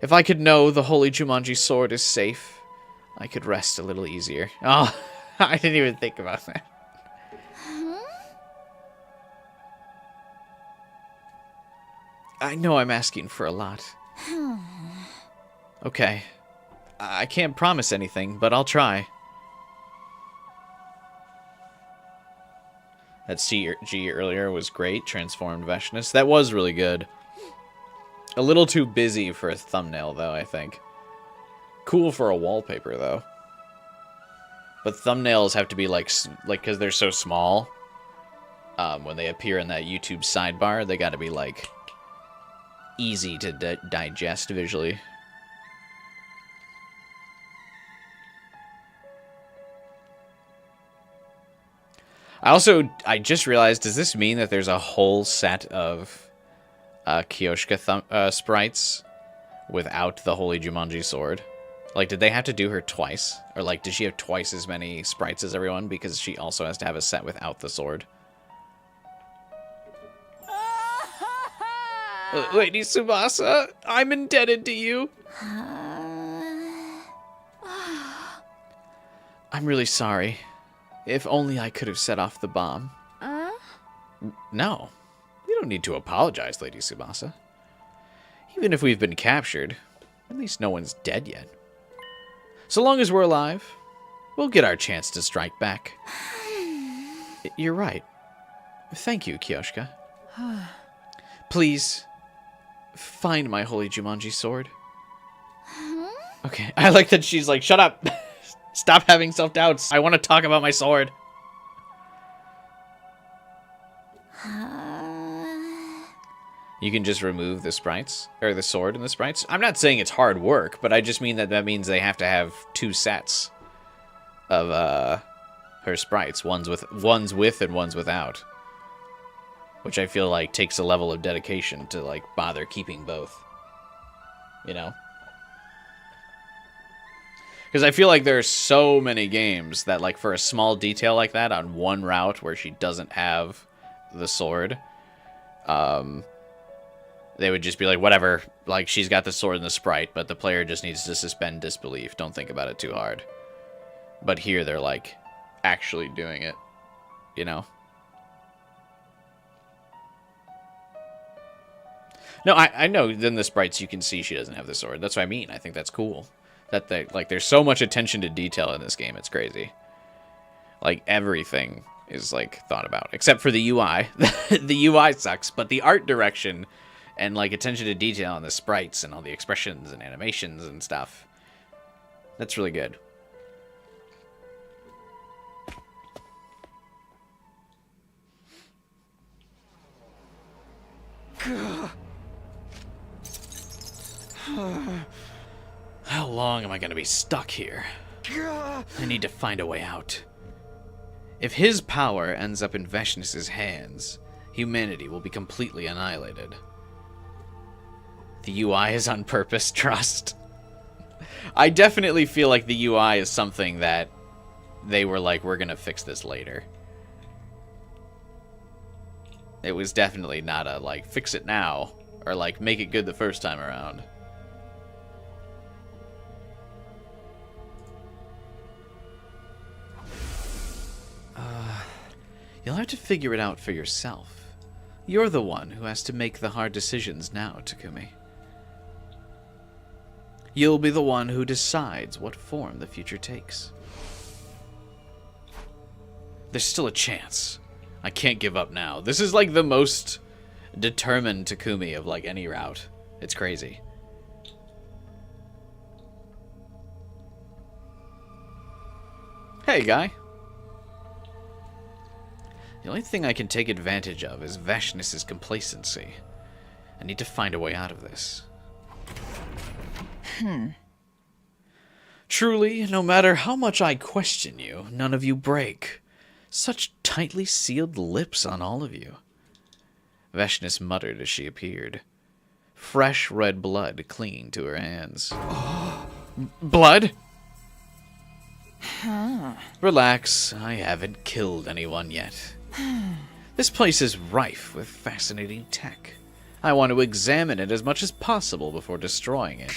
if I could know the holy Jumanji sword is safe, I could rest a little easier. Oh, I didn't even think about that. I know I'm asking for a lot. Okay. I can't promise anything, but I'll try. That CG earlier was great. Transformed Vashness. That was really good. A little too busy for a thumbnail, though, I think. Cool for a wallpaper, though. But thumbnails have to be, like, because they're so small, when they appear in that YouTube sidebar, they gotta be, like, easy to digest visually. I just realized, does this mean that there's a whole set of Kyoshka sprites without the Holy Jumanji sword? Like, did they have to do her twice? Or, like, did she have twice as many sprites as everyone because she also has to have a set without the sword? Lady Subasa, I'm indebted to you. I'm really sorry. If only I could have set off the bomb. No. You don't need to apologize, Lady Subasa. Even if we've been captured, at least no one's dead yet. So long as we're alive, we'll get our chance to strike back. You're right. Thank you, Kyoshka. Please, find my holy Jumanji sword. Okay, I like that she's like, shut up. Stop having self-doubts. I want to talk about my sword. You can just remove the sprites, or the sword and the sprites. I'm not saying it's hard work, but I just mean that means they have to have 2 sets of her sprites. One's with and one's without. Which I feel like takes a level of dedication to like bother keeping both. You know? Because I feel like there are so many games that like for a small detail like that on one route where she doesn't have the sword, they would just be like, whatever, like she's got the sword and the sprite, but the player just needs to suspend disbelief. Don't think about it too hard. But here they're like actually doing it, you know? No, I know in the sprites you can see she doesn't have the sword. That's what I mean. I think that's cool. That they, like, there's so much attention to detail in this game. It's crazy. Like, everything is, like, thought about. Except for the UI. The UI sucks, but the art direction and, like, attention to detail and the sprites and all the expressions and animations and stuff. That's really good. How long am I going to be stuck here? I need to find a way out. If his power ends up in Vashness' hands, humanity will be completely annihilated. The UI is on purpose, trust. I definitely feel like the UI is something that they were like, we're going to fix this later. It was definitely not a, like, fix it now, or, like, make it good the first time around. You'll have to figure it out for yourself. You're the one who has to make the hard decisions now, Takumi. You'll be the one who decides what form the future takes. There's still a chance. I can't give up now. This is like the most determined Takumi of like any route. It's crazy. Hey, guy. The only thing I can take advantage of is Vashness' complacency. I need to find a way out of this. Truly, no matter how much I question you, none of you break. Such tightly sealed lips on all of you. Vashness muttered as she appeared. Fresh red blood clinging to her hands. Blood? Relax, I haven't killed anyone yet. This place is rife with fascinating tech. I want to examine it as much as possible before destroying it.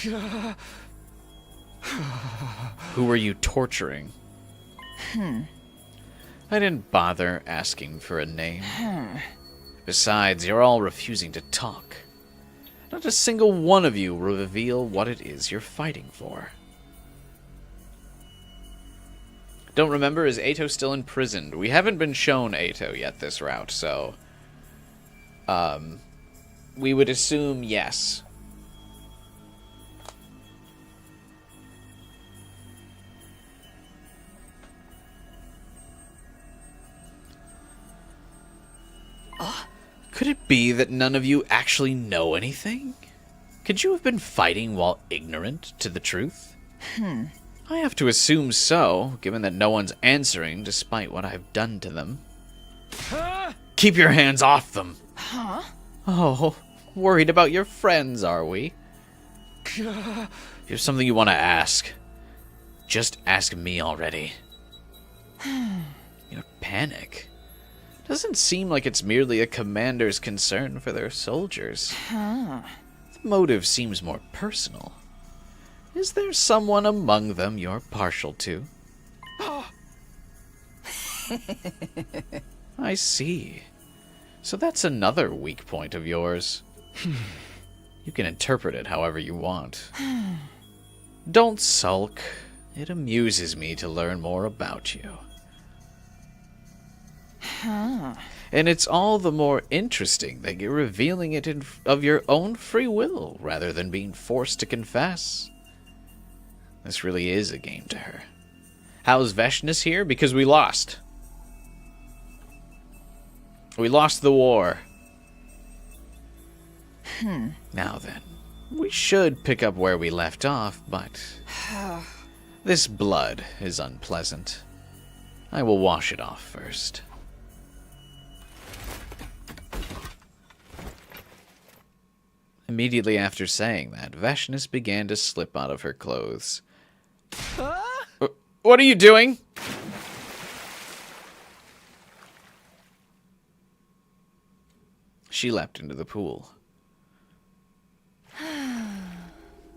Who are you torturing? I didn't bother asking for a name. Besides, you're all refusing to talk. Not a single one of you will reveal what it is you're fighting for. Don't remember, is Ato still imprisoned? We haven't been shown Ato yet this route, so... we would assume yes. Could it be that none of you actually know anything? Could you have been fighting while ignorant to the truth? I have to assume so, given that no one's answering despite what I've done to them. Keep your hands off them! Oh, worried about your friends, are we? If you have something you want to ask, just ask me already. Your panic doesn't seem like it's merely a commander's concern for their soldiers. The motive seems more personal. Is there someone among them you're partial to? I see. So that's another weak point of yours. You can interpret it however you want. Don't sulk. It amuses me to learn more about you. And it's all the more interesting that you're revealing it of your own free will, rather than being forced to confess. This really is a game to her. How's Vashness here? Because we lost. We lost the war. Now then, we should pick up where we left off, but this blood is unpleasant. I will wash it off first. Immediately after saying that, Vashness began to slip out of her clothes. What are you doing? She leapt into the pool.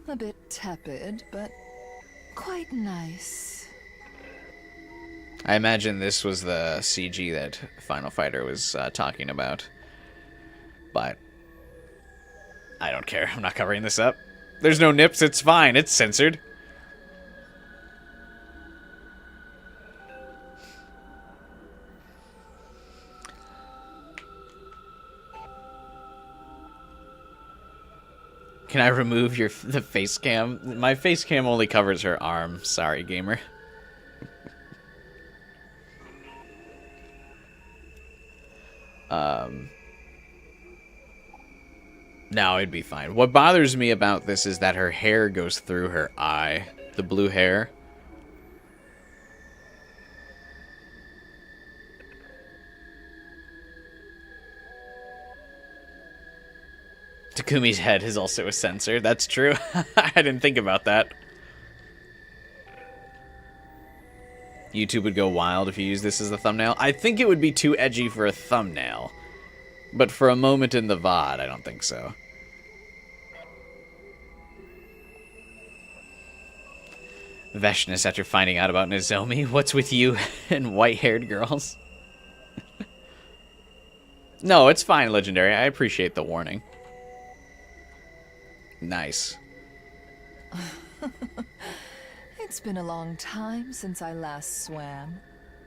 A bit tepid, but quite nice. I imagine this was the CG that Final Fighter was talking about. But I don't care. I'm not covering this up. There's no nips. It's fine. It's censored. Can I remove the face cam? My face cam only covers her arm. Sorry, gamer. No, it'd be fine. What bothers me about this is that her hair goes through her eye. The blue hair. Takumi's head is also a censor. That's true. I didn't think about that. YouTube would go wild if you use this as a thumbnail. I think it would be too edgy for a thumbnail. But for a moment in the VOD, I don't think so. Veshness after finding out about Nozomi. What's with you and white-haired girls? No, it's fine, Legendary. I appreciate the warning. Nice. It's been a long time since I last swam.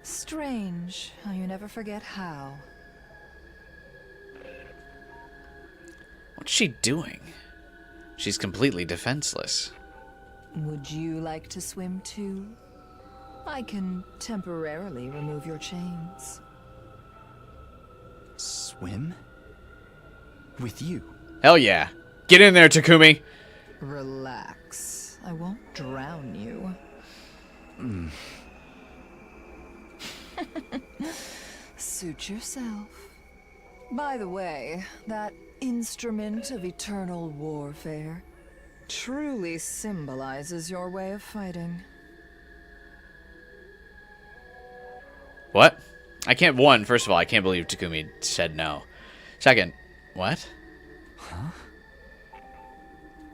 Strange how you never forget how. What's she doing? She's completely defenseless. Would you like to swim too? I can temporarily remove your chains. Swim? With you? Hell yeah. Get in there, Takumi! Relax. I won't drown you. Suit yourself. By the way, that instrument of eternal warfare truly symbolizes your way of fighting. What? I can't... One, first of all, I can't believe Takumi said no. Second, what? Huh?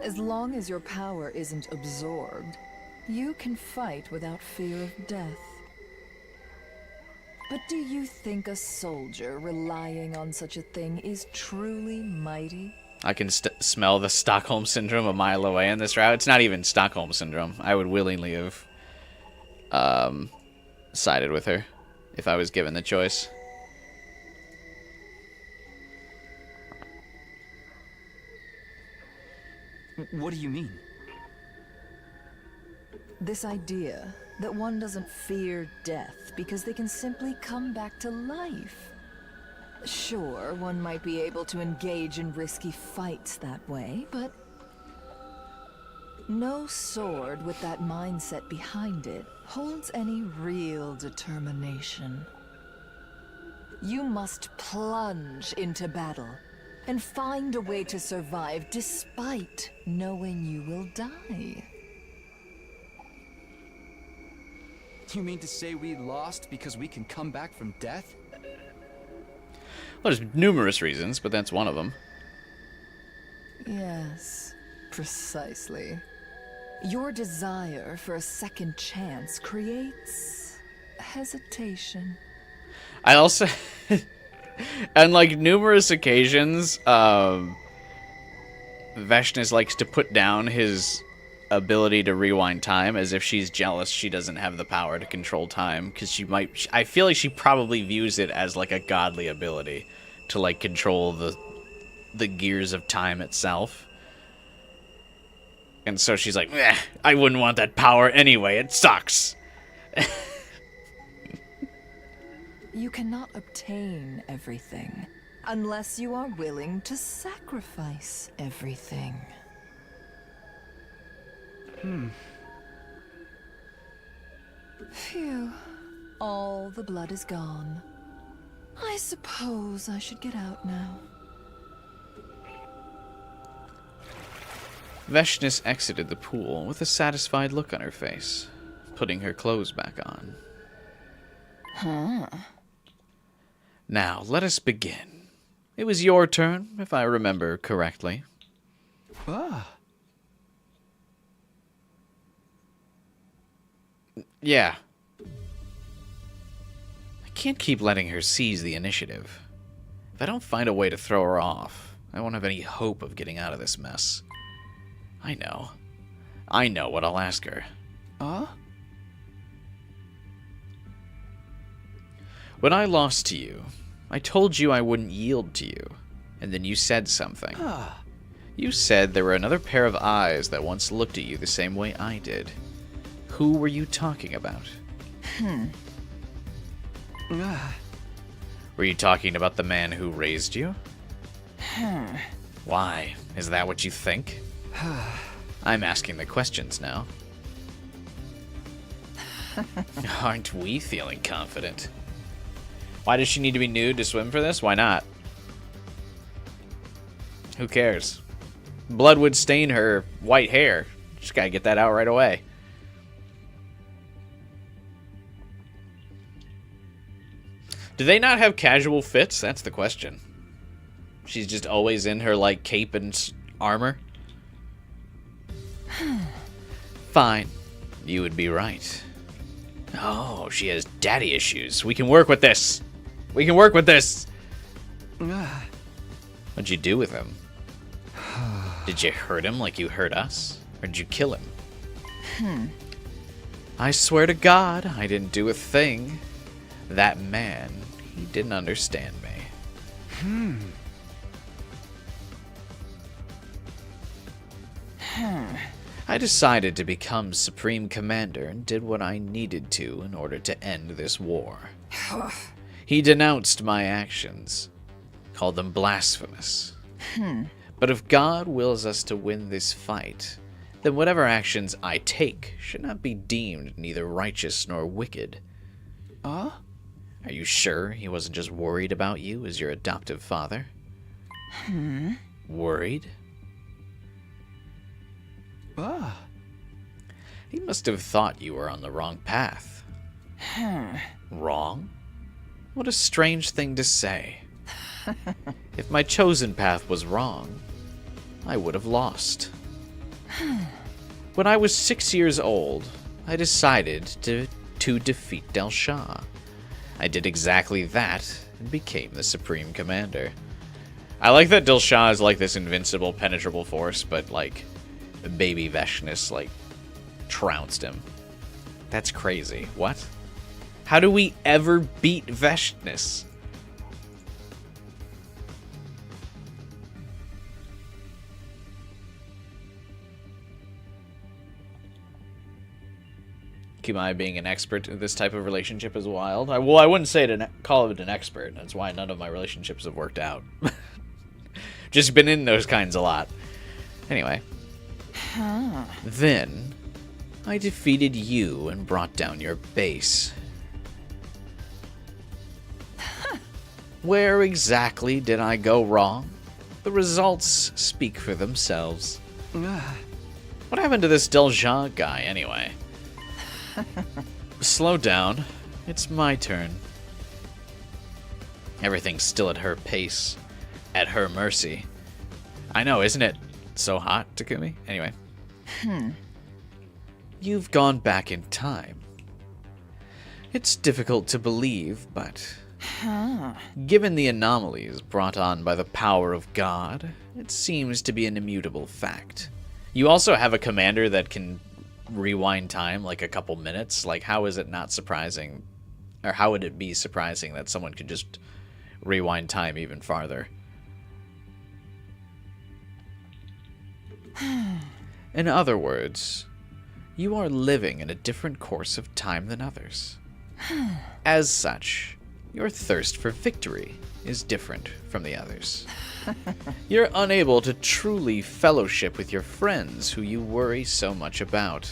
As long as your power isn't absorbed, you can fight without fear of death. But do you think a soldier relying on such a thing is truly mighty? I can smell the Stockholm Syndrome a mile away in this route. It's not even Stockholm Syndrome. I would willingly have sided with her if I was given the choice. What do you mean? This idea that one doesn't fear death because they can simply come back to life. Sure, one might be able to engage in risky fights that way, but no sword with that mindset behind it holds any real determination. You must plunge into battle and find a way to survive despite knowing you will die. You mean to say we lost because we can come back from death? Well, there's numerous reasons, but that's one of them. Yes, precisely. Your desire for a second chance creates hesitation. I also... on, like, numerous occasions, Vashness likes to put down his ability to rewind time, as if she's jealous she doesn't have the power to control time, because she might. I feel like she probably views it as like a godly ability to like control the gears of time itself. And so she's like, I wouldn't want that power anyway. It sucks. You cannot obtain everything unless you are willing to sacrifice everything. Phew. All the blood is gone. I suppose I should get out now. Vashness exited the pool with a satisfied look on her face, putting her clothes back on. Huh. Now, let us begin. It was your turn, if I remember correctly. Yeah. I can't keep letting her seize the initiative. If I don't find a way to throw her off, I won't have any hope of getting out of this mess. I know. I know what I'll ask her. When I lost to you, I told you I wouldn't yield to you, and then you said something. You said there were another pair of eyes that once looked at you the same way I did. Who were you talking about? Were you talking about the man who raised you? Why? Is that what you think? I'm asking the questions now. Aren't we feeling confident? Why does she need to be nude to swim for this? Why not? Who cares? Blood would stain her white hair. Just gotta get that out right away. Do they not have casual fits? That's the question. She's just always in her, like, cape and armor? Fine. You would be right. Oh, she has daddy issues. We can work with this. We can work with this. What'd you do with him? Did you hurt him like you hurt us? Or did you kill him? I swear to God, I didn't do a thing. That man, he didn't understand me. I decided to become Supreme Commander and did what I needed to in order to end this war. He denounced my actions, called them blasphemous. But if God wills us to win this fight, then whatever actions I take should not be deemed neither righteous nor wicked. Are you sure he wasn't just worried about you as your adoptive father? Worried? He must have thought you were on the wrong path. Wrong? What a strange thing to say. If my chosen path was wrong, I would have lost. When I was 6 years old, I decided to defeat Delsha. I did exactly that and became the Supreme Commander. I like that Delsha is like this invincible, penetrable force, but like baby Vashness like trounced him. That's crazy. What? How do we ever beat Vashness? Kumai being an expert in this type of relationship is wild. I wouldn't say call it an expert. That's why none of my relationships have worked out. Just been in those kinds a lot. Anyway. Then, I defeated you and brought down your base. Where exactly did I go wrong? The results speak for themselves. What happened to this Delsha guy, anyway? Slow down. It's my turn. Everything's still at her pace. At her mercy. I know, isn't it so hot, Takumi? Anyway. You've gone back in time. It's difficult to believe, but given the anomalies brought on by the power of God, it seems to be an immutable fact. You also have a commander that can rewind time like a couple minutes. Like, how is it not surprising, or how would it be surprising that someone could just rewind time even farther? In other words, you are living in a different course of time than others. As such, your thirst for victory is different from the others. You're unable to truly fellowship with your friends who you worry so much about.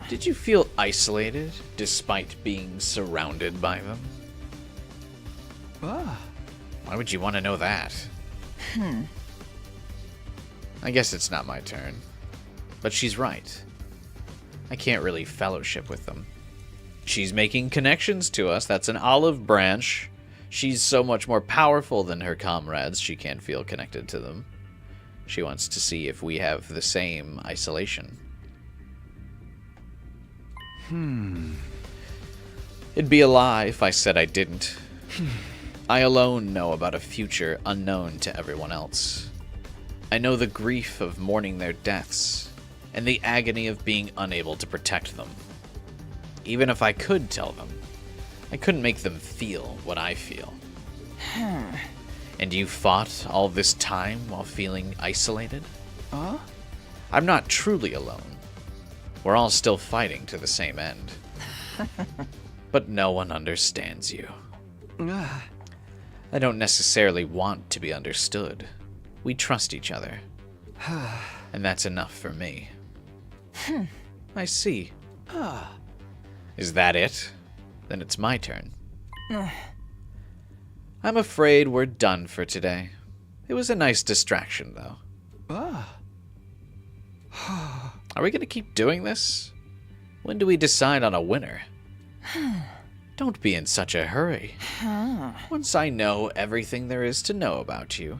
Did you feel isolated despite being surrounded by them? Why would you want to know that? I guess it's not my turn. But she's right. I can't really fellowship with them. She's making connections to us. That's an olive branch. She's so much more powerful than her comrades, she can't feel connected to them. She wants to see if we have the same isolation. It'd be a lie if I said I didn't. I alone know about a future unknown to everyone else. I know the grief of mourning their deaths, and the agony of being unable to protect them. Even if I could tell them, I couldn't make them feel what I feel. And you fought all this time while feeling isolated? I'm not truly alone. We're all still fighting to the same end. But no one understands you. I don't necessarily want to be understood. We trust each other. And that's enough for me. I see. Is that it? Then it's my turn. I'm afraid we're done for today. It was a nice distraction, though. Are we going to keep doing this? When do we decide on a winner? Don't be in such a hurry. Once I know everything there is to know about you,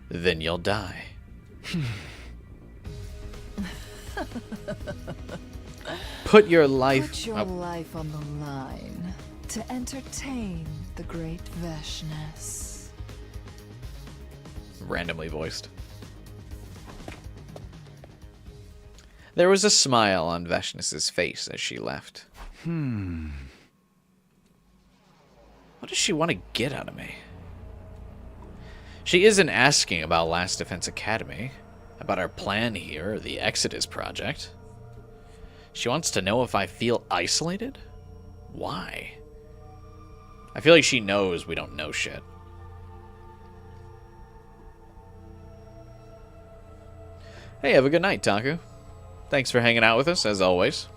then you'll die. Put your life on the line to entertain the great Vashness. Randomly voiced. There was a smile on Vashness's face as she left. What does she want to get out of me? She isn't asking about Last Defense Academy, about our plan here, or the Exodus project. She wants to know if I feel isolated? Why? I feel like she knows we don't know shit. Hey, have a good night, Taku. Thanks for hanging out with us, as always.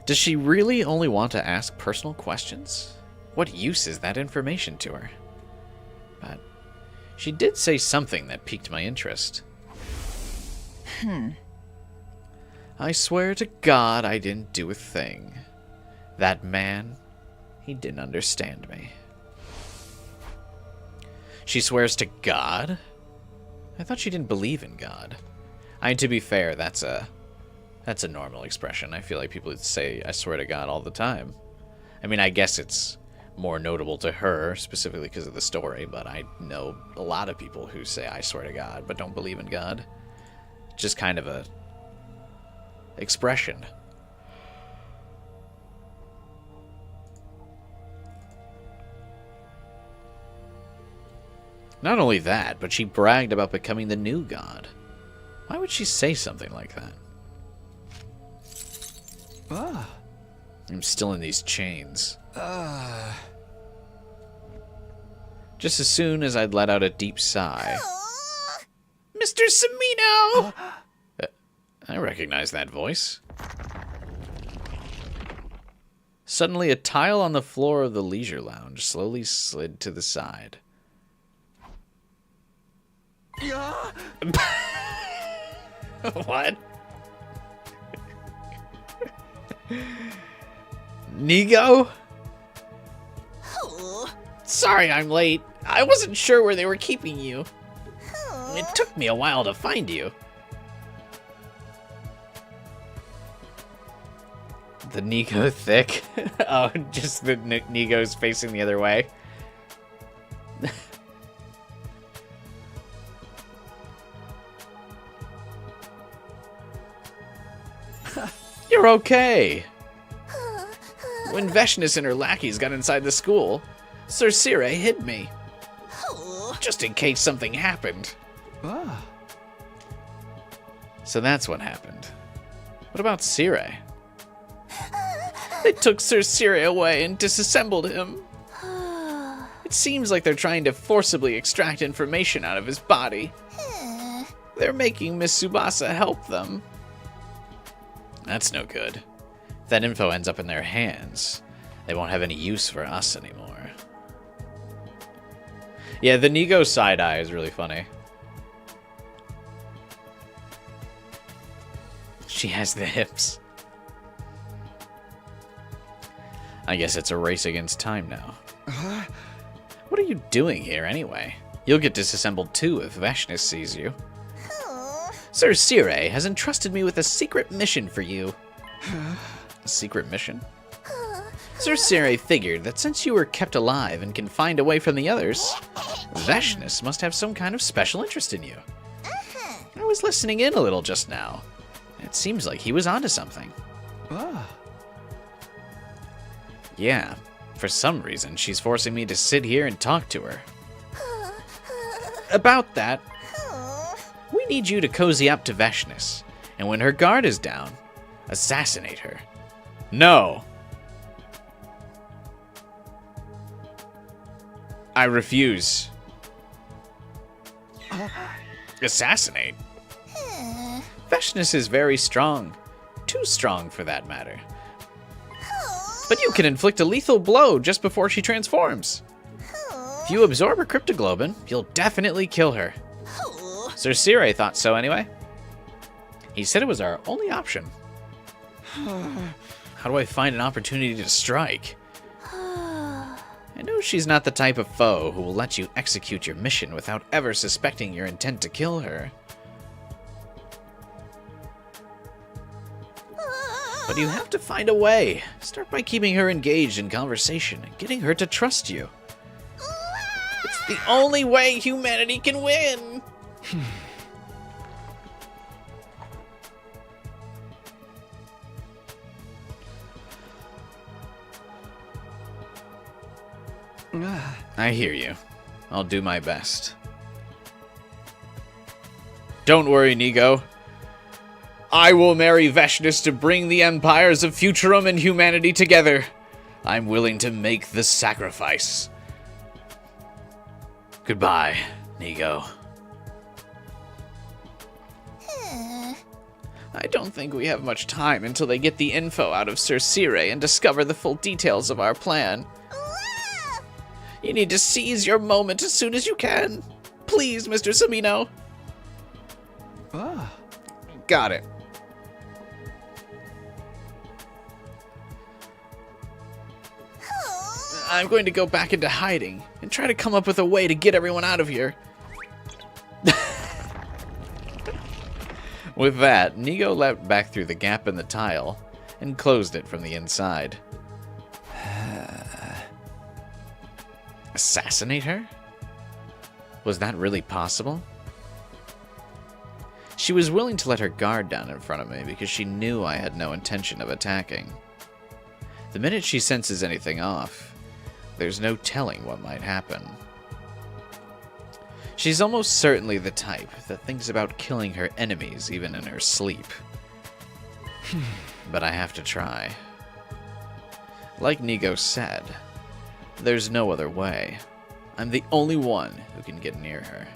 Does she really only want to ask personal questions? What use is that information to her? But she did say something that piqued my interest. I swear to God I didn't do a thing. That man, he didn't understand me. She swears to God? I thought she didn't believe in God. I mean, to be fair, that's a normal expression. I feel like people would say, I swear to God, all the time. I mean, I guess it's more notable to her, specifically because of the story, but I know a lot of people who say, I swear to God, but don't believe in God. Just kind of a expression. Not only that, but she bragged about becoming the new god. Why would she say something like that? I'm still in these chains. Just as soon as I'd let out a deep sigh. Mr. Semino! I recognize that voice. Suddenly, a tile on the floor of the leisure lounge slowly slid to the side. What? Nigo? Sorry I'm late. I wasn't sure where they were keeping you. It took me a while to find you. The Nigo thick. Oh, just the Nigo's facing the other way. You're okay. When Vashness and her lackeys got inside the school, Sir Sire hid me. Just in case something happened. Ah. So that's what happened. What about Sire? They took Sir Sire away and disassembled him. It seems like they're trying to forcibly extract information out of his body. They're making Miss Subasa help them. That's no good. If that info ends up in their hands, they won't have any use for us anymore. Yeah, the Nigo side-eye is really funny. She has the hips. I guess it's a race against time now. What are you doing here anyway? You'll get disassembled too if Vashness sees you. Sir Sire has entrusted me with a secret mission for you. A secret mission? Sir Sire figured that since you were kept alive and confined away from the others, Vashness must have some kind of special interest in you. I was listening in a little just now. It seems like he was onto something. Yeah, for some reason she's forcing me to sit here and talk to her. About that, we need you to cozy up to Vashness, and when her guard is down, assassinate her. No! I refuse. Assassinate? Vashness is very strong. Too strong for that matter. But you can inflict a lethal blow just before she transforms. If you absorb her cryptoglobin, you'll definitely kill her. Sir Sire thought so anyway. He said it was our only option. How do I find an opportunity to strike? I know she's not the type of foe who will let you execute your mission without ever suspecting your intent to kill her. But you have to find a way. Start by keeping her engaged in conversation and getting her to trust you. It's the only way humanity can win! I hear you. I'll do my best. Don't worry, Nigo. I will marry Vashness to bring the empires of Futurum and humanity together. I'm willing to make the sacrifice. Goodbye, Nigo. I don't think we have much time until they get the info out of Sir Sire and discover the full details of our plan. You need to seize your moment as soon as you can. Please, Mr. Samino. Got it. I'm going to go back into hiding and try to come up with a way to get everyone out of here. With that, Nigo leapt back through the gap in the tile and closed it from the inside. Assassinate her? Was that really possible? She was willing to let her guard down in front of me because she knew I had no intention of attacking. The minute she senses anything off, there's no telling what might happen. She's almost certainly the type that thinks about killing her enemies even in her sleep. But I have to try. Like Nigo said, there's no other way. I'm the only one who can get near her.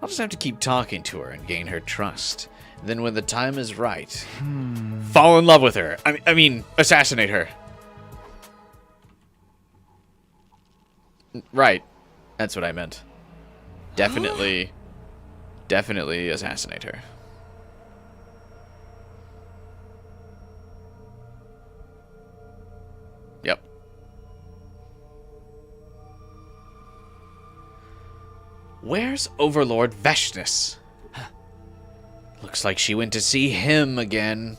I'll just have to keep talking to her and gain her trust. Then when the time is right, fall in love with her. I mean, assassinate her. Right. That's what I meant. Definitely assassinate her. Yep. Where's Overlord Vashness? Looks Looks like she went to see him again.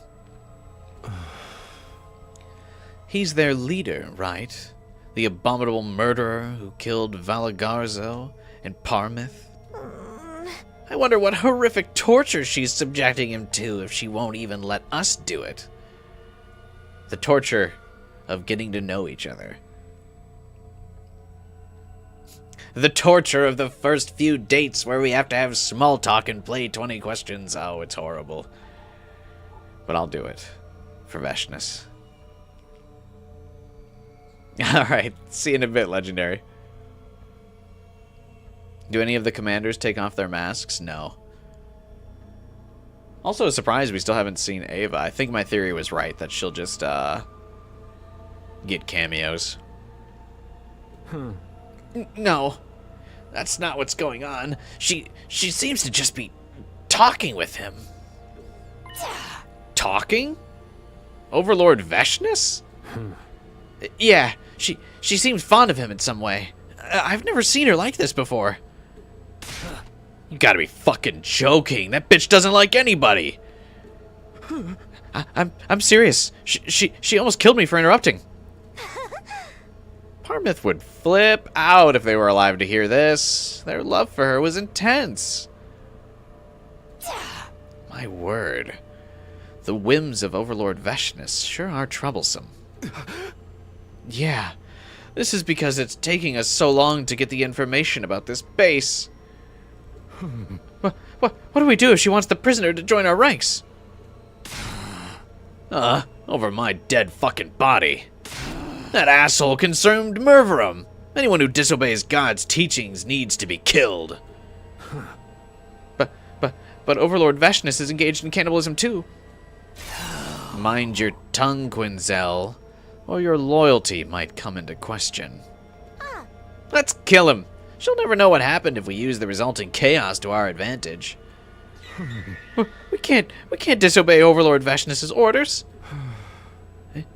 He's their leader, right? The abominable murderer who killed Valagarzo and Parmith? I wonder what horrific torture she's subjecting him to if she won't even let us do it. The torture of getting to know each other. The torture of the first few dates where we have to have small talk and play 20 questions. Oh, it's horrible. But I'll do it. For Vashness. Alright, see you in a bit, Legendary. Do any of the commanders take off their masks? No. Also a surprise we still haven't seen Ava. I think my theory was right, that she'll just, get cameos. No. That's not what's going on. She seems to just be talking with him. Talking? Overlord Vashness? Yeah, she seems fond of him in some way. I've never seen her like this before. You gotta be fucking joking. That bitch doesn't like anybody. I'm serious. She almost killed me for interrupting. Parmith would flip out if they were alive to hear this. Their love for her was intense. My word. The whims of Overlord Vashness sure are troublesome. Yeah, this is because it's taking us so long to get the information about this base. What do we do if she wants the prisoner to join our ranks? Over my dead fucking body. That asshole consumed Merverum. Anyone who disobeys God's teachings needs to be killed. But Overlord Vashness is engaged in cannibalism too. Mind your tongue, Quinzel, or your loyalty might come into question. Let's kill him. She'll never know what happened if we use the resulting chaos to our advantage. We can't disobey Overlord Vashness's orders.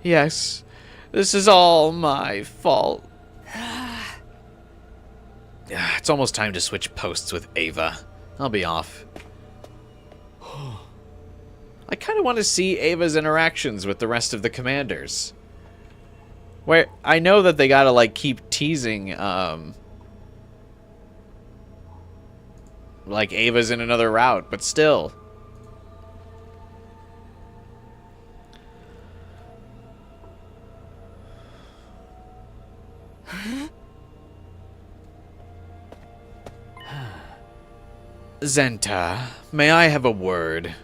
Yes, this is all my fault. It's almost time to switch posts with Ava. I'll be off. I kind of want to see Ava's interactions with the rest of the commanders. Where I know that they gotta like keep teasing, like Ava's in another route, but still. Zenta, may I have a word?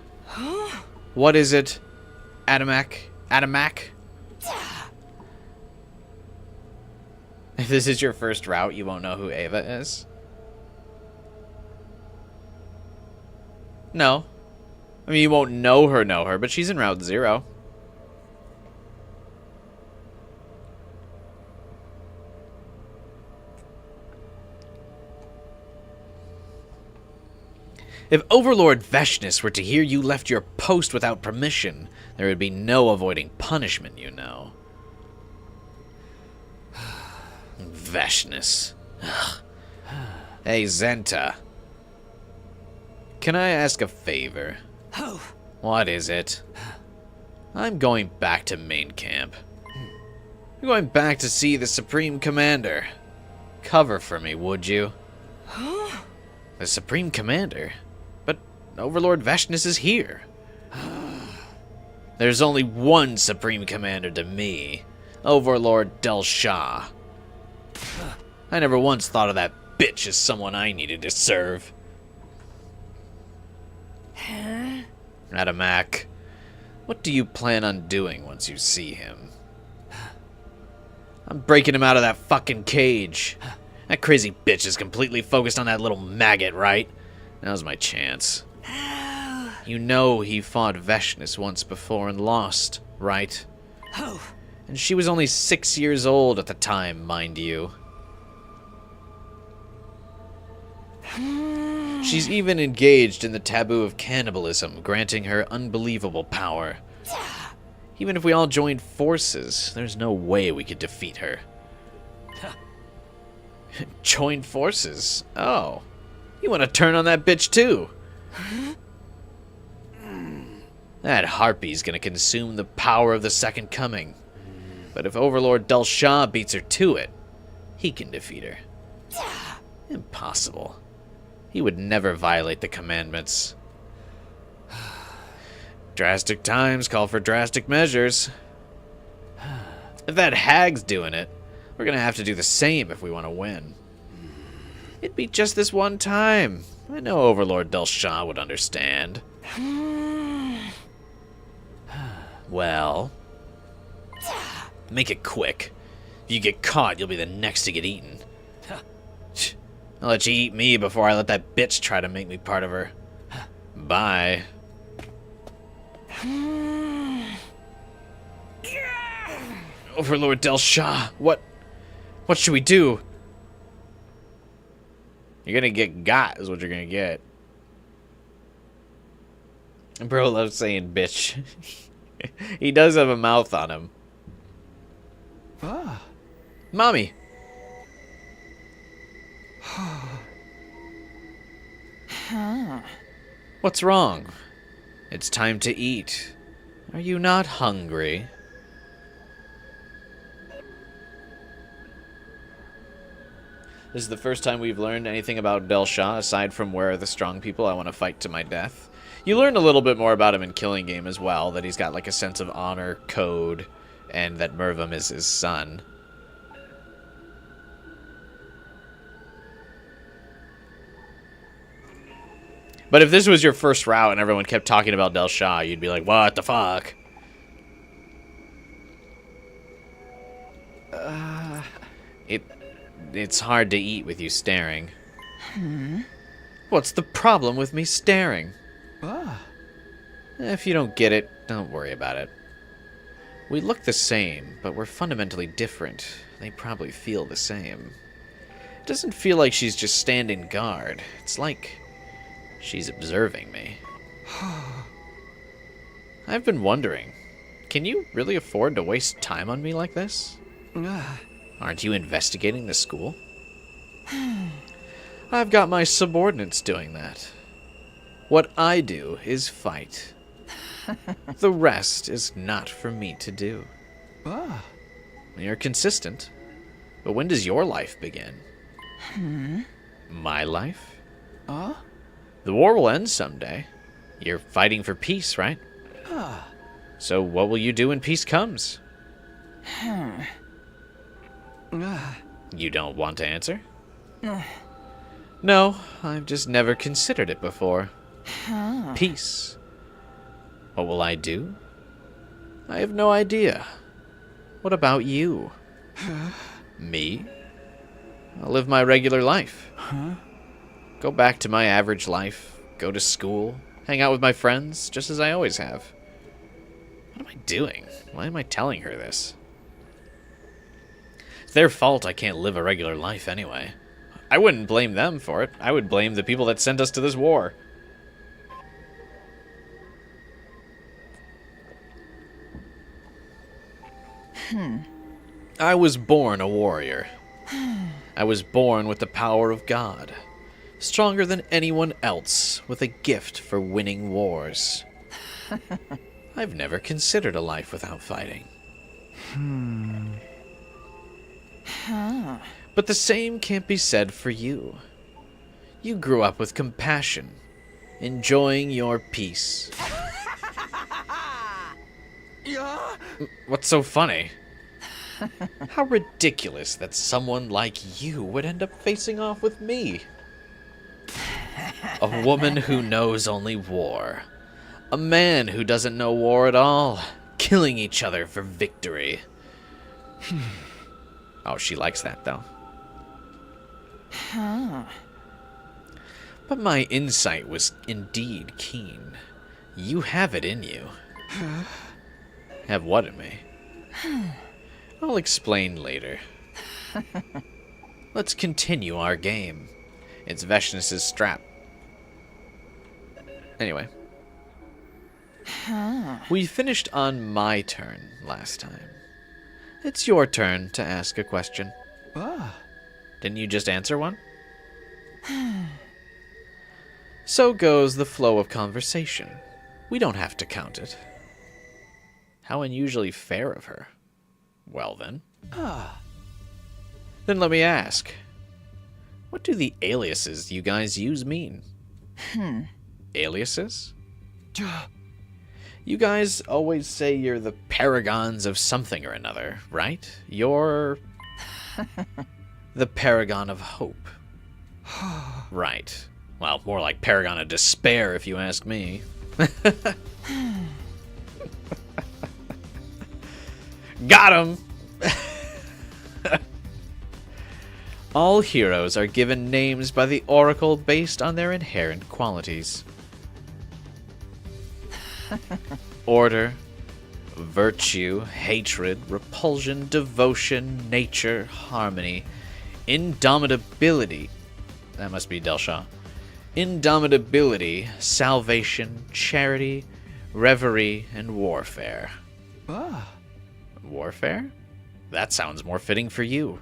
What is it? Adamac? Adamac? If this is your first route, you won't know who Ava is? No. I mean, you won't know her, but she's in Route 0. If Overlord Vashness were to hear you left your post without permission, there would be no avoiding punishment, you know. Vashness. Hey, Zenta. Can I ask a favor? What is it? I'm going back to main camp. I'm going back to see the Supreme Commander. Cover for me, would you? The Supreme Commander? But Overlord Vashness is here. There's only one Supreme Commander to me. Overlord Delsha. I never once thought of that bitch as someone I needed to serve. Adamac, what do you plan on doing once you see him? I'm breaking him out of that fucking cage. That crazy bitch is completely focused on that little maggot, right? Now's my chance. You know he fought Vashness once before and lost, right? And she was only 6 years old at the time, mind you. She's even engaged in the taboo of cannibalism, granting her unbelievable power. Even if we all joined forces, there's no way we could defeat her. Join forces? Oh. You want to turn on that bitch too? That harpy's gonna consume the power of the Second Coming. But if Overlord Delsha beats her to it, he can defeat her. Impossible. He would never violate the commandments. Drastic times call for drastic measures. If that hag's doing it, we're gonna have to do the same if we want to win. It'd be just this one time. I know Overlord Delsha would understand. Well, make it quick. If you get caught, you'll be the next to get eaten. I'll let you eat me before I let that bitch try to make me part of her. Bye. Overlord Delsha, what should we do? You're gonna get got, is what you're gonna get. Bro loves saying bitch. He does have a mouth on him. Mommy. What's wrong? It's time to eat. Are you not hungry? This is the first time we've learned anything about Delsha, aside from where are the strong people I want to fight to my death. You learn a little bit more about him in Killing Game as well, that he's got like a sense of honor, code, and that Mervum is his son. But if this was your first route and everyone kept talking about Delsha, you'd be like, what the fuck? It's hard to eat with you staring. What's the problem with me staring? If you don't get it, don't worry about it. We look the same, but we're fundamentally different. They probably feel the same. It doesn't feel like she's just standing guard. It's like she's observing me. I've been wondering, can you really afford to waste time on me like this? Aren't you investigating the school? I've got my subordinates doing that. What I do is fight. The rest is not for me to do. You're consistent. But when does your life begin? My life? The war will end someday. You're fighting for peace, right? So what will you do when peace comes? You don't want to answer? No, I've just never considered it before. Peace. What will I do? I have no idea. What about you? Me? I'll live my regular life. Go back to my average life, go to school, hang out with my friends, just as I always have. What am I doing? Why am I telling her this? It's their fault I can't live a regular life anyway. I wouldn't blame them for it. I would blame the people that sent us to this war. I was born a warrior. I was born with the power of God. Stronger than anyone else, with a gift for winning wars. I've never considered a life without fighting. But the same can't be said for you. You grew up with compassion, enjoying your peace. What's so funny? How ridiculous that someone like you would end up facing off with me. A woman who knows only war. A man who doesn't know war at all. Killing each other for victory. Oh, she likes that, though. But my insight was indeed keen. You have it in you. Have what in me? I'll explain later. Let's continue our game. It's Vashness' strap. Anyway. We finished on my turn last time. It's your turn to ask a question. Didn't you just answer one? So goes the flow of conversation. We don't have to count it. How unusually fair of her. Well then. Then let me ask. What do the aliases you guys use mean? Aliases? You guys always say you're the paragons of something or another, right? You're the paragon of hope. Right. Well, more like paragon of despair, if you ask me. Got him! All heroes are given names by the Oracle based on their inherent qualities. Order, virtue, hatred, repulsion, devotion, nature, harmony, indomitability. That must be Delsha. Indomitability, salvation, charity, reverie, and warfare. Warfare? That sounds more fitting for you.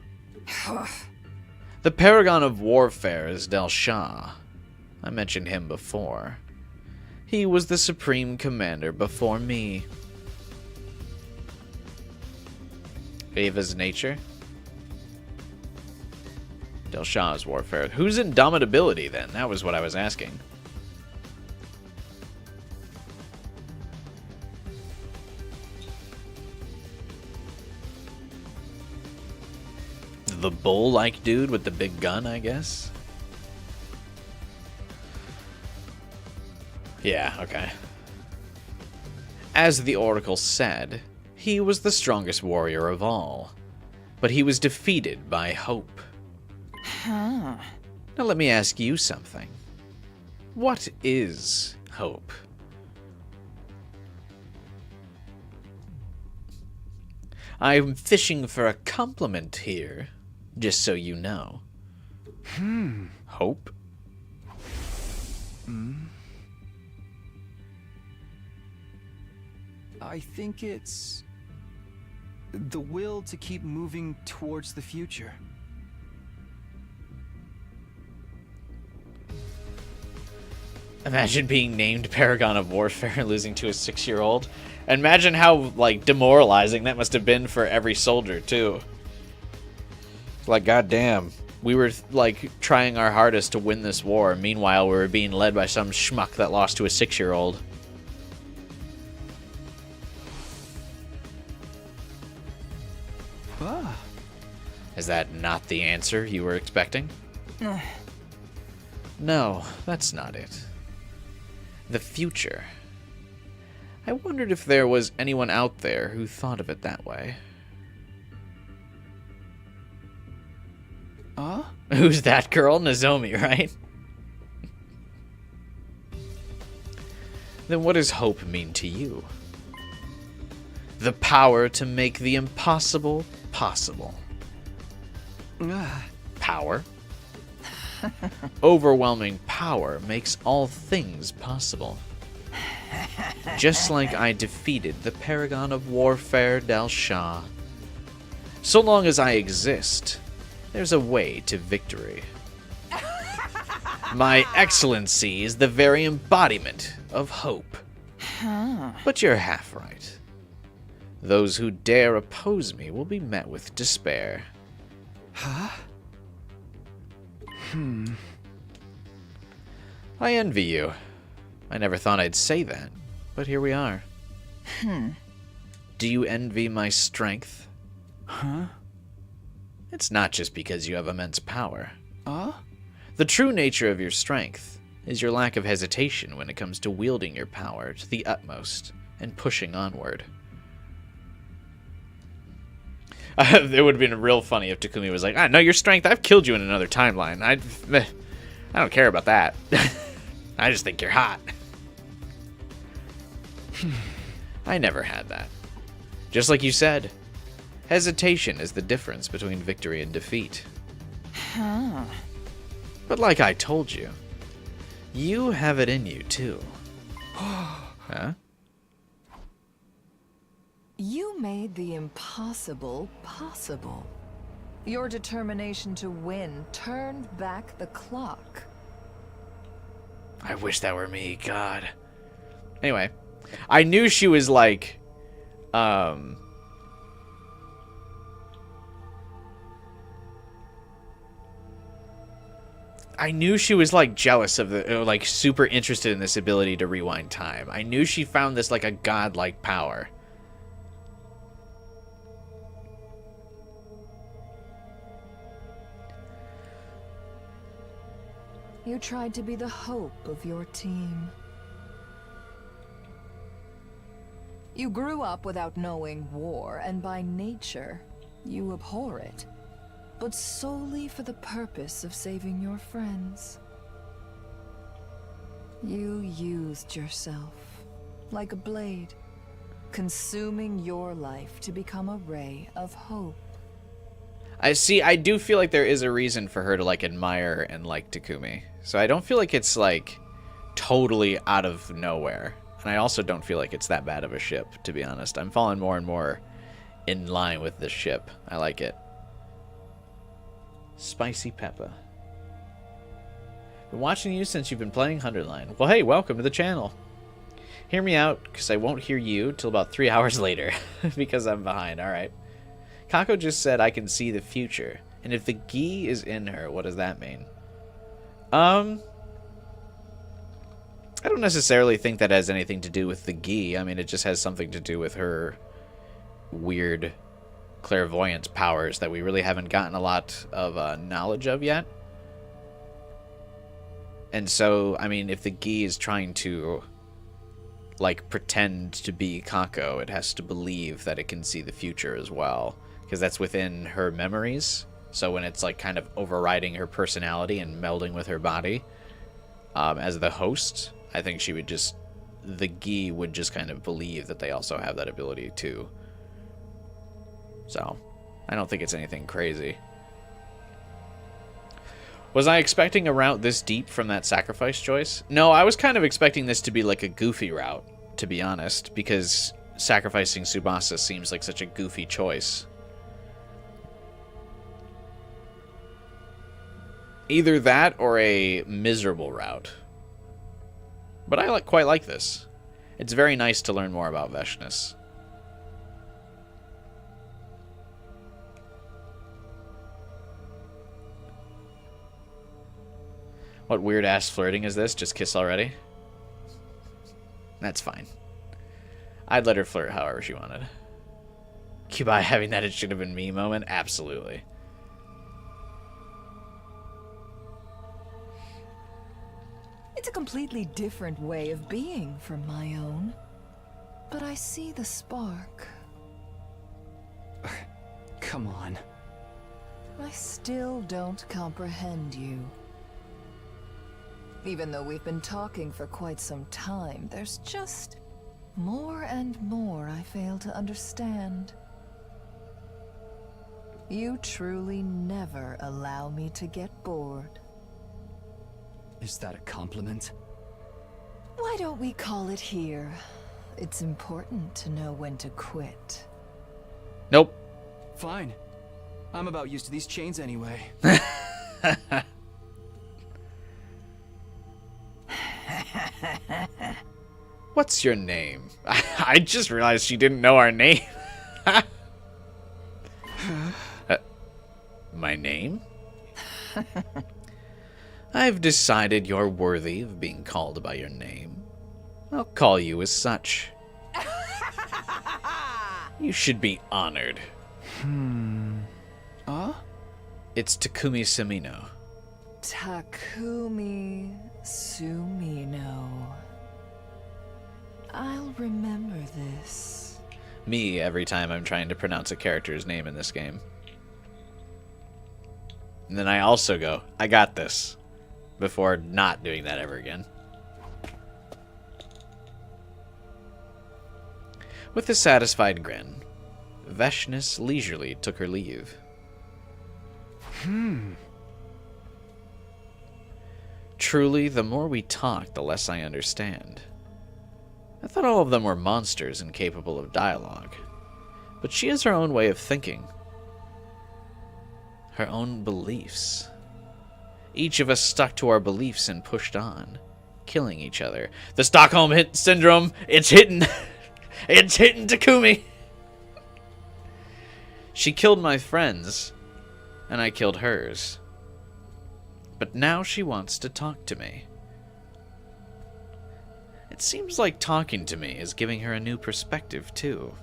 The paragon of warfare is Delsha. I mentioned him before. He was the supreme commander before me. Ava's nature? Delsha's warfare. Who's indomitability then? That was what I was asking. The bull-like dude with the big gun, I guess? Yeah, okay. As the Oracle said, he was the strongest warrior of all, but he was defeated by hope. Now let me ask you something. What is hope? I'm fishing for a compliment here, just so you know. Hope? I think it's the will to keep moving towards the future. Imagine being named Paragon of Warfare and losing to a 6-year-old. Imagine how, like, demoralizing that must have been for every soldier, too. Like, goddamn. We were, like, trying our hardest to win this war. Meanwhile, we were being led by some schmuck that lost to a 6-year-old. Is that not the answer you were expecting? No, that's not it. The future. I wondered if there was anyone out there who thought of it that way. Who's that girl? Nozomi, right? Then what does hope mean to you? The power to make the impossible possible. Power? Overwhelming power makes all things possible. Just like I defeated the Paragon of Warfare, Delsha. So long as I exist, there's a way to victory. My excellency is the very embodiment of hope. But you're half right. Those who dare oppose me will be met with despair. I envy you. I never thought I'd say that, but here we are. Do you envy my strength? It's not just because you have immense power. The true nature of your strength is your lack of hesitation when it comes to wielding your power to the utmost and pushing onward. It would have been real funny if Takumi was like, no, your strength, I've killed you in another timeline. I don't care about that. I just think you're hot. I never had that. Just like you said, hesitation is the difference between victory and defeat. But like I told you, you have it in you too. Huh? You made the impossible possible. Your determination to win turned back the clock. I wish that were me, God. Anyway, I knew she was like, I knew she was like jealous of the, like super interested in this ability to rewind time. I knew she found this like a godlike power. You tried to be the hope of your team. You grew up without knowing war, and by nature, you abhor it. But solely for the purpose of saving your friends. You used yourself, like a blade, consuming your life to become a ray of hope. I do feel like there is a reason for her to like admire and like Takumi. So I don't feel like it's like totally out of nowhere. And I also don't feel like it's that bad of a ship, to be honest. I'm falling more and more in line with this ship. I like it. Spicy Peppa. Been watching you since you've been playing Hunterline. Well, hey, welcome to the channel. Hear me out, because I won't hear you till about 3 hours later, because I'm behind. All right. Kako just said I can see the future, and if the gi is in her, what does that mean? I don't necessarily think that has anything to do with the gi. I mean, it just has something to do with her weird clairvoyance powers that we really haven't gotten a lot of knowledge of yet. And so, I mean, if the gi is trying to like pretend to be Kako, it has to believe that it can see the future as well, because that's within her memories. So when it's like kind of overriding her personality and melding with her body, as the host, I think she would just, the gi would just kind of believe that they also have that ability too. So, I don't think it's anything crazy. Was I expecting a route this deep from that sacrifice choice? No, I was kind of expecting this to be like a goofy route, to be honest, because sacrificing Subasa seems like such a goofy choice. Either that or a miserable route. But I quite like this. It's very nice to learn more about Vashness. What weird-ass flirting is this? Just kiss already? That's fine. I'd let her flirt however she wanted. Kubai having that it should have been me moment? Absolutely. It's a completely different way of being from my own. But I see the spark. Come on. I still don't comprehend you. Even though we've been talking for quite some time, there's just more and more I fail to understand. You truly never allow me to get bored. Is that a compliment? Why don't we call it here? It's important to know when to quit. Nope. Fine. I'm about used to these chains anyway. What's your name? I just realized she didn't know our name. My name? I've decided you're worthy of being called by your name. I'll call you as such. You should be honored. It's Takumi Sumino. Takumi Sumino. I'll remember this. Me every time I'm trying to pronounce a character's name in this game. And then I also go, I got this, before not doing that ever again. With a satisfied grin, Vashness leisurely took her leave. Truly, the more we talk, the less I understand. I thought all of them were monsters and capable of dialogue. But she has her own way of thinking. Her own beliefs. Each of us stuck to our beliefs and pushed on, killing each other. The Stockholm Syndrome, it's hitting. It's hitting Takumi. She killed my friends, and I killed hers. But now she wants to talk to me. It seems like talking to me is giving her a new perspective, too.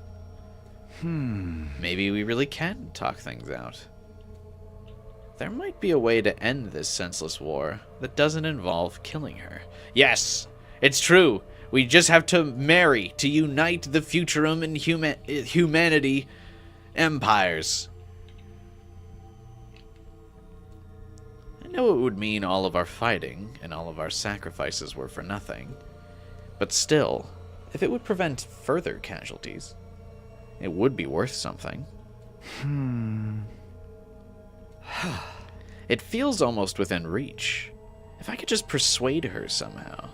Maybe we really can talk things out. There might be a way to end this senseless war that doesn't involve killing her. Yes, it's true. We just have to marry to unite the Futurum and humanity empires. I know it would mean all of our fighting and all of our sacrifices were for nothing. But still, if it would prevent further casualties, it would be worth something. It feels almost within reach. If I could just persuade her somehow.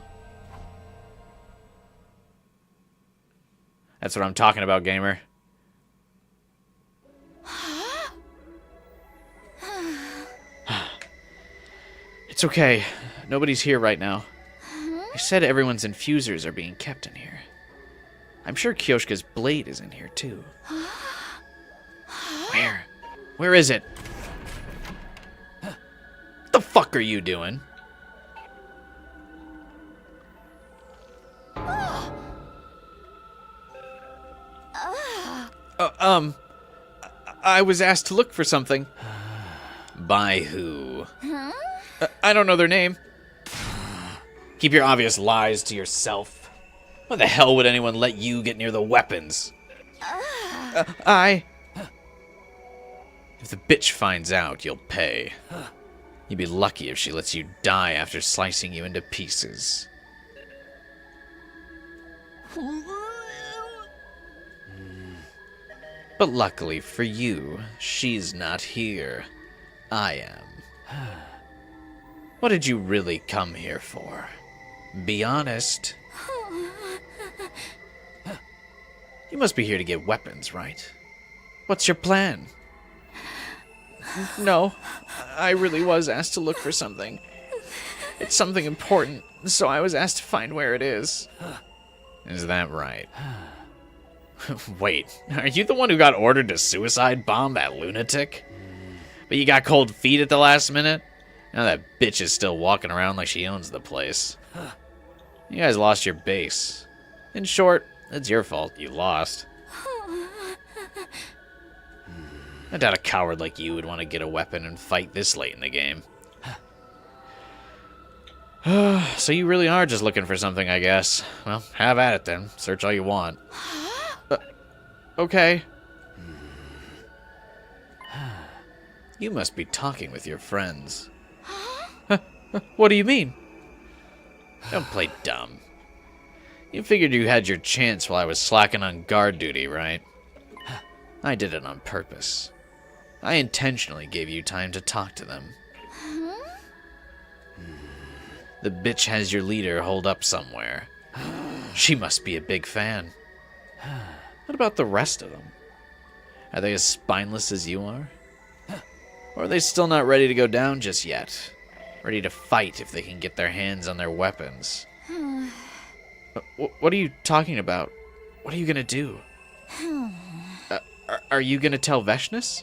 That's what I'm talking about, gamer. It's okay. Nobody's here right now. I said everyone's infusers are being kept in here. I'm sure Kyoshka's blade is in here, too. Where? Where is it? What the fuck are you doing? I was asked to look for something. By who? I don't know their name. Keep your obvious lies to yourself. Why the hell would anyone let you get near the weapons? If the bitch finds out, you'll pay. You'd be lucky if she lets you die after slicing you into pieces. But luckily for you, she's not here. I am. What did you really come here for? Be honest. You must be here to get weapons, right? What's your plan? No, I really was asked to look for something. It's something important, so I was asked to find where it is. Is that right? Wait, are you the one who got ordered to suicide bomb that lunatic? But you got cold feet at the last minute? Now that bitch is still walking around like she owns the place. You guys lost your base. In short, it's your fault you lost. I doubt a coward like you would want to get a weapon and fight this late in the game. So you really are just looking for something, I guess. Well, have at it then. Search all you want. Okay. You must be talking with your friends. What do you mean? Don't play dumb. You figured you had your chance while I was slacking on guard duty, right? I did it on purpose. I intentionally gave you time to talk to them. The bitch has your leader holed up somewhere. She must be a big fan. What about the rest of them? Are they as spineless as you are? Or are they still not ready to go down just yet? Ready to fight if they can get their hands on their weapons? What are you talking about? What are you gonna do? Are you gonna tell Vashness?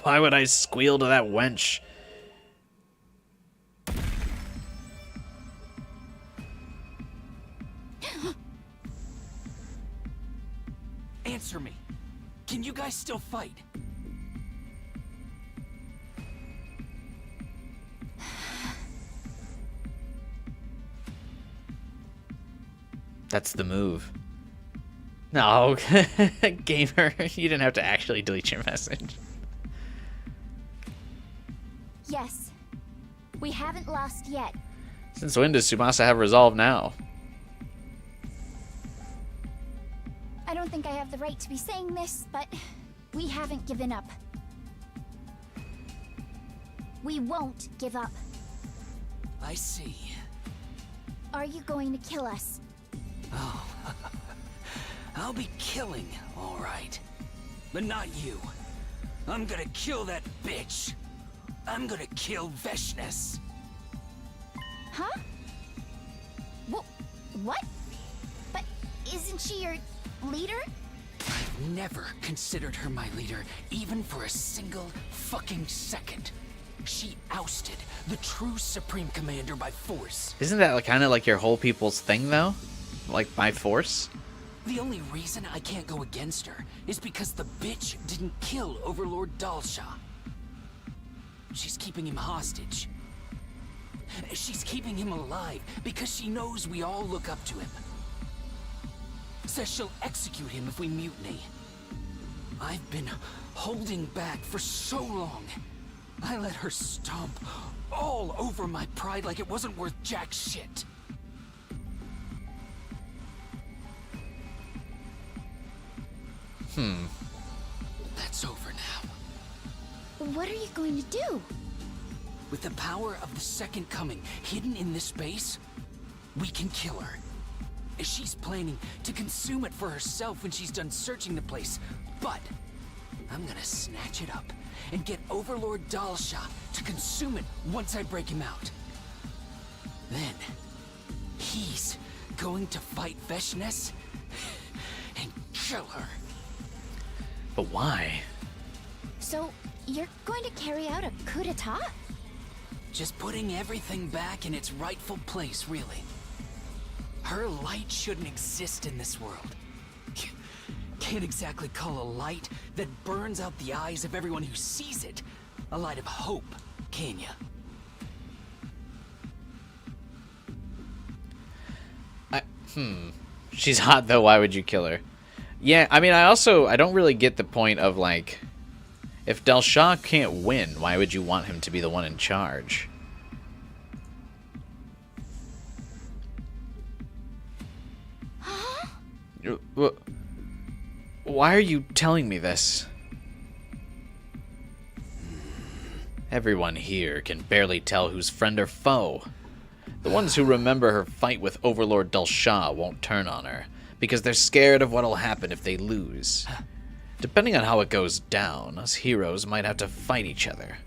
Why would I squeal to that wench? Answer me. Can you guys still fight? That's the move. No, gamer, you didn't have to actually delete your message. Yes. We haven't lost yet. Since when does Subasa have resolve now? I don't think I have the right to be saying this, but we haven't given up. We won't give up. I see. Are you going to kill us? Oh, I'll be killing, all right. But not you. I'm gonna kill that bitch. I'm gonna kill Vashness. Huh? What? But isn't she your leader? I've never considered her my leader, even for a single fucking second. She ousted the true Supreme Commander by force. Isn't that kind of like your whole people's thing, though? Like, by force? The only reason I can't go against her is because the bitch didn't kill Overlord Delsha. She's keeping him hostage. She's keeping him alive because she knows we all look up to him. Says she'll execute him if we mutiny. I've been holding back for so long. I let her stomp all over my pride like it wasn't worth jack shit. That's over now. What are you going to do? With the power of the Second Coming hidden in this space, we can kill her. She's planning to consume it for herself when she's done searching the place, but I'm gonna snatch it up and get Overlord Delsha to consume it once I break him out. Then, he's going to fight Vashness and kill her. But why? So, you're going to carry out a coup d'etat? Just putting everything back in its rightful place, really. Her light shouldn't exist in this world. Can't exactly call a light that burns out the eyes of everyone who sees it a light of hope, can ya? She's hot, though. Why would you kill her? Yeah, I mean, I don't really get the point of, like, if Delsha can't win, why would you want him to be the one in charge? Why are you telling me this? Everyone here can barely tell who's friend or foe. The ones who remember her fight with Overlord Delsha won't turn on her, because they're scared of what'll happen if they lose. Depending on how it goes down, us heroes might have to fight each other.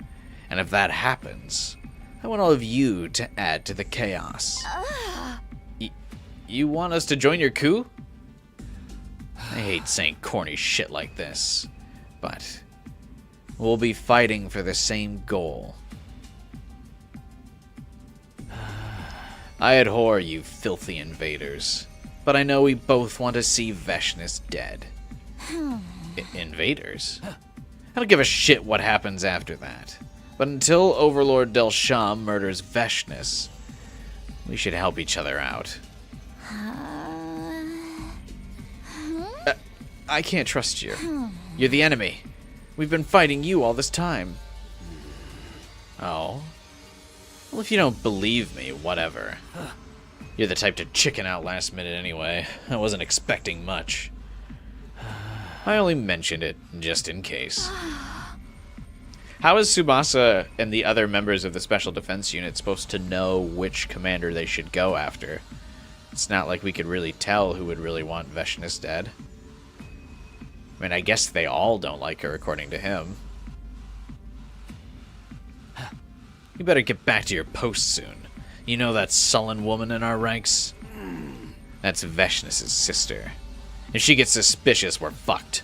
And if that happens, I want all of you to add to the chaos. You want us to join your coup? I hate saying corny shit like this, but we'll be fighting for the same goal. I abhor you filthy invaders, but I know we both want to see Vashness dead. Invaders? I don't give a shit what happens after that. But until Overlord Delsha murders Vashness, we should help each other out. I can't trust you. You're the enemy. We've been fighting you all this time. Oh? Well, if you don't believe me, whatever. You're the type to chicken out last minute anyway. I wasn't expecting much. I only mentioned it just in case. How is Subasa and the other members of the Special Defense Unit supposed to know which commander they should go after? It's not like we could really tell who would really want Vashness dead. I mean, I guess they all don't like her, according to him. You better get back to your post soon. You know that sullen woman in our ranks? That's Vashness' sister. If she gets suspicious, we're fucked.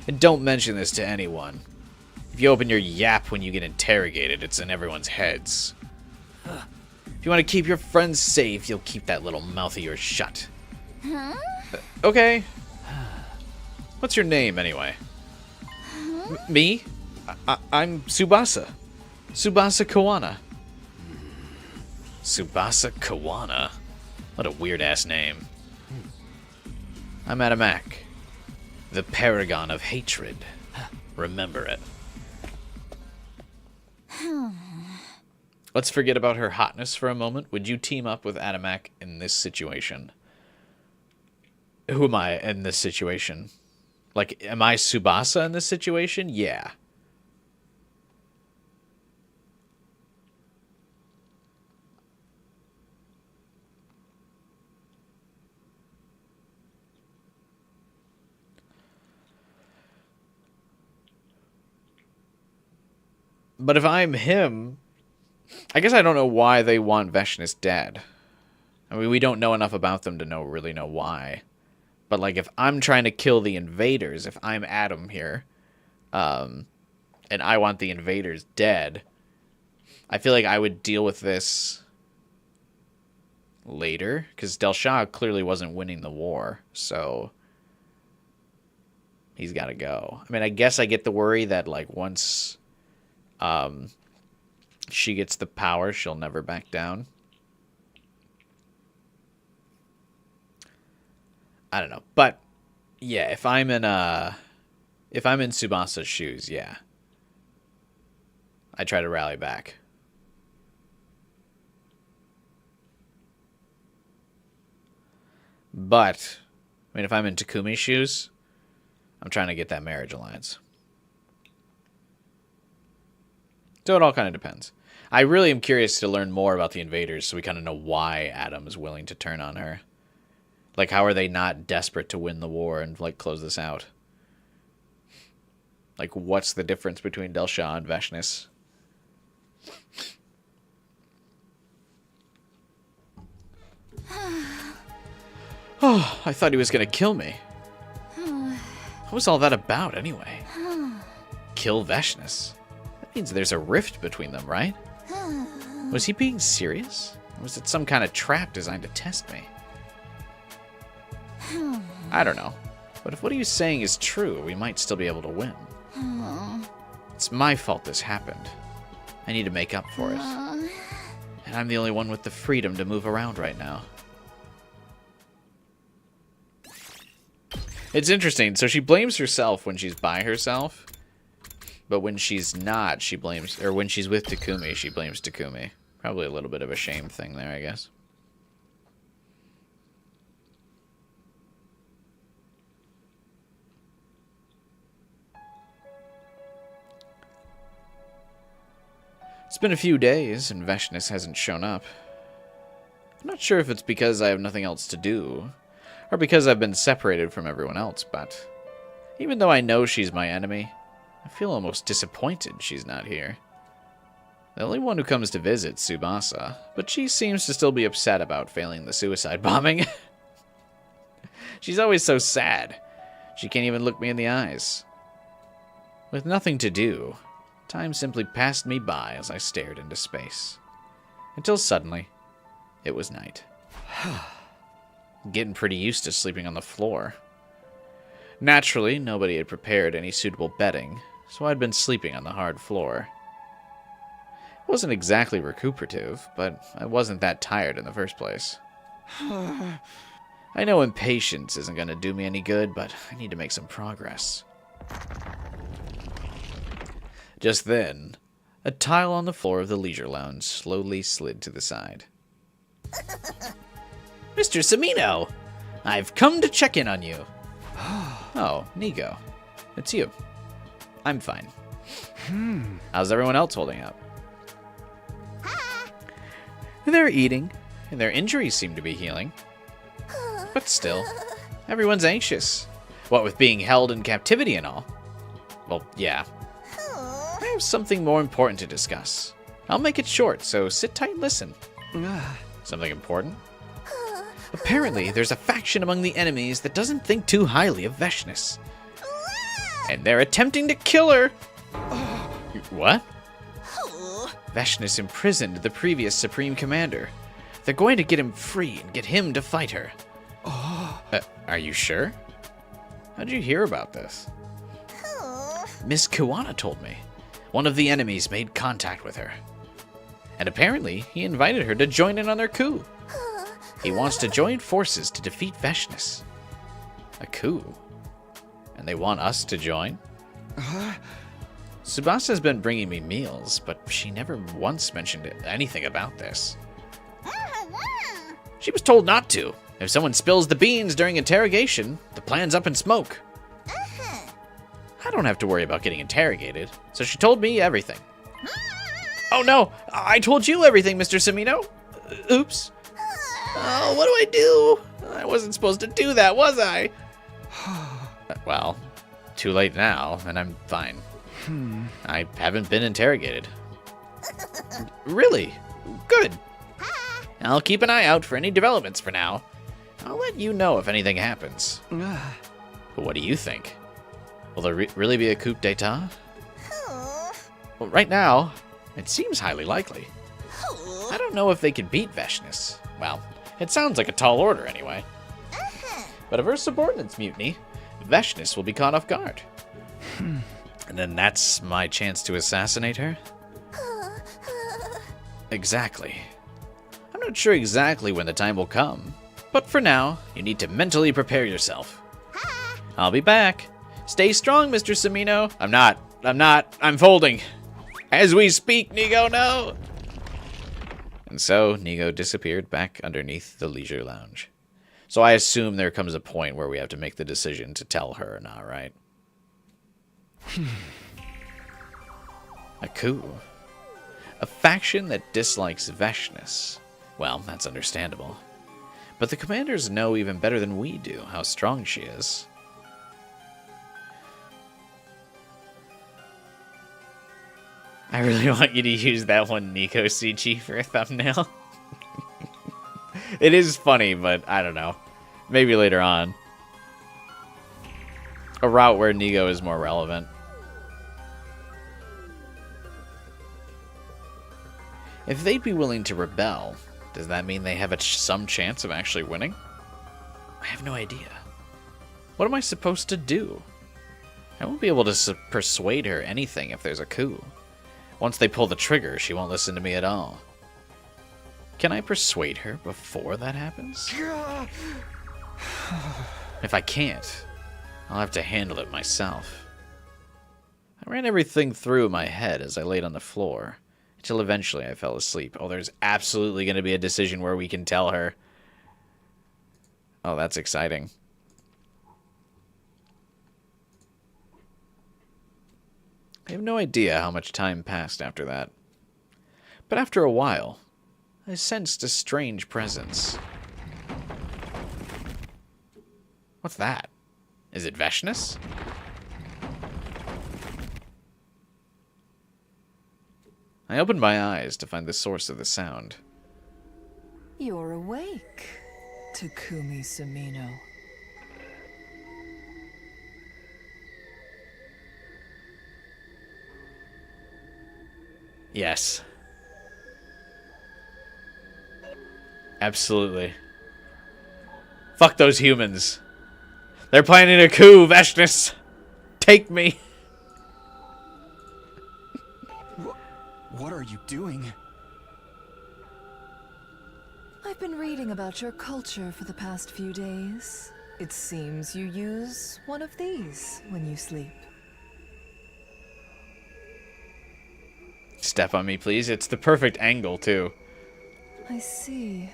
And don't mention this to anyone. If you open your yap when you get interrogated, it's in everyone's heads. If you want to keep your friends safe, you'll keep that little mouth of yours shut. Okay. What's your name, anyway? Me? I'm Subasa. Subasa Kawana. Subasa Kawana? What a weird-ass name. I'm Adamac, the paragon of hatred. Remember it. Let's forget about her hotness for a moment. Would you team up with Adamac in this situation? Who am I in this situation? Like, am I Subasa in this situation? Yeah. But if I'm him, I guess I don't know why they want Vashness dead. I mean, we don't know enough about them to really know why. But, like, if I'm trying to kill the invaders, if I'm Adam here, and I want the invaders dead, I feel like I would deal with this later, because Delsha clearly wasn't winning the war, so he's got to go. I mean, I guess I get the worry that, like, once she gets the power, she'll never back down. I don't know, but yeah, if I'm in Subasa's shoes, yeah, I try to rally back. But I mean, if I'm in Takumi's shoes, I'm trying to get that marriage alliance. So it all kind of depends. I really am curious to learn more about the invaders so we kind of know why Adam is willing to turn on her. Like, how are they not desperate to win the war and, like, close this out? Like, what's the difference between Delsha and Vashness? Oh, I thought he was going to kill me. What was all that about, anyway? Kill Vashness? That means there's a rift between them, right? Was he being serious? Or was it some kind of trap designed to test me? I don't know. But if what he was saying is true, we might still be able to win. It's my fault this happened. I need to make up for it. And I'm the only one with the freedom to move around right now. It's interesting. So she blames herself when she's by herself. But when she's not, she blames... Or when she's with Takumi, she blames Takumi. Probably a little bit of a shame thing there, I guess. It's been a few days, and Vashness hasn't shown up. I'm not sure if it's because I have nothing else to do, or because I've been separated from everyone else, but even though I know she's my enemy, I feel almost disappointed she's not here. The only one who comes to visit is Subasa, but she seems to still be upset about failing the suicide bombing. She's always so sad. She can't even look me in the eyes. With nothing to do, time simply passed me by as I stared into space. Until suddenly, it was night. Getting pretty used to sleeping on the floor. Naturally, nobody had prepared any suitable bedding, so I'd been sleeping on the hard floor. It wasn't exactly recuperative, but I wasn't that tired in the first place. I know impatience isn't going to do me any good, but I need to make some progress. Just then, a tile on the floor of the leisure lounge slowly slid to the side. Mr. Samino! I've come to check in on you. Oh, Nigo. It's you. I'm fine. How's everyone else holding up? They're eating, and their injuries seem to be healing. But still, everyone's anxious. What with being held in captivity and all. Well, yeah. I have something more important to discuss. I'll make it short, so sit tight and listen. Something important? Apparently, there's a faction among the enemies that doesn't think too highly of Vashness. And they're attempting to kill her! What? Vashness imprisoned the previous Supreme Commander. They're going to get him free and get him to fight her. Are you sure? How'd you hear about this? Miss Kiwana told me. One of the enemies made contact with her. And apparently, he invited her to join in on their coup. He wants to join forces to defeat Vashness. A coup? And they want us to join? Subasa's been bringing me meals, but she never once mentioned anything about this. She was told not to. If someone spills the beans during interrogation, the plan's up in smoke. I don't have to worry about getting interrogated, so she told me everything. Oh no, I told you everything, Mr. Samino. Oops. Oh, what do I do? I wasn't supposed to do that, was I? Well, too late now, and I'm fine. I haven't been interrogated. Really? Good. I'll keep an eye out for any developments for now. I'll let you know if anything happens. But what do you think? Will there really be a coup d'etat? Well, right now, it seems highly likely. I don't know if they could beat Vashness. Well, it sounds like a tall order anyway. But if her subordinates mutiny, Vashness will be caught off guard. And then that's my chance to assassinate her? Exactly. I'm not sure exactly when the time will come, but for now, you need to mentally prepare yourself. I'll be back. Stay strong, Mr. Samino. I'm folding. As we speak, Nigo, no! And so, Nigo disappeared back underneath the leisure lounge. So I assume there comes a point where we have to make the decision to tell her or not, right? A coup. A faction that dislikes Vashness. Well, that's understandable. But the commanders know even better than we do how strong she is. I really want you to use that one Nico CG for a thumbnail. It is funny, but I don't know. Maybe later on. A route where Nigo is more relevant. If they'd be willing to rebel, does that mean they have some chance of actually winning? I have no idea. What am I supposed to do? I won't be able to persuade her anything if there's a coup. Once they pull the trigger, she won't listen to me at all. Can I persuade her before that happens? If I can't, I'll have to handle it myself. I ran everything through my head as I laid on the floor, until eventually I fell asleep. Oh, there's absolutely going to be a decision where we can tell her. Oh, that's exciting. I have no idea how much time passed after that. But after a while, I sensed a strange presence. What's that? Is it Vashness? I opened my eyes to find the source of the sound. You're awake, Takumi Samino. Yes. Absolutely. Fuck those humans. They're planning a coup, Vashness. Take me. What are you doing? I've been reading about your culture for the past few days. It seems you use one of these when you sleep. Step on me, please. It's the perfect angle, too. I see.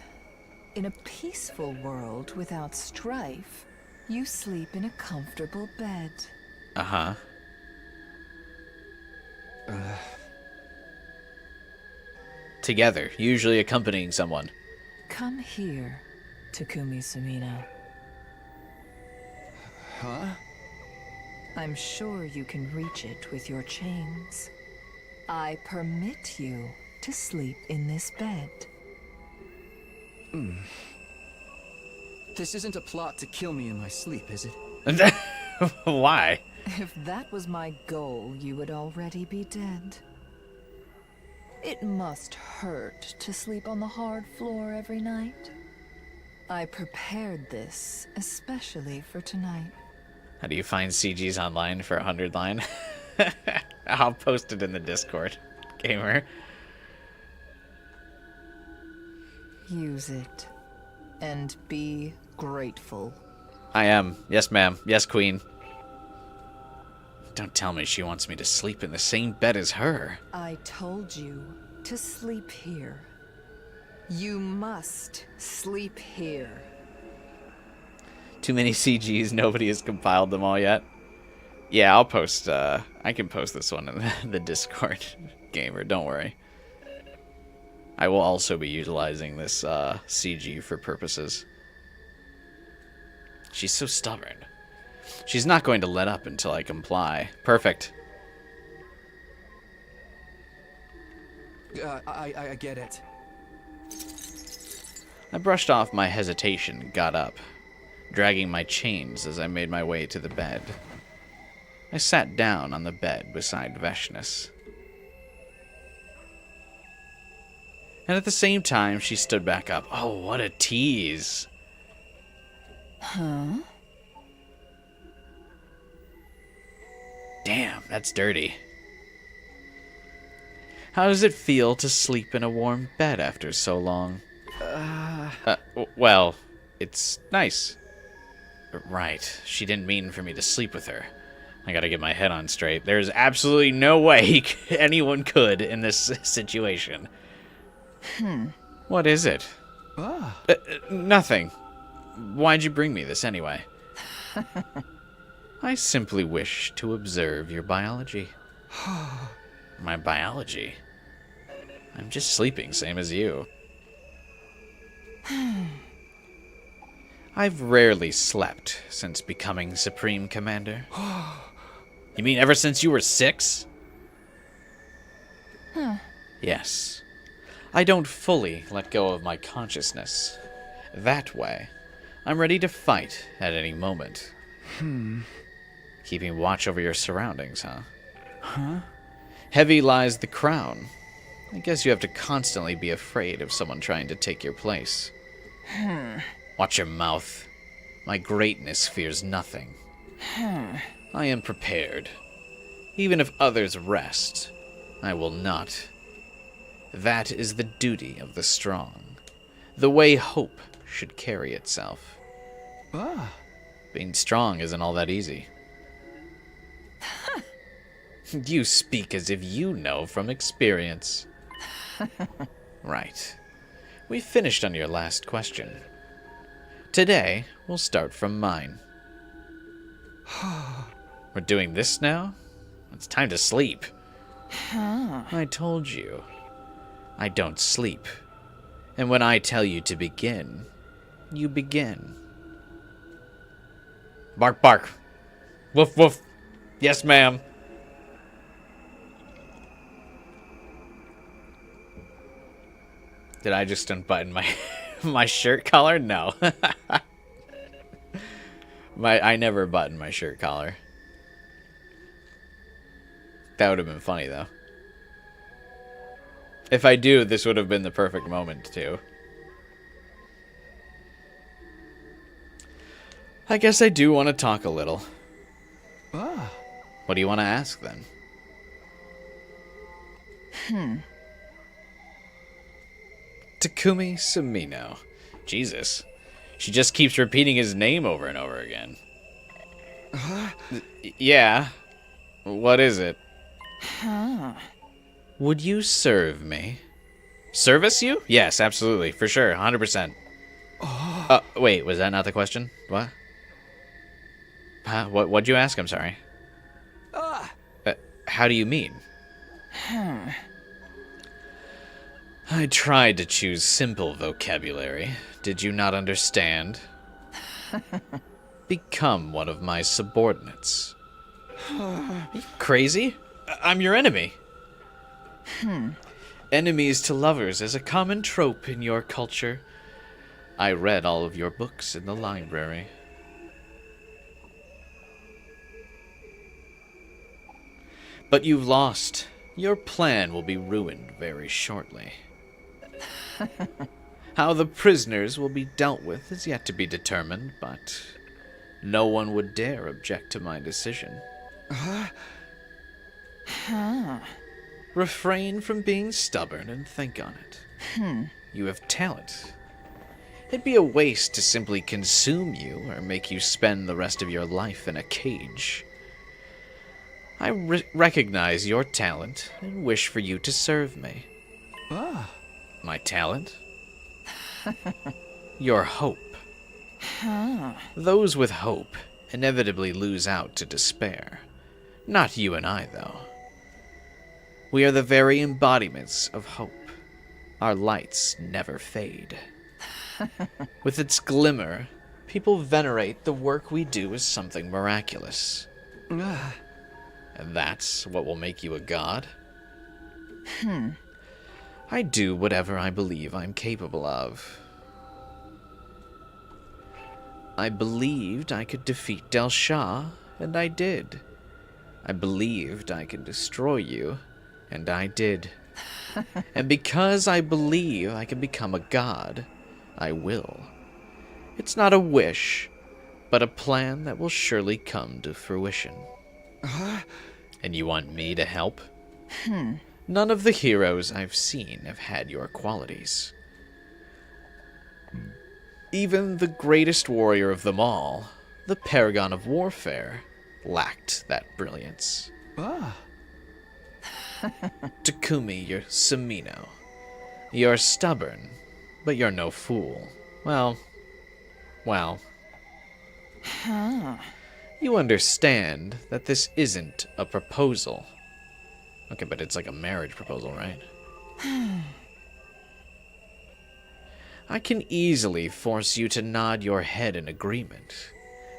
In a peaceful world without strife, you sleep in a comfortable bed. Uh-huh. Together, usually accompanying someone. Come here, Takumi Samino. Huh? I'm sure you can reach it with your chains. I permit you to sleep in this bed. This isn't a plot to kill me in my sleep, is it? Why? If that was my goal, you would already be dead. It must hurt to sleep on the hard floor every night. I prepared this especially for tonight. How do you find CGs online for 100 line? I'll post it in the Discord, gamer. Use it. And be grateful. I am. Yes, ma'am. Yes, queen. Don't tell me she wants me to sleep in the same bed as her. I told you to sleep here. You must sleep here. Too many CGs. Nobody has compiled them all yet. Yeah, I'll post, I can post this one in the Discord, gamer, don't worry. I will also be utilizing this, CG for purposes. She's so stubborn. She's not going to let up until I comply. Perfect. I get it. I brushed off my hesitation and got up, dragging my chains as I made my way to the bed. I sat down on the bed beside Vashness. And at the same time, she stood back up. Oh, what a tease. Huh? Damn, that's dirty. How does it feel to sleep in a warm bed after so long? Well, it's nice. Right, she didn't mean for me to sleep with her. I gotta get my head on straight. There's absolutely no way anyone could in this situation. What is it? Nothing. Why'd you bring me this anyway? I simply wish to observe your biology. My biology? I'm just sleeping, same as you. I've rarely slept since becoming Supreme Commander. You mean ever since you were 6? Yes. I don't fully let go of my consciousness. That way, I'm ready to fight at any moment. Keeping watch over your surroundings, huh? Heavy lies the crown. I guess you have to constantly be afraid of someone trying to take your place. Watch your mouth. My greatness fears nothing. I am prepared. Even if others rest, I will not. That is the duty of the strong. The way hope should carry itself. Being strong isn't all that easy. You speak as if you know from experience. Right. We finished on your last question. Today, we'll start from mine. We're doing this now? It's time to sleep. I told you. I don't sleep. And when I tell you to begin, you begin. Bark, bark. Woof, woof. Yes, ma'am. Did I just unbutton my shirt collar? No. I never button my shirt collar. That would have been funny, though. If I do, this would have been the perfect moment, too. I guess I do want to talk a little. What do you want to ask, then? Takumi Sumino. Jesus. She just keeps repeating his name over and over again. Yeah. What is it? Would you serve me? Service you? Yes, absolutely. For sure. 100%. Wait, was that not the question? What? Huh? What'd you ask? I'm sorry. How do you mean? I tried to choose simple vocabulary. Did you not understand? Become one of my subordinates. Are you crazy? I'm your enemy. Enemies to lovers is a common trope in your culture. I read all of your books in the library. But you've lost. Your plan will be ruined very shortly. How the prisoners will be dealt with is yet to be determined, but no one would dare object to my decision. Refrain from being stubborn and think on it. You have talent. It'd be a waste to simply consume you or make you spend the rest of your life in a cage. I recognize your talent and wish for you to serve me. My talent? Your hope. Those with hope inevitably lose out to despair. Not you and I, though. We are the very embodiments of hope. Our lights never fade. With its glimmer, people venerate the work we do as something miraculous. And that's what will make you a god? I do whatever I believe I'm capable of. I believed I could defeat Delsha, and I did. I believed I could destroy you, and I did. And because I believe I can become a god, I will. It's not a wish, but a plan that will surely come to fruition. And you want me to help? None of the heroes I've seen have had your qualities. Even the greatest warrior of them all, the paragon of warfare, lacked that brilliance. Takumi, you're Sumino. You're stubborn, but you're no fool. Well. You understand that this isn't a proposal. Okay, but it's like a marriage proposal, right? I can easily force you to nod your head in agreement,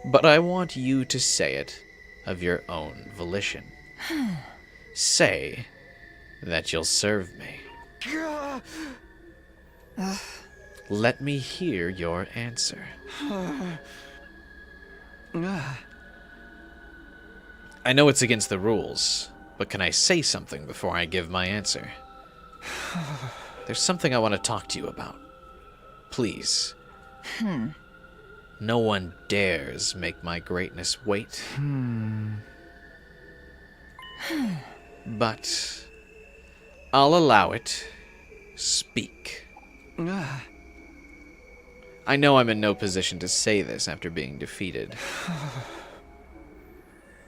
but I want you to say it of your own volition. Say that you'll serve me. Let me hear your answer. I know it's against the rules, but can I say something before I give my answer? There's something I want to talk to you about. Please. No one dares make my greatness wait. But I'll allow it. Speak. I know I'm in no position to say this after being defeated.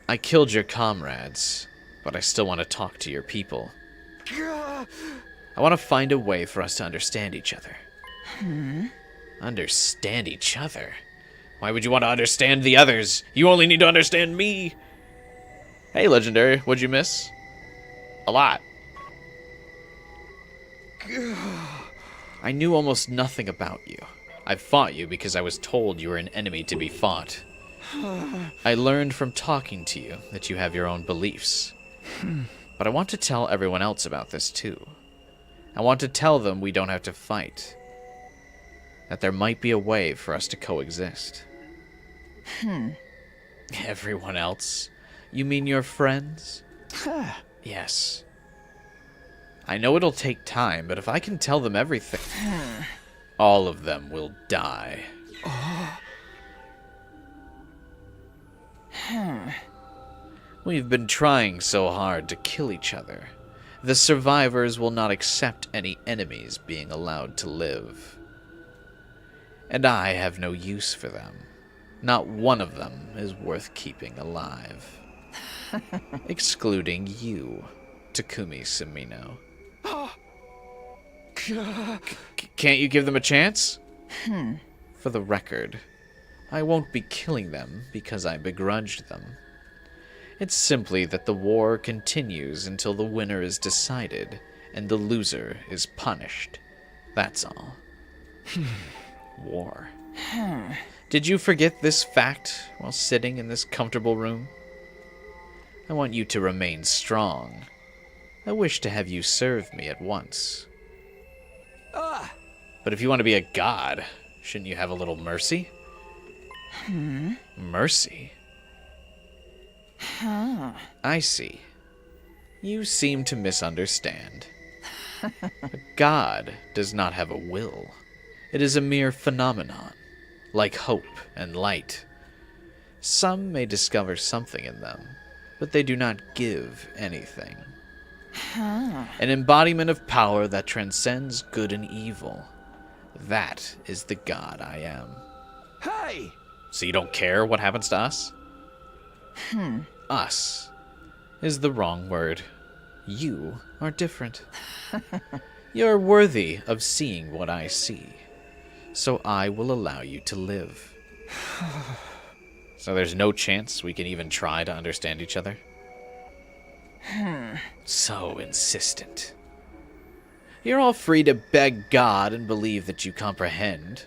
I killed your comrades, but I still want to talk to your people. I want to find a way for us to understand each other. Understand each other? Why would you want to understand the others? You only need to understand me. Hey, Legendary, what'd you miss? A lot. I knew almost nothing about you. I fought you because I was told you were an enemy to be fought. I learned from talking to you that you have your own beliefs. But I want to tell everyone else about this too. I want to tell them we don't have to fight. That there might be a way for us to coexist. Everyone else? You mean your friends? Yes. I know it'll take time, but if I can tell them everything, all of them will die. We've been trying so hard to kill each other. The survivors will not accept any enemies being allowed to live. And I have no use for them. Not one of them is worth keeping alive. Excluding you, Takumi Sumino. Can't you give them a chance? For the record, I won't be killing them because I begrudged them. It's simply that the war continues until the winner is decided and the loser is punished. That's all. War. Did you forget this fact while sitting in this comfortable room? I want you to remain strong. I wish to have you serve me at once. But if you want to be a god, shouldn't you have a little mercy? Mercy? I see. You seem to misunderstand. A god does not have a will. It is a mere phenomenon, like hope and light. Some may discover something in them, but they do not give anything. An embodiment of power that transcends good and evil. That is the god I am. Hey! So you don't care what happens to us? Us is the wrong word. You are different. You're worthy of seeing what I see. So I will allow you to live. So there's no chance we can even try to understand each other? So insistent. You're all free to beg God and believe that you comprehend.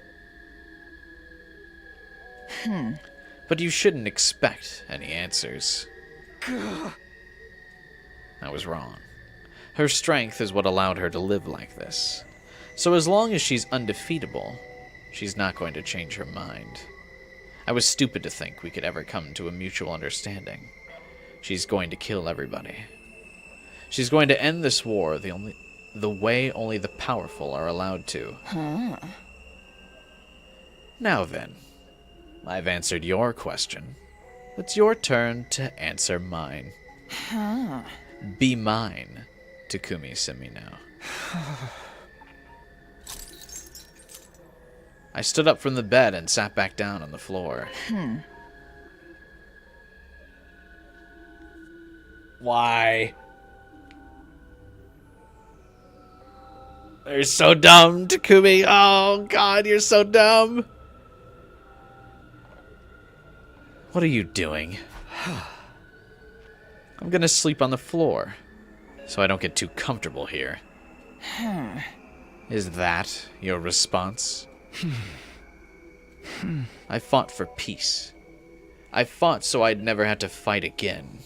But you shouldn't expect any answers. I was wrong. Her strength is what allowed her to live like this. So as long as she's undefeatable, she's not going to change her mind. I was stupid to think we could ever come to a mutual understanding. She's going to kill everybody. She's going to end this war the way only the powerful are allowed to. Huh. Now then, I've answered your question. It's your turn to answer mine. Huh. Be mine, Takumi Semino. I stood up from the bed and sat back down on the floor. Why? You're so dumb, Takumi. Oh, God, you're so dumb. What are you doing? I'm gonna sleep on the floor, so I don't get too comfortable here. Is that your response? I fought for peace. I fought so I'd never have to fight again.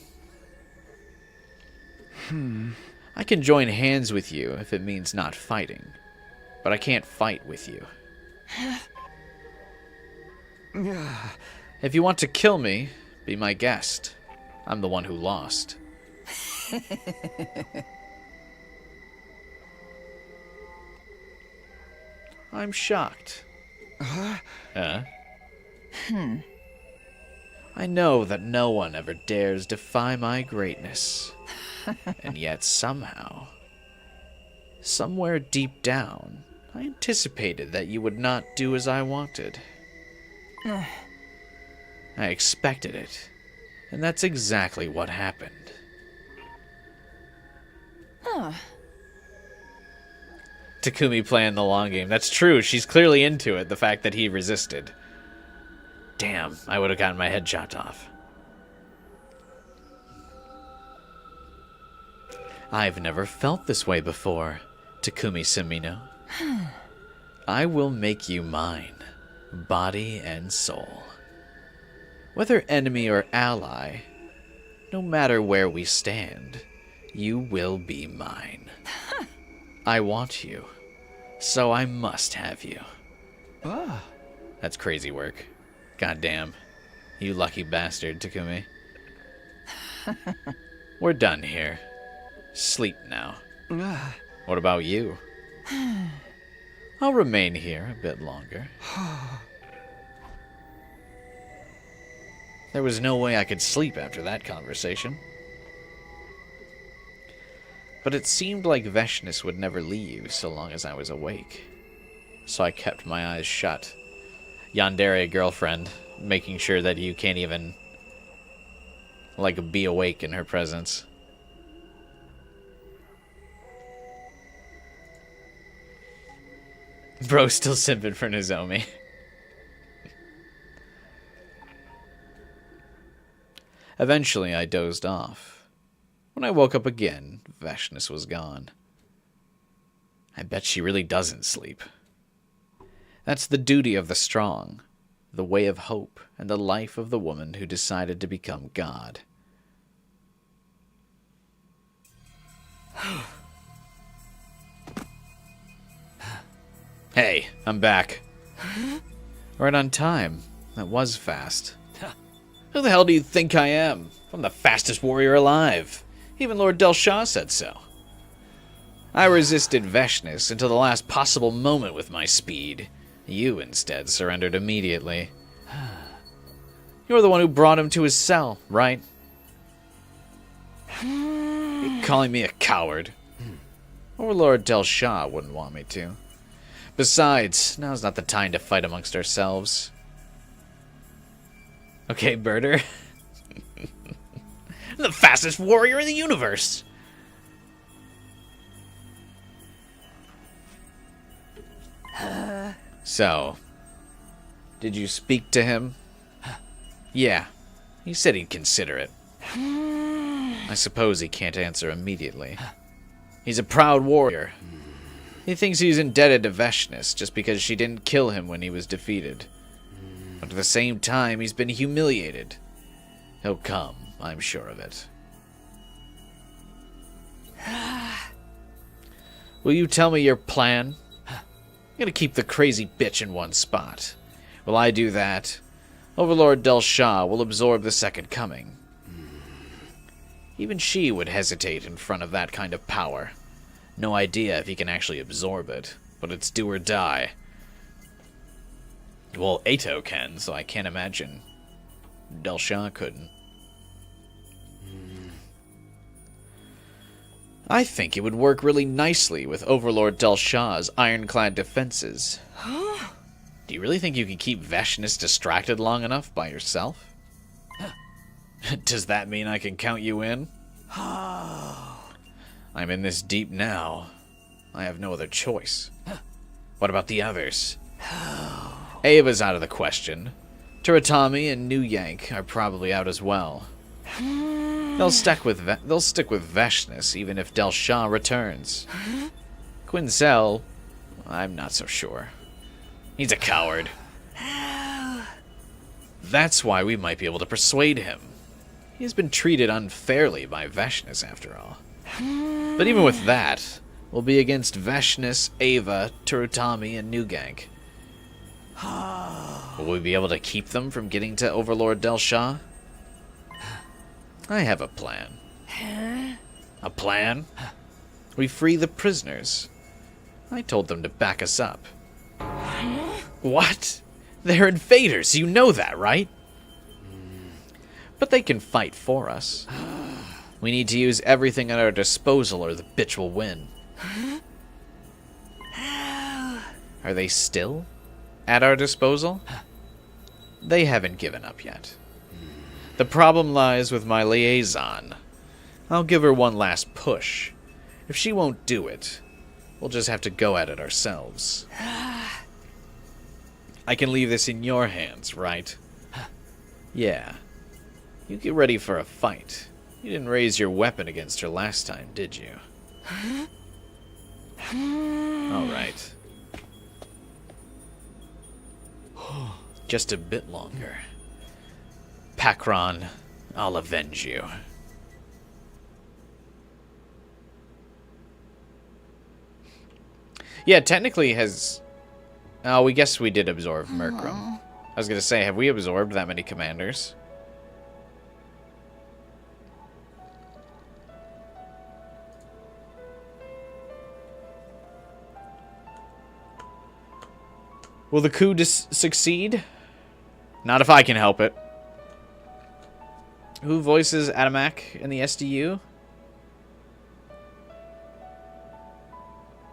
I can join hands with you if it means not fighting, but I can't fight with you. If you want to kill me, be my guest. I'm the one who lost. I'm shocked. Huh? I know that no one ever dares defy my greatness. And yet somehow, somewhere deep down, I anticipated that you would not do as I wanted. I expected it, and that's exactly what happened. Takumi playing the long game. That's true. She's clearly into it, the fact that he resisted. Damn, I would have gotten my head chopped off. I've never felt this way before, Takumi Semino. I will make you mine, body and soul. Whether enemy or ally, no matter where we stand, you will be mine. I want you, so I must have you. That's crazy work. Goddamn. You lucky bastard, Takumi. We're done here. Sleep now. What about you? I'll remain here a bit longer. There was no way I could sleep after that conversation. But it seemed like Vashness would never leave so long as I was awake. So I kept my eyes shut. Yandere girlfriend, making sure that you can't even, be awake in her presence. Bro still simping for Nozomi. Eventually, I dozed off. When I woke up again, Vashness was gone. I bet she really doesn't sleep. That's the duty of the strong, the way of hope, and the life of the woman who decided to become God. Hey, I'm back. Right on time. That was fast. Who the hell do you think I am? I'm the fastest warrior alive. Even Lord Delsha said so. I resisted Vashness until the last possible moment with my speed. You instead surrendered immediately. You're the one who brought him to his cell, right? You're calling me a coward. Or Lord Delsha wouldn't want me to. Besides, now's not the time to fight amongst ourselves. Okay, Birder. I'm the fastest warrior in the universe. So, did you speak to him? Yeah, he said he'd consider it. I suppose he can't answer immediately. He's a proud warrior. He thinks he's indebted to Vashness just because she didn't kill him when he was defeated. But at the same time, he's been humiliated. He'll come, I'm sure of it. Will you tell me your plan? I'm gonna keep the crazy bitch in one spot. Will I do that? Overlord Delsha will absorb the Second Coming. Even she would hesitate in front of that kind of power. No idea if he can actually absorb it, but it's do or die. Well, Ato can, so I can't imagine Delsha couldn't. I think it would work really nicely with Overlord Delsha's ironclad defenses. Do you really think you can keep Vashness distracted long enough by yourself? Does that mean I can count you in? I'm in this deep now. I have no other choice. What about the others? Ava's out of the question. Turatami and New Yank are probably out as well. They'll stick with Vashness even if Delsha returns. Quinzel, I'm not so sure. He's a coward. That's why we might be able to persuade him. He's been treated unfairly by Vashness after all. But even with that, we'll be against Vashness, Ava, Turatami, and New Yank. Will we be able to keep them from getting to Overlord Delsha? I have a plan. A plan? We free the prisoners. I told them to back us up. What? They're invaders, you know that, right? But they can fight for us. We need to use everything at our disposal or the bitch will win. Are they still at our disposal? They haven't given up yet. The problem lies with my liaison. I'll give her one last push. If she won't do it, we'll just have to go at it ourselves. I can leave this in your hands, right? Yeah. You get ready for a fight. You didn't raise your weapon against her last time, did you? All right. Just a bit longer. Pakron, I'll avenge you. Yeah, technically has... Oh, we guess we did absorb Merkram. I was going to say, have we absorbed that many commanders? Will the coup succeed? Not if I can help it. Who voices Adamac in the SDU?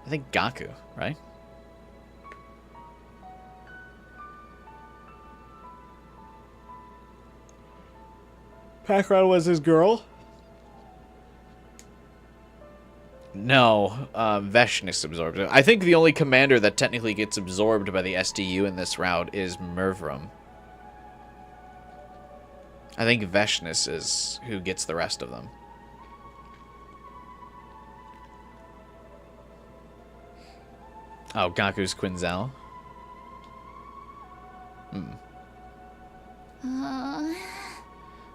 I think Gaku, right? Pakron was his girl? No, Vashness absorbed it. I think the only commander that technically gets absorbed by the SDU in this route is Mervram. I think Vashness is who gets the rest of them. Oh, Gaku's Quinzel.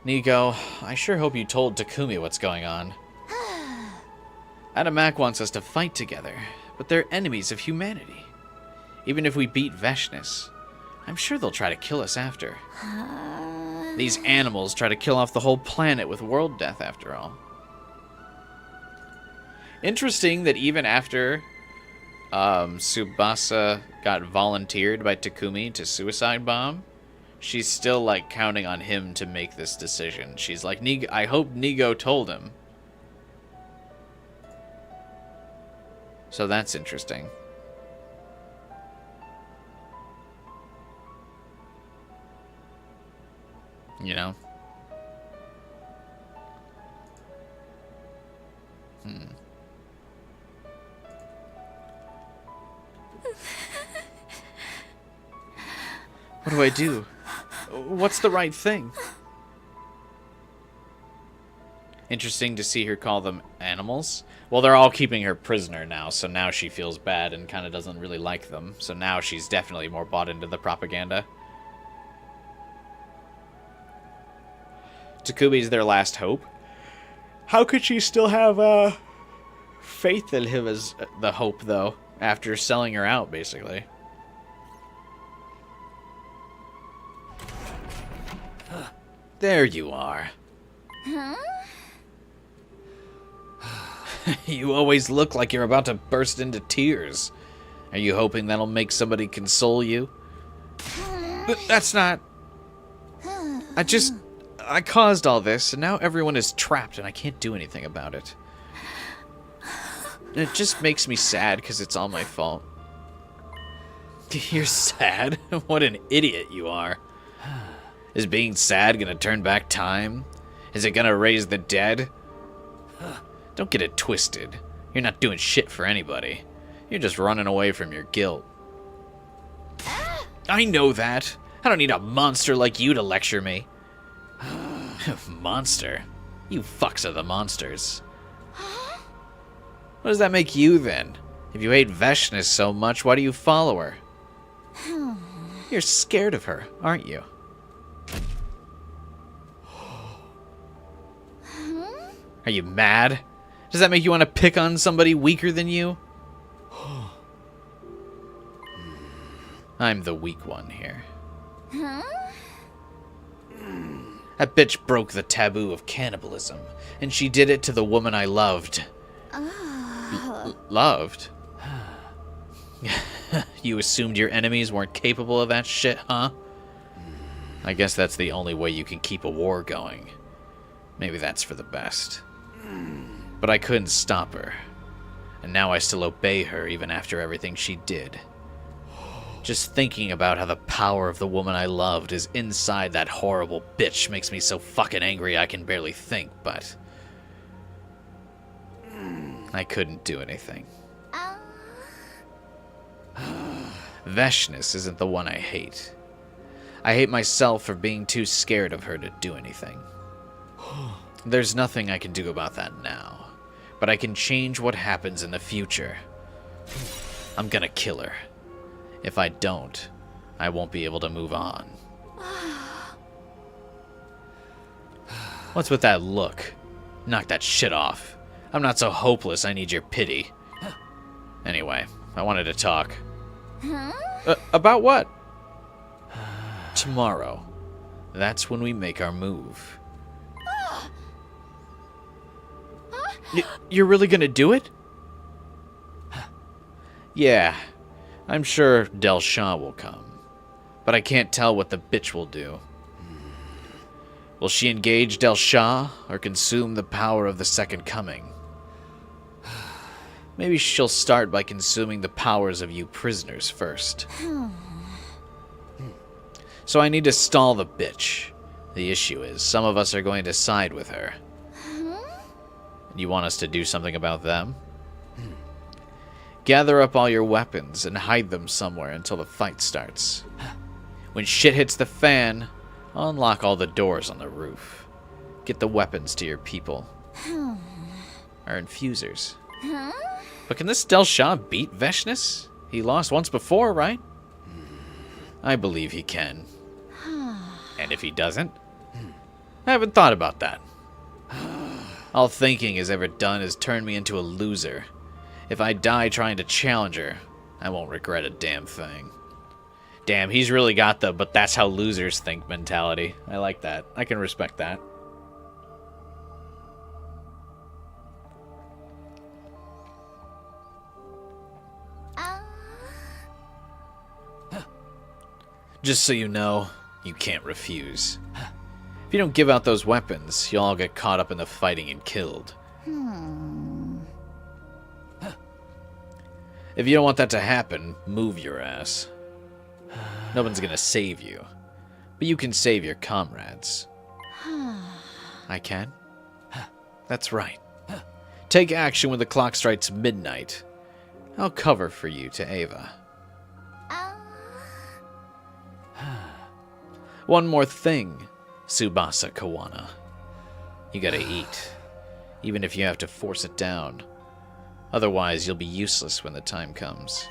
Nico, I sure hope you told Takumi what's going on. Adamac wants us to fight together, but they're enemies of humanity. Even if we beat Vashness, I'm sure they'll try to kill us after. These animals try to kill off the whole planet with world death, after all. Interesting that even after Subasa got volunteered by Takumi to suicide bomb, she's still, like, counting on him to make this decision. She's like, I hope Nigo told him. So that's interesting. You know? What do I do? What's the right thing? Interesting to see her call them animals. Well, they're all keeping her prisoner now, so now she feels bad and kind of doesn't really like them. So now she's definitely more bought into the propaganda. Takumi's their last hope. How could she still have faith in him as the hope, though, after selling her out, basically. There you are. Huh? You always look like you're about to burst into tears. Are you hoping that'll make somebody console you? But that's not... I caused all this, and now everyone is trapped, and I can't do anything about it. It just makes me sad, because it's all my fault. You're sad? What an idiot you are. Is being sad gonna turn back time? Is it gonna raise the dead? Don't get it twisted. You're not doing shit for anybody. You're just running away from your guilt. I know that. I don't need a monster like you to lecture me. Monster? You fucks are the monsters. What does that make you, then? If you hate Vashness so much, why do you follow her? You're scared of her, aren't you? Are you mad? Does that make you want to pick on somebody weaker than you? I'm the weak one here. That bitch broke the taboo of cannibalism, and she did it to the woman I loved. Loved? You assumed your enemies weren't capable of that shit, huh? I guess that's the only way you can keep a war going. Maybe that's for the best. But I couldn't stop her. And now I still obey her even after everything she did. Just thinking about how the power of the woman I loved is inside that horrible bitch makes me so fucking angry I can barely think, but... I couldn't do anything. Vashness isn't the one I hate. I hate myself for being too scared of her to do anything. There's nothing I can do about that now, but I can change what happens in the future. I'm gonna kill her. If I don't, I won't be able to move on. What's with that look? Knock that shit off. I'm not so hopeless I need your pity. Anyway, I wanted to talk. About what? Tomorrow. That's when we make our move. You're really gonna do it? Yeah. I'm sure Delsha will come. But I can't tell what the bitch will do. Will she engage Delsha or consume the power of the Second Coming? Maybe she'll start by consuming the powers of you prisoners first. So I need to stall the bitch. The issue is, some of us are going to side with her. You want us to do something about them? Gather up all your weapons and hide them somewhere until the fight starts. When shit hits the fan, unlock all the doors on the roof. Get the weapons to your people. Our infusers. But can this Delsha beat Vashness? He lost once before, right? I believe he can. And if he doesn't? I haven't thought about that. All thinking has ever done is turn me into a loser. If I die trying to challenge her, I won't regret a damn thing. Damn, he's really got the "but that's how losers think" mentality. I like that. I can respect that. Just so you know, you can't refuse. If you don't give out those weapons, you'll all get caught up in the fighting and killed. If you don't want that to happen, move your ass. No one's gonna save you, but you can save your comrades. I can? That's right. Take action when the clock strikes midnight. I'll cover for you to Ava. One more thing, Subasa Kawana. You gotta eat, even if you have to force it down. Otherwise, you'll be useless when the time comes.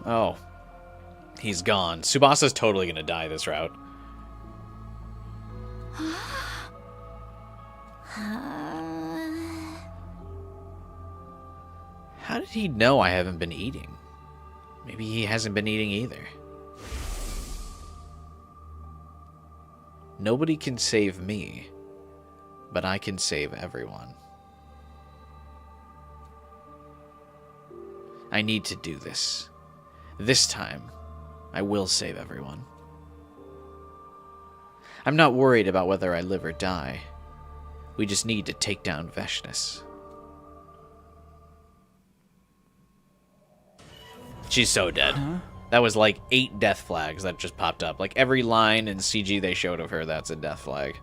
Oh. He's gone. Subasa's totally gonna die this route. How did he know I haven't been eating? Maybe he hasn't been eating either. Nobody can save me, but I can save everyone. I need to do this. This time, I will save everyone. I'm not worried about whether I live or die. We just need to take down Vashness. She's so dead. That was like 8 death flags that just popped up. Like every line in CG they showed of her, that's a death flag.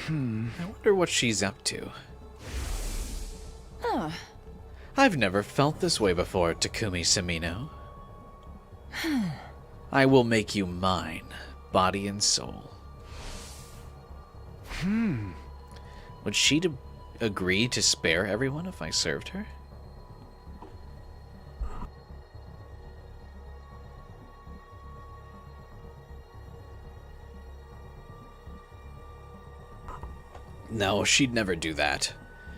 I wonder what she's up to. I've never felt this way before, Takumi Samino. I will make you mine, body and soul. Would she agree to spare everyone if I served her? No, she'd never do that.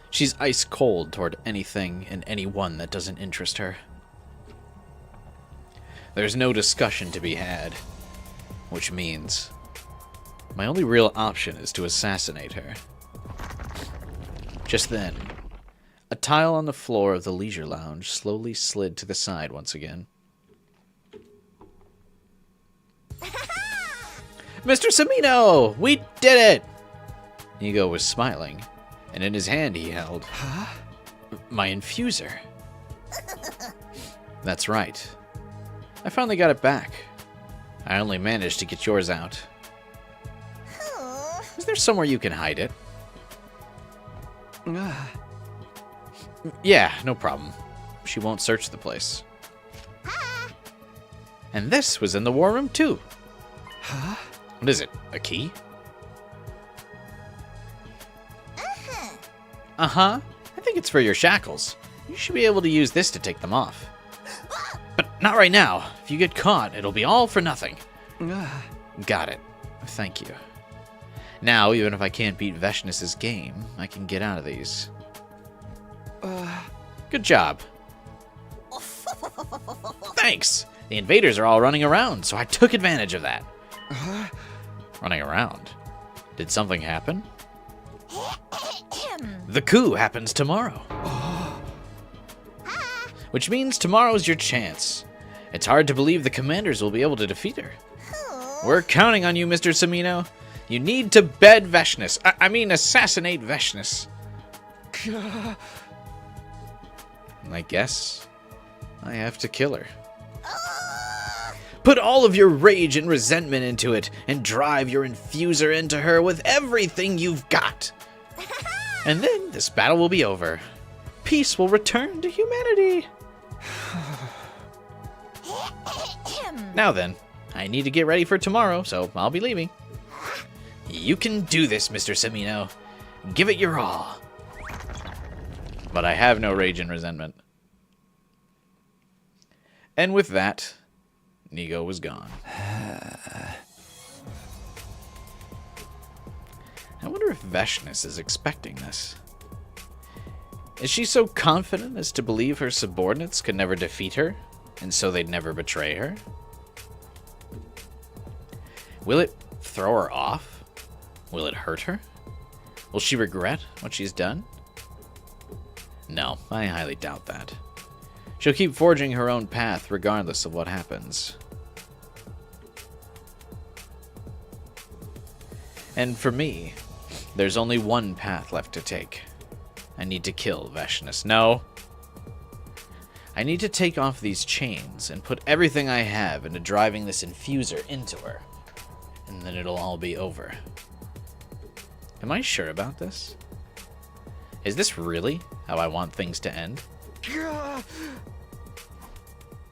She's ice cold toward anything and anyone that doesn't interest her. There's no discussion to be had, which means my only real option is to assassinate her. Just then, a tile on the floor of the leisure lounge slowly slid to the side once again. Mr. Samino! We did it! Nigo was smiling, and in his hand he held my infuser. That's right. I finally got it back. I only managed to get yours out. Is there somewhere you can hide it? Yeah, no problem. She won't search the place. And this was in the war room too. What is it? A key? Uh-huh. I think it's for your shackles. You should be able to use this to take them off. But not right now. If you get caught, it'll be all for nothing. Got it. Thank you. Now, even if I can't beat Vashness's game, I can get out of these. Good job. Thanks! The invaders are all running around, so I took advantage of that. Running around? Did something happen? The coup happens tomorrow. Which means tomorrow's your chance. It's hard to believe the commanders will be able to defeat her. We're counting on you, Mr. Samino. You need to bed Vashness. I mean, assassinate Vashness. I guess I have to kill her. Put all of your rage and resentment into it, and drive your infuser into her with everything you've got. And then this battle will be over. Peace will return to humanity. Now then, I need to get ready for tomorrow, so I'll be leaving. You can do this, Mr. Samino. Give it your all. But I have no rage and resentment. And with that, Nigo was gone. I wonder if Vashness is expecting this. Is she so confident as to believe her subordinates could never defeat her, and so they'd never betray her? Will it throw her off? Will it hurt her? Will she regret what she's done? No, I highly doubt that. She'll keep forging her own path regardless of what happens. And for me, there's only one path left to take. I need to kill Vashness. No. I need to take off these chains and put everything I have into driving this infuser into her. And then it'll all be over. Am I sure about this? Is this really how I want things to end?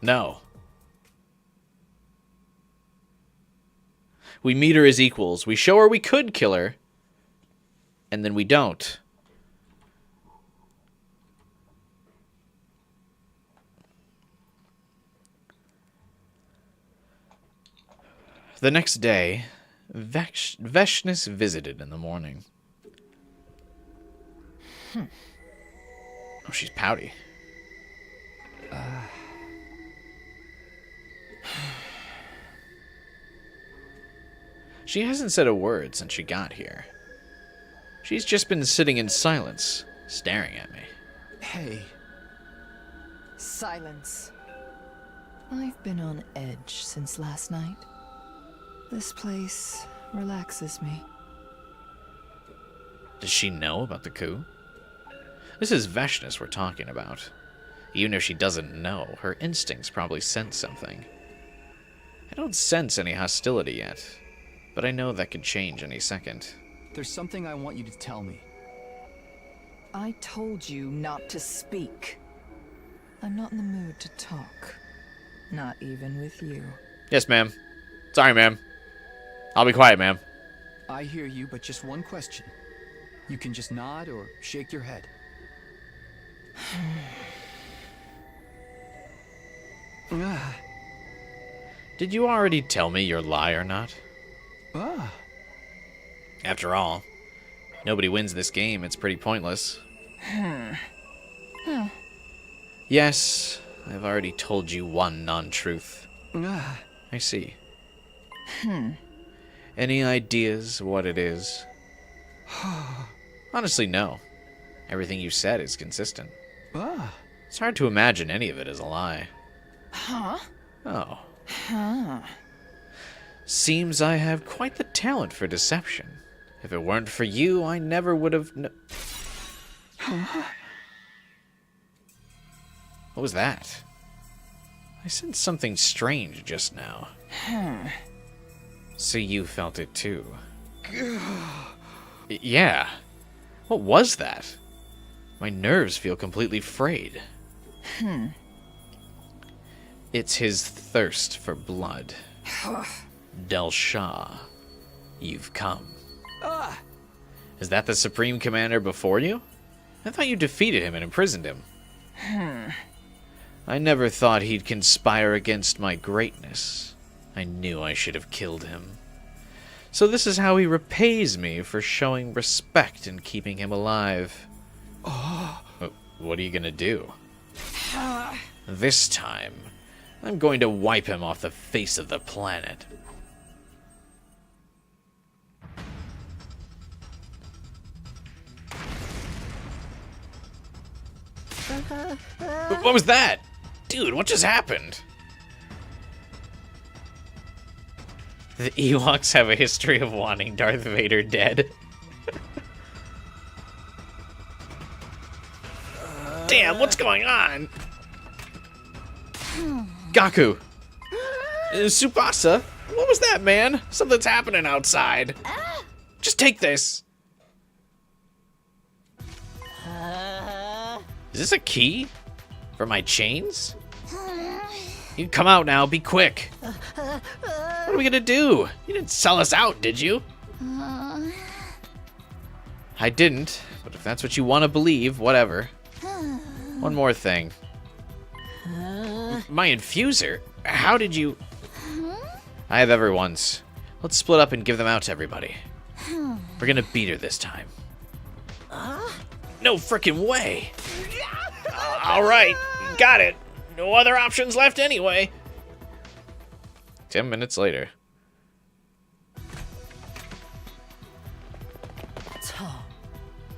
No. We meet her as equals. We show her we could kill her. And then we don't. The next day, Vashness visited in the morning. Oh, she's pouty. She hasn't said a word since she got here. She's just been sitting in silence, staring at me. Hey. Silence. I've been on edge since last night. This place relaxes me. Does she know about the coup? This is Vashness we're talking about. Even if she doesn't know, her instincts probably sense something. I don't sense any hostility yet, but I know that could change any second. There's something I want you to tell me. I told you not to speak. I'm not in the mood to talk. Not even with you. Yes, ma'am. Sorry, ma'am. I'll be quiet, ma'am. I hear you, but just one question. You can just nod or shake your head. Did you already tell me your lie or not? After all, nobody wins this game. It's pretty pointless. Yes, I've already told you one non-truth. I see. Any ideas what it is? Honestly, no. Everything you said is consistent. It's hard to imagine any of it as a lie. Oh. Seems I have quite the talent for deception. If it weren't for you, I never would have What was that? I sensed something strange just now. So you felt it too. Yeah. What was that? My nerves feel completely frayed. It's his thirst for blood. Delsha, you've come. Is that the Supreme Commander before you? I thought you defeated him and imprisoned him. I never thought he'd conspire against my greatness. I knew I should have killed him. So this is how he repays me for showing respect and keeping him alive. What are you gonna do? This time, I'm going to wipe him off the face of the planet. What was that? Dude, what just happened? The Ewoks have a history of wanting Darth Vader dead. Damn, what's going on? Gaku! Subasa? What was that, man? Something's happening outside. Just take this. Is this a key? For my chains? You can come out now, be quick. What are we gonna do? You didn't sell us out, did you? I didn't, but if that's what you want to believe, whatever. One more thing. My infuser? How did you... I have everyone's. Let's split up and give them out to everybody. We're gonna beat her this time. No frickin' way! Alright, got it. No other options left anyway. 10 minutes later.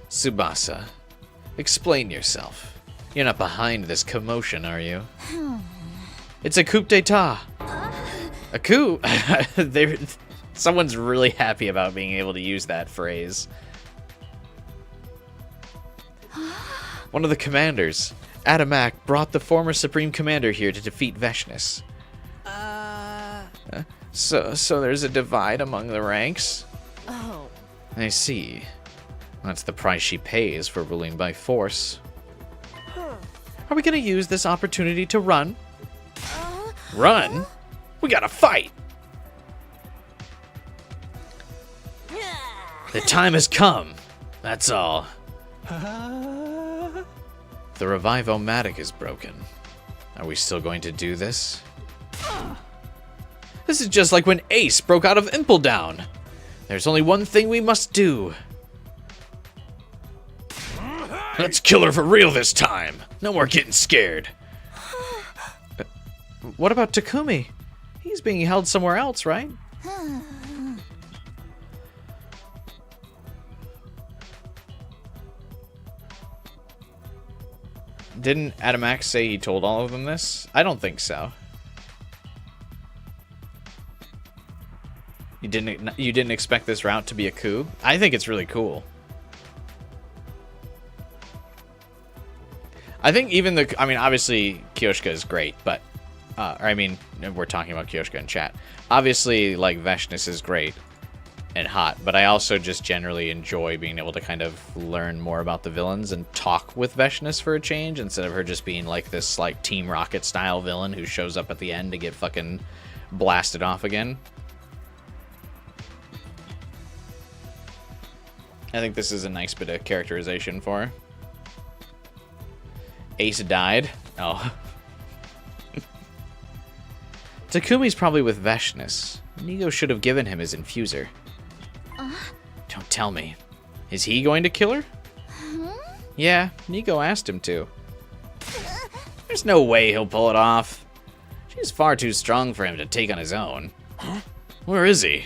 Subasa, explain yourself. You're not behind this commotion, are you? It's a coup d'etat. A coup? Someone's really happy about being able to use that phrase. One of the commanders, Adamac, brought the former Supreme Commander here to defeat Vashness. So there's a divide among the ranks? Oh. I see. That's the price she pays for ruling by force. Are we gonna use this opportunity to run? Run? We gotta fight! The time has come. That's all. The Revive-O-Matic is broken. Are we still going to do this? This is just like when Ace broke out of Impeldown. There's only one thing we must do. Let's kill her for real this time. No more getting scared. What about Takumi? He's being held somewhere else, right? Didn't Adamac say he told all of them this? I don't think so. You didn't expect this route to be a coup? I think it's really cool. I think even I mean, obviously Kyoshka is great, but I mean, we're talking about Kyoshka in chat. Obviously, like, Vashness is great and hot, but I also just generally enjoy being able to kind of learn more about the villains and talk with Vashness for a change, instead of her just being like this, like, Team Rocket style villain who shows up at the end to get fucking blasted off again. I think this is a nice bit of characterization for her. Ace died. Oh. Takumi's probably with Vashness. Nigo should have given him his infuser. Don't tell me. Is he going to kill her? Yeah, Nigo asked him to. There's no way he'll pull it off. She's far too strong for him to take on his own. Where is he?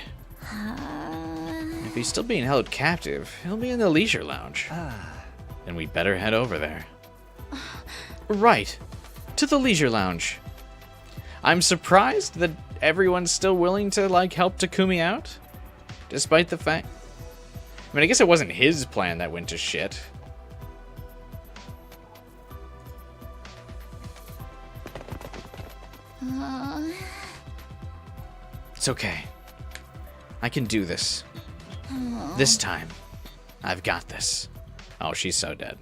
If he's still being held captive, he'll be in the leisure lounge. Then we'd better head over there. Right. To the leisure lounge. I'm surprised that everyone's still willing to, like, help Takumi out. Despite the fact... I mean, I guess it wasn't his plan that went to shit. It's okay. I can do this. This time. I've got this. Oh, she's so dead.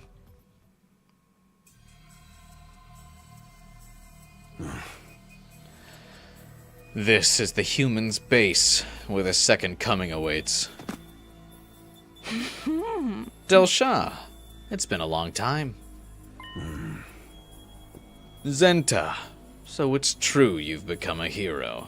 This is the human's base, where the second coming awaits. Delsha, it's been a long time. Zenta, so it's true you've become a hero.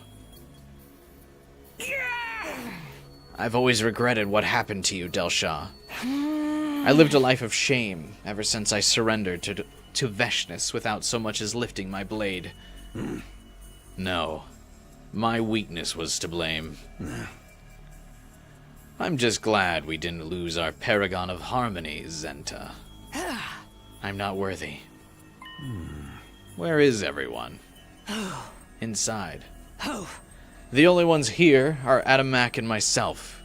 I've always regretted what happened to you, Delsha. I lived a life of shame ever since I surrendered to Vashness without so much as lifting my blade. No. My weakness was to blame. I'm just glad we didn't lose our paragon of harmony, Zenta. I'm not worthy. Where is everyone? Inside. The only ones here are Adamac and myself.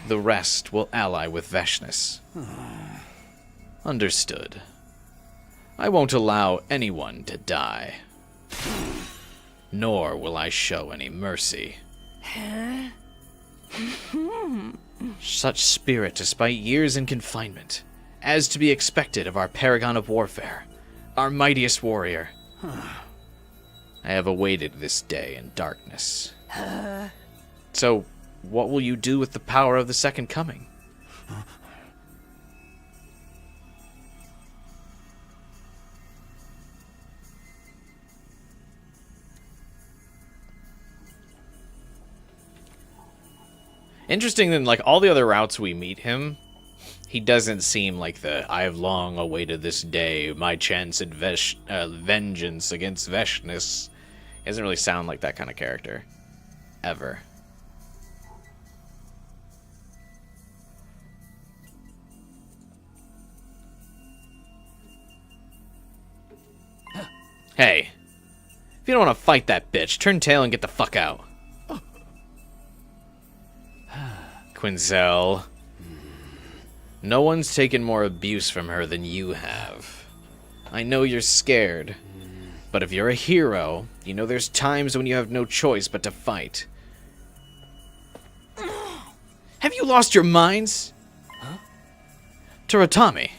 The rest will ally with Vashness. Understood. I won't allow anyone to die. Nor will I show any mercy. Such spirit despite years in confinement, as to be expected of our paragon of warfare, our mightiest warrior. I have awaited this day in darkness. So, what will you do with the power of the second coming? Interesting that, like, all the other routes we meet him, he doesn't seem like the I have long awaited this day, my chance at vengeance against Vashness. He doesn't really sound like that kind of character. Ever. Hey. If you don't want to fight that bitch, turn tail and get the fuck out. Quinzel. No one's taken more abuse from her than you have. I know you're scared, but if you're a hero, you know there's times when you have no choice but to fight. Have you lost your minds? Huh? Toratami.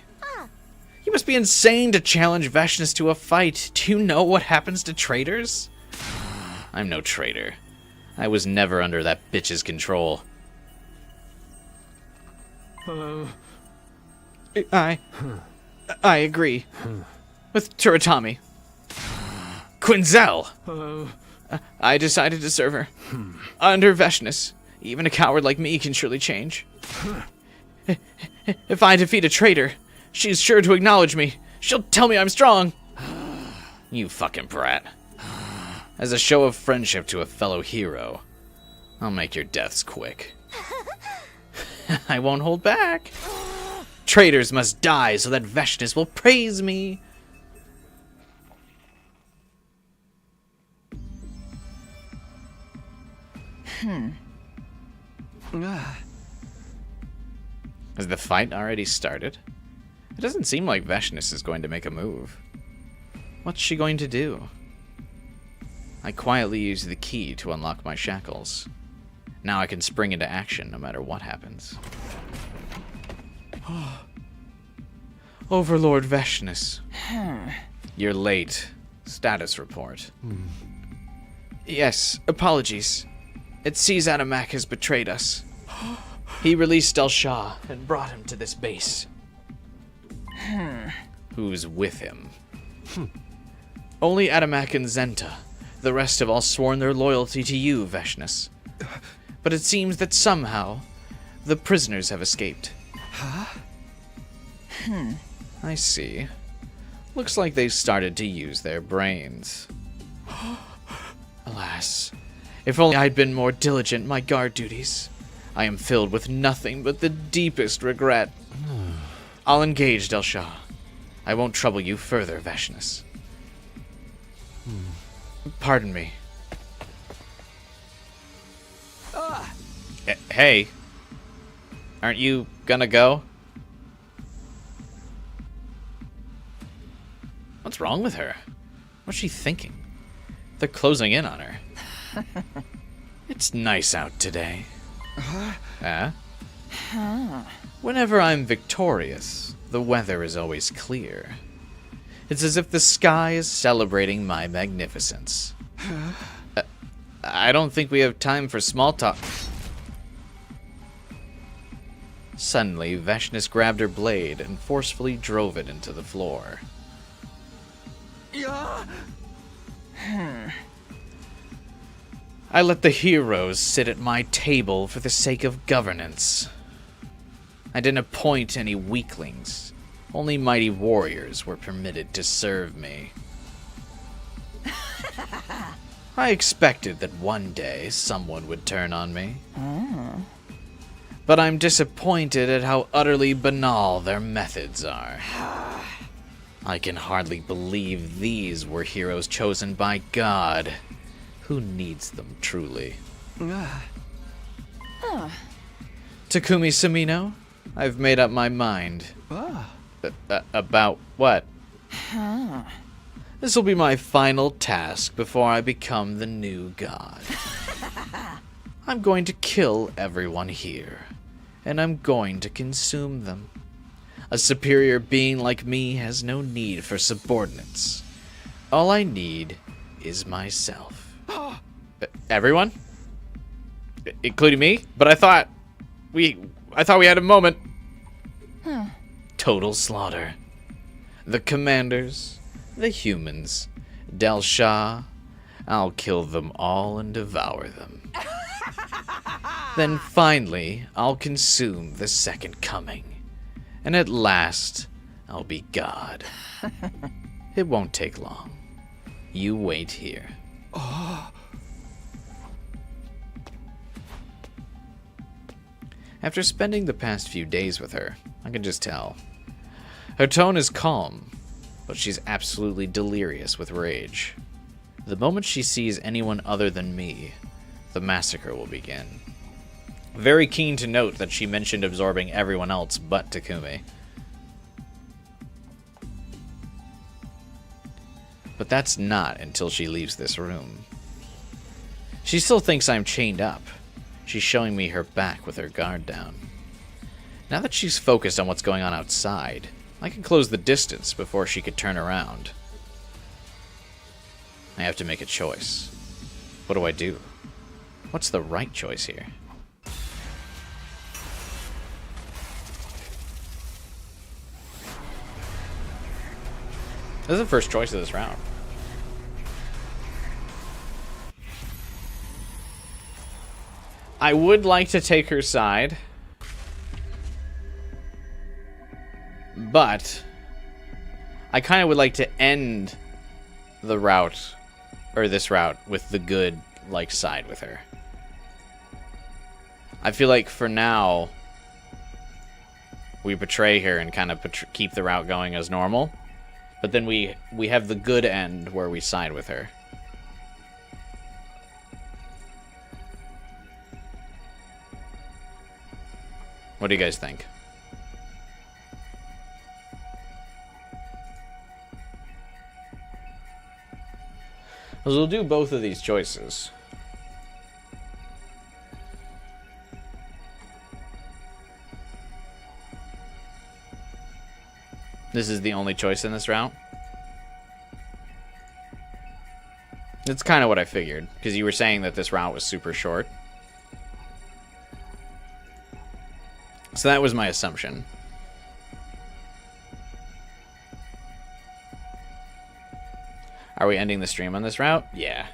You must be insane to challenge Vashness to a fight. Do you know what happens to traitors? I'm no traitor. I was never under that bitch's control. I agree. With Turatami. Quinzel! I decided to serve her. Under Vashness, even a coward like me can surely change. If I defeat a traitor, she's sure to acknowledge me. She'll tell me I'm strong. You fucking brat. As a show of friendship to a fellow hero, I'll make your deaths quick. I won't hold back. Traitors must die so that Vashness will praise me. Has the fight already started? It doesn't seem like Vashness is going to make a move. What's she going to do? I quietly use the key to unlock my shackles. Now I can spring into action no matter what happens. Overlord Vashness. You're late. Status report. Yes, apologies. It sees Adamac has betrayed us. He released Delsha and brought him to this base. Who's with him? Only Adamac and Zenta. The rest have all sworn their loyalty to you, Vashness. But it seems that somehow, the prisoners have escaped. I see. Looks like they've started to use their brains. Alas, if only I'd been more diligent in my guard duties. I am filled with nothing but the deepest regret. I'll engage Delsha. I won't trouble you further, Vashness. Pardon me. Hey. Aren't you gonna go? What's wrong with her? What's she thinking? They're closing in on her. It's nice out today. Whenever I'm victorious, the weather is always clear. It's as if the sky is celebrating my magnificence. I don't think we have time for small talk. Suddenly, Vashness grabbed her blade and forcefully drove it into the floor. I let the heroes sit at my table for the sake of governance. I didn't appoint any weaklings. Only mighty warriors were permitted to serve me. I expected that one day someone would turn on me. But I'm disappointed at how utterly banal their methods are. I can hardly believe these were heroes chosen by God. Who needs them, truly? Takumi Samino, I've made up my mind. About what? This will be my final task before I become the new god. I'm going to kill everyone here, and I'm going to consume them. A superior being like me has no need for subordinates. All I need is myself. Everyone? Including me? But I thought we had a moment. Total slaughter. The commanders, the humans, Delsha, I'll kill them all and devour them. Then finally, I'll consume the second coming. And at last, I'll be God. It won't take long. You wait here. After spending the past few days with her, I can just tell. Her tone is calm, but she's absolutely delirious with rage. The moment she sees anyone other than me, the massacre will begin. Very keen to note that she mentioned absorbing everyone else but Takumi. But that's not until she leaves this room. She still thinks I'm chained up. She's showing me her back with her guard down. Now that she's focused on what's going on outside, I can close the distance before she could turn around. I have to make a choice. What do I do? What's the right choice here? This is the first choice of this round. I would like to take her side, but I kind of would like to end the route, or this route, with the good, like, side with her. I feel like for now, we betray her and kind of keep the route going as normal, but then we have the good end where we side with her. What do you guys think? Because we'll do both of these choices. This is the only choice in this route. That's kind of what I figured, because you were saying that this route was super short. So that was my assumption. Are we ending the stream on this route? Yeah.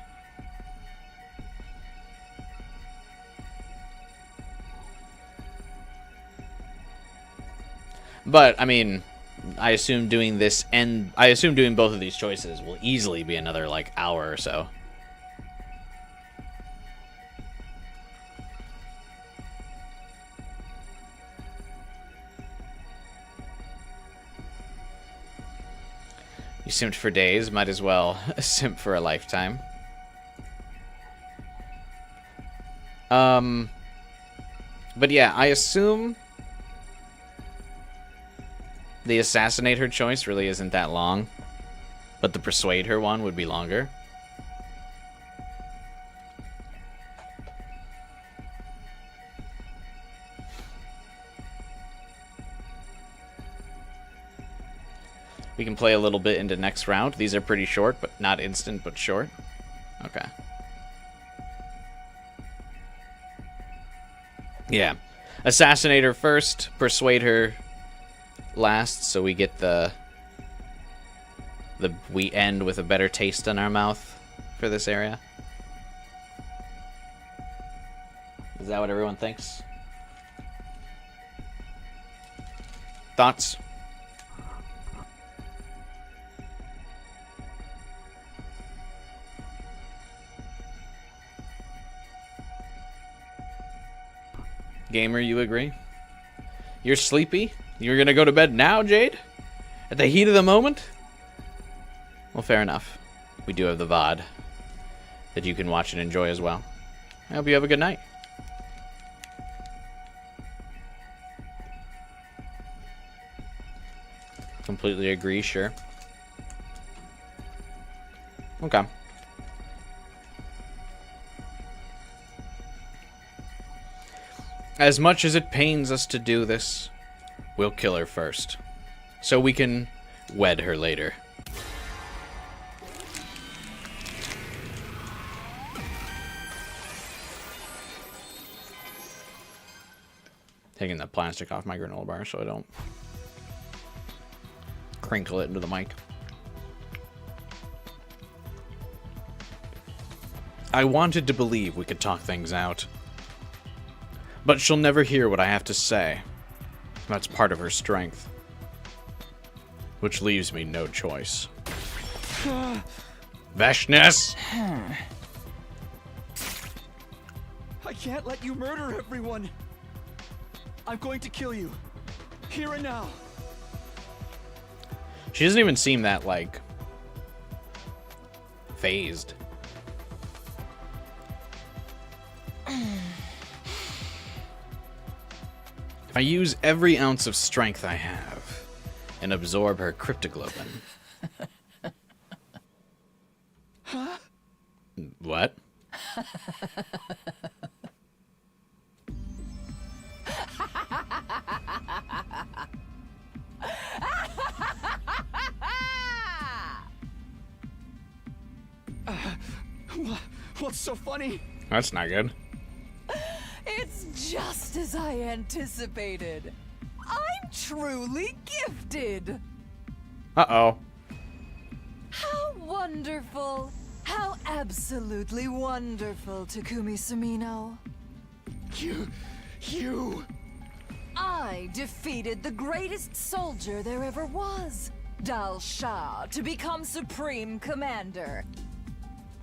But, I mean, I assume doing this and I assume doing both of these choices will easily be another, like, hour or so. You simped for days, might as well simp for a lifetime. But yeah, I assume the assassinate her choice really isn't that long, but the persuade her one would be longer. We can play a little bit into next round. These are pretty short, but not instant, but short. Okay. Yeah. Assassinate her first, persuade her last, so we get we end with a better taste in our mouth for this area. Is that what everyone thinks? Thoughts? Gamer, you agree? You're sleepy? You're gonna go to bed now, Jade? At the heat of the moment? Well, fair enough. We do have the VOD that you can watch and enjoy as well. I hope you have a good night. Completely agree, sure. Okay. As much as it pains us to do this, we'll kill her first, so we can wed her later. Taking the plastic off my granola bar so I don't crinkle it into the mic. I wanted to believe we could talk things out. But she'll never hear what I have to say. That's part of her strength. Which leaves me no choice. Vashness! I can't let you murder everyone. I'm going to kill you. Here and now. She doesn't even seem that, like, phased. If I use every ounce of strength I have and absorb her cryptoglobin. Huh? What? What's so funny? That's not good. It's just as I anticipated. I'm truly gifted. Uh-oh. wonderful! How absolutely wonderful, Takumi Sumino. You... I defeated the greatest soldier there ever was, Delsha, to become Supreme Commander.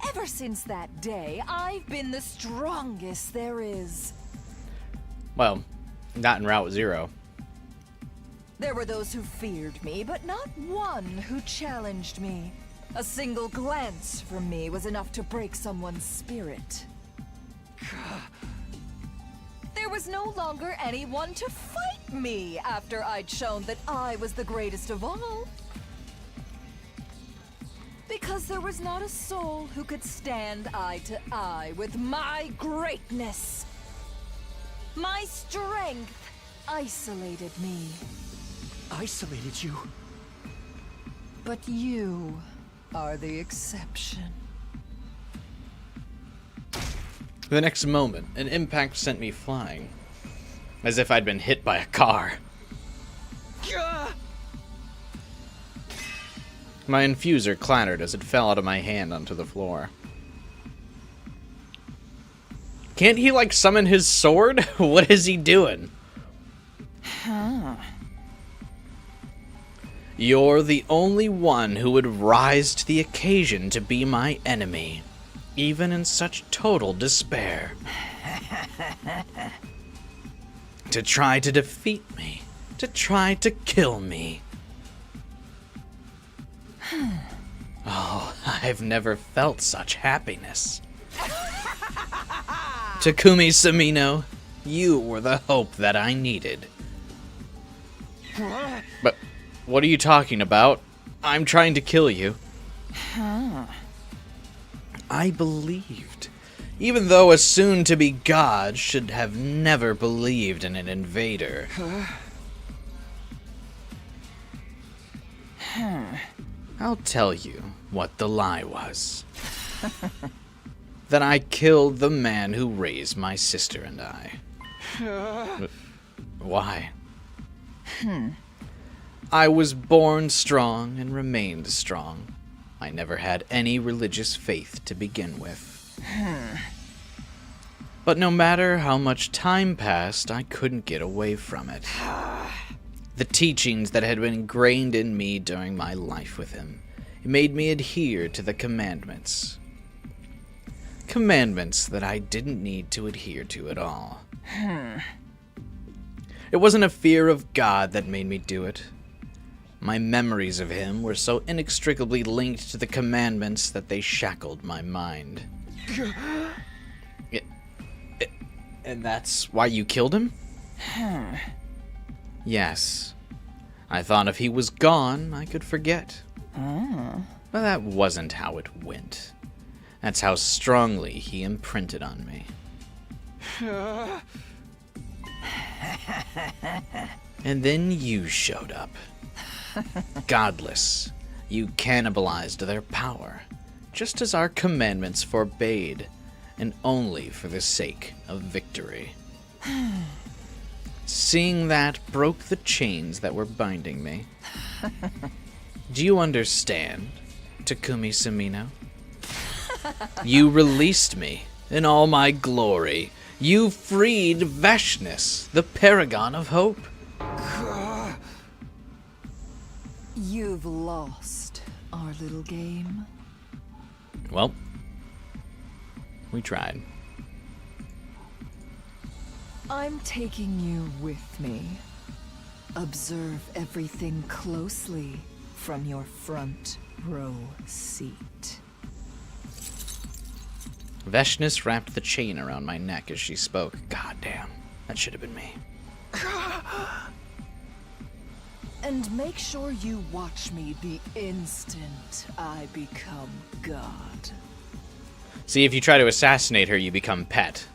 Ever since that day, I've been the strongest there is. Well, not in Route 0. There were those who feared me, but not one who challenged me. A single glance from me was enough to break someone's spirit. There was no longer anyone to fight me after I'd shown that I was the greatest of all. Because there was not a soul who could stand eye to eye with my greatness. My strength isolated me. Isolated you? But you are the exception. The next moment, an impact sent me flying, as if I'd been hit by a car. My infuser clattered as it fell out of my hand onto the floor. Can't he, like, summon his sword? What is he doing? You're the only one who would rise to the occasion to be my enemy, even in such total despair. To try to defeat me, to try to kill me. Oh, I've never felt such happiness. Takumi Sumino, you were the hope that I needed. But what are you talking about? I'm trying to kill you. I believed, even though a soon-to-be god should have never believed in an invader. I'll tell you what the lie was. That I killed the man who raised my sister and I. Why? I was born strong and remained strong. I never had any religious faith to begin with. But no matter how much time passed, I couldn't get away from it. The teachings that had been ingrained in me during my life with him, it made me adhere to the commandments. Commandments that I didn't need to adhere to at all. It wasn't a fear of God that made me do it. My memories of him were so inextricably linked to the commandments that they shackled my mind. And that's why you killed him? Yes. I thought if he was gone, I could forget. But that wasn't how it went. That's how strongly he imprinted on me. And then you showed up. Godless, you cannibalized their power, just as our commandments forbade, and only for the sake of victory. Seeing that broke the chains that were binding me. Do you understand, Takumi Sumino? You released me in all my glory. You freed Vashness, the paragon of hope. You've lost our little game. Well, we tried. I'm taking you with me. Observe everything closely from your front row seat. Vashness wrapped the chain around my neck as she spoke. God damn, that should have been me. And make sure you watch me the instant I become God. See, if you try to assassinate her, you become pet.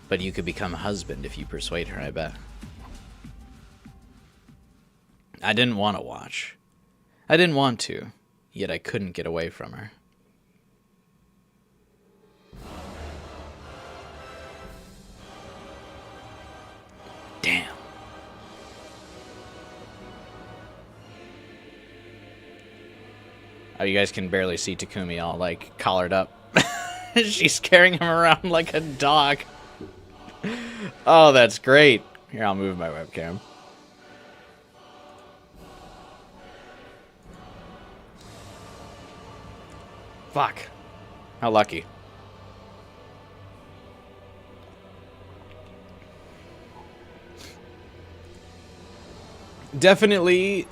But you could become husband if you persuade her, I bet. I didn't want to watch. I didn't want to, yet I couldn't get away from her. Damn. Oh, you guys can barely see Takumi all, like, collared up. She's carrying him around like a dog. Oh, that's great. Here, I'll move my webcam. Fuck. How lucky. Definitely,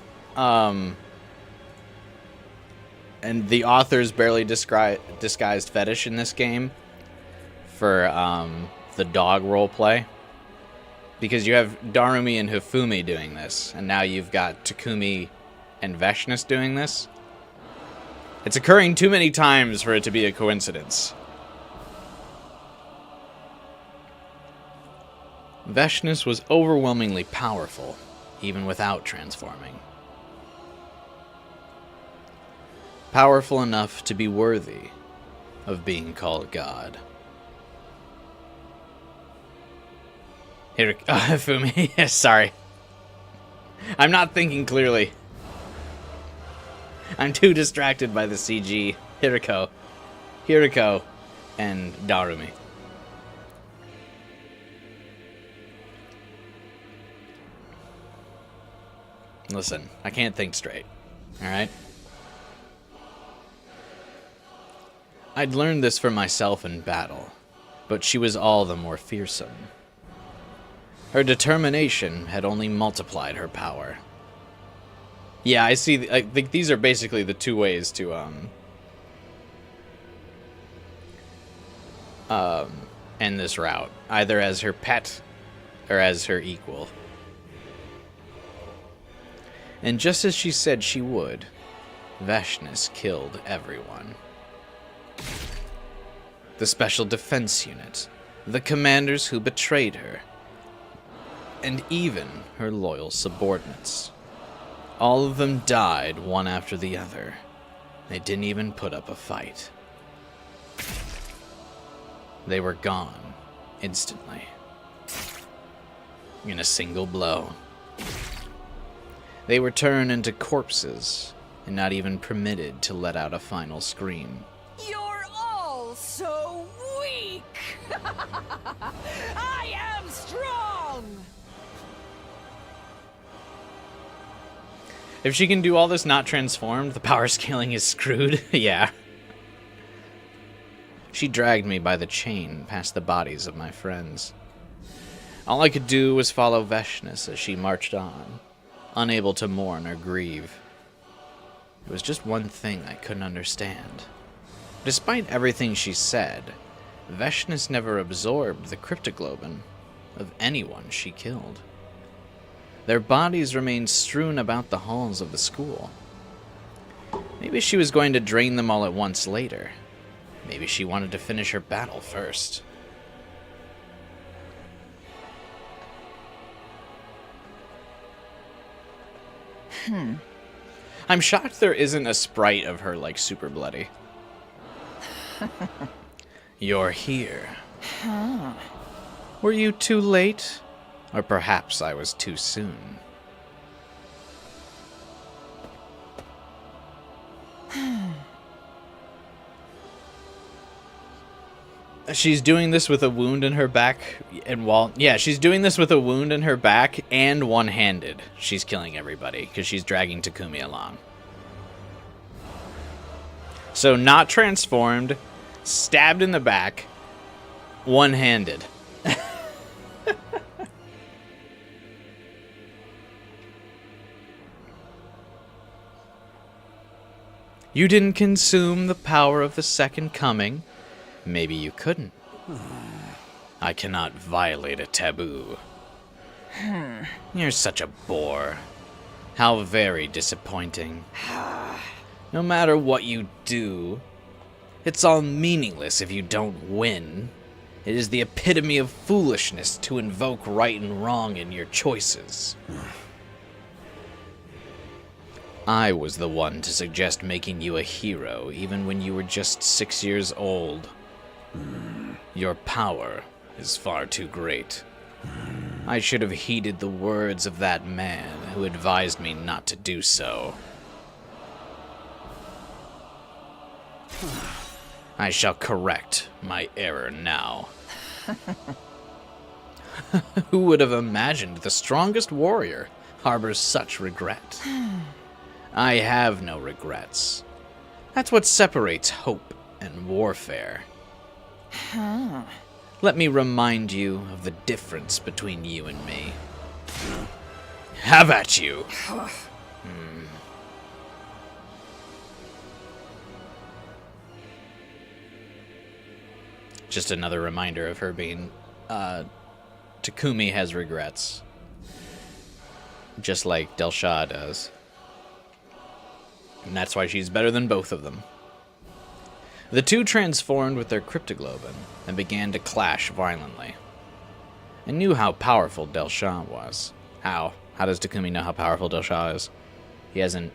and the author's barely disguised fetish in this game for the dog roleplay. Because you have Darumi and Hifumi doing this, and now you've got Takumi and Vashness doing this. It's occurring too many times for it to be a coincidence. Vashness was overwhelmingly powerful, even without transforming. Powerful enough to be worthy of being called God. Here, Hifumi, sorry. I'm not thinking clearly. I'm too distracted by the CG. Hiriko, and Darumi. Listen, I can't think straight. Alright? I'd learned this for myself in battle, but she was all the more fearsome. Her determination had only multiplied her power. Yeah, I see. I think these are basically the two ways to end this route, either as her pet or as her equal. And just as she said she would, Vashness killed everyone. The Special Defense Unit, the commanders who betrayed her, and even her loyal subordinates. All of them died one after the other. They didn't even put up a fight. They were gone instantly. In a single blow. They were turned into corpses and not even permitted to let out a final scream. You're all so weak! I am strong! If she can do all this not transformed, the power scaling is screwed. Yeah. She dragged me by the chain past the bodies of my friends. All I could do was follow Vashness as she marched on, unable to mourn or grieve. It was just one thing I couldn't understand. Despite everything she said, Vashness never absorbed the cryptoglobin of anyone she killed. Their bodies remained strewn about the halls of the school. Maybe she was going to drain them all at once later. Maybe she wanted to finish her battle first. I'm shocked there isn't a sprite of her, like, super bloody. You're here. Huh. Were you too late? Or perhaps I was too soon. She's doing this with a wound in her back, and she's doing this with a wound in her back and one-handed. She's killing everybody because she's dragging Takumi along. So not transformed, stabbed in the back, one-handed. You didn't consume the power of the second coming. Maybe you couldn't. I cannot violate a taboo. You're such a bore. How very disappointing. No matter what you do, it's all meaningless if you don't win. It is the epitome of foolishness to invoke right and wrong in your choices. I was the one to suggest making you a hero even when you were just 6 years old. Your power is far too great. I should have heeded the words of that man who advised me not to do so. I shall correct my error now. Who would have imagined the strongest warrior harbors such regret? I have no regrets. That's what separates hope and warfare. Let me remind you of the difference between you and me. Have at you! Just another reminder of her being... Takumi has regrets. Just like Delsha does. And that's why she's better than both of them. The two transformed with their cryptoglobin and began to clash violently. I knew how powerful Delsha was. How? How does Takumi know how powerful Delsha is? He hasn't...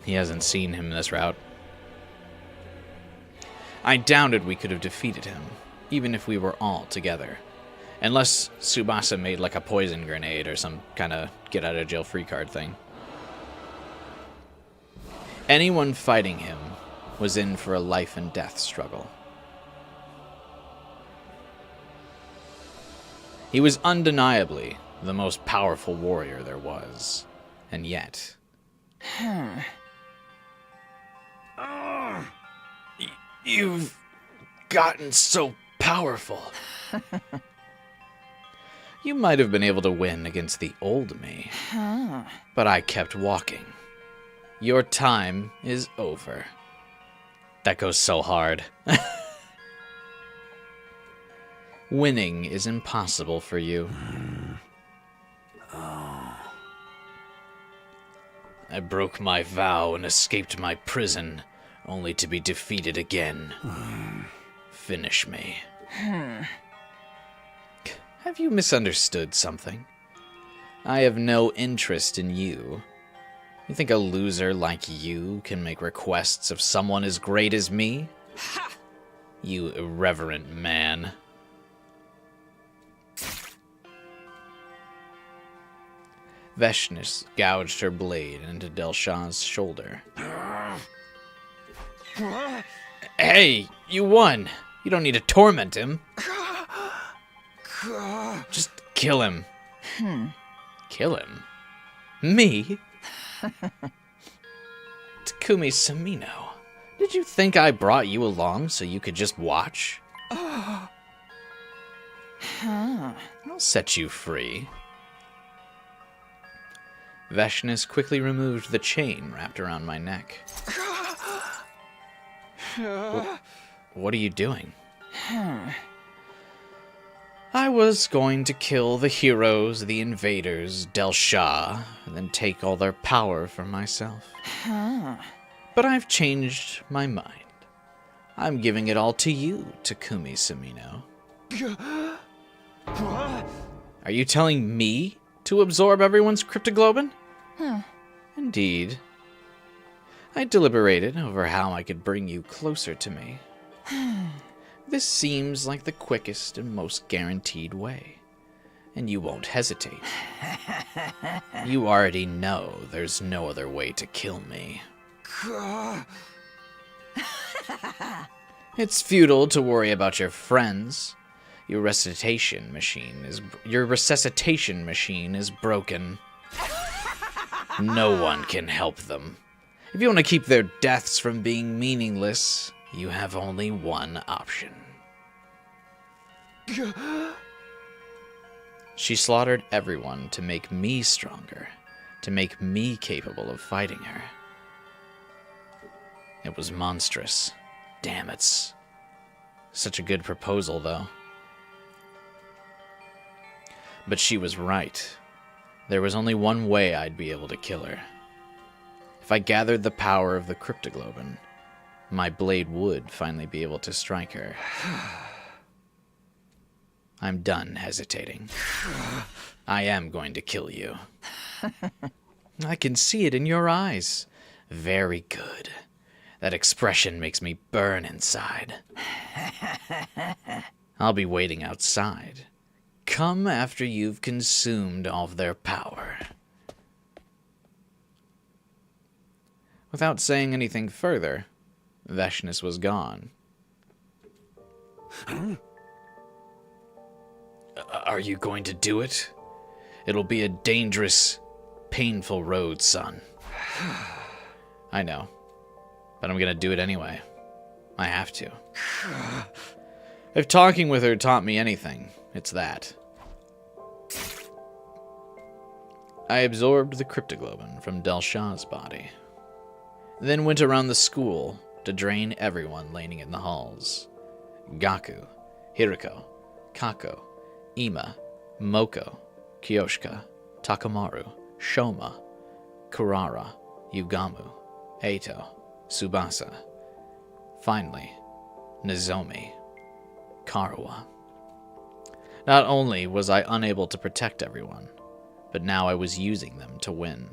He hasn't seen him this route. I doubted we could have defeated him, even if we were all together. Unless Subasa made like a poison grenade or some kind of get-out-of-jail-free card thing. Anyone fighting him was in for a life-and-death struggle. He was undeniably the most powerful warrior there was. And yet... You've gotten so powerful. You might have been able to win against the old me, but I kept walking. Your time is over. That goes so hard. Winning is impossible for you. I broke my vow and escaped my prison, only to be defeated again. Finish me. Have you misunderstood something? I have no interest in you. You think a loser like you can make requests of someone as great as me? Ha! You irreverent man. Vashness gouged her blade into Delsha's shoulder. Hey, you won. You don't need to torment him. Just kill him. Kill him? Me? Takumi Samino, did you think I brought you along so you could just watch? I'll set you free. Vashness quickly removed the chain wrapped around my neck. What are you doing? I was going to kill the heroes, the invaders, Delsha, and then take all their power for myself. But I've changed my mind. I'm giving it all to you, Takumi Samino. Are you telling me to absorb everyone's cryptoglobin? Indeed. I deliberated over how I could bring you closer to me. This seems like the quickest and most guaranteed way, and you won't hesitate. You already know there's no other way to kill me. It's futile to worry about your friends. Your resuscitation machine is broken. No one can help them. If you want to keep their deaths from being meaningless, you have only one option. She slaughtered everyone to make me stronger, to make me capable of fighting her. It was monstrous. Damn, it's such a good proposal, though. But she was right. There was only one way I'd be able to kill her. If I gathered the power of the cryptoglobin, my blade would finally be able to strike her. I'm done hesitating. I am going to kill you. I can see it in your eyes. Very good. That expression makes me burn inside. I'll be waiting outside. come after you've consumed all of their power. Without saying anything further, Vashness was gone. Are you going to do it? It'll be a dangerous, painful road, son. I know, but I'm gonna do it anyway. I have to. If talking with her taught me anything, it's that. I absorbed the cryptoglobin from Delsha's body, then went around the school to drain everyone laning in the halls. Gaku, Hiriko, Kako, Ima, Moko, Kyoshka, Takamaru, Shoma, Kurara, Yugamu, Eito, Subasa. Finally, Nozomi, Karawa. Not only was I unable to protect everyone, but now I was using them to win.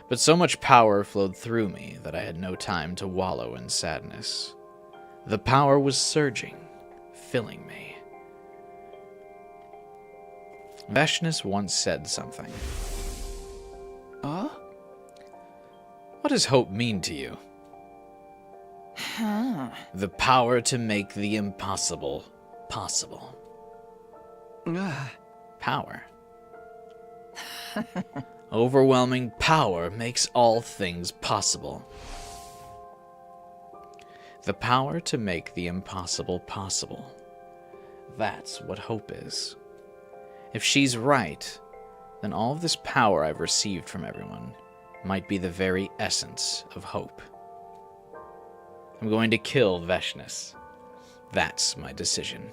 But so much power flowed through me that I had no time to wallow in sadness. The power was surging, filling me. Vashness once said something. What does hope mean to you? The power to make the impossible possible. Power. Overwhelming power makes all things possible. The power to make the impossible possible. That's what hope is. If she's right, then all of this power I've received from everyone might be the very essence of hope. I'm going to kill Vashness. That's my decision.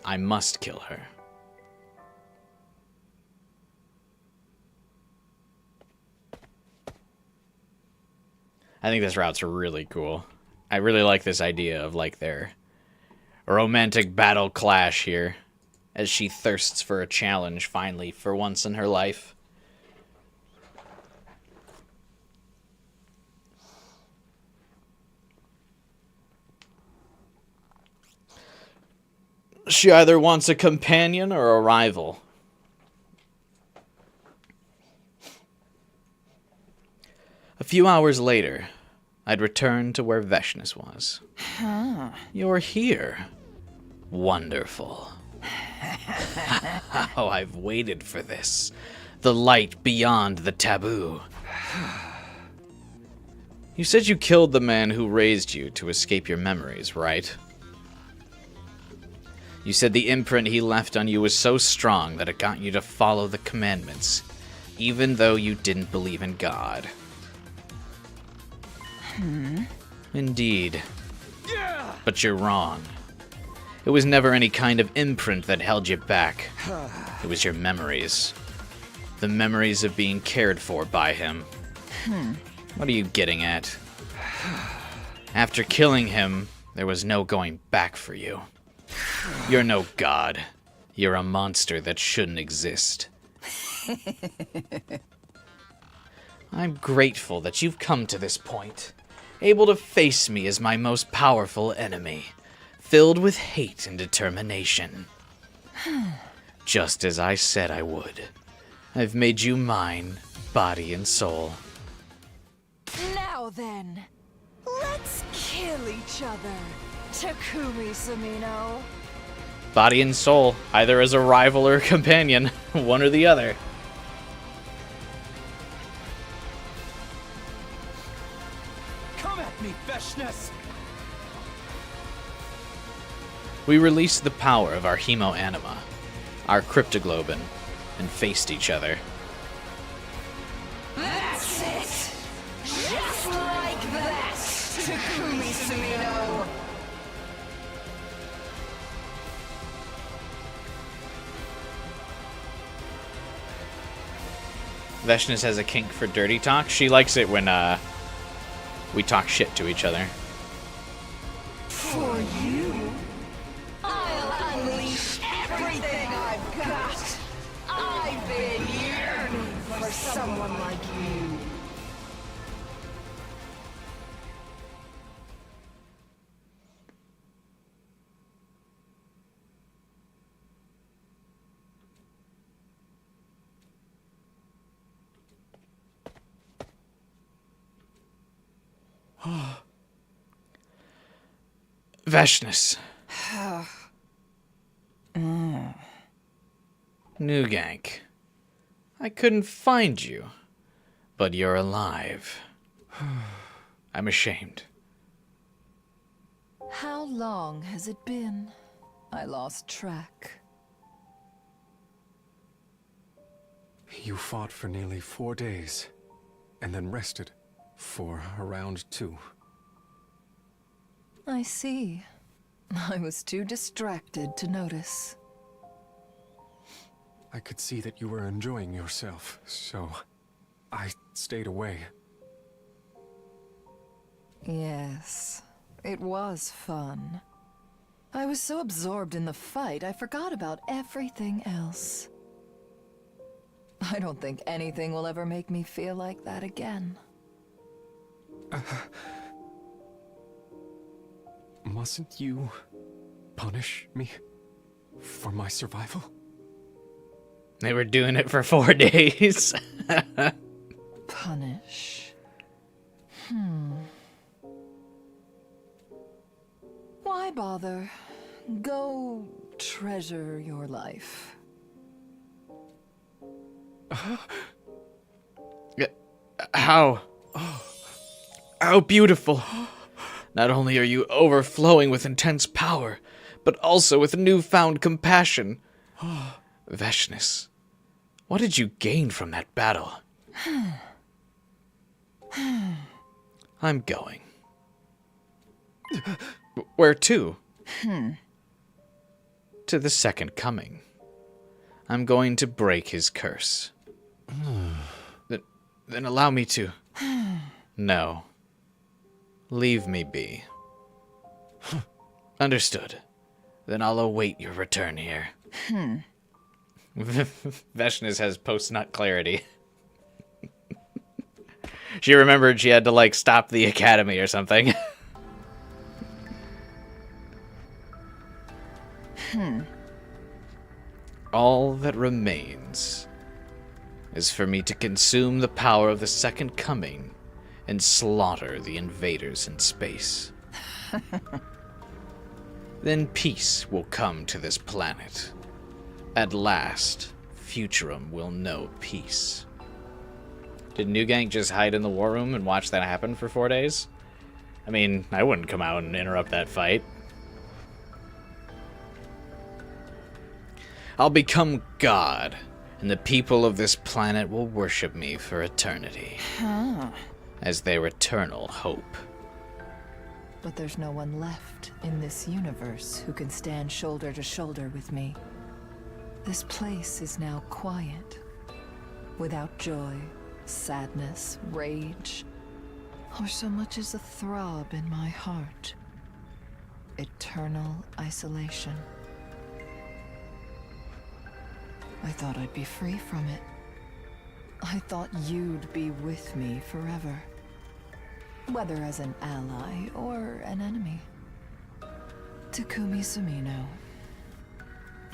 I must kill her. I think this route's really cool. I really like this idea of like their romantic battle clash here as she thirsts for a challenge finally for once in her life. She either wants a companion or a rival. A few hours later, I'd returned to where Vashness was. You're here. Wonderful. How I've waited for this. The light beyond the taboo. You said you killed the man who raised you to escape your memories, right? You said the imprint he left on you was so strong that it got you to follow the commandments, even though you didn't believe in God. Indeed. Yeah! But you're wrong. It was never any kind of imprint that held you back. It was your memories. The memories of being cared for by him. What are you getting at? After killing him, there was no going back for you. You're no god. You're a monster that shouldn't exist. I'm grateful that you've come to this point, able to face me as my most powerful enemy, filled with hate and determination. Just as I said I would. I've made you mine, body and soul. Now then, let's kill each other, Takumi Sumino. Body and soul, either as a rival or a companion, one or the other. Come at me, Vashness! We released the power of our hemo-anima, our cryptoglobin, and faced each other. That's it! Just like that, Takumi Sumino! Vashness has a kink for dirty talk. She likes it when we talk shit to each other. For you, I'll unleash everything I've got. I've been yearning for someone like you. Vashness. Nugank. I couldn't find you, but you're alive. I'm ashamed. How long has it been? I lost track. You fought for nearly 4 days, and then rested for around 2. I see. I was too distracted to notice. I could see that you were enjoying yourself, so I stayed away. Yes, it was fun. I was so absorbed in the fight, I forgot about everything else. I don't think anything will ever make me feel like that again. Mustn't you punish me for my survival? They were doing it for 4 days. Punish. Why bother? Go treasure your life. How? How beautiful. Not only are you overflowing with intense power, but also with newfound compassion. Vashness, what did you gain from that battle? I'm going. Where to? To the second coming. I'm going to break his curse. Then allow me to... No. Leave me be. Understood. Then I'll await your return here. Vashness has post-nut clarity. She remembered she had to, like, stop the academy or something. All that remains is for me to consume the power of the second coming and slaughter the invaders in space. Then peace will come to this planet. At last, Futurum will know peace. Did Nugank just hide in the war room and watch that happen for 4 days? I mean, I wouldn't come out and interrupt that fight. I'll become God, and the people of this planet will worship me for eternity. As their eternal hope. But there's no one left in this universe who can stand shoulder to shoulder with me. This place is now quiet, without joy, sadness, rage, or so much as a throb in my heart. Eternal isolation. I thought I'd be free from it. I thought you'd be with me forever. Whether as an ally or an enemy. Takumi Sumino.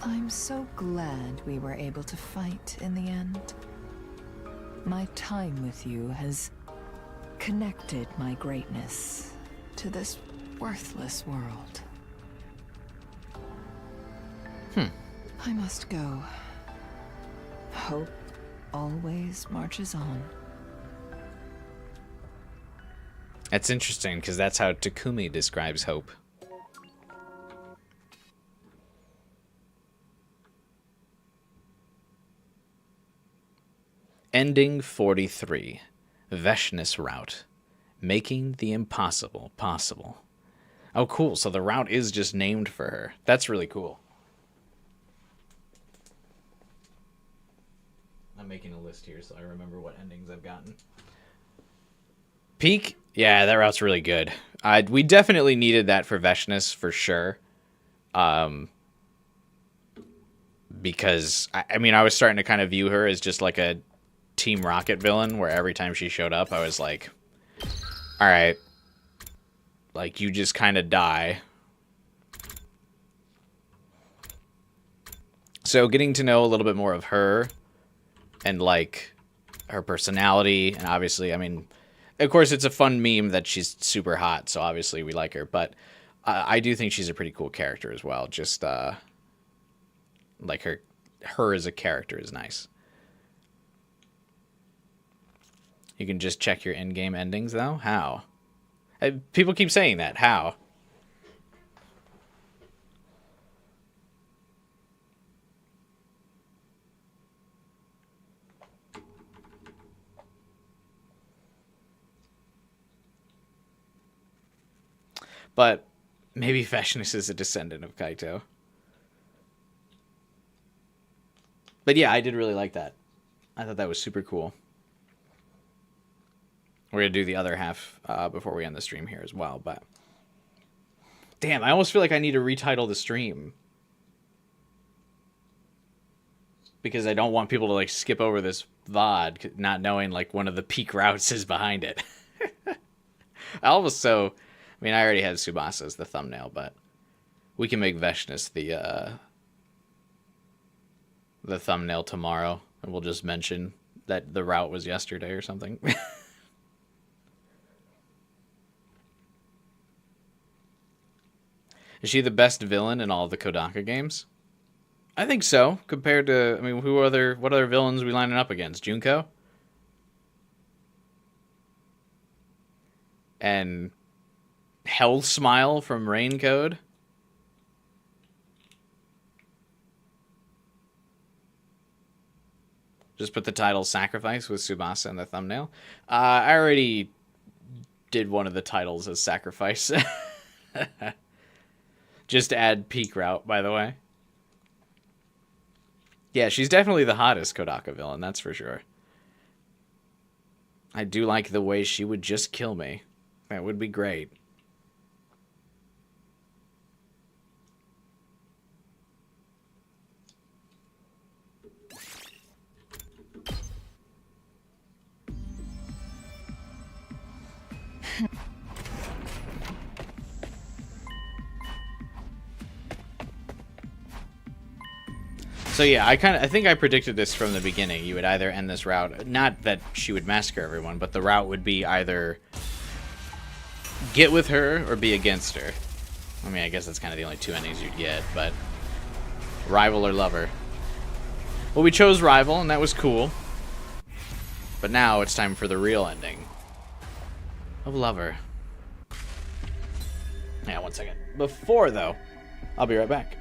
I'm so glad we were able to fight in the end. My time with you has connected my greatness to this worthless world. I must go. Hope always marches on. That's interesting, because that's how Takumi describes hope. Ending 43. Veshness route. Making the impossible possible. Oh, cool. So the route is just named for her. That's really cool. I'm making a list here so I remember what endings I've gotten. Peak? Yeah, that route's really good. We definitely needed that for Veshness, for sure. Because, I mean, I was starting to kind of view her as just like a Team Rocket villain, where every time she showed up, I was like, alright. Like, you just kind of die. So getting to know a little bit more of her, and, like, her personality, and obviously, I mean... Of course, it's a fun meme that she's super hot, so obviously we like her. But I do think she's a pretty cool character as well. Just like her as a character is nice. You can just check your in-game endings though. How? People keep saying that. How? But maybe Vashness is a descendant of Kaito. But yeah, I did really like that. I thought that was super cool. We're going to do the other half before we end the stream here as well. But damn, I almost feel like I need to retitle the stream. Because I don't want people to like skip over this VOD not knowing like one of the peak routes is behind it. I mean, I already had Subasa as the thumbnail, but we can make Vashness the thumbnail tomorrow, and we'll just mention that the route was yesterday or something. Is she the best villain in all of the Kodaka games? I think so. Compared to, I mean, what other villains are we lining up against? Junko? And Hell Smile from Rain Code? Just put the title Sacrifice with Subasa in the thumbnail. I already did one of the titles as Sacrifice. Just add peak route, by the way. Yeah, she's definitely the hottest Kodaka villain, that's for sure. I do like the way she would just kill me. That would be great. So yeah, I think I predicted this from the beginning. You would either end this route, not that she would massacre everyone, but the route would be either get with her or be against her. I mean, I guess that's kind of the only two endings you'd get, but rival or lover. Well, we chose rival, and that was cool. But now it's time for the real ending of lover. Yeah, 1 second. Before, though, I'll be right back.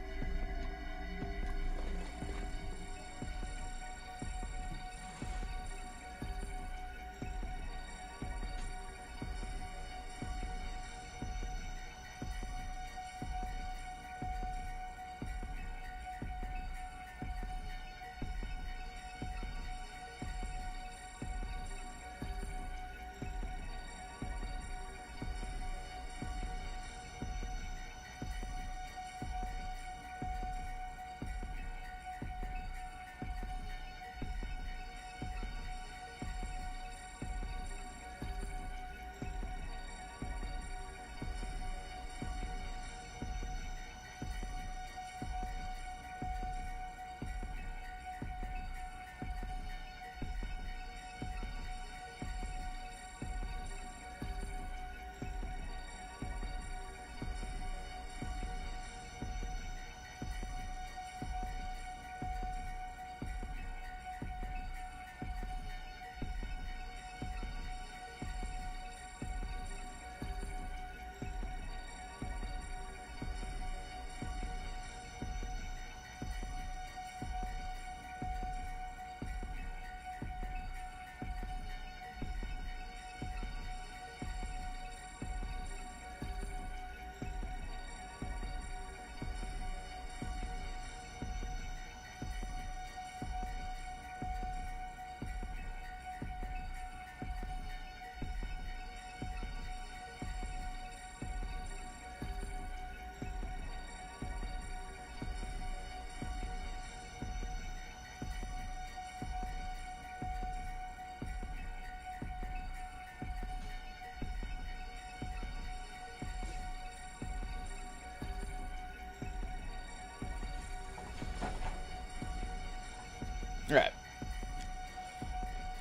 Alright.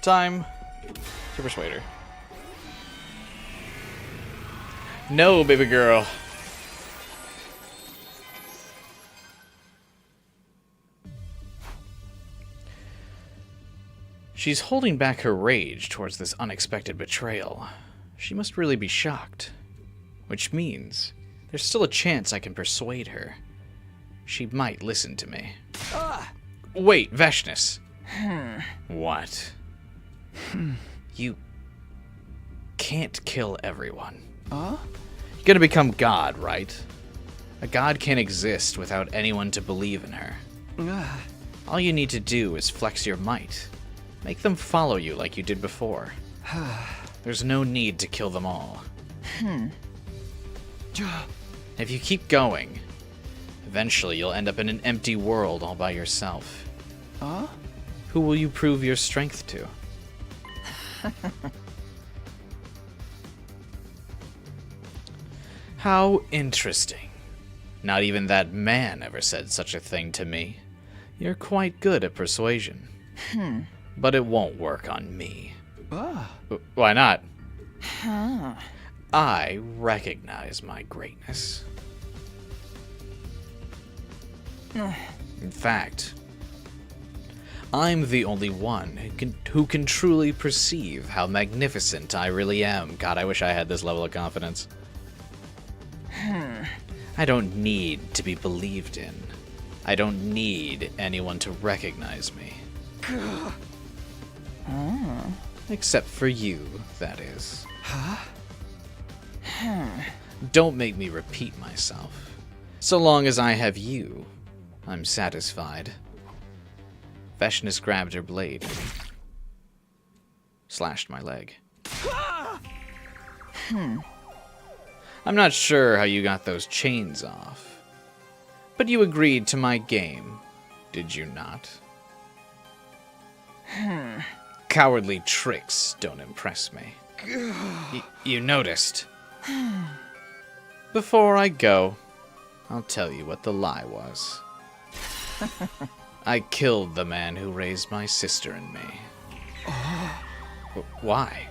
Time to persuade her. No, baby girl. She's holding back her rage towards this unexpected betrayal. She must really be shocked. Which means there's still a chance I can persuade her. She might listen to me. Wait, Vashness. What? You can't kill everyone. You're gonna become God, right? A god can't exist without anyone to believe in her. All you need to do is flex your might. Make them follow you like you did before. There's no need to kill them all. If you keep going, eventually you'll end up in an empty world all by yourself. Who will you prove your strength to? How interesting. Not even that man ever said such a thing to me. You're quite good at persuasion. But it won't work on me. Why not? I recognize my greatness. In fact, I'm the only one who can truly perceive how magnificent I really am. God, I wish I had this level of confidence. I don't need to be believed in. I don't need anyone to recognize me. Except for you, that is. Don't make me repeat myself. So long as I have you, I'm satisfied. Vashness grabbed her blade. Slashed my leg. I'm not sure how you got those chains off. But you agreed to my game, did you not? Cowardly tricks don't impress me. You noticed. Before I go, I'll tell you what the lie was. I killed the man who raised my sister and me. Why?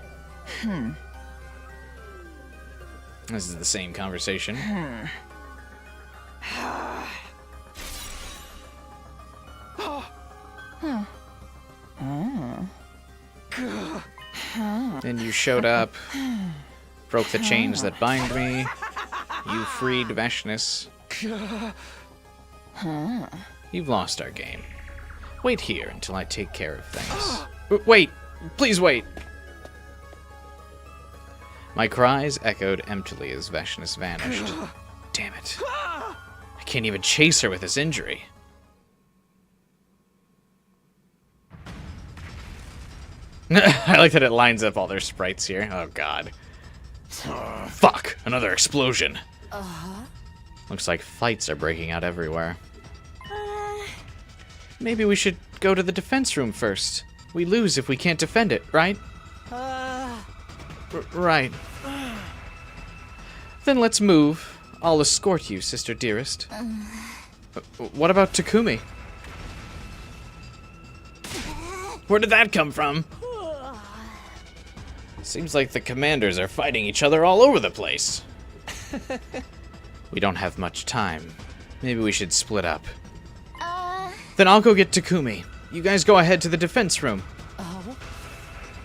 This is the same conversation. Then you showed up, broke the chains that bind me, you freed Vashness. You've lost our game. Wait here until I take care of things. Wait! Please wait! My cries echoed emptily as Vashness vanished. Damn it. I can't even chase her with this injury. I like that it lines up all their sprites here. Oh god. Fuck! Another explosion. Looks like fights are breaking out everywhere. Maybe we should go to the defense room first. We lose if we can't defend it, right? Right. Then let's move. I'll escort you, sister dearest. What about Takumi? Where did that come from? Seems like the commanders are fighting each other all over the place. We don't have much time. Maybe we should split up. Then I'll go get Takumi. You guys go ahead to the defense room.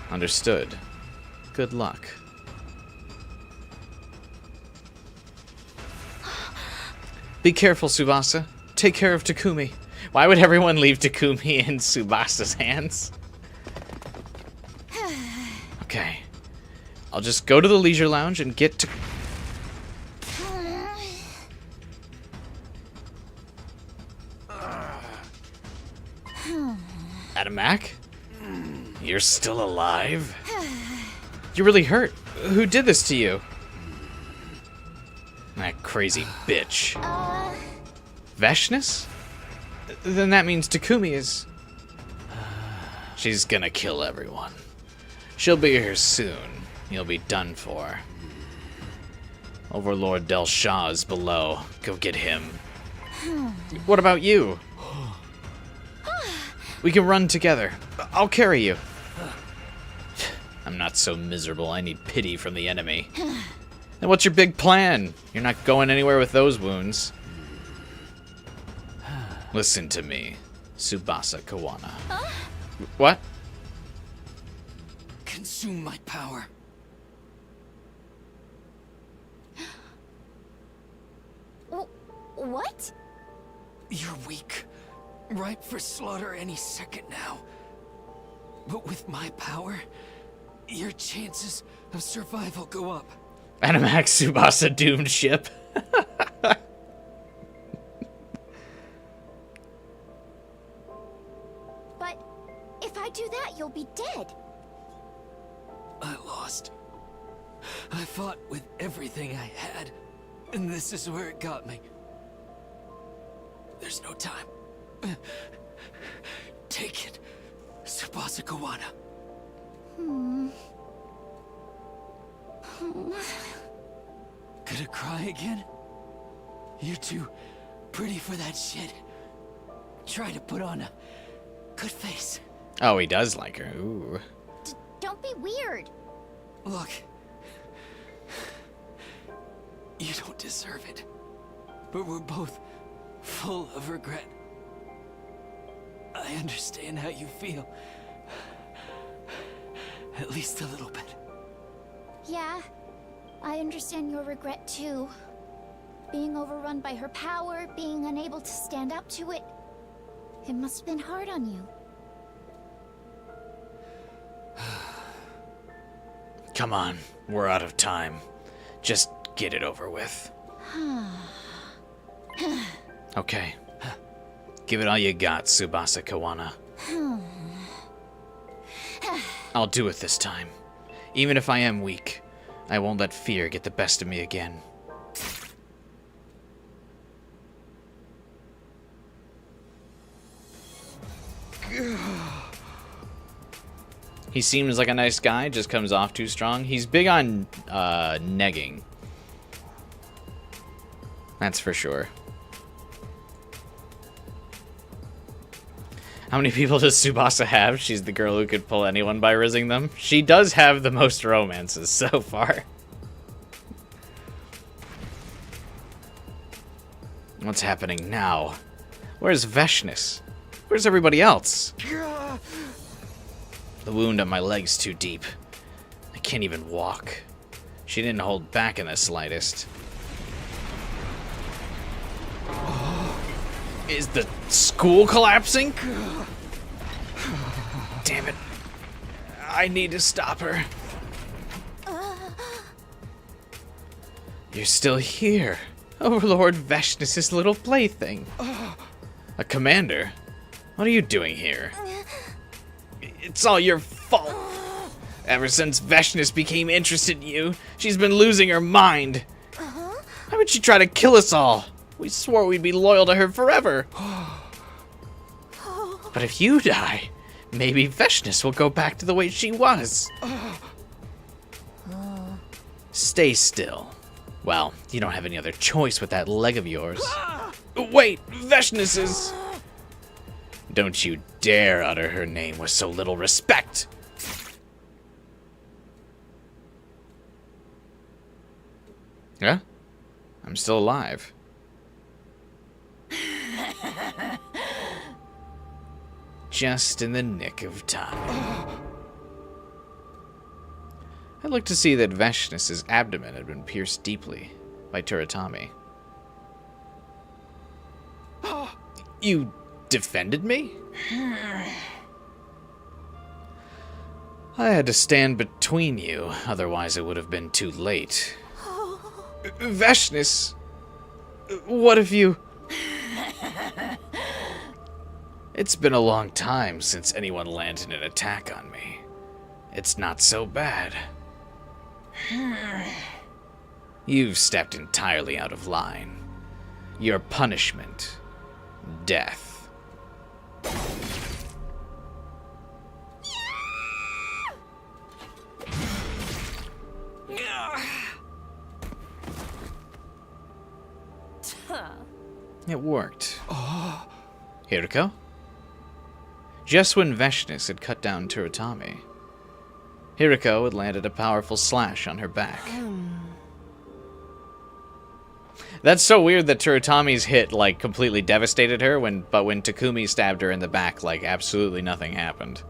Understood. Good luck. Be careful, Subasa. Take care of Takumi. Why would everyone leave Takumi in Subasa's hands? Okay. I'll just go to the leisure lounge and get to... Adamac? You're still alive? You're really hurt. Who did this to you? That crazy bitch. Vashness? Then that means Takumi is... She's gonna kill everyone. She'll be here soon. You'll be done for. Overlord Delsha is below. Go get him. What about you? We can run together. I'll carry you. I'm not so miserable. I need pity from the enemy. Then what's your big plan? You're not going anywhere with those wounds. Listen to me, Subasa Kawana. What? consume my power. What? You're weak. Ripe for slaughter any second now. But with my power, your chances of survival go up. Adamac Subasa doomed ship. But if I do that, you'll be dead. I lost. I fought with everything I had, and this is where it got me. There's no time. Take it, Subasa Kawana. Gonna cry again? You're too pretty for that shit. Try to put on a good face. Oh, he does like her. Ooh. Don't be weird. Look. You don't deserve it. But we're both full of regret. I understand how you feel. At least a little bit. Yeah, I understand your regret too. Being overrun by her power, being unable to stand up to it. It must have been hard on you. Come on, we're out of time. Just get it over with. Okay. Give it all you got, Subasa Kawana. I'll do it this time. Even if I am weak, I won't let fear get the best of me again. He seems like a nice guy, just comes off too strong. He's big on negging. That's for sure. How many people does Subasa have? She's the girl who could pull anyone by rizzing them. She does have the most romances so far. What's happening now? Where's Vashness? Where's everybody else? The wound on my leg's too deep. I can't even walk. She didn't hold back in the slightest. Is the school collapsing? Damn it. I need to stop her. You're still here. Overlord Vashness' little plaything. A commander? What are you doing here? It's all your fault. Ever since Vashness became interested in you, she's been losing her mind. Why would she try to kill us all? We swore we'd be loyal to her forever. But if you die, maybe Vashness will go back to the way she was. Stay still. Well, you don't have any other choice with that leg of yours. Wait, Vashness is... Don't you dare utter her name with so little respect. Yeah? I'm still alive. Just in the nick of time. I looked to see that Vashness' abdomen had been pierced deeply by Turatami. You defended me? I had to stand between you, otherwise it would have been too late. Vashness, what have you... It's been a long time since anyone landed an attack on me. It's not so bad. You've stepped entirely out of line. Your punishment, death. It worked. Hiriko? Just when Vashness had cut down Turatami, Hiriko had landed a powerful slash on her back. That's so weird that Turatami's hit, like, completely devastated her, but when Takumi stabbed her in the back, like, absolutely nothing happened.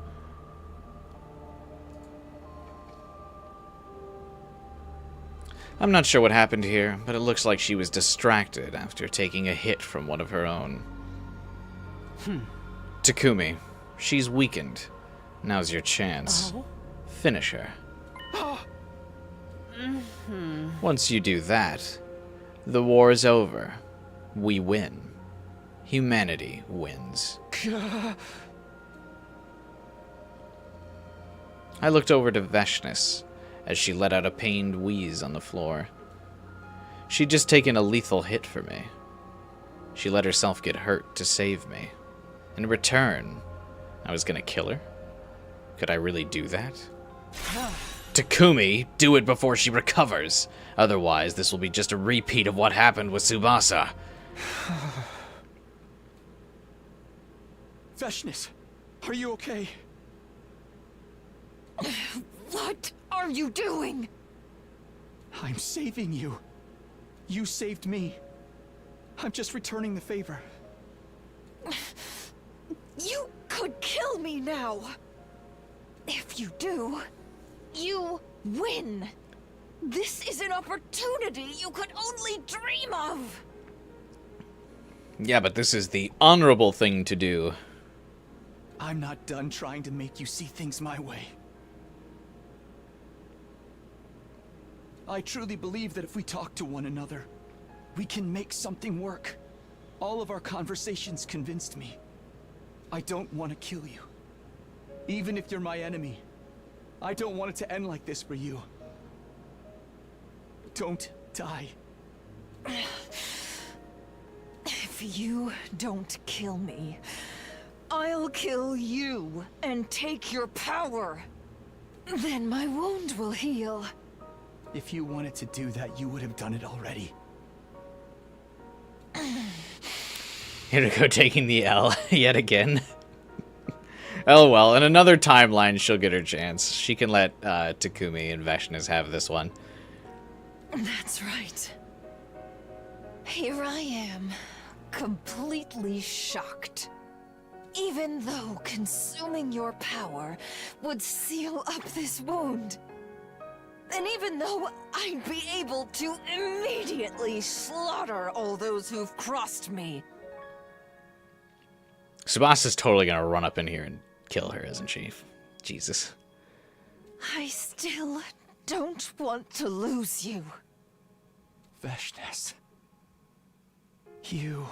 I'm not sure what happened here, but it looks like she was distracted after taking a hit from one of her own. Takumi, she's weakened. Now's your chance. Finish her. Once you do that, the war is over. We win. Humanity wins. I looked over to Vashness as she let out a pained wheeze on the floor. She'd just taken a lethal hit for me. She let herself get hurt to save me. In return, I was gonna kill her? Could I really do that? Takumi, do it before she recovers. Otherwise, this will be just a repeat of what happened with Subasa. Vashness, are you okay? What are you doing? I'm saving you. You saved me. I'm just returning the favor. You could kill me now. If you do, you win. This is an opportunity you could only dream of. Yeah, but this is the honorable thing to do. I'm not done trying to make you see things my way. I truly believe that if we talk to one another, we can make something work. All of our conversations convinced me. I don't want to kill you. Even if you're my enemy, I don't want it to end like this for you. Don't die. If you don't kill me, I'll kill you and take your power. Then my wound will heal. If you wanted to do that, you would have done it already. Here to go taking the L yet again. Oh well, in another timeline she'll get her chance. She can let Takumi and Vashness have this one. That's right. Here I am, completely shocked. Even though consuming your power would seal up this wound. And even though I'd be able to immediately slaughter all those who've crossed me. Subasa's totally gonna run up in here and kill her, isn't she? Jesus. I still don't want to lose you. Vashness. You...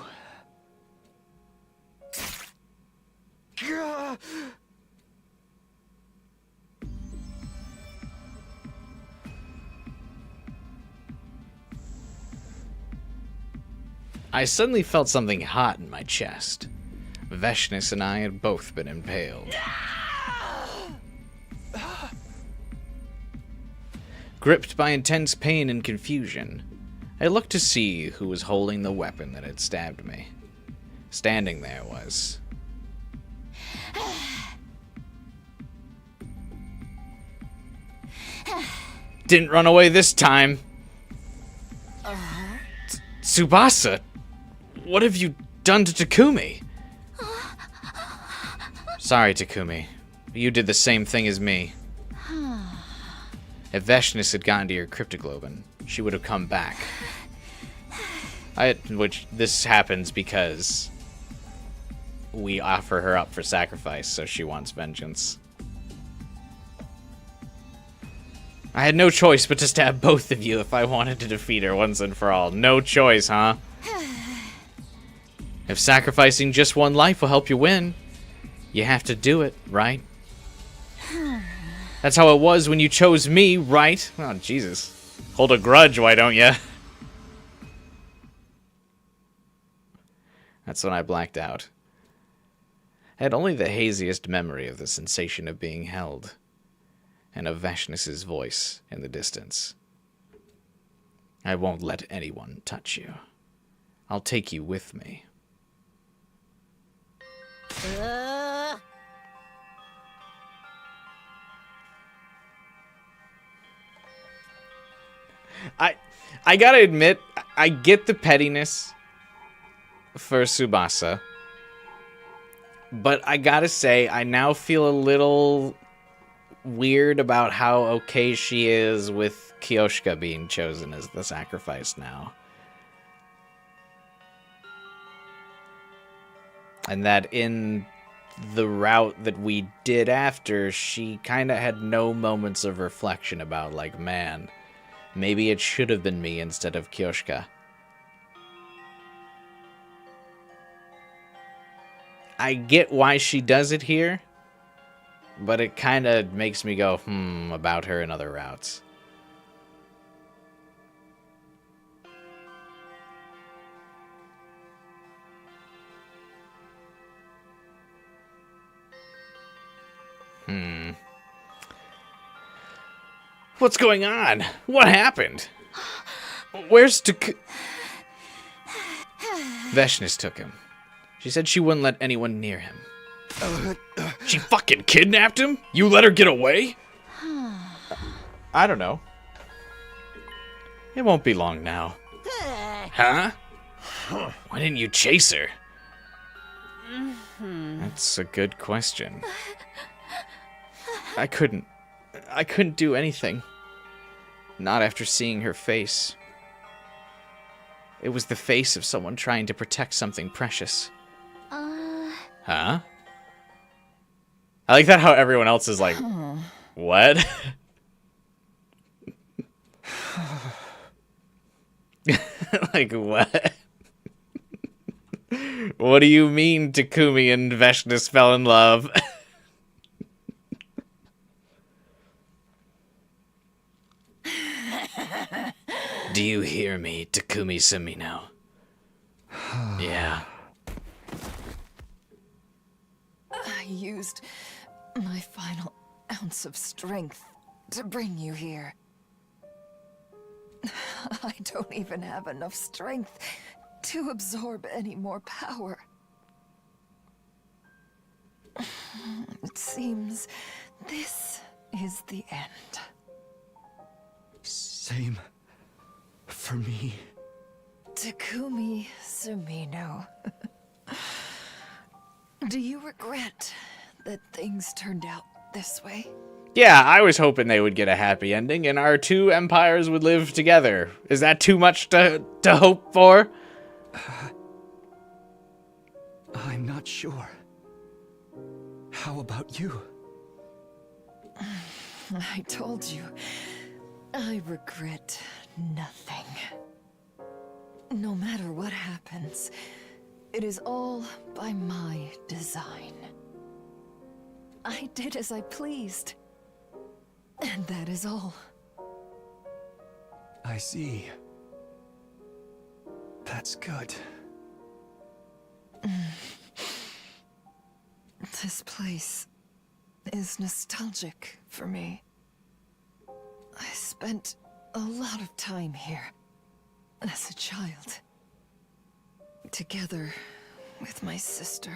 I suddenly felt something hot in my chest. Vashness and I had both been impaled. Gripped by intense pain and confusion, I looked to see who was holding the weapon that had stabbed me. Standing there was... Didn't run away this time. Subasa, what have you done to Takumi? Sorry, Takumi. You did the same thing as me. If Vashness had gotten to your cryptoglobin, she would have come back. Which this happens because we offer her up for sacrifice, so she wants vengeance. I had no choice but to stab both of you if I wanted to defeat her once and for all. No choice, huh? If sacrificing just one life will help you win, you have to do it, right? That's how it was when you chose me, right? Oh, Jesus. Hold a grudge, why don't you? That's when I blacked out. I had only the haziest memory of the sensation of being held, and of Vashness's voice in the distance. I won't let anyone touch you. I'll take you with me. I gotta admit, I get the pettiness for Subasa, but I gotta say, I now feel a little weird about how okay she is with Kyoshka being chosen as the sacrifice now. And that in the route that we did after, she kind of had no moments of reflection about, like, man, maybe it should have been me instead of Kyoshka. I get why she does it here, but it kind of makes me go, about her in other routes. What's going on? What happened? Where's Vashness took him. She said she wouldn't let anyone near him. She fucking kidnapped him? You let her get away? I don't know. It won't be long now. Huh? Why didn't you chase her? That's a good question. I couldn't do anything. Not after seeing her face. It was the face of someone trying to protect something precious. Huh? I like that how everyone else is like, what? Like, what? What do you mean Takumi and Vashness fell in love? Do you hear me, Takumi Sumino? Yeah. I used my final ounce of strength to bring you here. I don't even have enough strength to absorb any more power. It seems this is the end. Same for me. Takumi Sumino. Do you regret that things turned out this way? Yeah, I was hoping they would get a happy ending and our two empires would live together. Is that too much to hope for? I'm not sure. How about you? I told you, I regret nothing. No matter what happens, it is all by my design. I did as I pleased. And that is all. I see. That's good. This place is nostalgic for me. I spent a lot of time here as a child. Together with my sister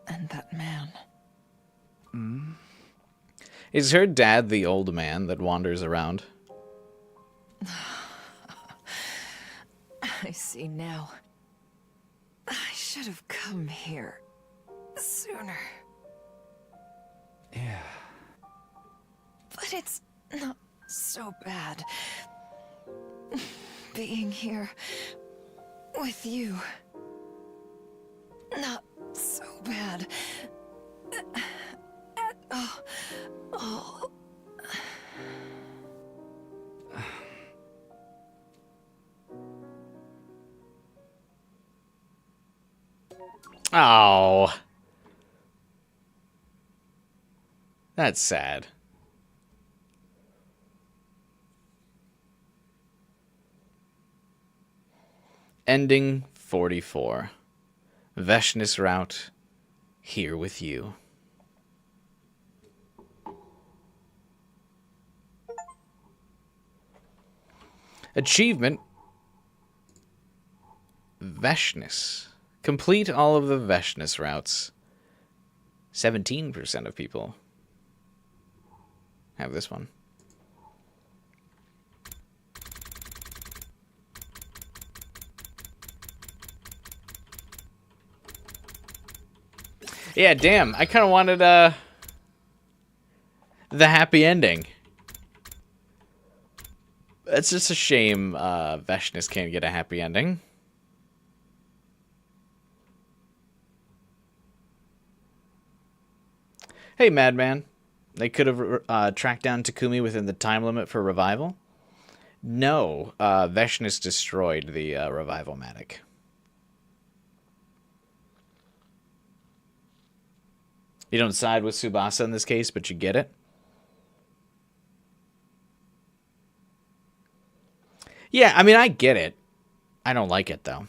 and that man. Is her dad the old man that wanders around? I see now. I should have come here sooner. Yeah. But it's not so bad being here with you. Not so bad at all. Oh. That's sad. Ending 44. Vashness route, here with you. Achievement. Vashness. Complete all of the Vashness routes. 17% of people have this one. Yeah, damn. I kind of wanted the happy ending. It's just a shame Vashness can't get a happy ending. Hey, Madman. They could have tracked down Takumi within the time limit for revival. No, Vashness destroyed the revival-matic. You don't side with Subasa in this case, but you get it. Yeah, I mean, I get it. I don't like it, though.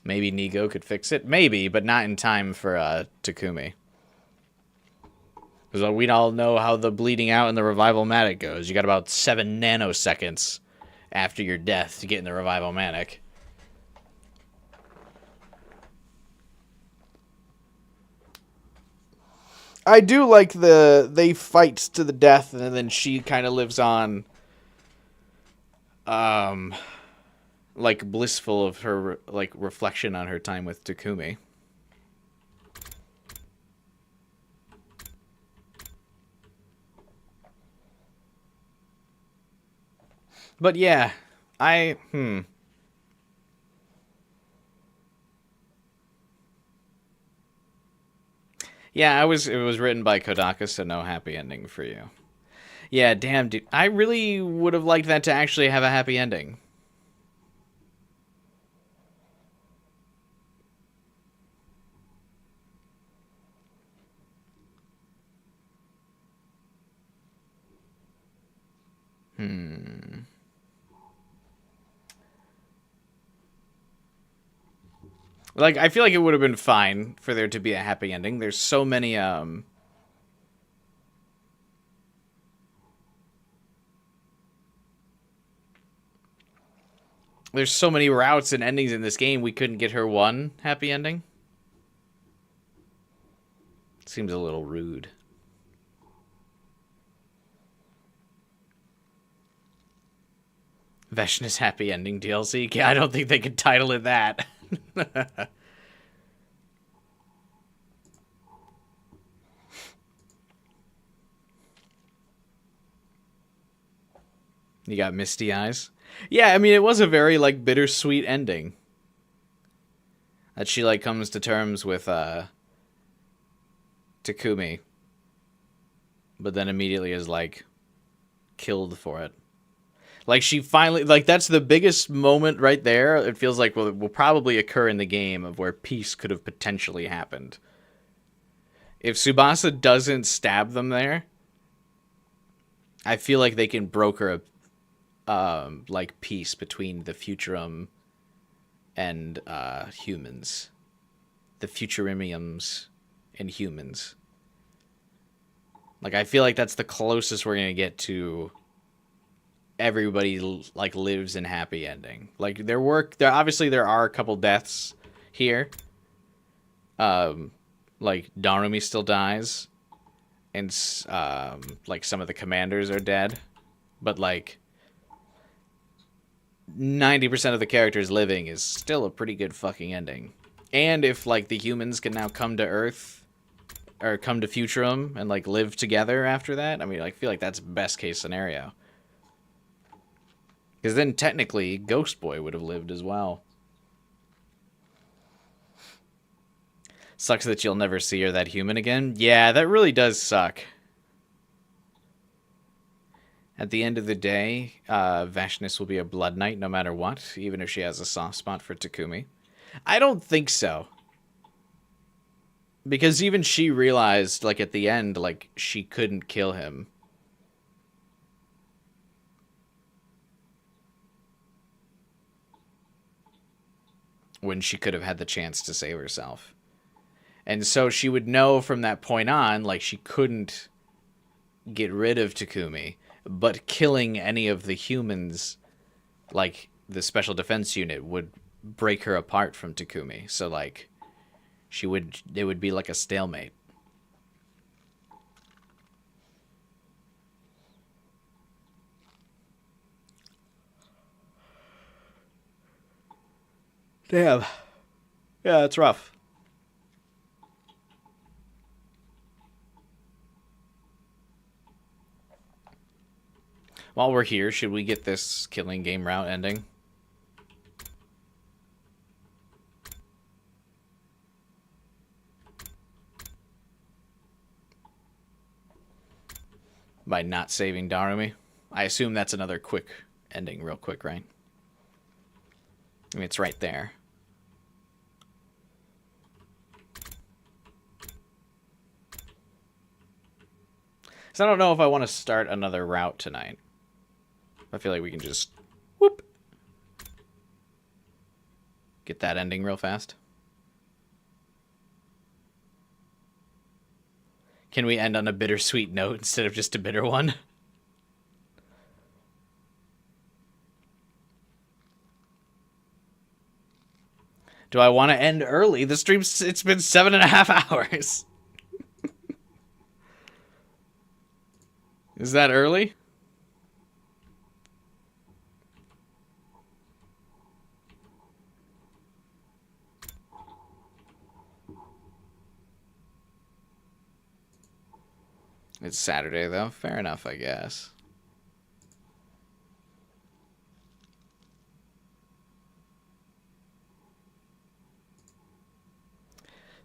Maybe Nigo could fix it. Maybe, but not in time for Takumi. Because we all know how the bleeding out in the revival-matic goes. You got about 7 nanoseconds after your death to get in the revival-matic. I do like they fight to the death and then she kind of lives on like blissful of her like reflection on her time with Takumi. But yeah, Yeah, it was written by Kodaka, so no happy ending for you. Yeah, damn, dude. I really would have liked that to actually have a happy ending. Like, I feel like it would have been fine for there to be a happy ending. There's so many, there's so many routes and endings in this game, we couldn't get her one happy ending. Seems a little rude. Vashness happy ending DLC? Yeah, I don't think they could title it that. You got misty eyes? Yeah, I mean, it was a very, like, bittersweet ending. That she, like, comes to terms with, Takumi. But then immediately is, like, killed for it. Like, she finally... Like, that's the biggest moment right there. It feels like will probably occur in the game of where peace could have potentially happened. If Subasa doesn't stab them there, I feel like they can broker a, like, peace between the Futurum and, humans. The Futurimiums and humans. Like, I feel like that's the closest we're gonna get to... everybody like lives in happy ending. Like there obviously there are a couple deaths here. Like Darumi still dies, and like some of the commanders are dead, but like 90% of the characters living is still a pretty good fucking ending. And if like the humans can now come to Earth or come to Futurum and like live together after that, I mean, I feel like that's best case scenario. Because then, technically, Ghost Boy would have lived as well. Sucks that you'll never see her that human again. Yeah, that really does suck. At the end of the day, Vashness will be a Blood Knight no matter what, even if she has a soft spot for Takumi. I don't think so. Because even she realized, like, at the end, like, she couldn't kill him. When she could have had the chance to save herself. And so she would know from that point on, like, she couldn't get rid of Takumi, but killing any of the humans, like, the Special Defense Unit, would break her apart from Takumi. So, like, it would be like a stalemate. Damn. Yeah, it's rough. While we're here, should we get this killing game route ending? By not saving Darumi? I assume that's another quick ending real quick, right? I mean, it's right there. So I don't know if I want to start another route tonight. I feel like we can just whoop, get that ending real fast. Can we end on a bittersweet note instead of just a bitter one? Do I want to end early? The stream's, it's been 7.5 hours. Is that early? It's Saturday, though. Fair enough, I guess.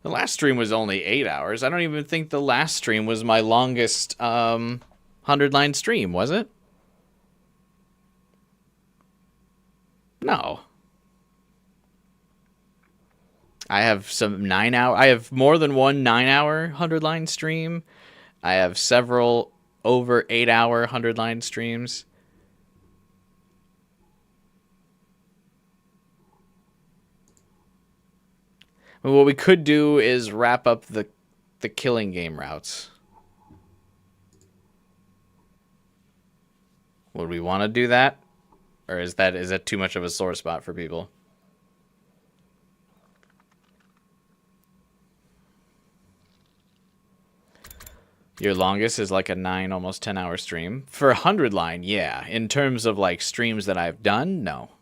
The last stream was only 8 hours. I don't even think the last stream was my longest 100-line stream, was it? No. I have some 9-hour... I have more than one 9-hour 100-line stream. I have several over 8-hour 100-line streams. What we could do is wrap up the killing game routes. Would we want to do that? Or is that too much of a sore spot for people? Your longest is like a 9, almost 10-hour stream. For 100-line, yeah. In terms of like streams that I've done, no.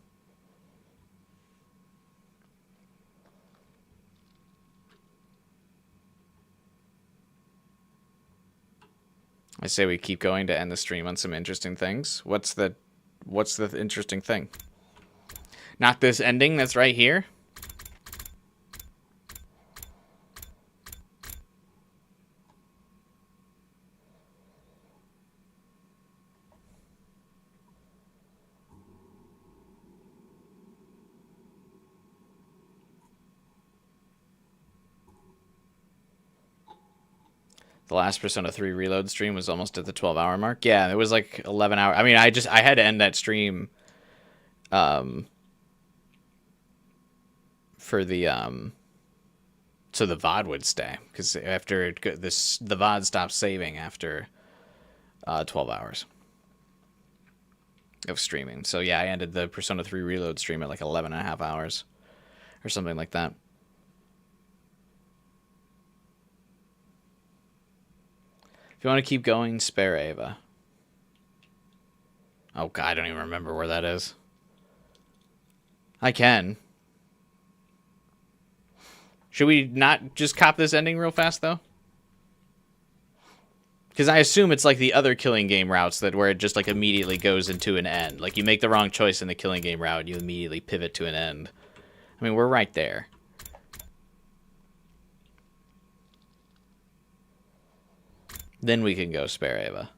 I say we keep going to end the stream on some interesting things. What's the interesting thing? Not this ending that's right here? The last Persona 3 Reload stream was almost at the 12-hour mark. Yeah, it was like 11 hours. I mean, I had to end that stream for the so the VOD would stay, because after the VOD stopped saving after 12 hours of streaming. So yeah, I ended the Persona 3 Reload stream at like 11.5 hours or something like that. If you want to keep going, spare Ava. Oh god, I don't even remember where that is. I can. Should we not just cop this ending real fast, though? Because I assume it's like the other killing game routes that where it just like immediately goes into an end. Like you make the wrong choice in the killing game route, and you immediately pivot to an end. I mean, we're right there. Then we can go spare Ava.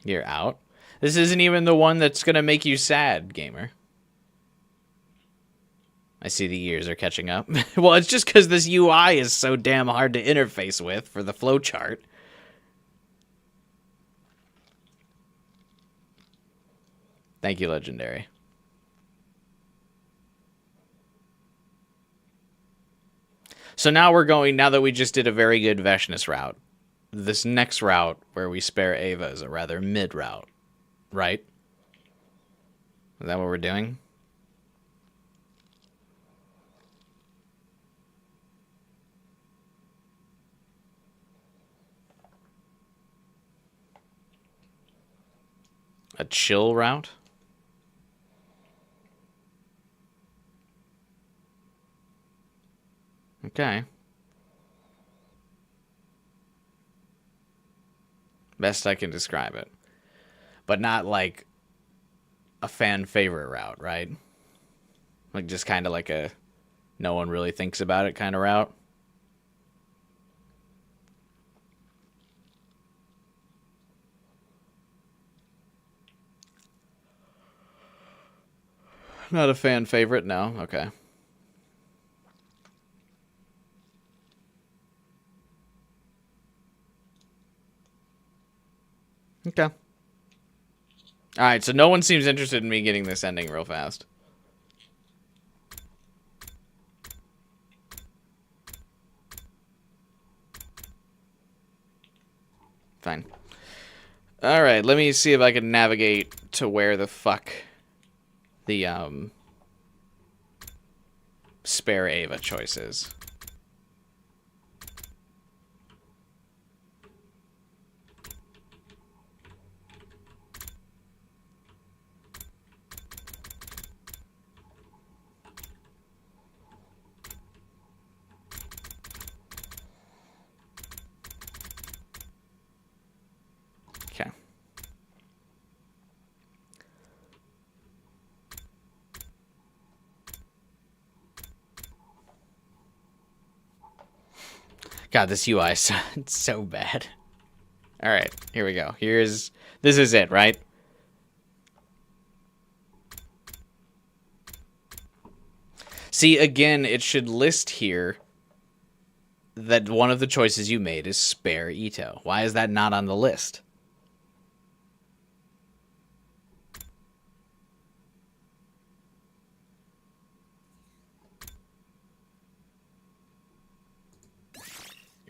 You're out? This isn't even the one that's going to make you sad, gamer. I see the ears are catching up. Well, it's just because this UI is so damn hard to interface with for the flowchart. Thank you, Legendary. So now we're going, now that we just did a very good Vashness route, this next route where we spare Ava is a rather mid route, right? Is that what we're doing? A chill route? Okay. Best I can describe it. But not like a fan favorite route, right? Like just kind of like a no one really thinks about it kind of route. Not a fan favorite, no. Okay. Okay. Alright, so no one seems interested in me getting this ending real fast. Fine. Alright, let me see if I can navigate to where the fuck the, spare Ava choice is. Okay. God, this UI is so bad. All right, here we go. This is it, right? See, again, it should list here that one of the choices you made is spare Ito. Why is that not on the list?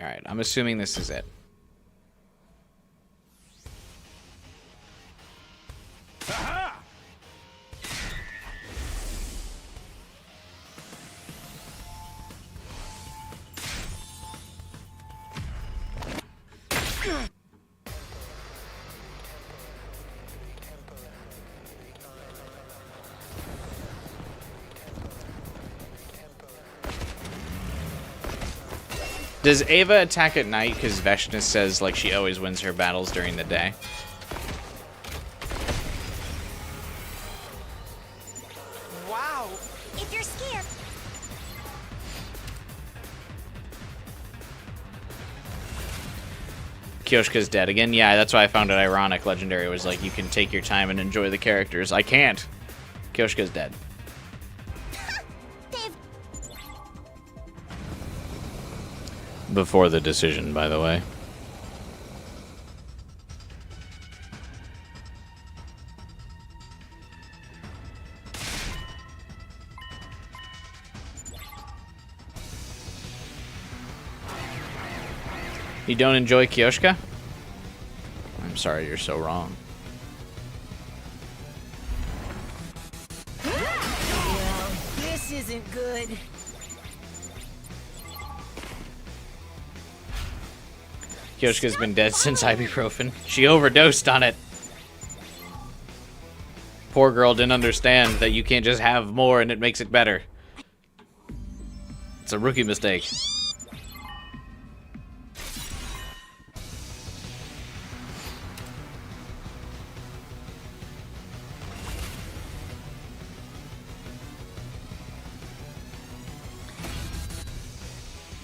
All right, I'm assuming this is it. Does Ava attack at night because Vashness says like she always wins her battles during the day? Wow. If you're scared. Kyoshka's dead again. Yeah, that's why I found it ironic. Legendary was like, you can take your time and enjoy the characters. I can't. Kyoshka's dead. Before the decision, by the way. You don't enjoy Kyoshka? I'm sorry, you're so wrong. Well, this isn't good. Kyoshka's been dead since ibuprofen. She overdosed on it. Poor girl didn't understand that you can't just have more and it makes it better. It's a rookie mistake.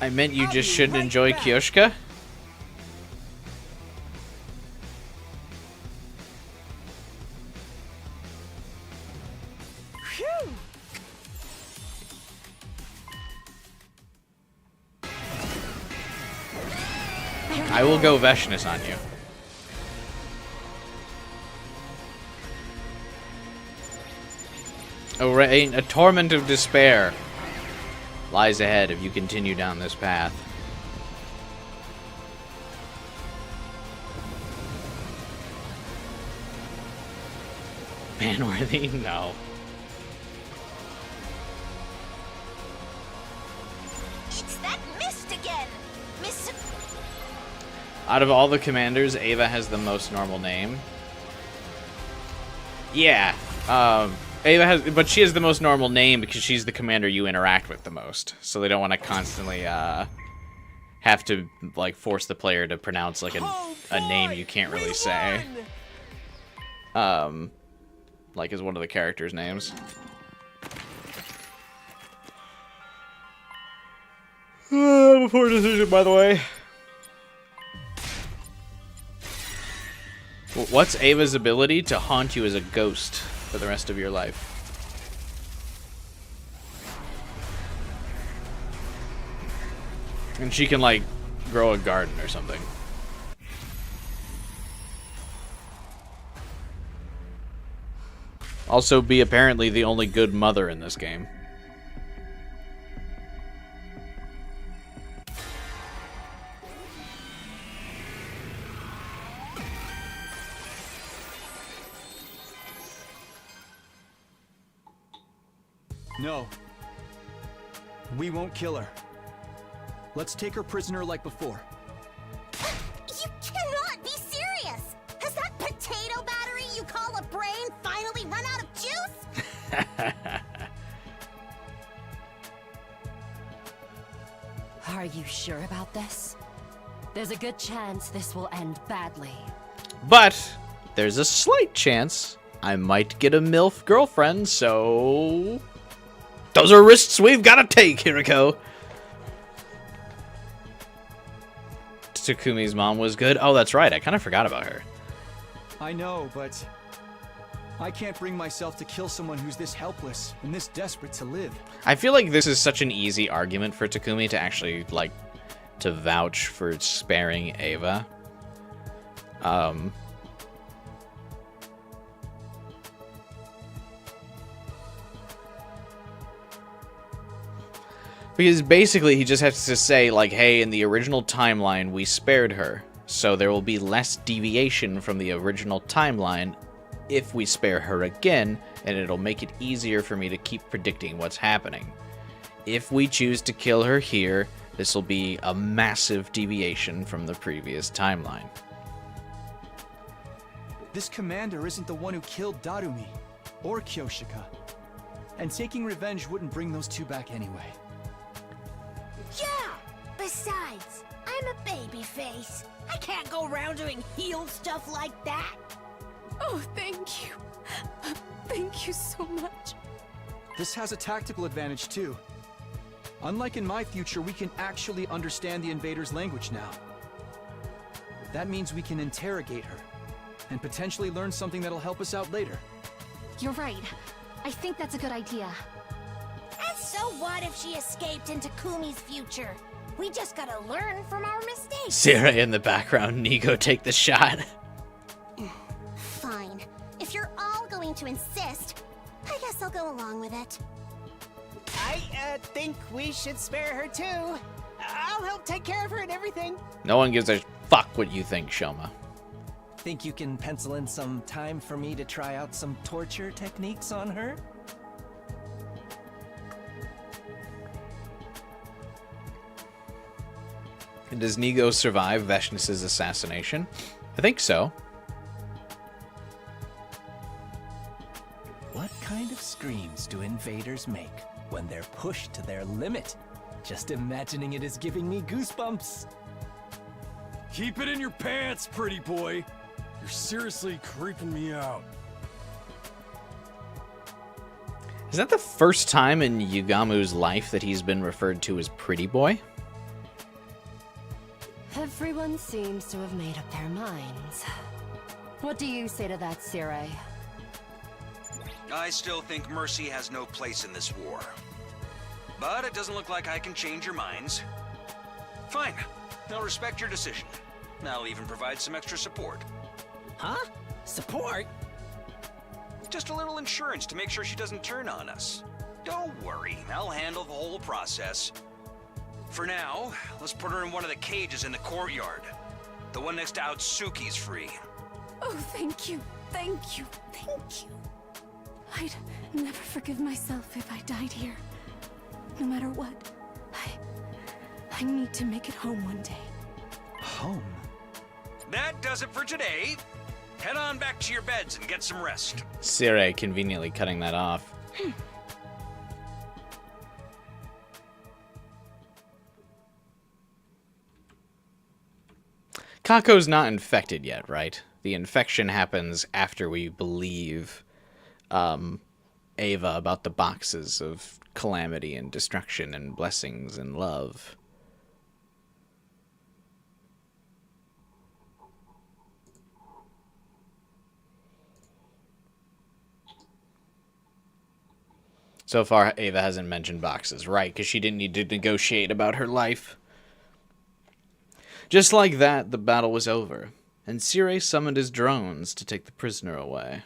I meant you just shouldn't enjoy Kyoshka? I will go Vashness on you. A torment of despair lies ahead if you continue down this path. Manworthy? No. It's that mist again. Miss. Out of all the commanders, Ava has the most normal name. Yeah. Ava has, but she has the most normal name because she's the commander you interact with the most. So they don't want to constantly have to like force the player to pronounce like a name you can't really say. Like is one of the characters' names. Poor decision, by the way. What's Ava's ability? To haunt you as a ghost for the rest of your life. And she can, like, grow a garden or something. Also be apparently the only good mother in this game. No. We won't kill her. Let's take her prisoner like before. You cannot be serious! Has that potato battery you call a brain finally run out of juice? Are you sure about this? There's a good chance this will end badly. But there's a slight chance I might get a MILF girlfriend, so... Those are risks we've got to take, Hiriko. Takumi's mom was good. Oh, that's right. I kind of forgot about her. I know, but I can't bring myself to kill someone who's this helpless and this desperate to live. I feel like this is such an easy argument for Takumi to actually, like, to vouch for sparing Ava. Because basically he just has to say, like, hey, in the original timeline, we spared her. So there will be less deviation from the original timeline if we spare her again, and it'll make it easier for me to keep predicting what's happening. If we choose to kill her here, this will be a massive deviation from the previous timeline. This commander isn't the one who killed Darumi or Kyoshka. And taking revenge wouldn't bring those two back anyway. Yeah! Besides, I'm a baby face. I can't go around doing heel stuff like that. Oh, thank you. Thank you so much. This has a tactical advantage too. Unlike in my future, we can actually understand the invader's language now. That means we can interrogate her, and potentially learn something that'll help us out later. You're right. I think that's a good idea. And so what if she escaped into Kumi's future? We just gotta learn from our mistakes. Sarah in the background, Nigo, take the shot. Fine. If you're all going to insist, I guess I'll go along with it. I think we should spare her too. I'll help take care of her and everything. No one gives a fuck what you think, Shoma. Think you can pencil in some time for me to try out some torture techniques on her? And does Nigo survive Vashness' assassination? I think so. What kind of screams do invaders make when they're pushed to their limit? Just imagining it is giving me goosebumps. Keep it in your pants, pretty boy. You're seriously creeping me out. Is that the first time in Yugamu's life that he's been referred to as pretty boy? Everyone seems to have made up their minds. What do you say to that, Sirei? I still think mercy has no place in this war. But it doesn't look like I can change your minds. Fine. I'll respect your decision. I'll even provide some extra support. Huh? Support? Just a little insurance to make sure she doesn't turn on us. Don't worry, I'll handle the whole process. For now, let's put her in one of the cages in the courtyard. The one next to Outsuki's free. Oh, thank you. Thank you. Thank you. I'd never forgive myself if I died here. No matter what, I need to make it home one day. Home? That does it for today. Head on back to your beds and get some rest. Sirei conveniently cutting that off. Kako's not infected yet, right? The infection happens after we believe Ava about the boxes of calamity and destruction and blessings and love. So far, Ava hasn't mentioned boxes, right? Because she didn't need to negotiate about her life. Just like that, the battle was over, and Sire summoned his drones to take the prisoner away.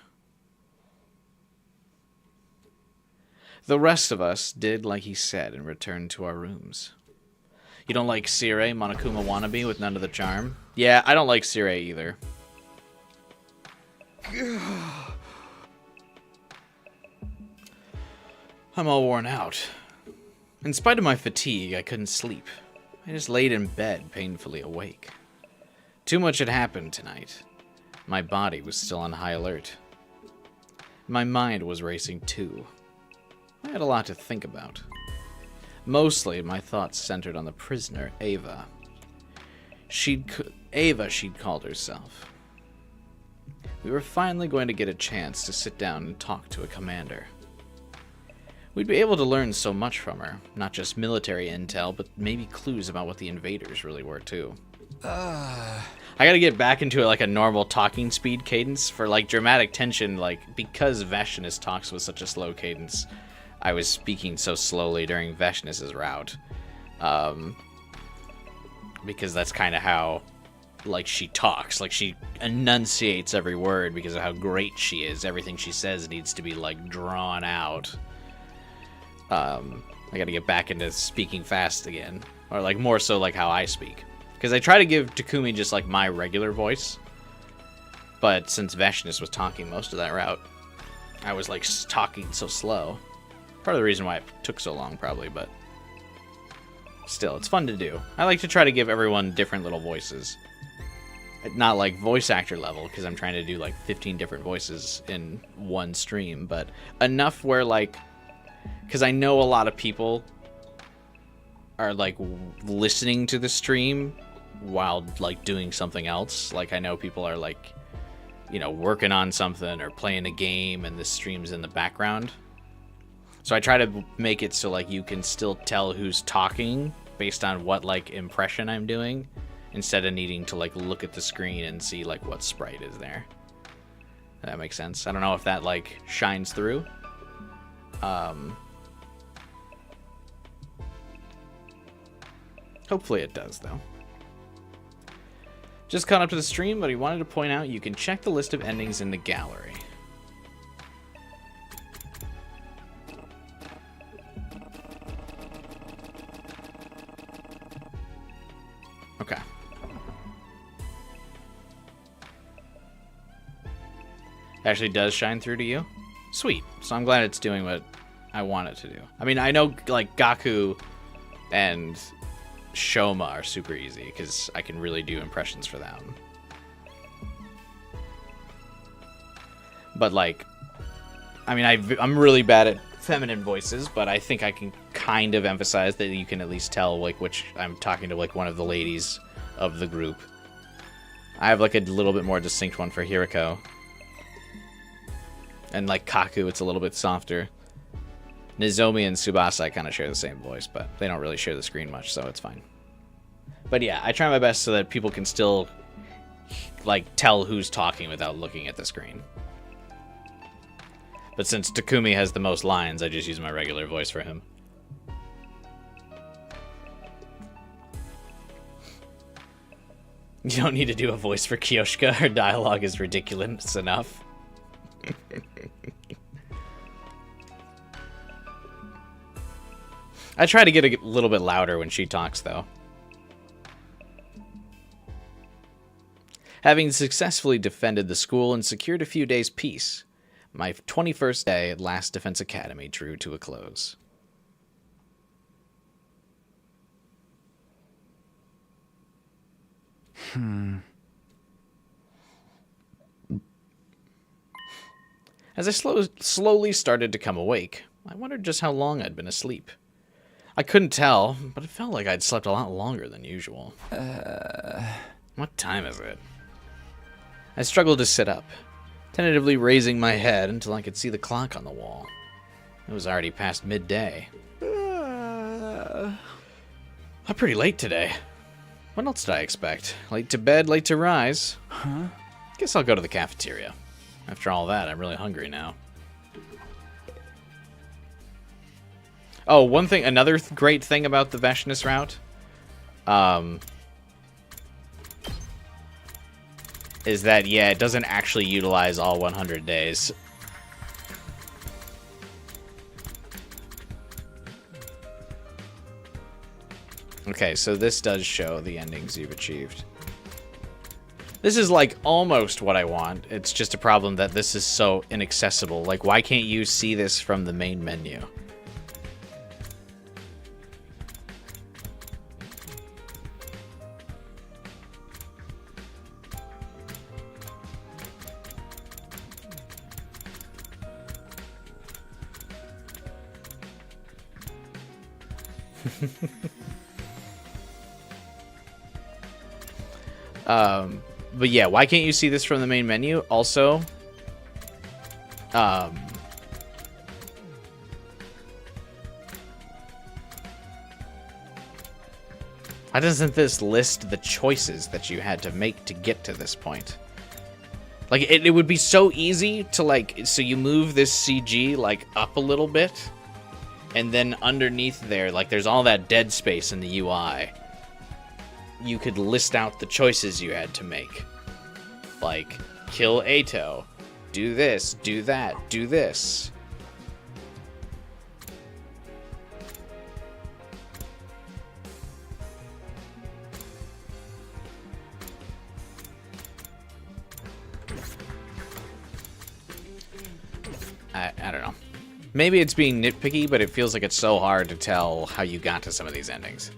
The rest of us did like he said and returned to our rooms. You don't like Sire, Monokuma wannabe with none of the charm? Yeah, I don't like Sire either. I'm all worn out. In spite of my fatigue, I couldn't sleep. I just laid in bed, painfully awake. Too much had happened tonight. My body was still on high alert. My mind was racing too. I had a lot to think about. Mostly, my thoughts centered on the prisoner, Ava. She'd called herself. We were finally going to get a chance to sit down and talk to a commander. We'd be able to learn so much from her, not just military intel, but maybe clues about what the invaders really were too. I gotta get back into like a normal talking speed cadence for like dramatic tension, like because Vashness talks with such a slow cadence. I was speaking so slowly during Vashness's route. Because that's kind of how like she talks, like she enunciates every word because of how great she is. Everything she says needs to be like drawn out. I gotta get back into speaking fast again. Or like more so like how I speak. Because I try to give Takumi just like my regular voice. But since Vashness was talking most of that route, I was like talking so slow. Part of the reason why it took so long probably, but still, it's fun to do. I like to try to give everyone different little voices. Not like voice actor level, because I'm trying to do like 15 different voices in one stream, but enough where like, because I know a lot of people are like listening to the stream while like doing something else. Like I know people are like, you know, working on something or playing a game and the stream's in the background. So I try to make it so like you can still tell who's talking based on what like impression I'm doing, instead of needing to like look at the screen and see like what sprite is there. That makes sense. I don't know if that like shines through. Hopefully it does, though. Just caught up to the stream, but he wanted to point out you can check the list of endings in the gallery. Okay. Actually does shine through to you? Sweet. So I'm glad it's doing what I want it to do. I mean, I know, like, Gaku and Shoma are super easy, because I can really do impressions for them. But, like, I mean, I'm really bad at feminine voices, but I think I can kind of emphasize that you can at least tell, like, which I'm talking to, like, one of the ladies of the group. I have, like, a little bit more distinct one for Hiriko. And, like, Kaku, it's a little bit softer. Nozomi and Subasa kind of share the same voice, but they don't really share the screen much, so it's fine. But yeah, I try my best so that people can still, like, tell who's talking without looking at the screen. But since Takumi has the most lines, I just use my regular voice for him. You don't need to do a voice for Kyoshka. Her dialogue is ridiculous enough. I try to get a little bit louder when she talks, though. Having successfully defended the school and secured a few days' peace, my 21st day at Last Defense Academy drew to a close. As I slowly started to come awake, I wondered just how long I'd been asleep. I couldn't tell, but it felt like I'd slept a lot longer than usual. What time is it? I struggled to sit up, tentatively raising my head until I could see the clock on the wall. It was already past midday. I'm pretty late today. What else did I expect? Late to bed, late to rise. Huh? Guess I'll go to the cafeteria. After all that, I'm really hungry now. Oh, one thing, another great thing about the Vashness route, is that, yeah, it doesn't actually utilize all 100 days. Okay, so this does show the endings you've achieved. This is, like, almost what I want. It's just a problem that this is so inaccessible. Like, why can't you see this from the main menu? But yeah, why can't you see this from the main menu? Also, why doesn't this list the choices that you had to make to get to this point? Like, it would be so easy to, like, so you move this CG, like, up a little bit, and then underneath there, like, there's all that dead space in the UI. You could list out the choices you had to make. Like, kill Ato, do this, do that, do this. I don't know. Maybe it's being nitpicky, but it feels like it's so hard to tell how you got to some of these endings.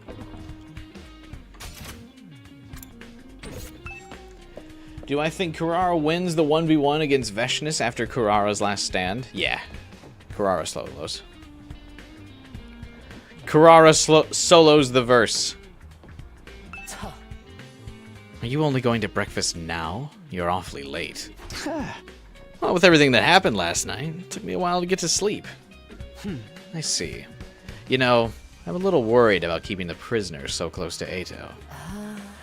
Do I think Kurara wins the 1v1 against Vashness after Kurara's last stand? Yeah. Kurara solos. Kurara solos the verse. Are you only going to breakfast now? You're awfully late. Well, with everything that happened last night, it took me a while to get to sleep. I see. You know, I'm a little worried about keeping the prisoners so close to Ato.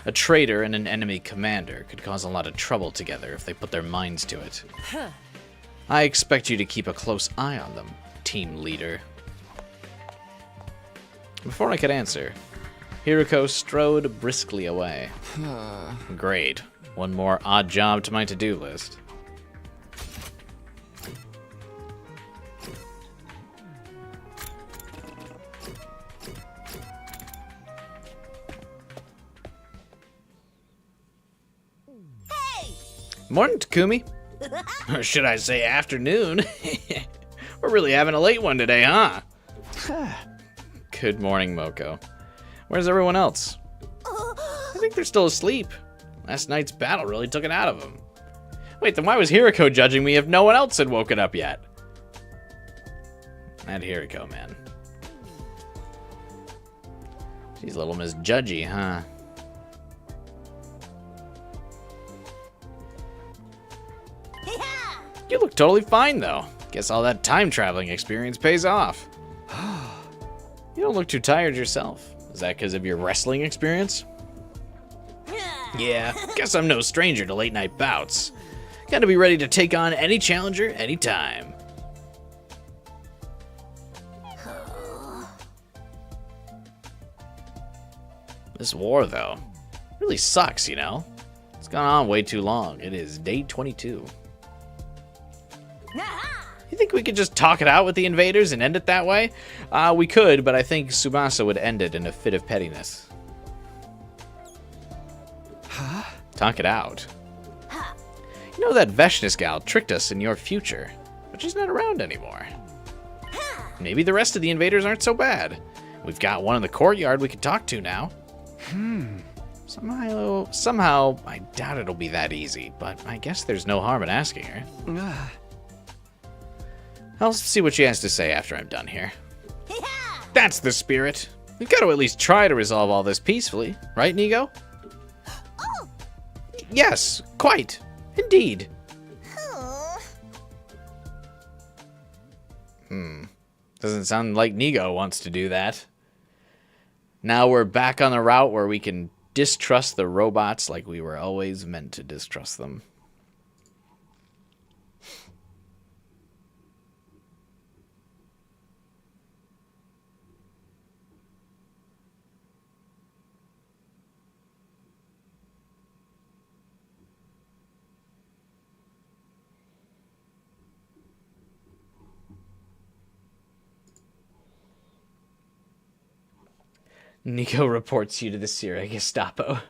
A traitor and an enemy commander could cause a lot of trouble together if they put their minds to it. I expect you to keep a close eye on them, team leader. Before I could answer, Hiroko strode briskly away. Great. One more odd job to my to-do list. Morning, Takumi. Or should I say afternoon? We're really having a late one today, huh? Good morning, Moko. Where's everyone else? I think they're still asleep. Last night's battle really took it out of them. Wait, then why was Hiroko judging me if no one else had woken up yet? That Hiroko, man. She's a little misjudgy, huh? You look totally fine, though. Guess all that time-traveling experience pays off. You don't look too tired yourself. Is that because of your wrestling experience? Yeah, guess I'm no stranger to late-night bouts. Gotta be ready to take on any challenger, anytime. This war, though, really sucks, you know? It's gone on way too long. It is day 22. You think we could just talk it out with the invaders and end it that way? We could, but I think Subasa would end it in a fit of pettiness. Huh? Talk it out. You know that Vashness gal tricked us in your future, but she's not around anymore. Maybe the rest of the invaders aren't so bad. We've got one in the courtyard we could talk to now. Somehow, I doubt it'll be that easy, but I guess there's no harm in asking her. I'll see what she has to say after I'm done here. That's the spirit. We've got to at least try to resolve all this peacefully, right, Nigo? Yes, quite. Indeed. Doesn't sound like Nigo wants to do that. Now we're back on the route where we can distrust the robots like we were always meant to distrust them. Nico reports you to the Sierra Gestapo.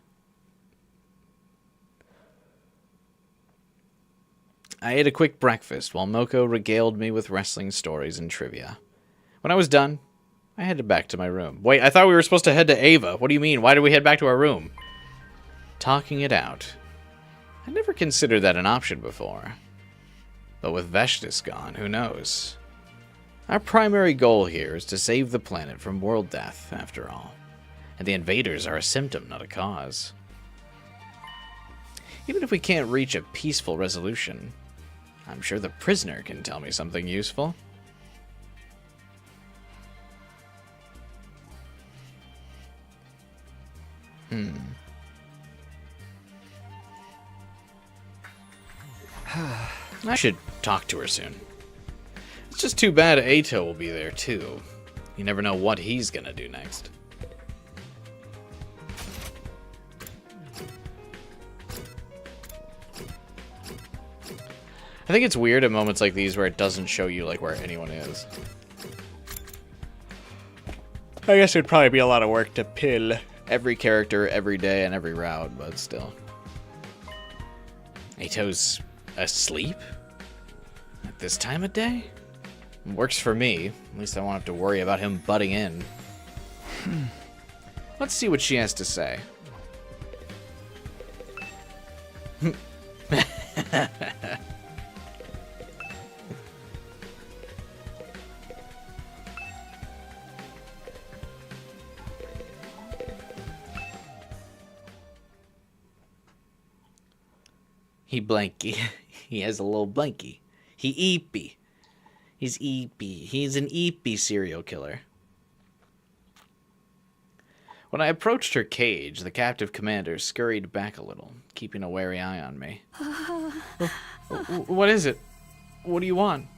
I ate a quick breakfast while Moko regaled me with wrestling stories and trivia. When I was done, I headed back to my room. Wait, I thought we were supposed to head to Ava. What do you mean? Why did we head back to our room? Talking it out. I never considered that an option before. But with Vashness gone, who knows? Our primary goal here is to save the planet from world death, after all. And the invaders are a symptom, not a cause. Even if we can't reach a peaceful resolution, I'm sure the prisoner can tell me something useful. I should talk to her soon. It's just too bad Ato will be there too. You never know what he's gonna do next. I think it's weird at moments like these where it doesn't show you like where anyone is. I guess it'd probably be a lot of work to pill every character every day and every route, but still. Ato's asleep? At this time of day? Works for me. At least I won't have to worry about him butting in. Let's see what she has to say. He blanky. He has a little blanky. He eepy. He's eepy. He's an eepy serial killer. When I approached her cage, the captive commander scurried back a little, keeping a wary eye on me. What is it? What do you want?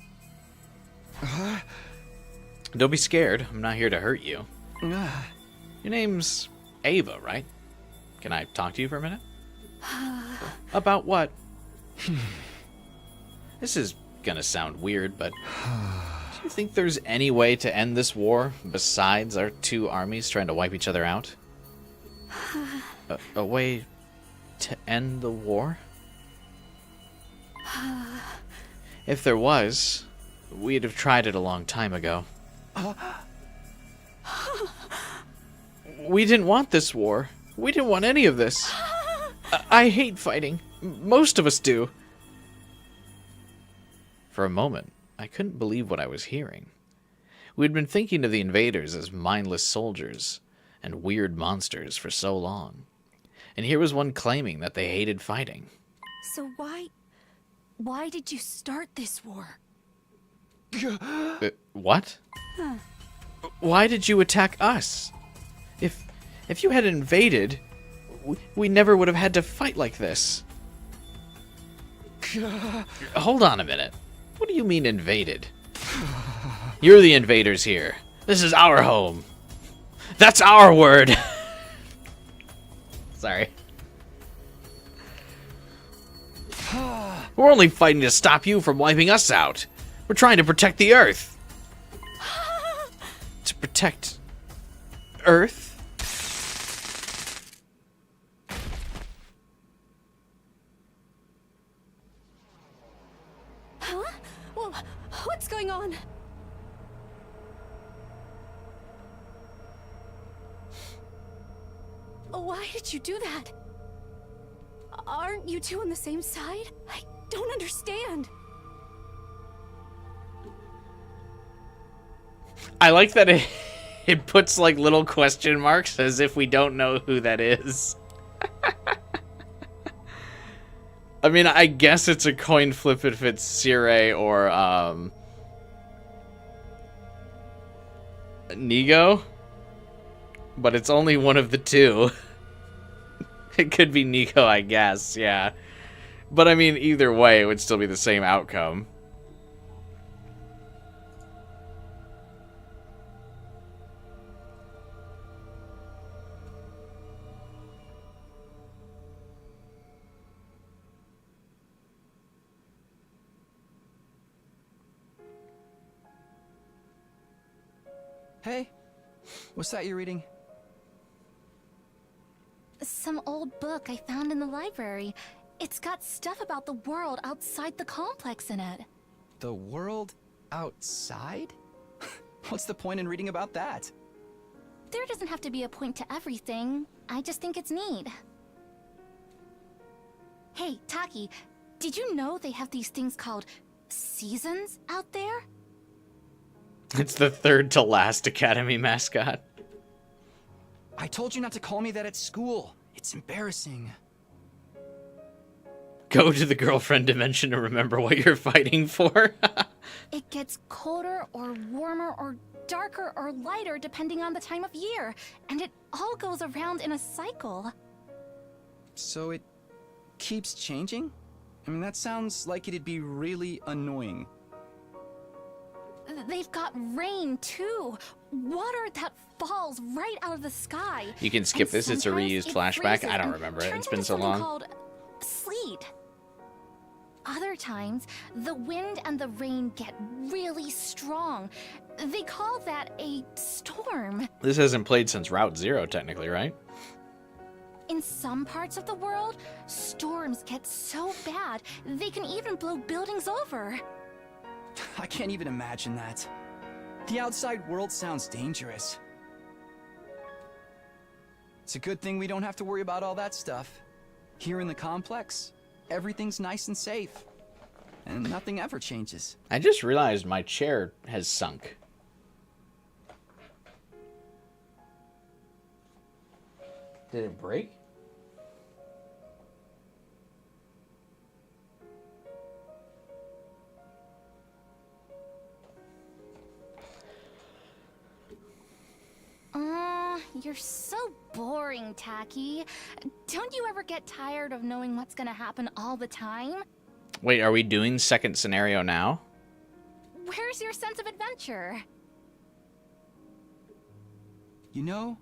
Don't be scared. I'm not here to hurt you. Your name's Ava, right? Can I talk to you for a minute? About what? This is gonna sound weird, but do you think there's any way to end this war besides our two armies trying to wipe each other out? A way to end the war? If there was, we'd have tried it a long time ago. We didn't want this war. We didn't want any of this. I hate fighting. Most of us do. For a moment, I couldn't believe what I was hearing. We'd been thinking of the invaders as mindless soldiers and weird monsters for so long. And here was one claiming that they hated fighting. So why did you start this war? What? Why did you attack us? If you had invaded, we never would have had to fight like this. Hold on a minute. What do you mean invaded? You're the invaders here. This is our home. That's our word. Sorry. We're only fighting to stop you from wiping us out. We're trying to protect the Earth. To protect Earth? Huh? Well, what's going on? Why did you do that? Aren't you two on the same side? I don't understand. I like that it puts like little question marks as if we don't know who that is. I mean, I guess it's a coin flip if it's Sire or Nigo, but it's only one of the two. It could be Nigo, I guess, yeah. But I mean, either way, it would still be the same outcome. Hey, what's that you're reading? Some old book I found in the library. It's got stuff about the world outside the complex in it. The world outside? What's the point in reading about that? There doesn't have to be a point to everything. I just think it's neat. Hey, Taki, did you know they have these things called seasons out there? It's the third to last Academy mascot. I told you not to call me that at school. It's embarrassing. Go to the girlfriend dimension to remember what you're fighting for. It gets colder or warmer or darker or lighter depending on the time of year, and it all goes around in a cycle. So it keeps changing? I mean, that sounds like it'd be really annoying. They've got rain, too. Water that falls right out of the sky. You can skip this, it's a reused flashback. I don't and remember it, turns it's been into so something long. Called sleet. Other times, the wind and the rain get really strong. They call that a storm. This hasn't played since Route Zero, technically, right? In some parts of the world, storms get so bad, they can even blow buildings over. I can't even imagine that. The outside world sounds dangerous. It's a good thing we don't have to worry about all that stuff. Here in the complex, everything's nice and safe. And nothing ever changes. I just realized my chair has sunk. Did it break? You're so boring, Taki. Don't you ever get tired of knowing what's gonna happen all the time? Wait, are we doing second scenario now? Where's your sense of adventure? You know,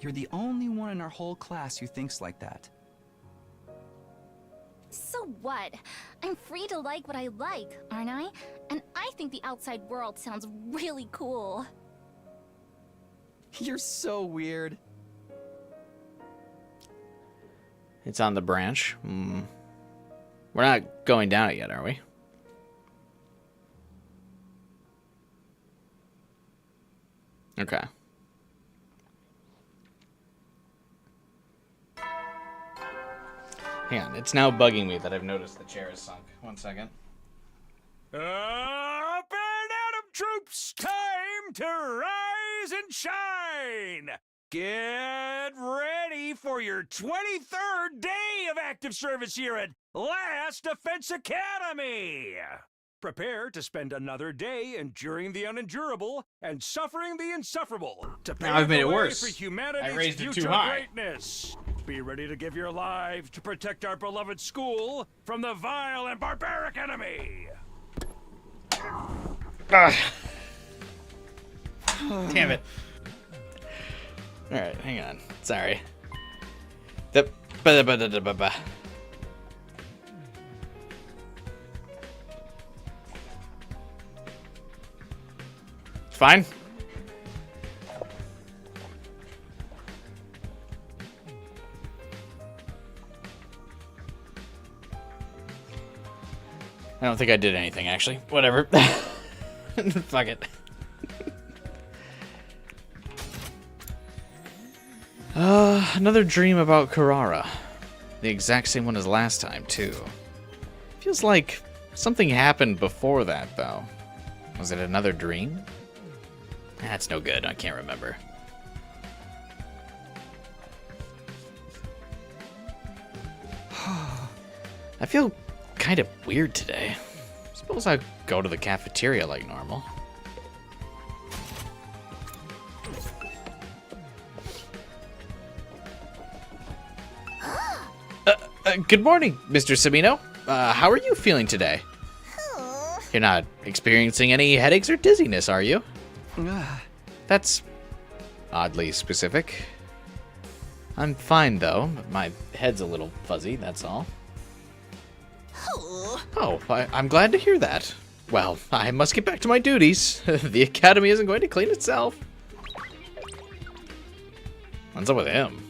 you're the only one in our whole class who thinks like that. So what? I'm free to like what I like, aren't I? And I think the outside world sounds really cool. You're so weird. It's on the branch. We're not going down it yet, are we? Okay. Hang on, it's now bugging me that I've noticed the chair is sunk. 1 second. Up and Adam troops, time to rise and shine! Get ready for your 23rd day of active service here at Last Defense Academy! Prepare to spend another day enduring the unendurable and suffering the insufferable to pave I've made the it way worse. for humanity's I raised it too future high. greatness. Be ready to give your lives to protect our beloved school from the vile and barbaric enemy. Damn it. Alright, hang on. Sorry. Fine. I don't think I did anything, actually. Whatever. Fuck it. Another dream about Carrara. The exact same one as last time, too. Feels like something happened before that, though. Was it another dream? That's no good. I can't remember. I feel kind of weird today. Suppose I'll go to the cafeteria like normal. Good morning, Mr. Sabino. How are you feeling today? You're not experiencing any headaches or dizziness, are you? That's oddly specific. I'm fine, though. My head's a little fuzzy, that's all. Oh, I'm glad to hear that. Well, I must get back to my duties. The academy isn't going to clean itself. What's up with him?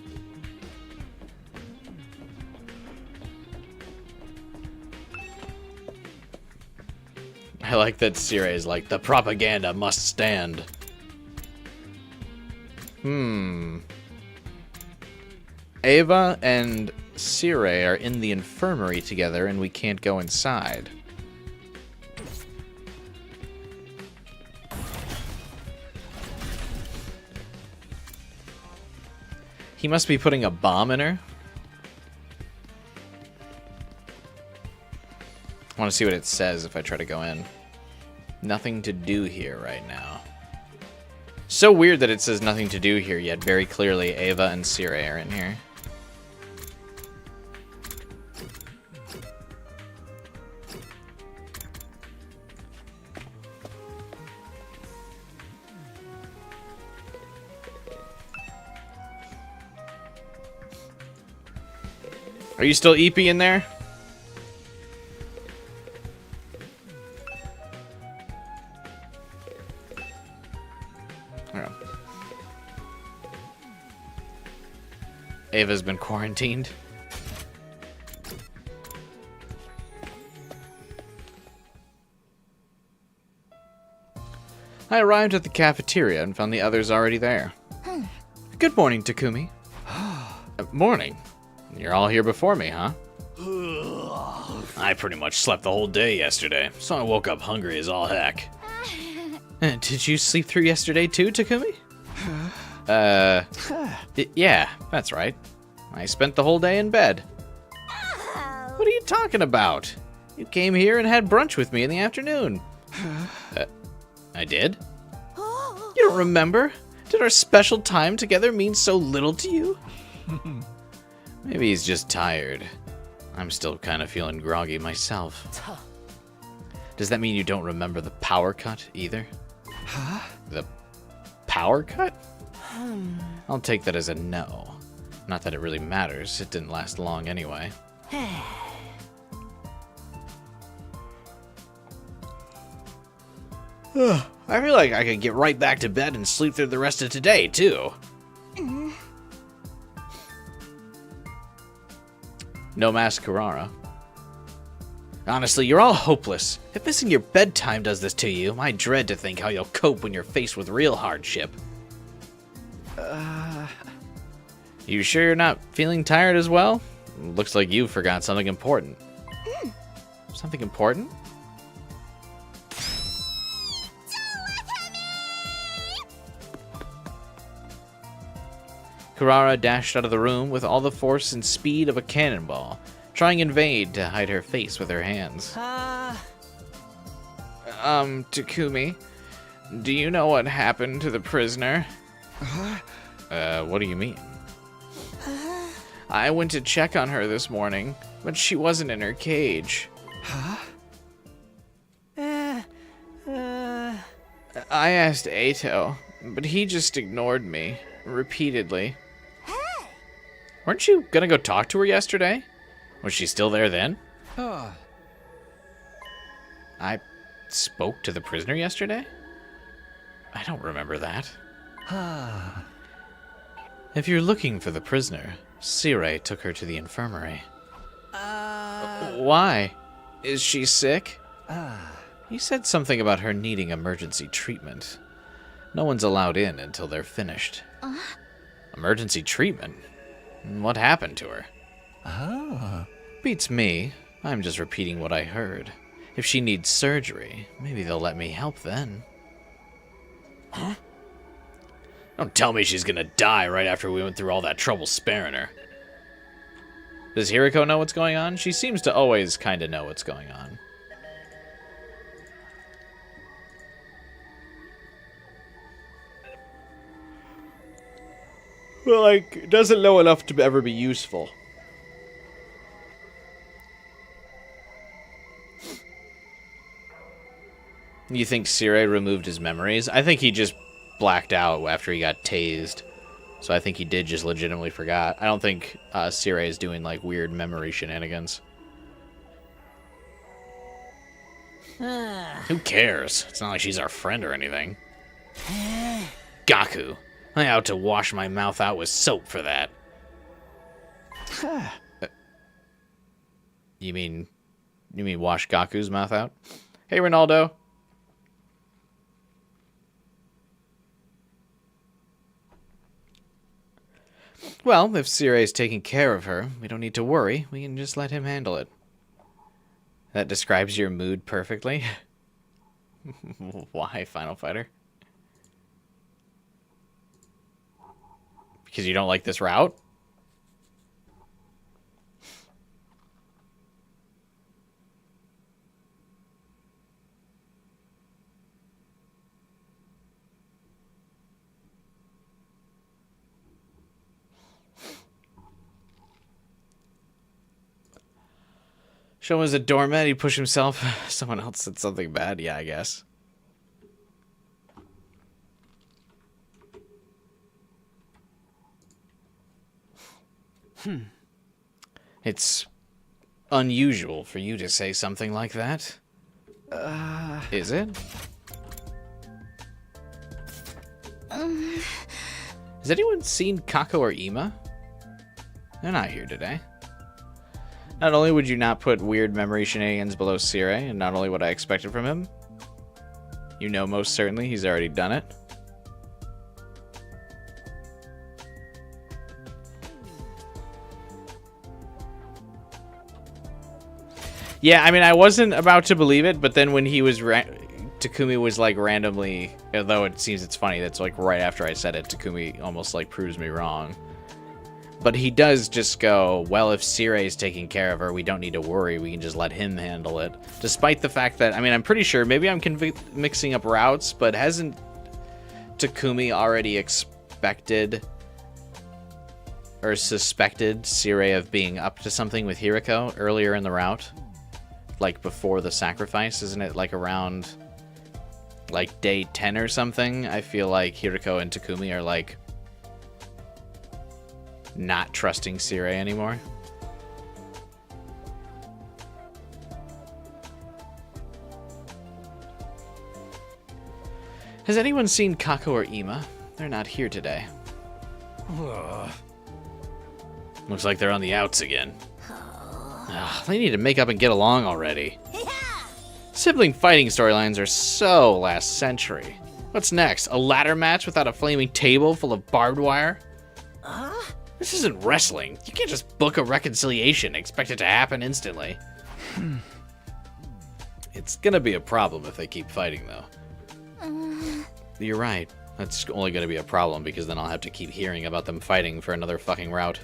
I like that Sire is like, the propaganda must stand. Ava and Sire are in the infirmary together and we can't go inside. He must be putting a bomb in her. I want to see what it says if I try to go in. Nothing to do here right now. So weird that it says nothing to do here, yet very clearly Ava and Sire are in here. Are you still EP in there? Ava's been quarantined. I arrived at the cafeteria and found the others already there. Good morning, Takumi. Morning. You're all here before me, huh? I pretty much slept the whole day yesterday, so I woke up hungry as all heck. Did you sleep through yesterday too, Takumi? Yeah, that's right. I spent the whole day in bed. What are you talking about? You came here and had brunch with me in the afternoon. I did? You don't remember? Did our special time together mean so little to you? Maybe he's just tired. I'm still kind of feeling groggy myself. Does that mean you don't remember the power cut either? Huh? The power cut? I'll take that as a no. Not that it really matters. It didn't last long anyway. I feel like I could get right back to bed and sleep through the rest of today, too. No mascara. Honestly, you're all hopeless. If missing your bedtime does this to you, I dread to think how you'll cope when you're faced with real hardship. You sure you're not feeling tired as well? Looks like you forgot something important. Something important? Kurara dashed out of the room with all the force and speed of a cannonball, trying in vain to hide her face with her hands. Takumi, do you know what happened to the prisoner? What do you mean? I went to check on her this morning, but she wasn't in her cage. I asked Ato, but he just ignored me, repeatedly. Weren't you gonna go talk to her yesterday? Was she still there then? I spoke to the prisoner yesterday? I don't remember that. If you're looking for the prisoner, Sire took her to the infirmary. Why? Is she sick? You said something about her needing emergency treatment. No one's allowed in until they're finished. Emergency treatment? What happened to her? Beats me. I'm just repeating what I heard. If she needs surgery, maybe they'll let me help then. Don't tell me she's gonna die right after we went through all that trouble sparing her. Does Hiriko know what's going on? She seems to always kind of know what's going on. Well, like, doesn't know enough to ever be useful. You think Sire removed his memories? I think he just blacked out after he got tased. So I think he did just legitimately forgot. I don't think Sire is doing, like, weird memory shenanigans. Who cares? It's not like she's our friend or anything. Gaku. I ought to wash my mouth out with soap for that. You mean wash Gaku's mouth out? Hey, Ronaldo. Well, if Sire is taking care of her, we don't need to worry. We can just let him handle it. That describes your mood perfectly. Why, Final Fighter? Because you don't like this route? Show him as a doormat, he'd push himself. Someone else said something bad. Yeah, I guess. It's unusual for you to say something like that. Is it? Has anyone seen Kako or Ima? They're not here today. Not only would you not put weird memory shenanigans below Sire, and not only what I expected from him, you know most certainly he's already done it. Yeah, I mean, I wasn't about to believe it, but then when he was... Takumi was, like, randomly... Although it seems it's funny, that's, like, right after I said it, Takumi almost, like, proves me wrong. But he does just go, well, if Sire is taking care of her, we don't need to worry. We can just let him handle it. Despite the fact that... I mean, I'm pretty sure... Maybe I'm mixing up routes, but hasn't Takumi already expected... or suspected Sire of being up to something with Hiriko earlier in the route? Like, before the sacrifice, isn't it, like, around, like, day 10 or something? I feel like Hiriko and Takumi are, like, not trusting Sire anymore. Has anyone seen Kako or Ima? They're not here today. Looks like they're on the outs again. They need to make up and get along already. Sibling fighting storylines are so last century. What's next? A ladder match without a flaming table full of barbed wire? This isn't wrestling. You can't just book a reconciliation and expect it to happen instantly. It's gonna be a problem if they keep fighting, though. You're right. That's only gonna be a problem because then I'll have to keep hearing about them fighting for another fucking route.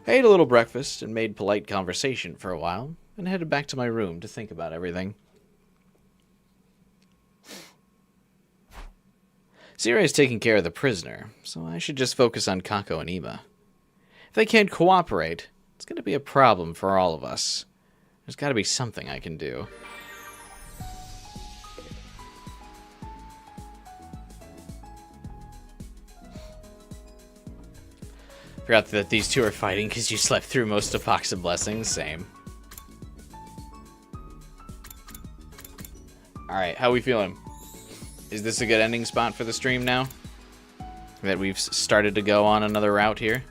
I ate a little breakfast and made polite conversation for a while, and headed back to my room to think about everything. Sire is taking care of the prisoner, so I should just focus on Kako and Ima. If they can't cooperate, it's going to be a problem for all of us. There's got to be something I can do. Forgot that these two are fighting because you slept through most of Box of Blessings. Same. Alright, how we feeling? Is this a good ending spot for the stream now? That we've started to go on another route here?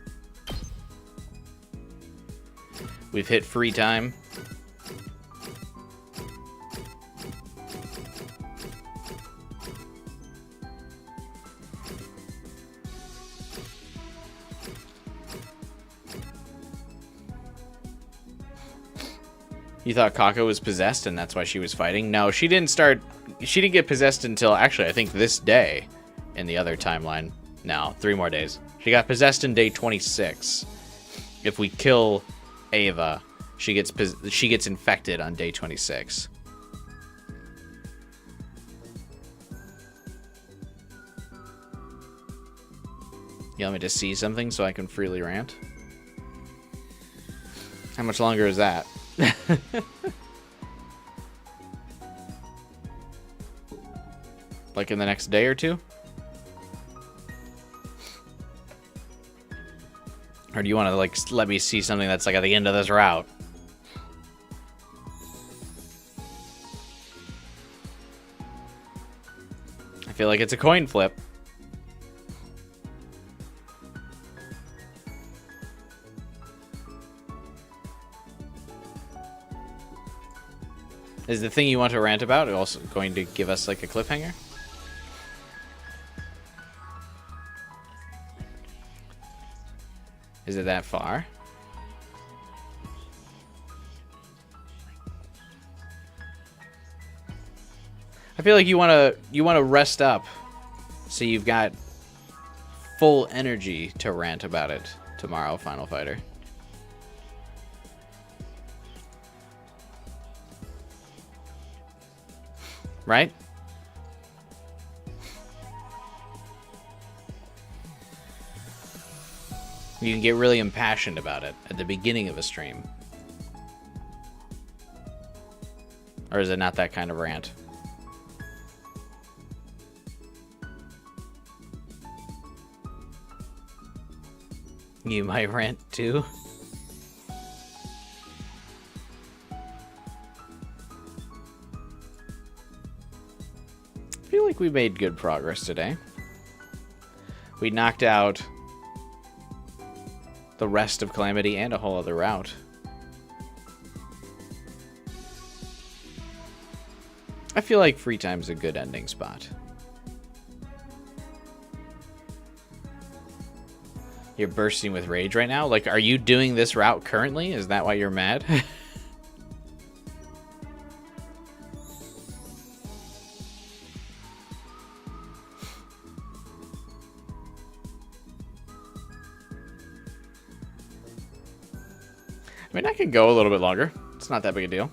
We've hit free time. You thought Kako was possessed and that's why she was fighting? No, she didn't get possessed until, actually, I think this day in the other timeline. No, 3 more days. She got possessed in day 26. If we kill Ava, she gets infected on day 26. You want me to see something so I can freely rant? How much longer is that? Like in the next day or two? Or do you want to like let me see something that's like at the end of this route? I feel like it's a coin flip. Is the thing you want to rant about also going to give us like a cliffhanger? Is it that far? I feel like you want to rest up so you've got full energy to rant about it tomorrow, Final Fighter. Right? You can get really impassioned about it at the beginning of a stream. Or is it not that kind of rant? You might rant too. I feel like we made good progress today. We knocked out the rest of Calamity and a whole other route. I feel like free time's a good ending spot. You're bursting with rage right now? Like, are you doing this route currently? Is that why you're mad? I mean, I can go a little bit longer. It's not that big a deal.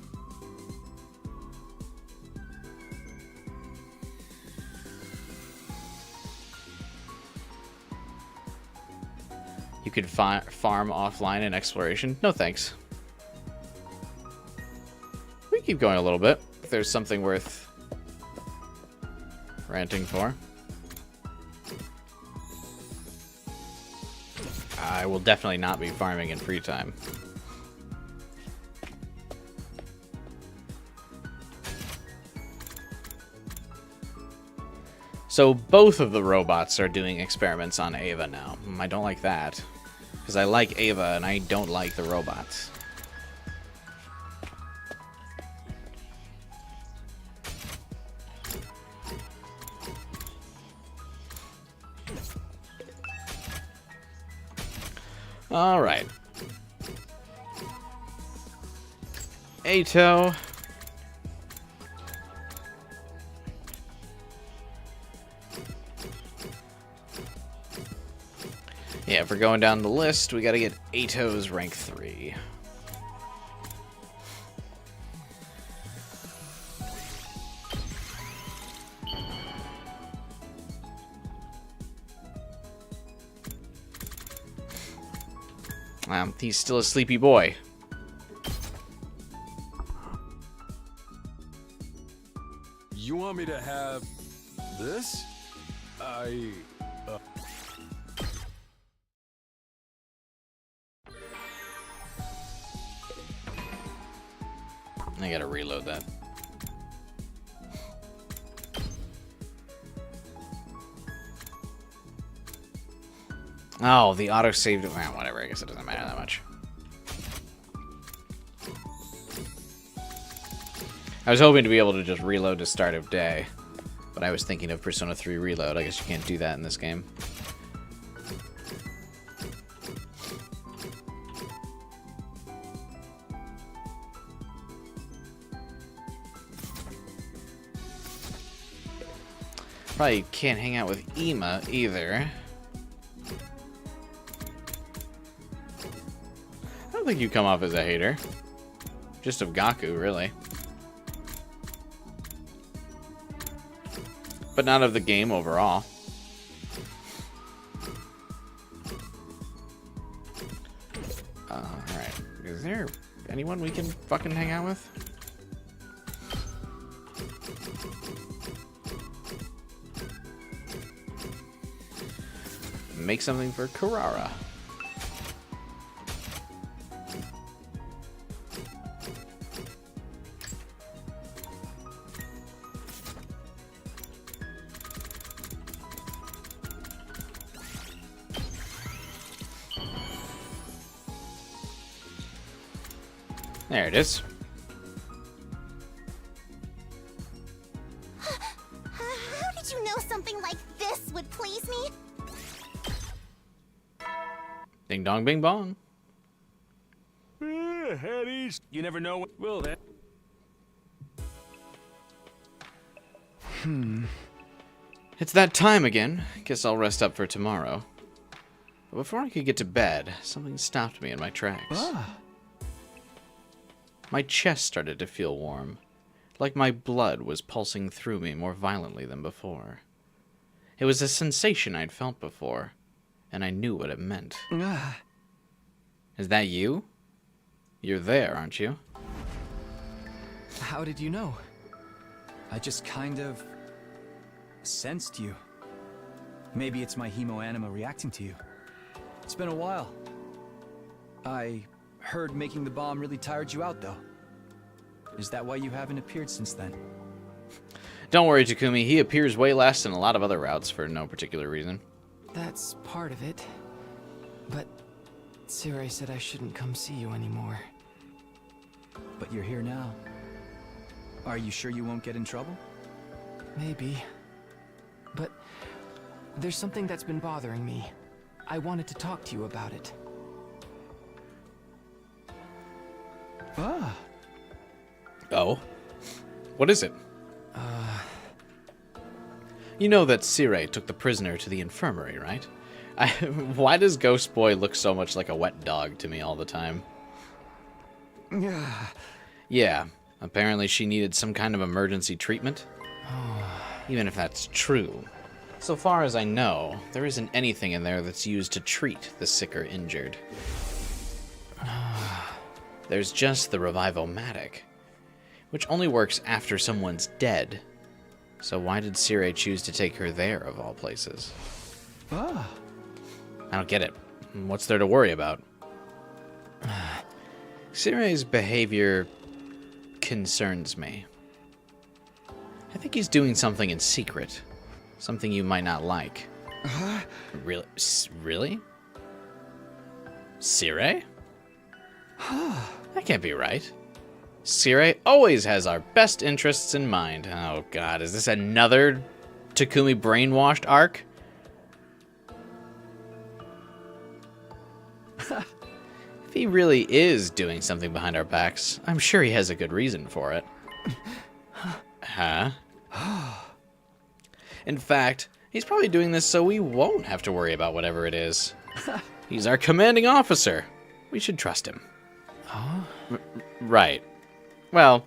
You could farm offline in exploration. No thanks. We can keep going a little bit if there's something worth ranting for. I will definitely not be farming in free time. So both of the robots are doing experiments on Ava now. I don't like that. Because I like Ava and I don't like the robots. Alright. Ato. Yeah, if we're going down the list, we gotta get Ato's rank 3. He's still a sleepy boy. You want me to have this? I gotta reload that. Oh, the autosave. Well, whatever. I guess it doesn't matter that much. I was hoping to be able to just reload to start of day, but I was thinking of Persona 3 Reload. I guess you can't do that in this game. Probably can't hang out with Ima either. think you come off as a hater. Just of Gaku, really. But not of the game overall. Alright. Is there anyone we can fucking hang out with? Make something for Kurara. There it is. How did you know something like this would please me? Ding dong bing bong. Head east. You never know what will that. It's that time again. Guess I'll rest up for tomorrow. But before I could get to bed, something stopped me in my tracks. My chest started to feel warm, like my blood was pulsing through me more violently than before. It was a sensation I'd felt before, and I knew what it meant. Is that you? You're there, aren't you? How did you know? I just kind of sensed you. Maybe it's my hemoanima reacting to you. It's been a while. I heard making the bomb really tired you out, though. Is that why you haven't appeared since then? Don't worry, Takumi. He appears way less than a lot of other routes for no particular reason. That's part of it. But Tsure said I shouldn't come see you anymore. But you're here now. Are you sure you won't get in trouble? Maybe. But there's something that's been bothering me. I wanted to talk to you about it. Oh? What is it? You know that Tsire took the prisoner to the infirmary, right? Why does Ghost Boy look so much like a wet dog to me all the time? Yeah, apparently she needed some kind of emergency treatment. Even if that's true. So far as I know, there isn't anything in there that's used to treat the sick or injured. There's just the Revivomatic, which only works after someone's dead. So why did Tsire choose to take her there, of all places? I don't get it. What's there to worry about? Tsire's behavior concerns me. I think he's doing something in secret. Something you might not like. Really? Really? Tsire? That can't be right. Tsire always has our best interests in mind. Oh god, is this another Takumi brainwashed arc? If he really is doing something behind our backs, I'm sure he has a good reason for it. Huh? In fact, he's probably doing this so we won't have to worry about whatever it is. He's our commanding officer. We should trust him. Right. Well,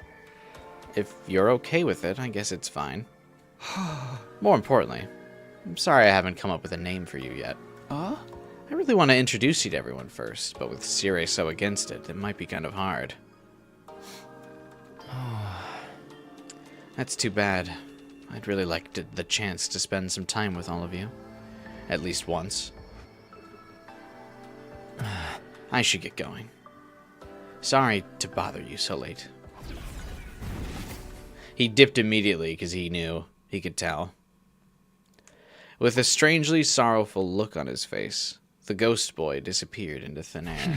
if you're okay with it, I guess it's fine. More importantly, I'm sorry I haven't come up with a name for you yet. I really want to introduce you to everyone first, but with Tsire so against it, it might be kind of hard. That's too bad. I'd really like the chance to spend some time with all of you. At least once. I should get going. Sorry to bother you so late. He dipped immediately because he knew. He could tell. With a strangely sorrowful look on his face, the ghost boy disappeared into thin air.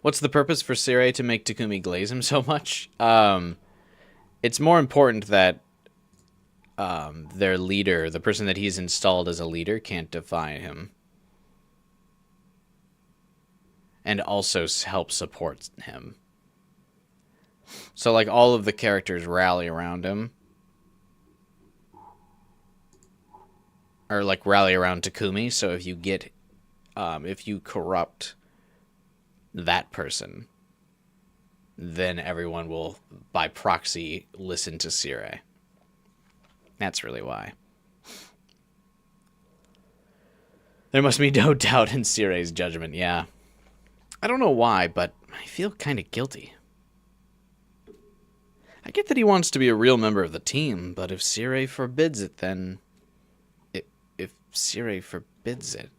What's the purpose for Tsire to make Takumi glaze him so much? It's more important that their leader, the person that he's installed as a leader, can't defy him. And also help support him. So, like, all of the characters rally around him. or like rally around Takumi. So if you get, if you corrupt that person, then everyone will, by proxy, listen to Sire. That's really why. There must be no doubt in Sire's judgment, yeah. I don't know why, but I feel kind of guilty. I get that he wants to be a real member of the team, but if Sire forbids it, then... If Sire forbids it...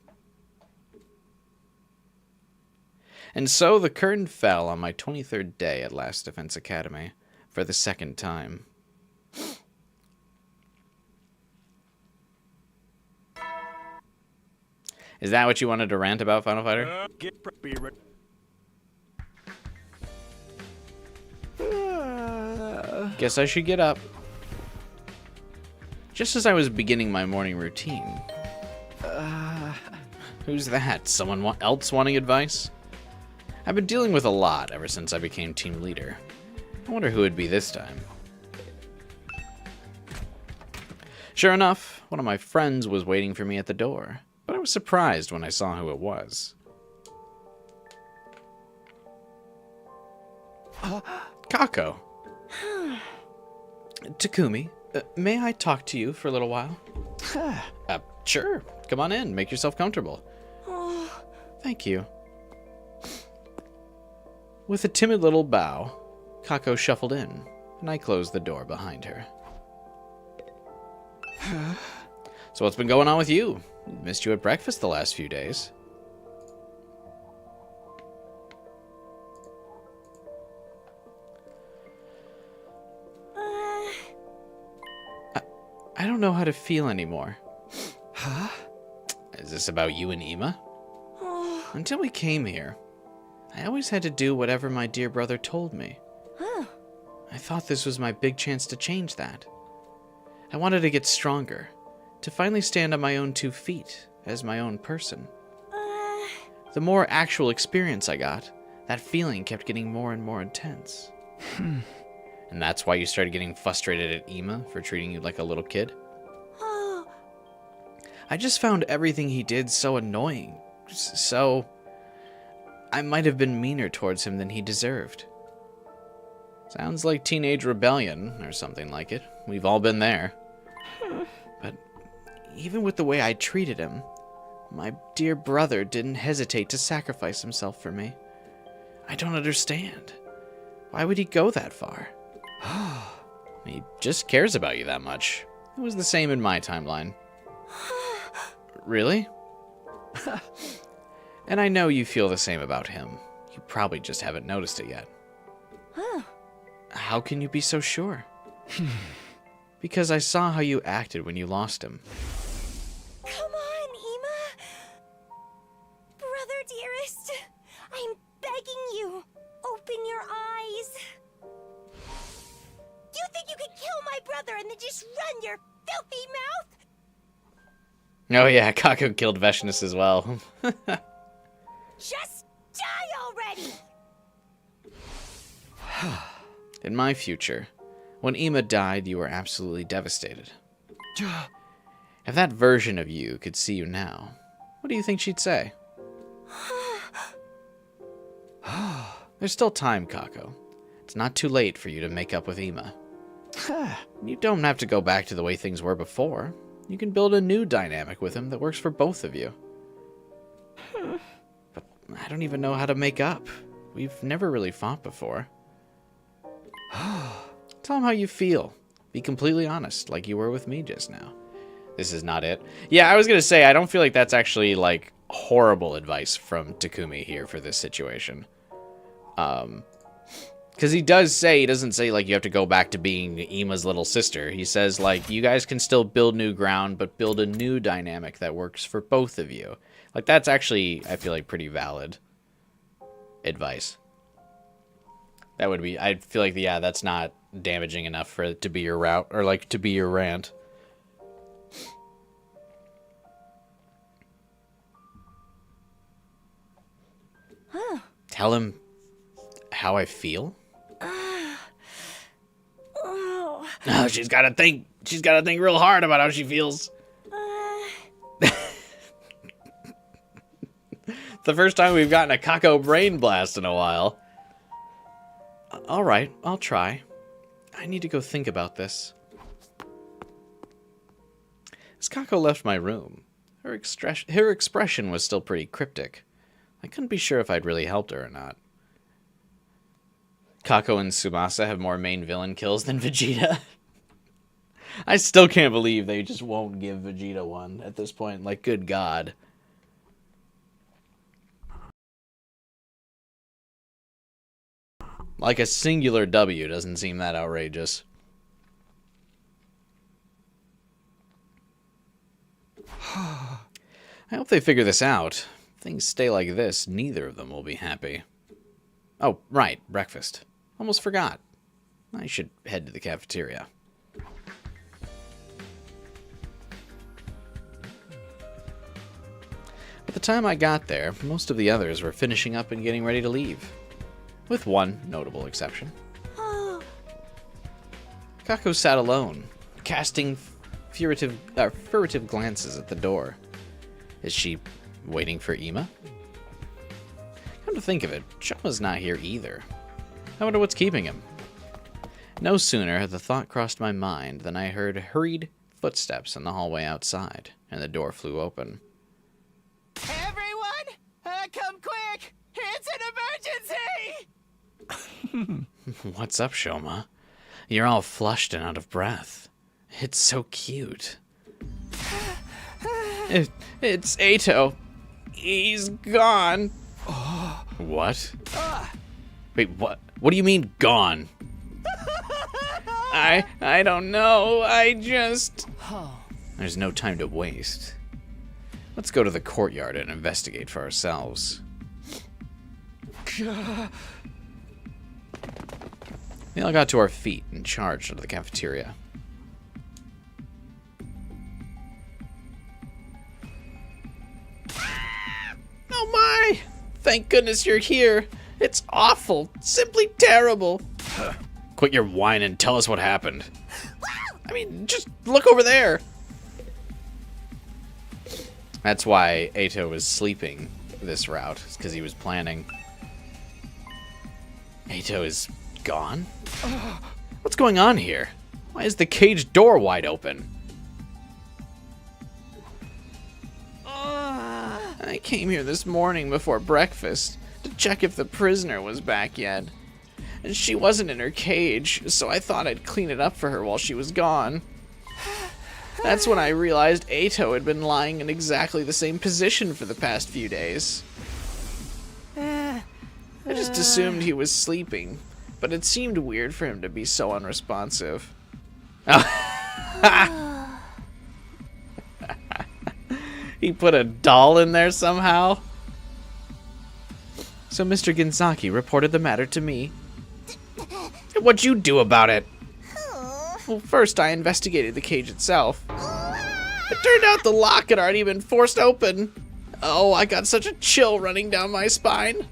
And so the curtain fell on my 23rd day at Last Defense Academy, for the second time. Is that what you wanted to rant about, Final Fighter? Guess I should get up. Just as I was beginning my morning routine. Who's that? Someone else wanting advice? I've been dealing with a lot ever since I became team leader. I wonder who it'd be this time. Sure enough, one of my friends was waiting for me at the door, but I was surprised when I saw who it was. Kako. Takumi, may I talk to you for a little while? Sure. Come on in. Make yourself comfortable. Thank you. With a timid little bow, Kako shuffled in, and I closed the door behind her. So what's been going on with you? Missed you at breakfast the last few days. I don't know how to feel anymore. Huh? Is this about you and Ima? Until we came here, I always had to do whatever my dear brother told me. I thought this was my big chance to change that. I wanted to get stronger, to finally stand on my own 2 feet as my own person. The more actual experience I got, that feeling kept getting more and more intense. And that's why you started getting frustrated at Ima for treating you like a little kid? I just found everything he did so annoying. So... I might have been meaner towards him than he deserved. Sounds like teenage rebellion, or something like it. We've all been there. But even with the way I treated him, my dear brother didn't hesitate to sacrifice himself for me. I don't understand. Why would he go that far? He just cares about you that much. It was the same in my timeline. Really? And I know you feel the same about him. You probably just haven't noticed it yet. How can you be so sure? Because I saw how you acted when you lost him. Come on, Ima! Brother dearest, I'm begging you, open your eyes. You think you could kill my brother and then just run your filthy mouth? Oh yeah, Kako killed Vashness as well. Just die already! In my future, when Ima died, you were absolutely devastated. If that version of you could see you now, what do you think she'd say? There's still time, Kako. It's not too late for you to make up with Ima. You don't have to go back to the way things were before. You can build a new dynamic with him that works for both of you. But I don't even know how to make up. We've never really fought before. Tell him how you feel. Be completely honest, like you were with me just now. This is not it. Yeah, I was gonna say, I don't feel like that's actually, like, horrible advice from Takumi here for this situation. Because he does say, he doesn't say, like, you have to go back to being Ima's little sister. He says, like, you guys can still build new ground, but build a new dynamic that works for both of you. Like, that's actually, I feel like, pretty valid advice. That would be, I feel like, yeah, that's not damaging enough for it to be your route, or, like, to be your rant. Tell him how I feel? Oh, she's gotta think real hard about how she feels. The first time we've gotten a Kako brain blast in a while. Alright, I'll try. I need to go think about this. As Kako left my room, her expression was still pretty cryptic. I couldn't be sure if I'd really helped her or not. Kako and Subasa have more main villain kills than Vegeta. I still can't believe they just won't give Vegeta one at this point. Like, good God. Like, a singular W doesn't seem that outrageous. I hope they figure this out. If things stay like this, neither of them will be happy. Oh, right, breakfast. Almost forgot. I should head to the cafeteria. By the time I got there, most of the others were finishing up and getting ready to leave. With one notable exception. Kako sat alone, casting furtive glances at the door. Is she waiting for Ima? Come to think of it, Shoma's not here either. I wonder what's keeping him. No sooner had the thought crossed my mind than I heard hurried footsteps in the hallway outside, and the door flew open. Everyone, come quick! It's an emergency! What's up, Shoma? You're all flushed and out of breath. It's so cute. It's Ato. He's gone. What? Wait, what? What do you mean, gone? I don't know. I just... There's no time to waste. Let's go to the courtyard and investigate for ourselves. We all got to our feet and charged into the cafeteria. Oh my! Thank goodness you're here. It's awful. Simply terrible. Quit your whine and tell us what happened. I mean, just look over there. That's why Ato was sleeping this route, because he was planning. Ato is gone? What's going on here? Why is the cage door wide open? I came here this morning before breakfast to check if the prisoner was back yet. And she wasn't in her cage, so I thought I'd clean it up for her while she was gone. That's when I realized Ato had been lying in exactly the same position for the past few days. I just assumed he was sleeping, but it seemed weird for him to be so unresponsive. He put a doll in there somehow? So Mr. Ginzaki reported the matter to me. What'd you do about it? Well, first I investigated the cage itself. It turned out the lock had already been forced open. Oh, I got such a chill running down my spine.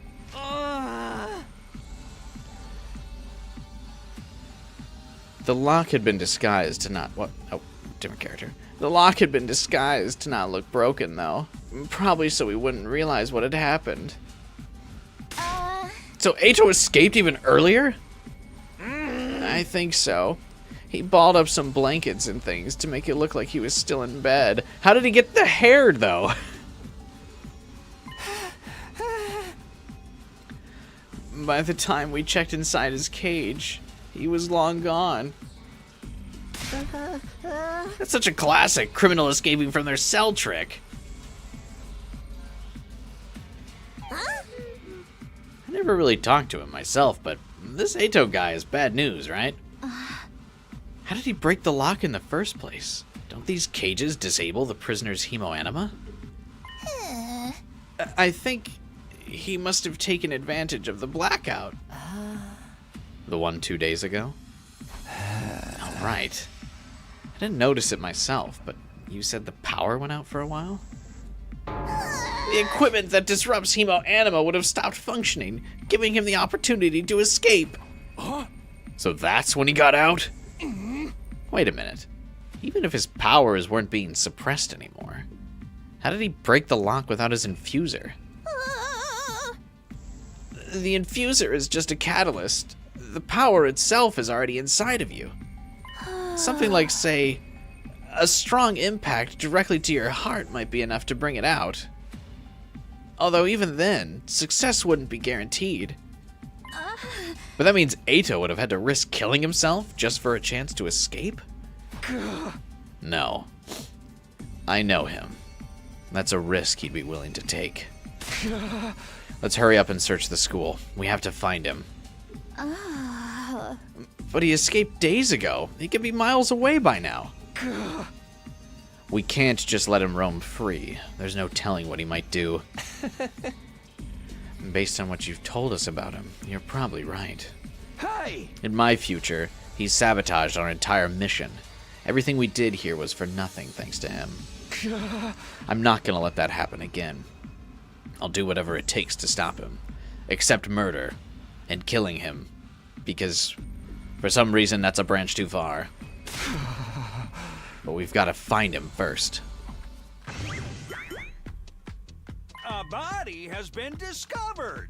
The lock had been disguised to not... What? Oh, different character. The lock had been disguised to not look broken, though. Probably so we wouldn't realize what had happened. So Ato escaped even earlier? I think so. He balled up some blankets and things to make it look like he was still in bed. How did he get the hair, though? By the time we checked inside his cage, he was long gone. That's such a classic criminal escaping from their cell trick. I never really talked to him myself, but this Ato guy is bad news, right? How did he break the lock in the first place? Don't these cages disable the prisoner's hemoanima? I think he must have taken advantage of the blackout. The one 2 days ago? Oh, right. I didn't notice it myself, but you said the power went out for a while? The equipment that disrupts hemoanima would have stopped functioning, giving him the opportunity to escape. So that's when he got out? Wait a minute. Even if his powers weren't being suppressed anymore, how did he break the lock without his infuser? The infuser is just a catalyst. The power itself is already inside of you. Something like, say, a strong impact directly to your heart might be enough to bring it out. Although even then, success wouldn't be guaranteed. But that means Eito would have had to risk killing himself just for a chance to escape? No. I know him. That's a risk he'd be willing to take. Let's hurry up and search the school. We have to find him. But he escaped days ago. He could be miles away by now. We can't just let him roam free. There's no telling what he might do. Based on what you've told us about him, you're probably right. Hey! In my future, he's sabotaged our entire mission. Everything we did here was for nothing thanks to him. I'm not gonna let that happen again. I'll do whatever it takes to stop him. Except murder. And killing him. Because, for some reason, that's a branch too far. But we've got to find him first. A body has been discovered.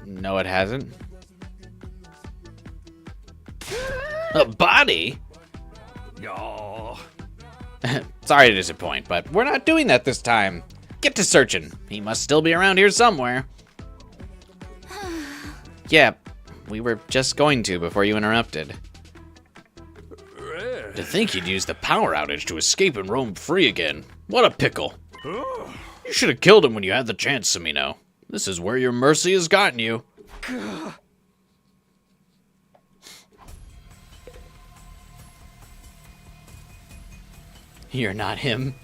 No, it hasn't. A body? No. Sorry to disappoint, but we're not doing that this time. Get to searching. He must still be around here somewhere. Yeah, we were just going to before you interrupted. To think he'd use the power outage to escape and roam free again. What a pickle. You should have killed him when you had the chance, Samino. This is where your mercy has gotten you. You're not him.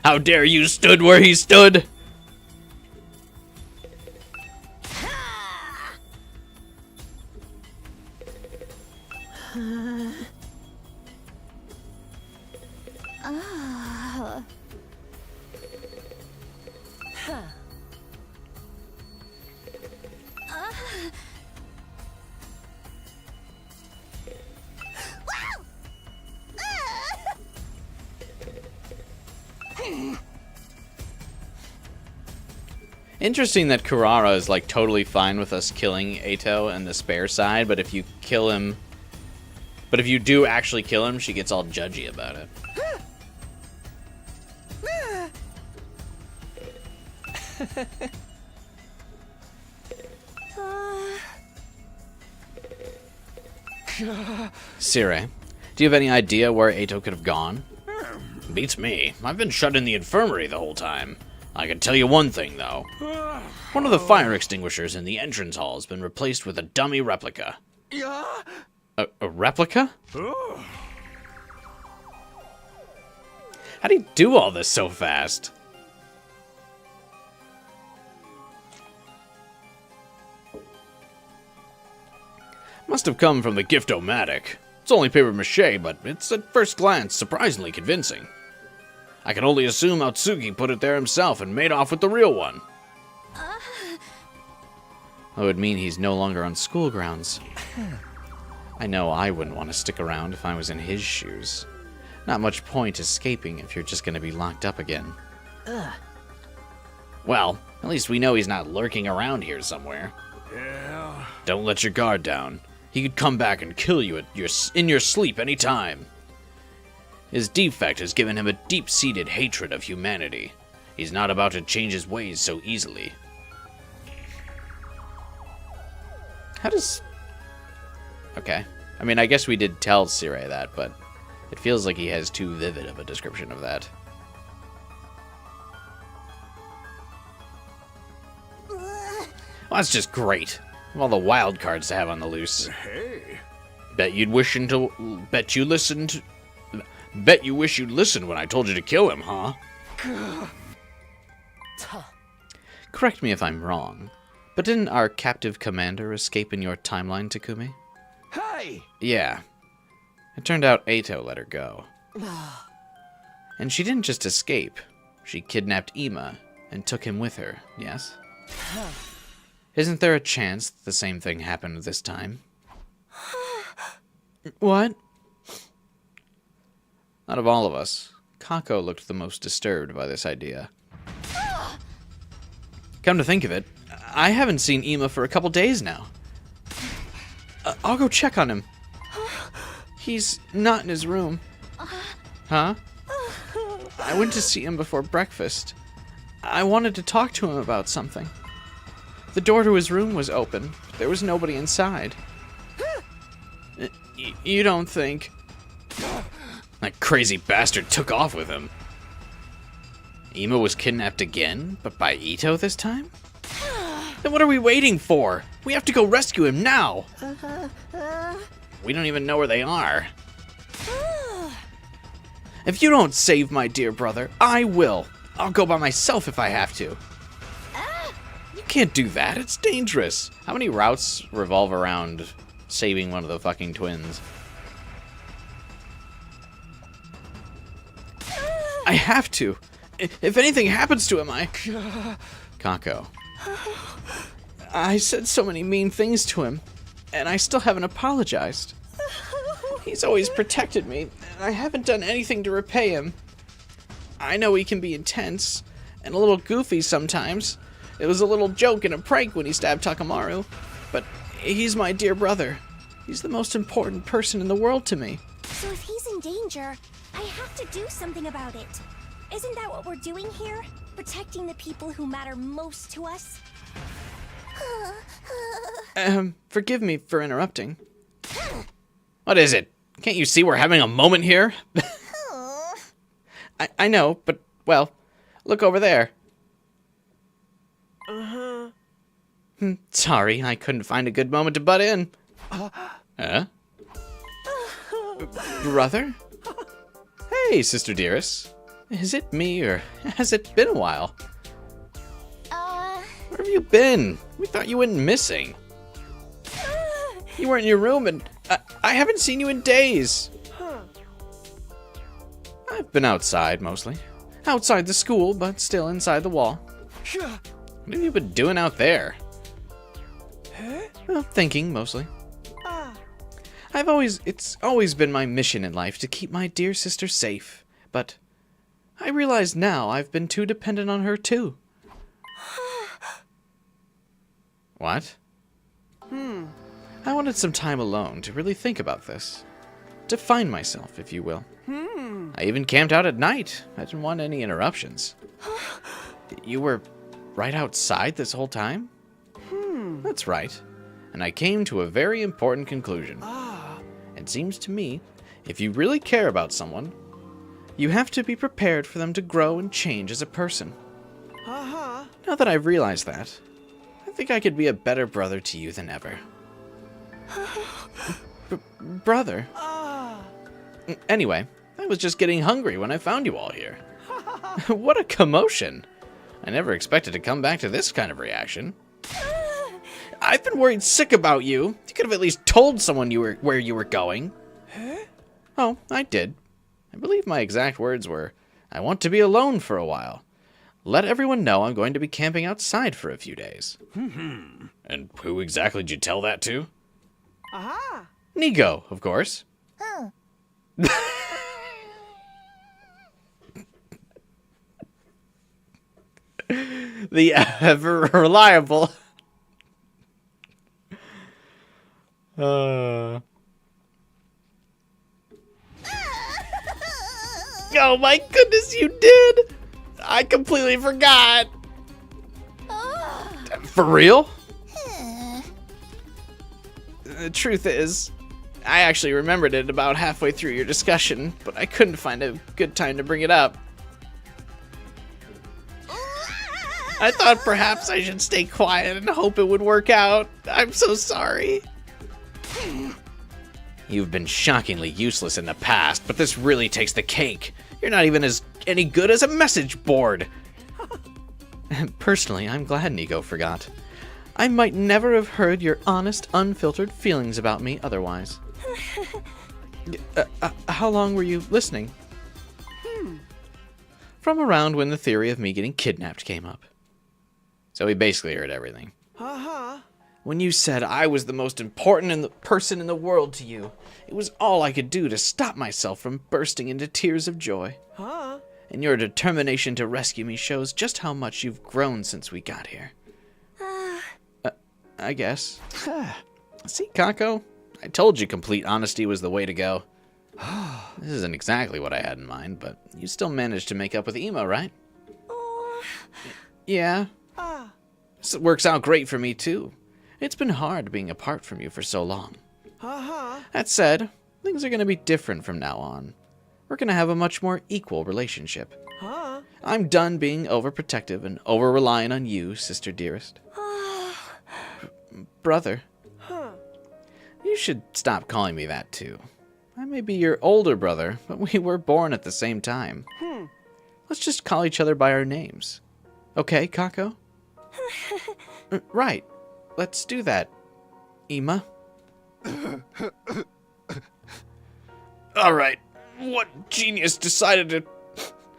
How dare you stood where he stood? Interesting that Kurara is like totally fine with us killing Eito and the spare side, but if you kill him, but if you do actually kill him, she gets all judgy about it. Sire, do you have any idea where Eito could have gone? Beats me. I've been shut in the infirmary the whole time. I can tell you one thing, though. One of the fire extinguishers in the entrance hall has been replaced with a dummy replica. A replica? How do you do all this so fast? Must have come from the Gift-O-Matic. It's only papier-mâché, but it's at first glance surprisingly convincing. I can only assume Atsugi put it there himself and made off with the real one. That would mean he's no longer on school grounds. I know I wouldn't want to stick around if I was in his shoes. Not much point escaping if you're just going to be locked up again. Well, at least we know he's not lurking around here somewhere. Yeah. Don't let your guard down. He could come back and kill you in your sleep any time. His defect has given him a deep-seated hatred of humanity. He's not about to change his ways so easily. How does... Okay. I mean, I guess we did tell Sire that, but it feels like he has too vivid of a description of that. Well, that's just great. Of all the wild cards to have on the loose. Hey. Bet you wish you'd listened when I told you to kill him, huh? Correct me if I'm wrong, but didn't our captive commander escape in your timeline, Takumi? Hey! Yeah. It turned out Eito let her go. And she didn't just escape. She kidnapped Ima and took him with her, yes? Isn't there a chance the same thing happened this time? What? Out of all of us, Kako looked the most disturbed by this idea. Come to think of it, I haven't seen Ima for a couple days now. I'll go check on him. He's not in his room. Huh? I went to see him before breakfast. I wanted to talk to him about something. The door to his room was open. There was nobody inside. You don't think... That crazy bastard took off with him. Ima was kidnapped again, but by Ito this time? Then what are we waiting for? We have to go rescue him now! We don't even know where they are. If you don't save my dear brother, I will. I'll go by myself if I have to. You can't do that, it's dangerous. How many routes revolve around saving one of the fucking twins? I have to. If anything happens to him, Kako. I said so many mean things to him, and I still haven't apologized. He's always protected me, and I haven't done anything to repay him. I know he can be intense, and a little goofy sometimes. It was a little joke and a prank when he stabbed Takamaru, but he's my dear brother. He's the most important person in the world to me. So if he's in danger, I have to do something about it. Isn't that what we're doing here? Protecting the people who matter most to us? Forgive me for interrupting. What is it? Can't you see we're having a moment here? I know, but, well, look over there. Sorry, I couldn't find a good moment to butt in. Huh? Brother? Hey, sister dearest. Is it me, or has it been a while? Where have you been? We thought you went missing. You weren't in your room, and I haven't seen you in days. I've been outside, mostly. Outside the school, but still inside the wall. What have you been doing out there? Well, thinking, mostly. It's always been my mission in life to keep my dear sister safe, but I realize now I've been too dependent on her, too. What? I wanted some time alone to really think about this. To find myself, if you will. I even camped out at night. I didn't want any interruptions. You were right outside this whole time? That's right. And I came to a very important conclusion. It seems to me, if you really care about someone, you have to be prepared for them to grow and change as a person. Now that I've realized that, I think I could be a better brother to you than ever. Brother? Anyway, I was just getting hungry when I found you all here. What a commotion! I never expected to come back to this kind of reaction. I've been worried sick about you. You could have at least told someone where you were going. Oh, I did. I believe my exact words were, I want to be alone for a while. Let everyone know I'm going to be camping outside for a few days. And who exactly did you tell that to? Nigo, of course. The ever reliable. Oh my goodness, you did! I completely forgot. For real? The truth is, I actually remembered it about halfway through your discussion, but I couldn't find a good time to bring it up. I thought perhaps I should stay quiet and hope it would work out. I'm so sorry. You've been shockingly useless in the past, but this really takes the cake. You're not even any good as a message board. Personally, I'm glad Nigo forgot. I might never have heard your honest, unfiltered feelings about me otherwise. How long were you listening? From around when the theory of me getting kidnapped came up. So he basically heard everything. When you said I was the most important person in the world to you, it was all I could do to stop myself from bursting into tears of joy. Huh? And your determination to rescue me shows just how much you've grown since we got here. I guess. See, Kako? I told you complete honesty was the way to go. This isn't exactly what I had in mind, but you still managed to make up with Emo, right? Yeah. This works out great for me, too. It's been hard being apart from you for so long. That said, things are going to be different from now on. We're going to have a much more equal relationship. I'm done being overprotective and over-reliant on you, sister dearest. Brother. You should stop calling me that, too. I may be your older brother, but we were born at the same time. Let's just call each other by our names. Okay, Kako? Right. Let's do that, Ema. Alright. What genius decided to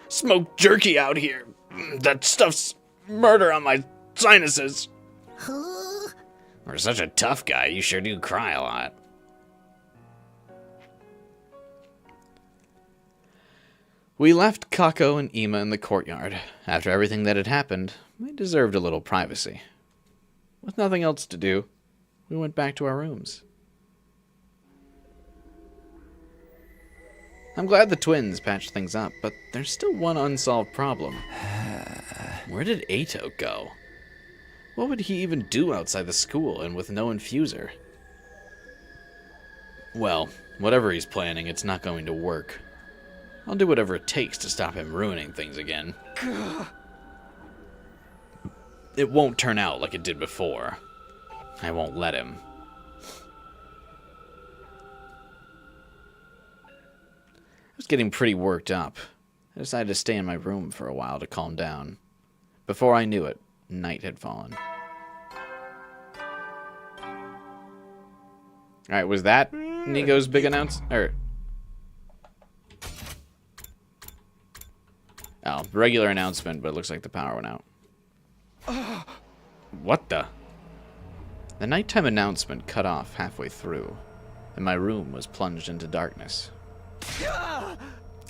smoke jerky out here? That stuff's murder on my sinuses. For such a tough guy, you sure do cry a lot. We left Kako and Ema in the courtyard. After everything that had happened, they deserved a little privacy. With nothing else to do, we went back to our rooms. I'm glad the twins patched things up, but there's still one unsolved problem. Where did Ato go? What would he even do outside the school and with no infuser? Well, whatever he's planning, it's not going to work. I'll do whatever it takes to stop him ruining things again. It won't turn out like it did before. I won't let him. I was getting pretty worked up. I decided to stay in my room for a while to calm down. Before I knew it, night had fallen. Alright, was that Nigo's big announcement? Oh, regular announcement, but it looks like the power went out. What the? The nighttime announcement cut off halfway through, and my room was plunged into darkness.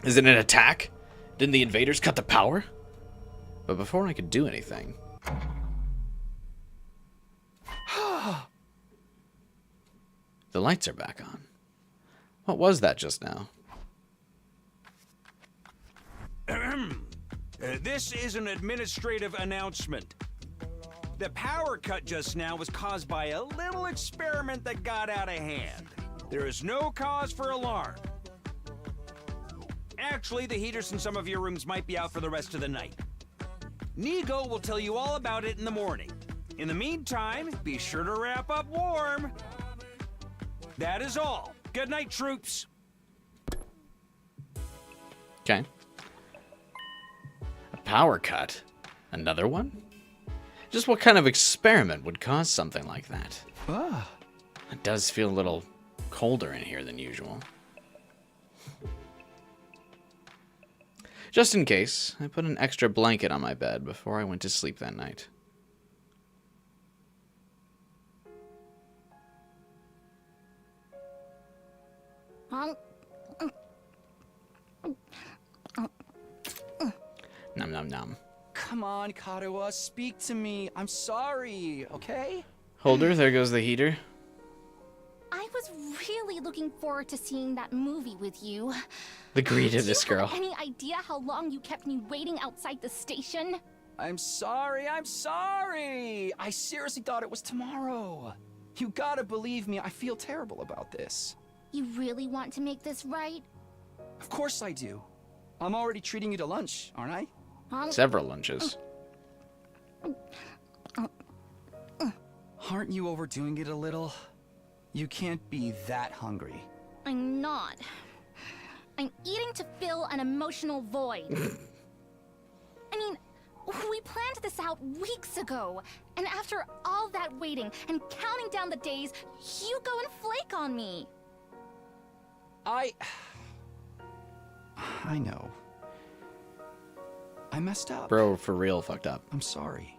Is it an attack? Didn't the invaders cut the power? But before I could do anything... The lights are back on. What was that just now? This is an administrative announcement. The power cut just now was caused by a little experiment that got out of hand. There is no cause for alarm. Actually, the heaters in some of your rooms might be out for the rest of the night. Nigo will tell you all about it in the morning. In the meantime, be sure to wrap up warm. That is all. Good night, troops. Okay. A power cut? Another one? Just what kind of experiment would cause something like that? It does feel a little colder in here than usual. Just in case, I put an extra blanket on my bed before I went to sleep that night. Nom nom nom. Come on, Karuha, speak to me. I'm sorry, okay? Holder, there goes the heater. I was really looking forward to seeing that movie with you. The greed of this girl. Do you have any idea how long you kept me waiting outside the station? I'm sorry. I seriously thought it was tomorrow. You gotta believe me, I feel terrible about this. You really want to make this right? Of course I do. I'm already treating you to lunch, aren't I? Several lunches. Aren't you overdoing it a little? You can't be that hungry. I'm not. I'm eating to fill an emotional void. I mean, we planned this out weeks ago. And after all that waiting and counting down the days, you go and flake on me. I know. I messed up. Bro, for real fucked up. I'm sorry.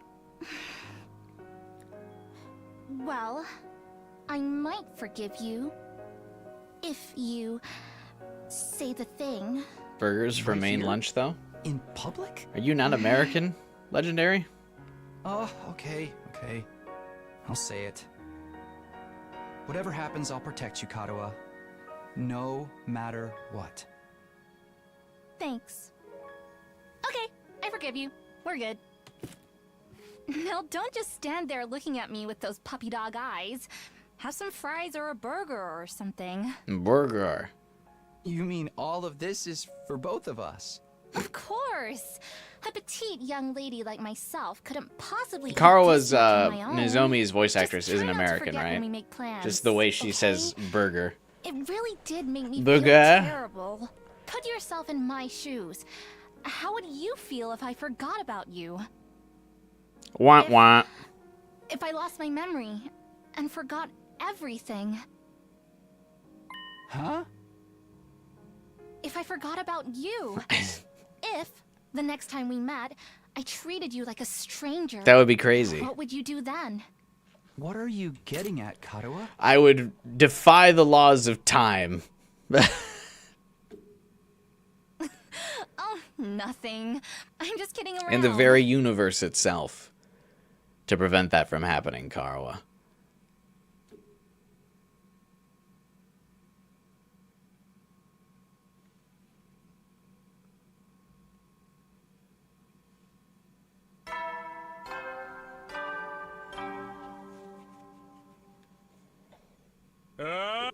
Well, I might forgive you. If you say the thing. Burgers for main lunch, though? In public? Are you not American, Legendary? Oh, okay. I'll say it. Whatever happens, I'll protect you, Kadoa. No matter what. Thanks. Okay, I forgive you. We're good. Now don't just stand there looking at me with those puppy dog eyes. Have some fries or a burger or something. Burger. You mean all of this is for both of us? Of course. A petite young lady like myself couldn't possibly eat Karua's this much on my own. Nozomi's voice actress Just isn't try not to American, forget when right? we make plans, Just the way she okay? says burger. It really did make me Burger. feel terrible. Put yourself in my shoes. How would you feel if I forgot about you? Wah wah. If I lost my memory and forgot everything? Huh? If I forgot about you? If, the next time we met, I treated you like a stranger? That would be crazy. What would you do then? What are you getting at, Kadoa? I would defy the laws of time. Oh, nothing. I'm just kidding around. And the very universe itself. To prevent that from happening, Karua.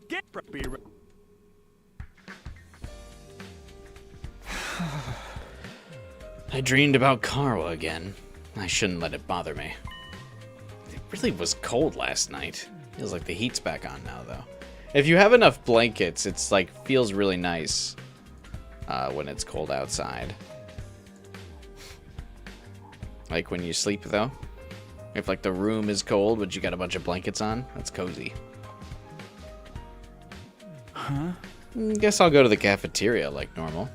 Get preppy. I dreamed about Karua again. I shouldn't let it bother me. It really was cold last night. Feels like the heat's back on now, though. If you have enough blankets, it's like feels really nice when it's cold outside. Like when you sleep, though. If like the room is cold, but you got a bunch of blankets on, that's cozy. Huh? Guess I'll go to the cafeteria like normal.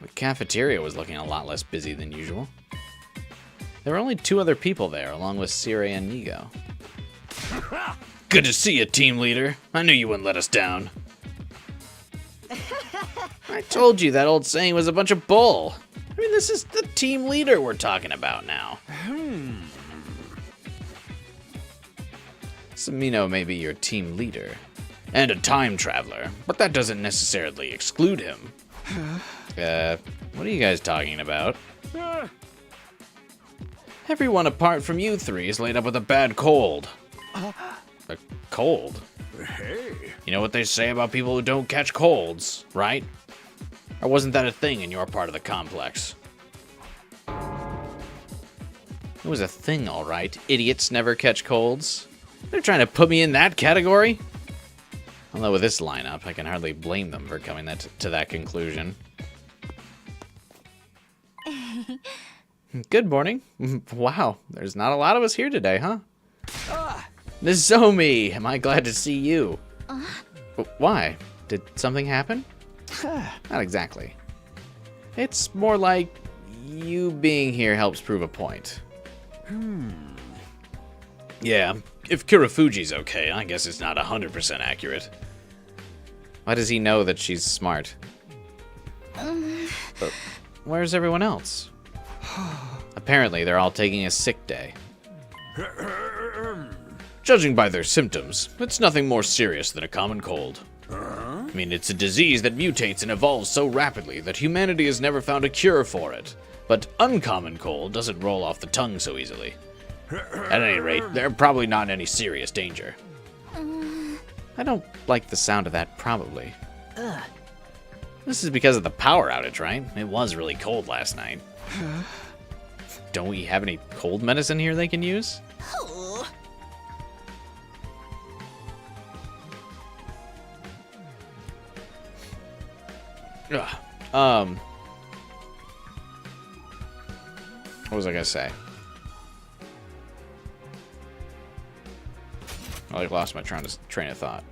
The cafeteria was looking a lot less busy than usual. There were only 2 other people there, along with Sire and Nigo. Good to see you, team leader. I knew you wouldn't let us down. I told you that old saying was a bunch of bull. I mean, this is the team leader we're talking about now. Samino may be your team leader, and a time traveler, but that doesn't necessarily exclude him. What are you guys talking about? Everyone apart from you 3 is laid up with a bad cold. A cold? Hey. You know what they say about people who don't catch colds, right? Or wasn't that a thing in your part of the complex? It was a thing, all right. Idiots never catch colds. They're trying to put me in that category? Although with this lineup, I can hardly blame them for coming to that conclusion. Good morning. Wow, there's not a lot of us here today, huh? Nozomi, am I glad to see you? Why? Did something happen? Not exactly. It's more like you being here helps prove a point. Yeah, if Kurafuji's okay, I guess it's not 100% accurate. Why does he know that she's smart? But where's everyone else? Apparently, they're all taking a sick day. Judging by their symptoms, it's nothing more serious than a common cold. I mean, it's a disease that mutates and evolves so rapidly that humanity has never found a cure for it. But uncommon cold doesn't roll off the tongue so easily. At any rate, they're probably not in any serious danger. I don't like the sound of that, probably. This is because of the power outage, right? It was really cold last night. Don't we have any cold medicine here they can use? What was I gonna say? I like lost my train of thought.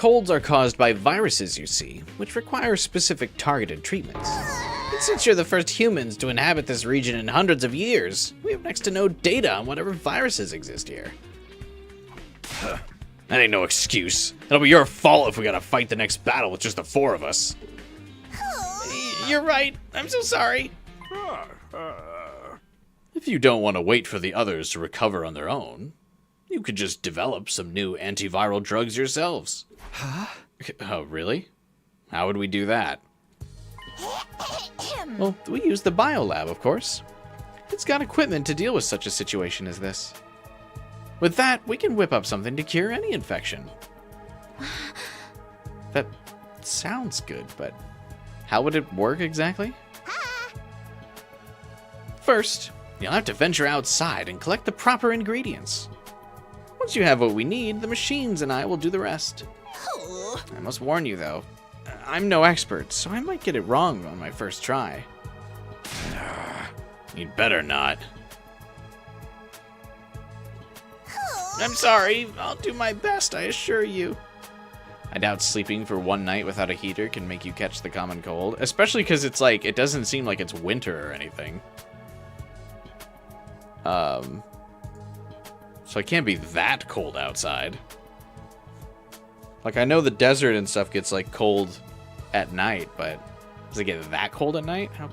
colds are caused by viruses, you see, which require specific targeted treatments. And since you're the first humans to inhabit this region in hundreds of years, we have next to no data on whatever viruses exist here. That ain't no excuse. It'll be your fault if we gotta fight the next battle with just the 4 of us. You're right. I'm so sorry. If you don't want to wait for the others to recover on their own, you could just develop some new antiviral drugs yourselves. Huh? Oh, really? How would we do that? Well, we use the biolab, of course. It's got equipment to deal with such a situation as this. With that, we can whip up something to cure any infection. That sounds good, but how would it work exactly? First, you'll have to venture outside and collect the proper ingredients. Once you have what we need, the machines and I will do the rest. I must warn you, though, I'm no expert, so I might get it wrong on my first try. You'd better not. I'm sorry. I'll do my best, I assure you. I doubt sleeping for one night without a heater can make you catch the common cold, especially because it's like, it doesn't seem like it's winter or anything. So it can't be that cold outside. Like, I know the desert and stuff gets like cold at night, but does it get that cold at night? How...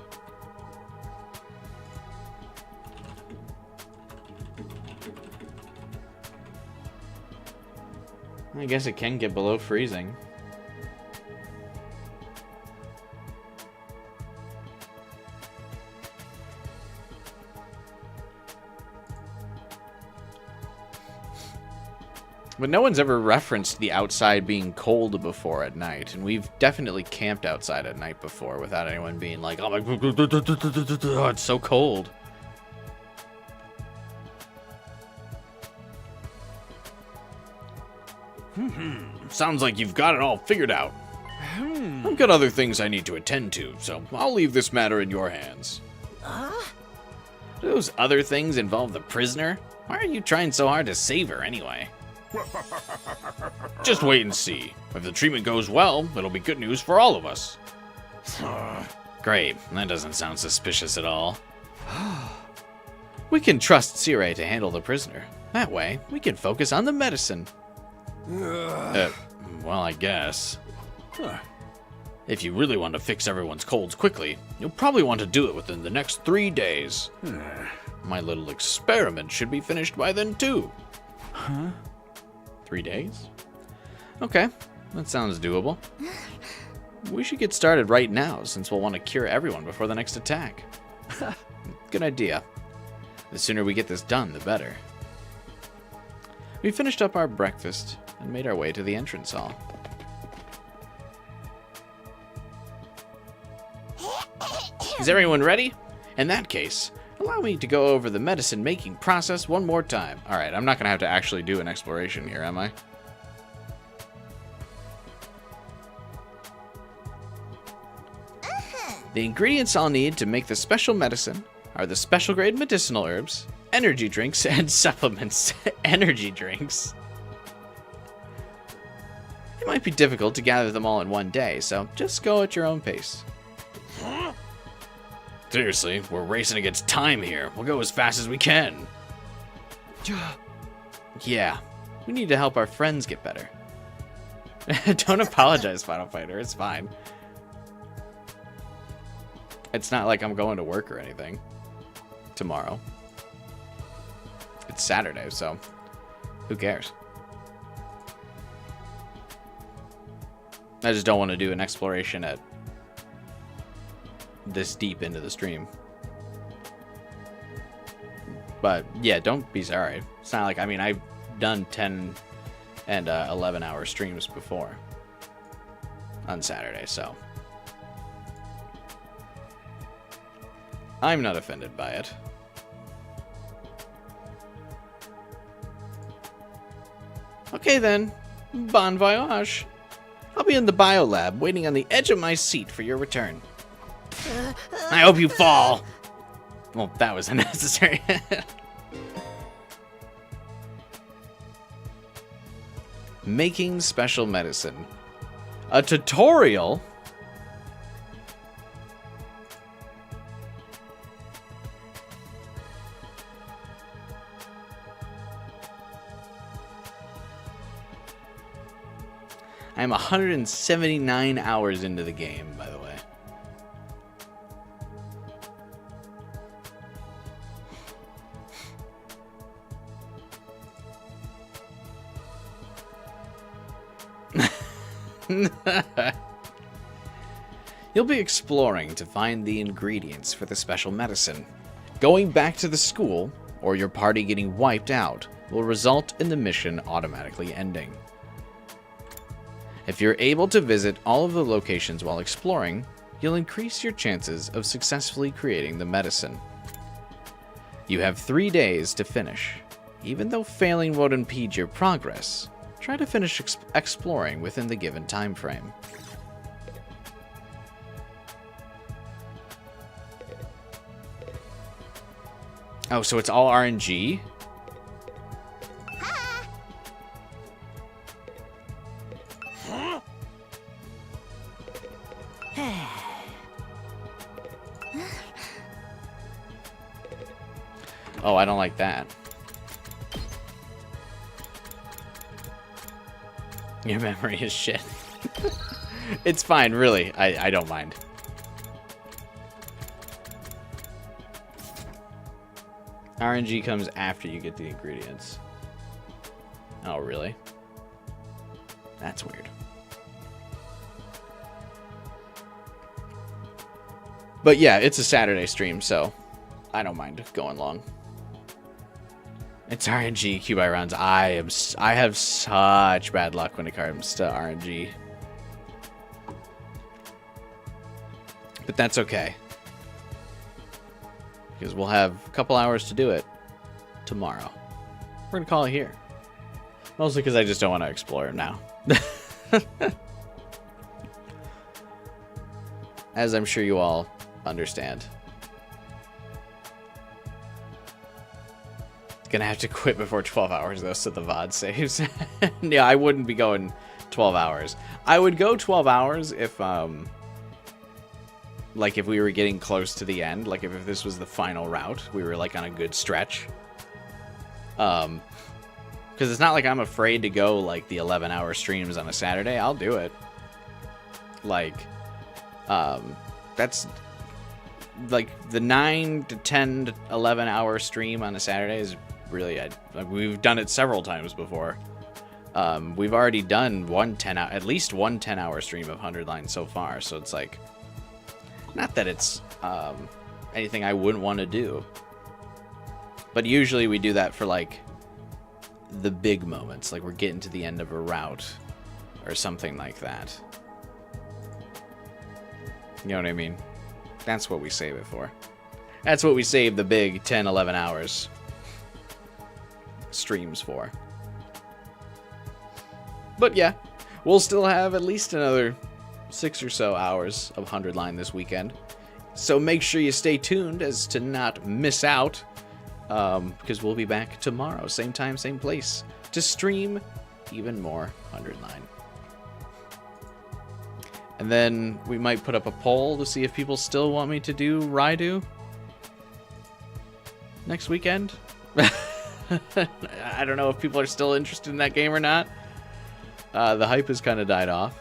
I guess it can get below freezing. But no one's ever referenced the outside being cold before at night, and we've definitely camped outside at night before without anyone being like, oh my, oh, it's so cold. Sounds like you've got it all figured out. I've got other things I need to attend to, so I'll leave this matter in your hands. Do those other things involve the prisoner? Why are you trying so hard to save her anyway? Just wait and see. If the treatment goes well, it'll be good news for all of us. Great, that doesn't sound suspicious at all. We can trust Sire to handle the prisoner. That way, we can focus on the medicine. Well, I guess. If you really want to fix everyone's colds quickly, you'll probably want to do it within the next 3 days. My little experiment should be finished by then, too. Huh? 3 days? Okay, that sounds doable. We should get started right now, since we'll want to cure everyone before the next attack. Good idea. The sooner we get this done, the better. We finished up our breakfast and made our way to the entrance hall. Is everyone ready? In that case, allow me to go over the medicine-making process one more time. Alright, I'm not going to have to actually do an exploration here, am I? The ingredients I'll need to make the special medicine are the special-grade medicinal herbs, energy drinks, and supplements. Energy drinks. It might be difficult to gather them all in one day, so just go at your own pace. Seriously, we're racing against time here. We'll go as fast as we can. Yeah, we need to help our friends get better. Don't apologize, Final Fighter. It's fine. It's not like I'm going to work or anything tomorrow. It's Saturday, so who cares? I just don't want to do an exploration at this deep into the stream. But yeah, don't be sorry. It's not like, I mean, I've done 10 and 11 hour streams before on Saturday, so I'm not offended by it. Okay then, bon voyage. I'll be in the biolab waiting on the edge of my seat for your return. I hope you fall. Well, that was unnecessary. Making special medicine. A tutorial? I am 179 hours into the game, by the way. You'll be exploring to find the ingredients for the special medicine. Going back to the school, or your party getting wiped out, will result in the mission automatically ending. If you're able to visit all of the locations while exploring, you'll increase your chances of successfully creating the medicine. You have 3 days to finish. Even though failing won't impede your progress, try to finish exploring within the given time frame. Oh, so it's all RNG? Oh, I don't like that. Your memory is shit. It's fine, really. I don't mind. RNG comes after you get the ingredients. Oh, really? That's weird. But yeah, it's a Saturday stream, so I don't mind going long. It's RNG, Q by rounds. I have such bad luck when it comes to RNG. But that's okay. Because we'll have a couple hours to do it tomorrow. We're going to call it here. Mostly because I just don't want to explore it now. As I'm sure you all understand. Gonna have to quit before 12 hours though, so the VOD saves. Yeah, I wouldn't be going 12 hours. I would go 12 hours if like if we were getting close to the end, like if this was the final route, we were like on a good stretch. Because it's not like I'm afraid to go like the 11-hour streams on a Saturday. I'll do it. Like, that's like the 9 to 10 to 11-hour stream on a Saturday is really, we've done it several times before. We've already done at least one 10-hour stream of 100 lines so far, so it's like, not that it's anything I wouldn't want to do, but usually we do that for like the big moments, like we're getting to the end of a route or something like that. You know what I mean? That's what we save it for. That's what we save the big 10, 11 hours streams for. But yeah, we'll still have at least another 6 or so hours of 100 line this weekend. So make sure you stay tuned as to not miss out. Because we'll be back tomorrow, same time, same place, to stream even more 100 line. And then we might put up a poll to see if people still want me to do Raidu next weekend. I don't know if people are still interested in that game or not. The hype has kind of died off.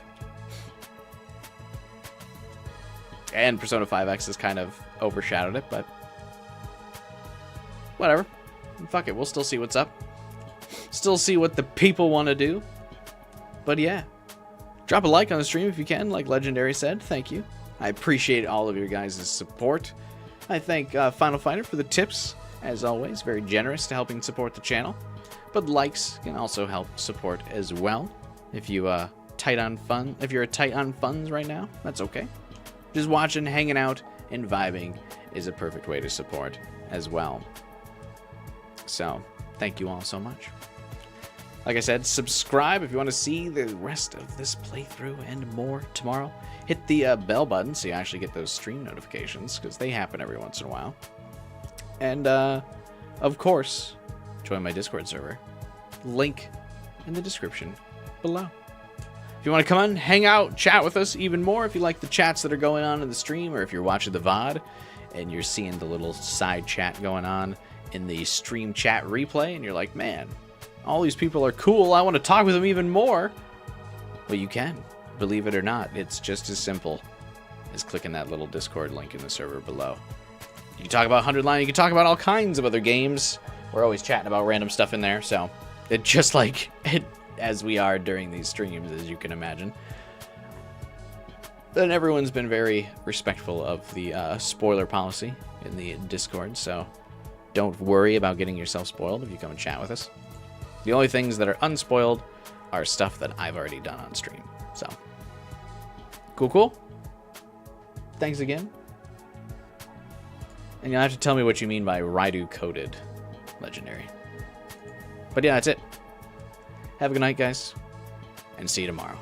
And Persona 5X has kind of overshadowed it, but whatever. Fuck it, we'll still see what's up. Still see what the people want to do. But yeah. Drop a like on the stream if you can, like Legendary said. Thank you. I appreciate all of your guys' support. I thank Final Fighter for the tips, as always. Very generous to helping support the channel. But likes can also help support as well. If you if you're tight on funds right now, that's okay. Just watching, hanging out, and vibing is a perfect way to support as well. So, thank you all so much. Like I said, subscribe if you want to see the rest of this playthrough and more tomorrow. Hit the bell button so you actually get those stream notifications, because they happen every once in a while. And, of course, join my Discord server. Link in the description below. If you want to come on, hang out, chat with us even more, if you like the chats that are going on in the stream, or if you're watching the VOD and you're seeing the little side chat going on in the stream chat replay, and you're like, man, all these people are cool, I want to talk with them even more. Well, you can. Believe it or not, it's just as simple as clicking that little Discord link in the server below. You can talk about 100 Line, you can talk about all kinds of other games. We're always chatting about random stuff in there, so it just like it as we are during these streams, as you can imagine. And everyone's been very respectful of the spoiler policy in the Discord, so don't worry about getting yourself spoiled if you come and chat with us. The only things that are unspoiled are stuff that I've already done on stream. So, cool? Thanks again. And you'll have to tell me what you mean by Raidu coded legendary. But yeah, that's it. Have a good night, guys, and see you tomorrow.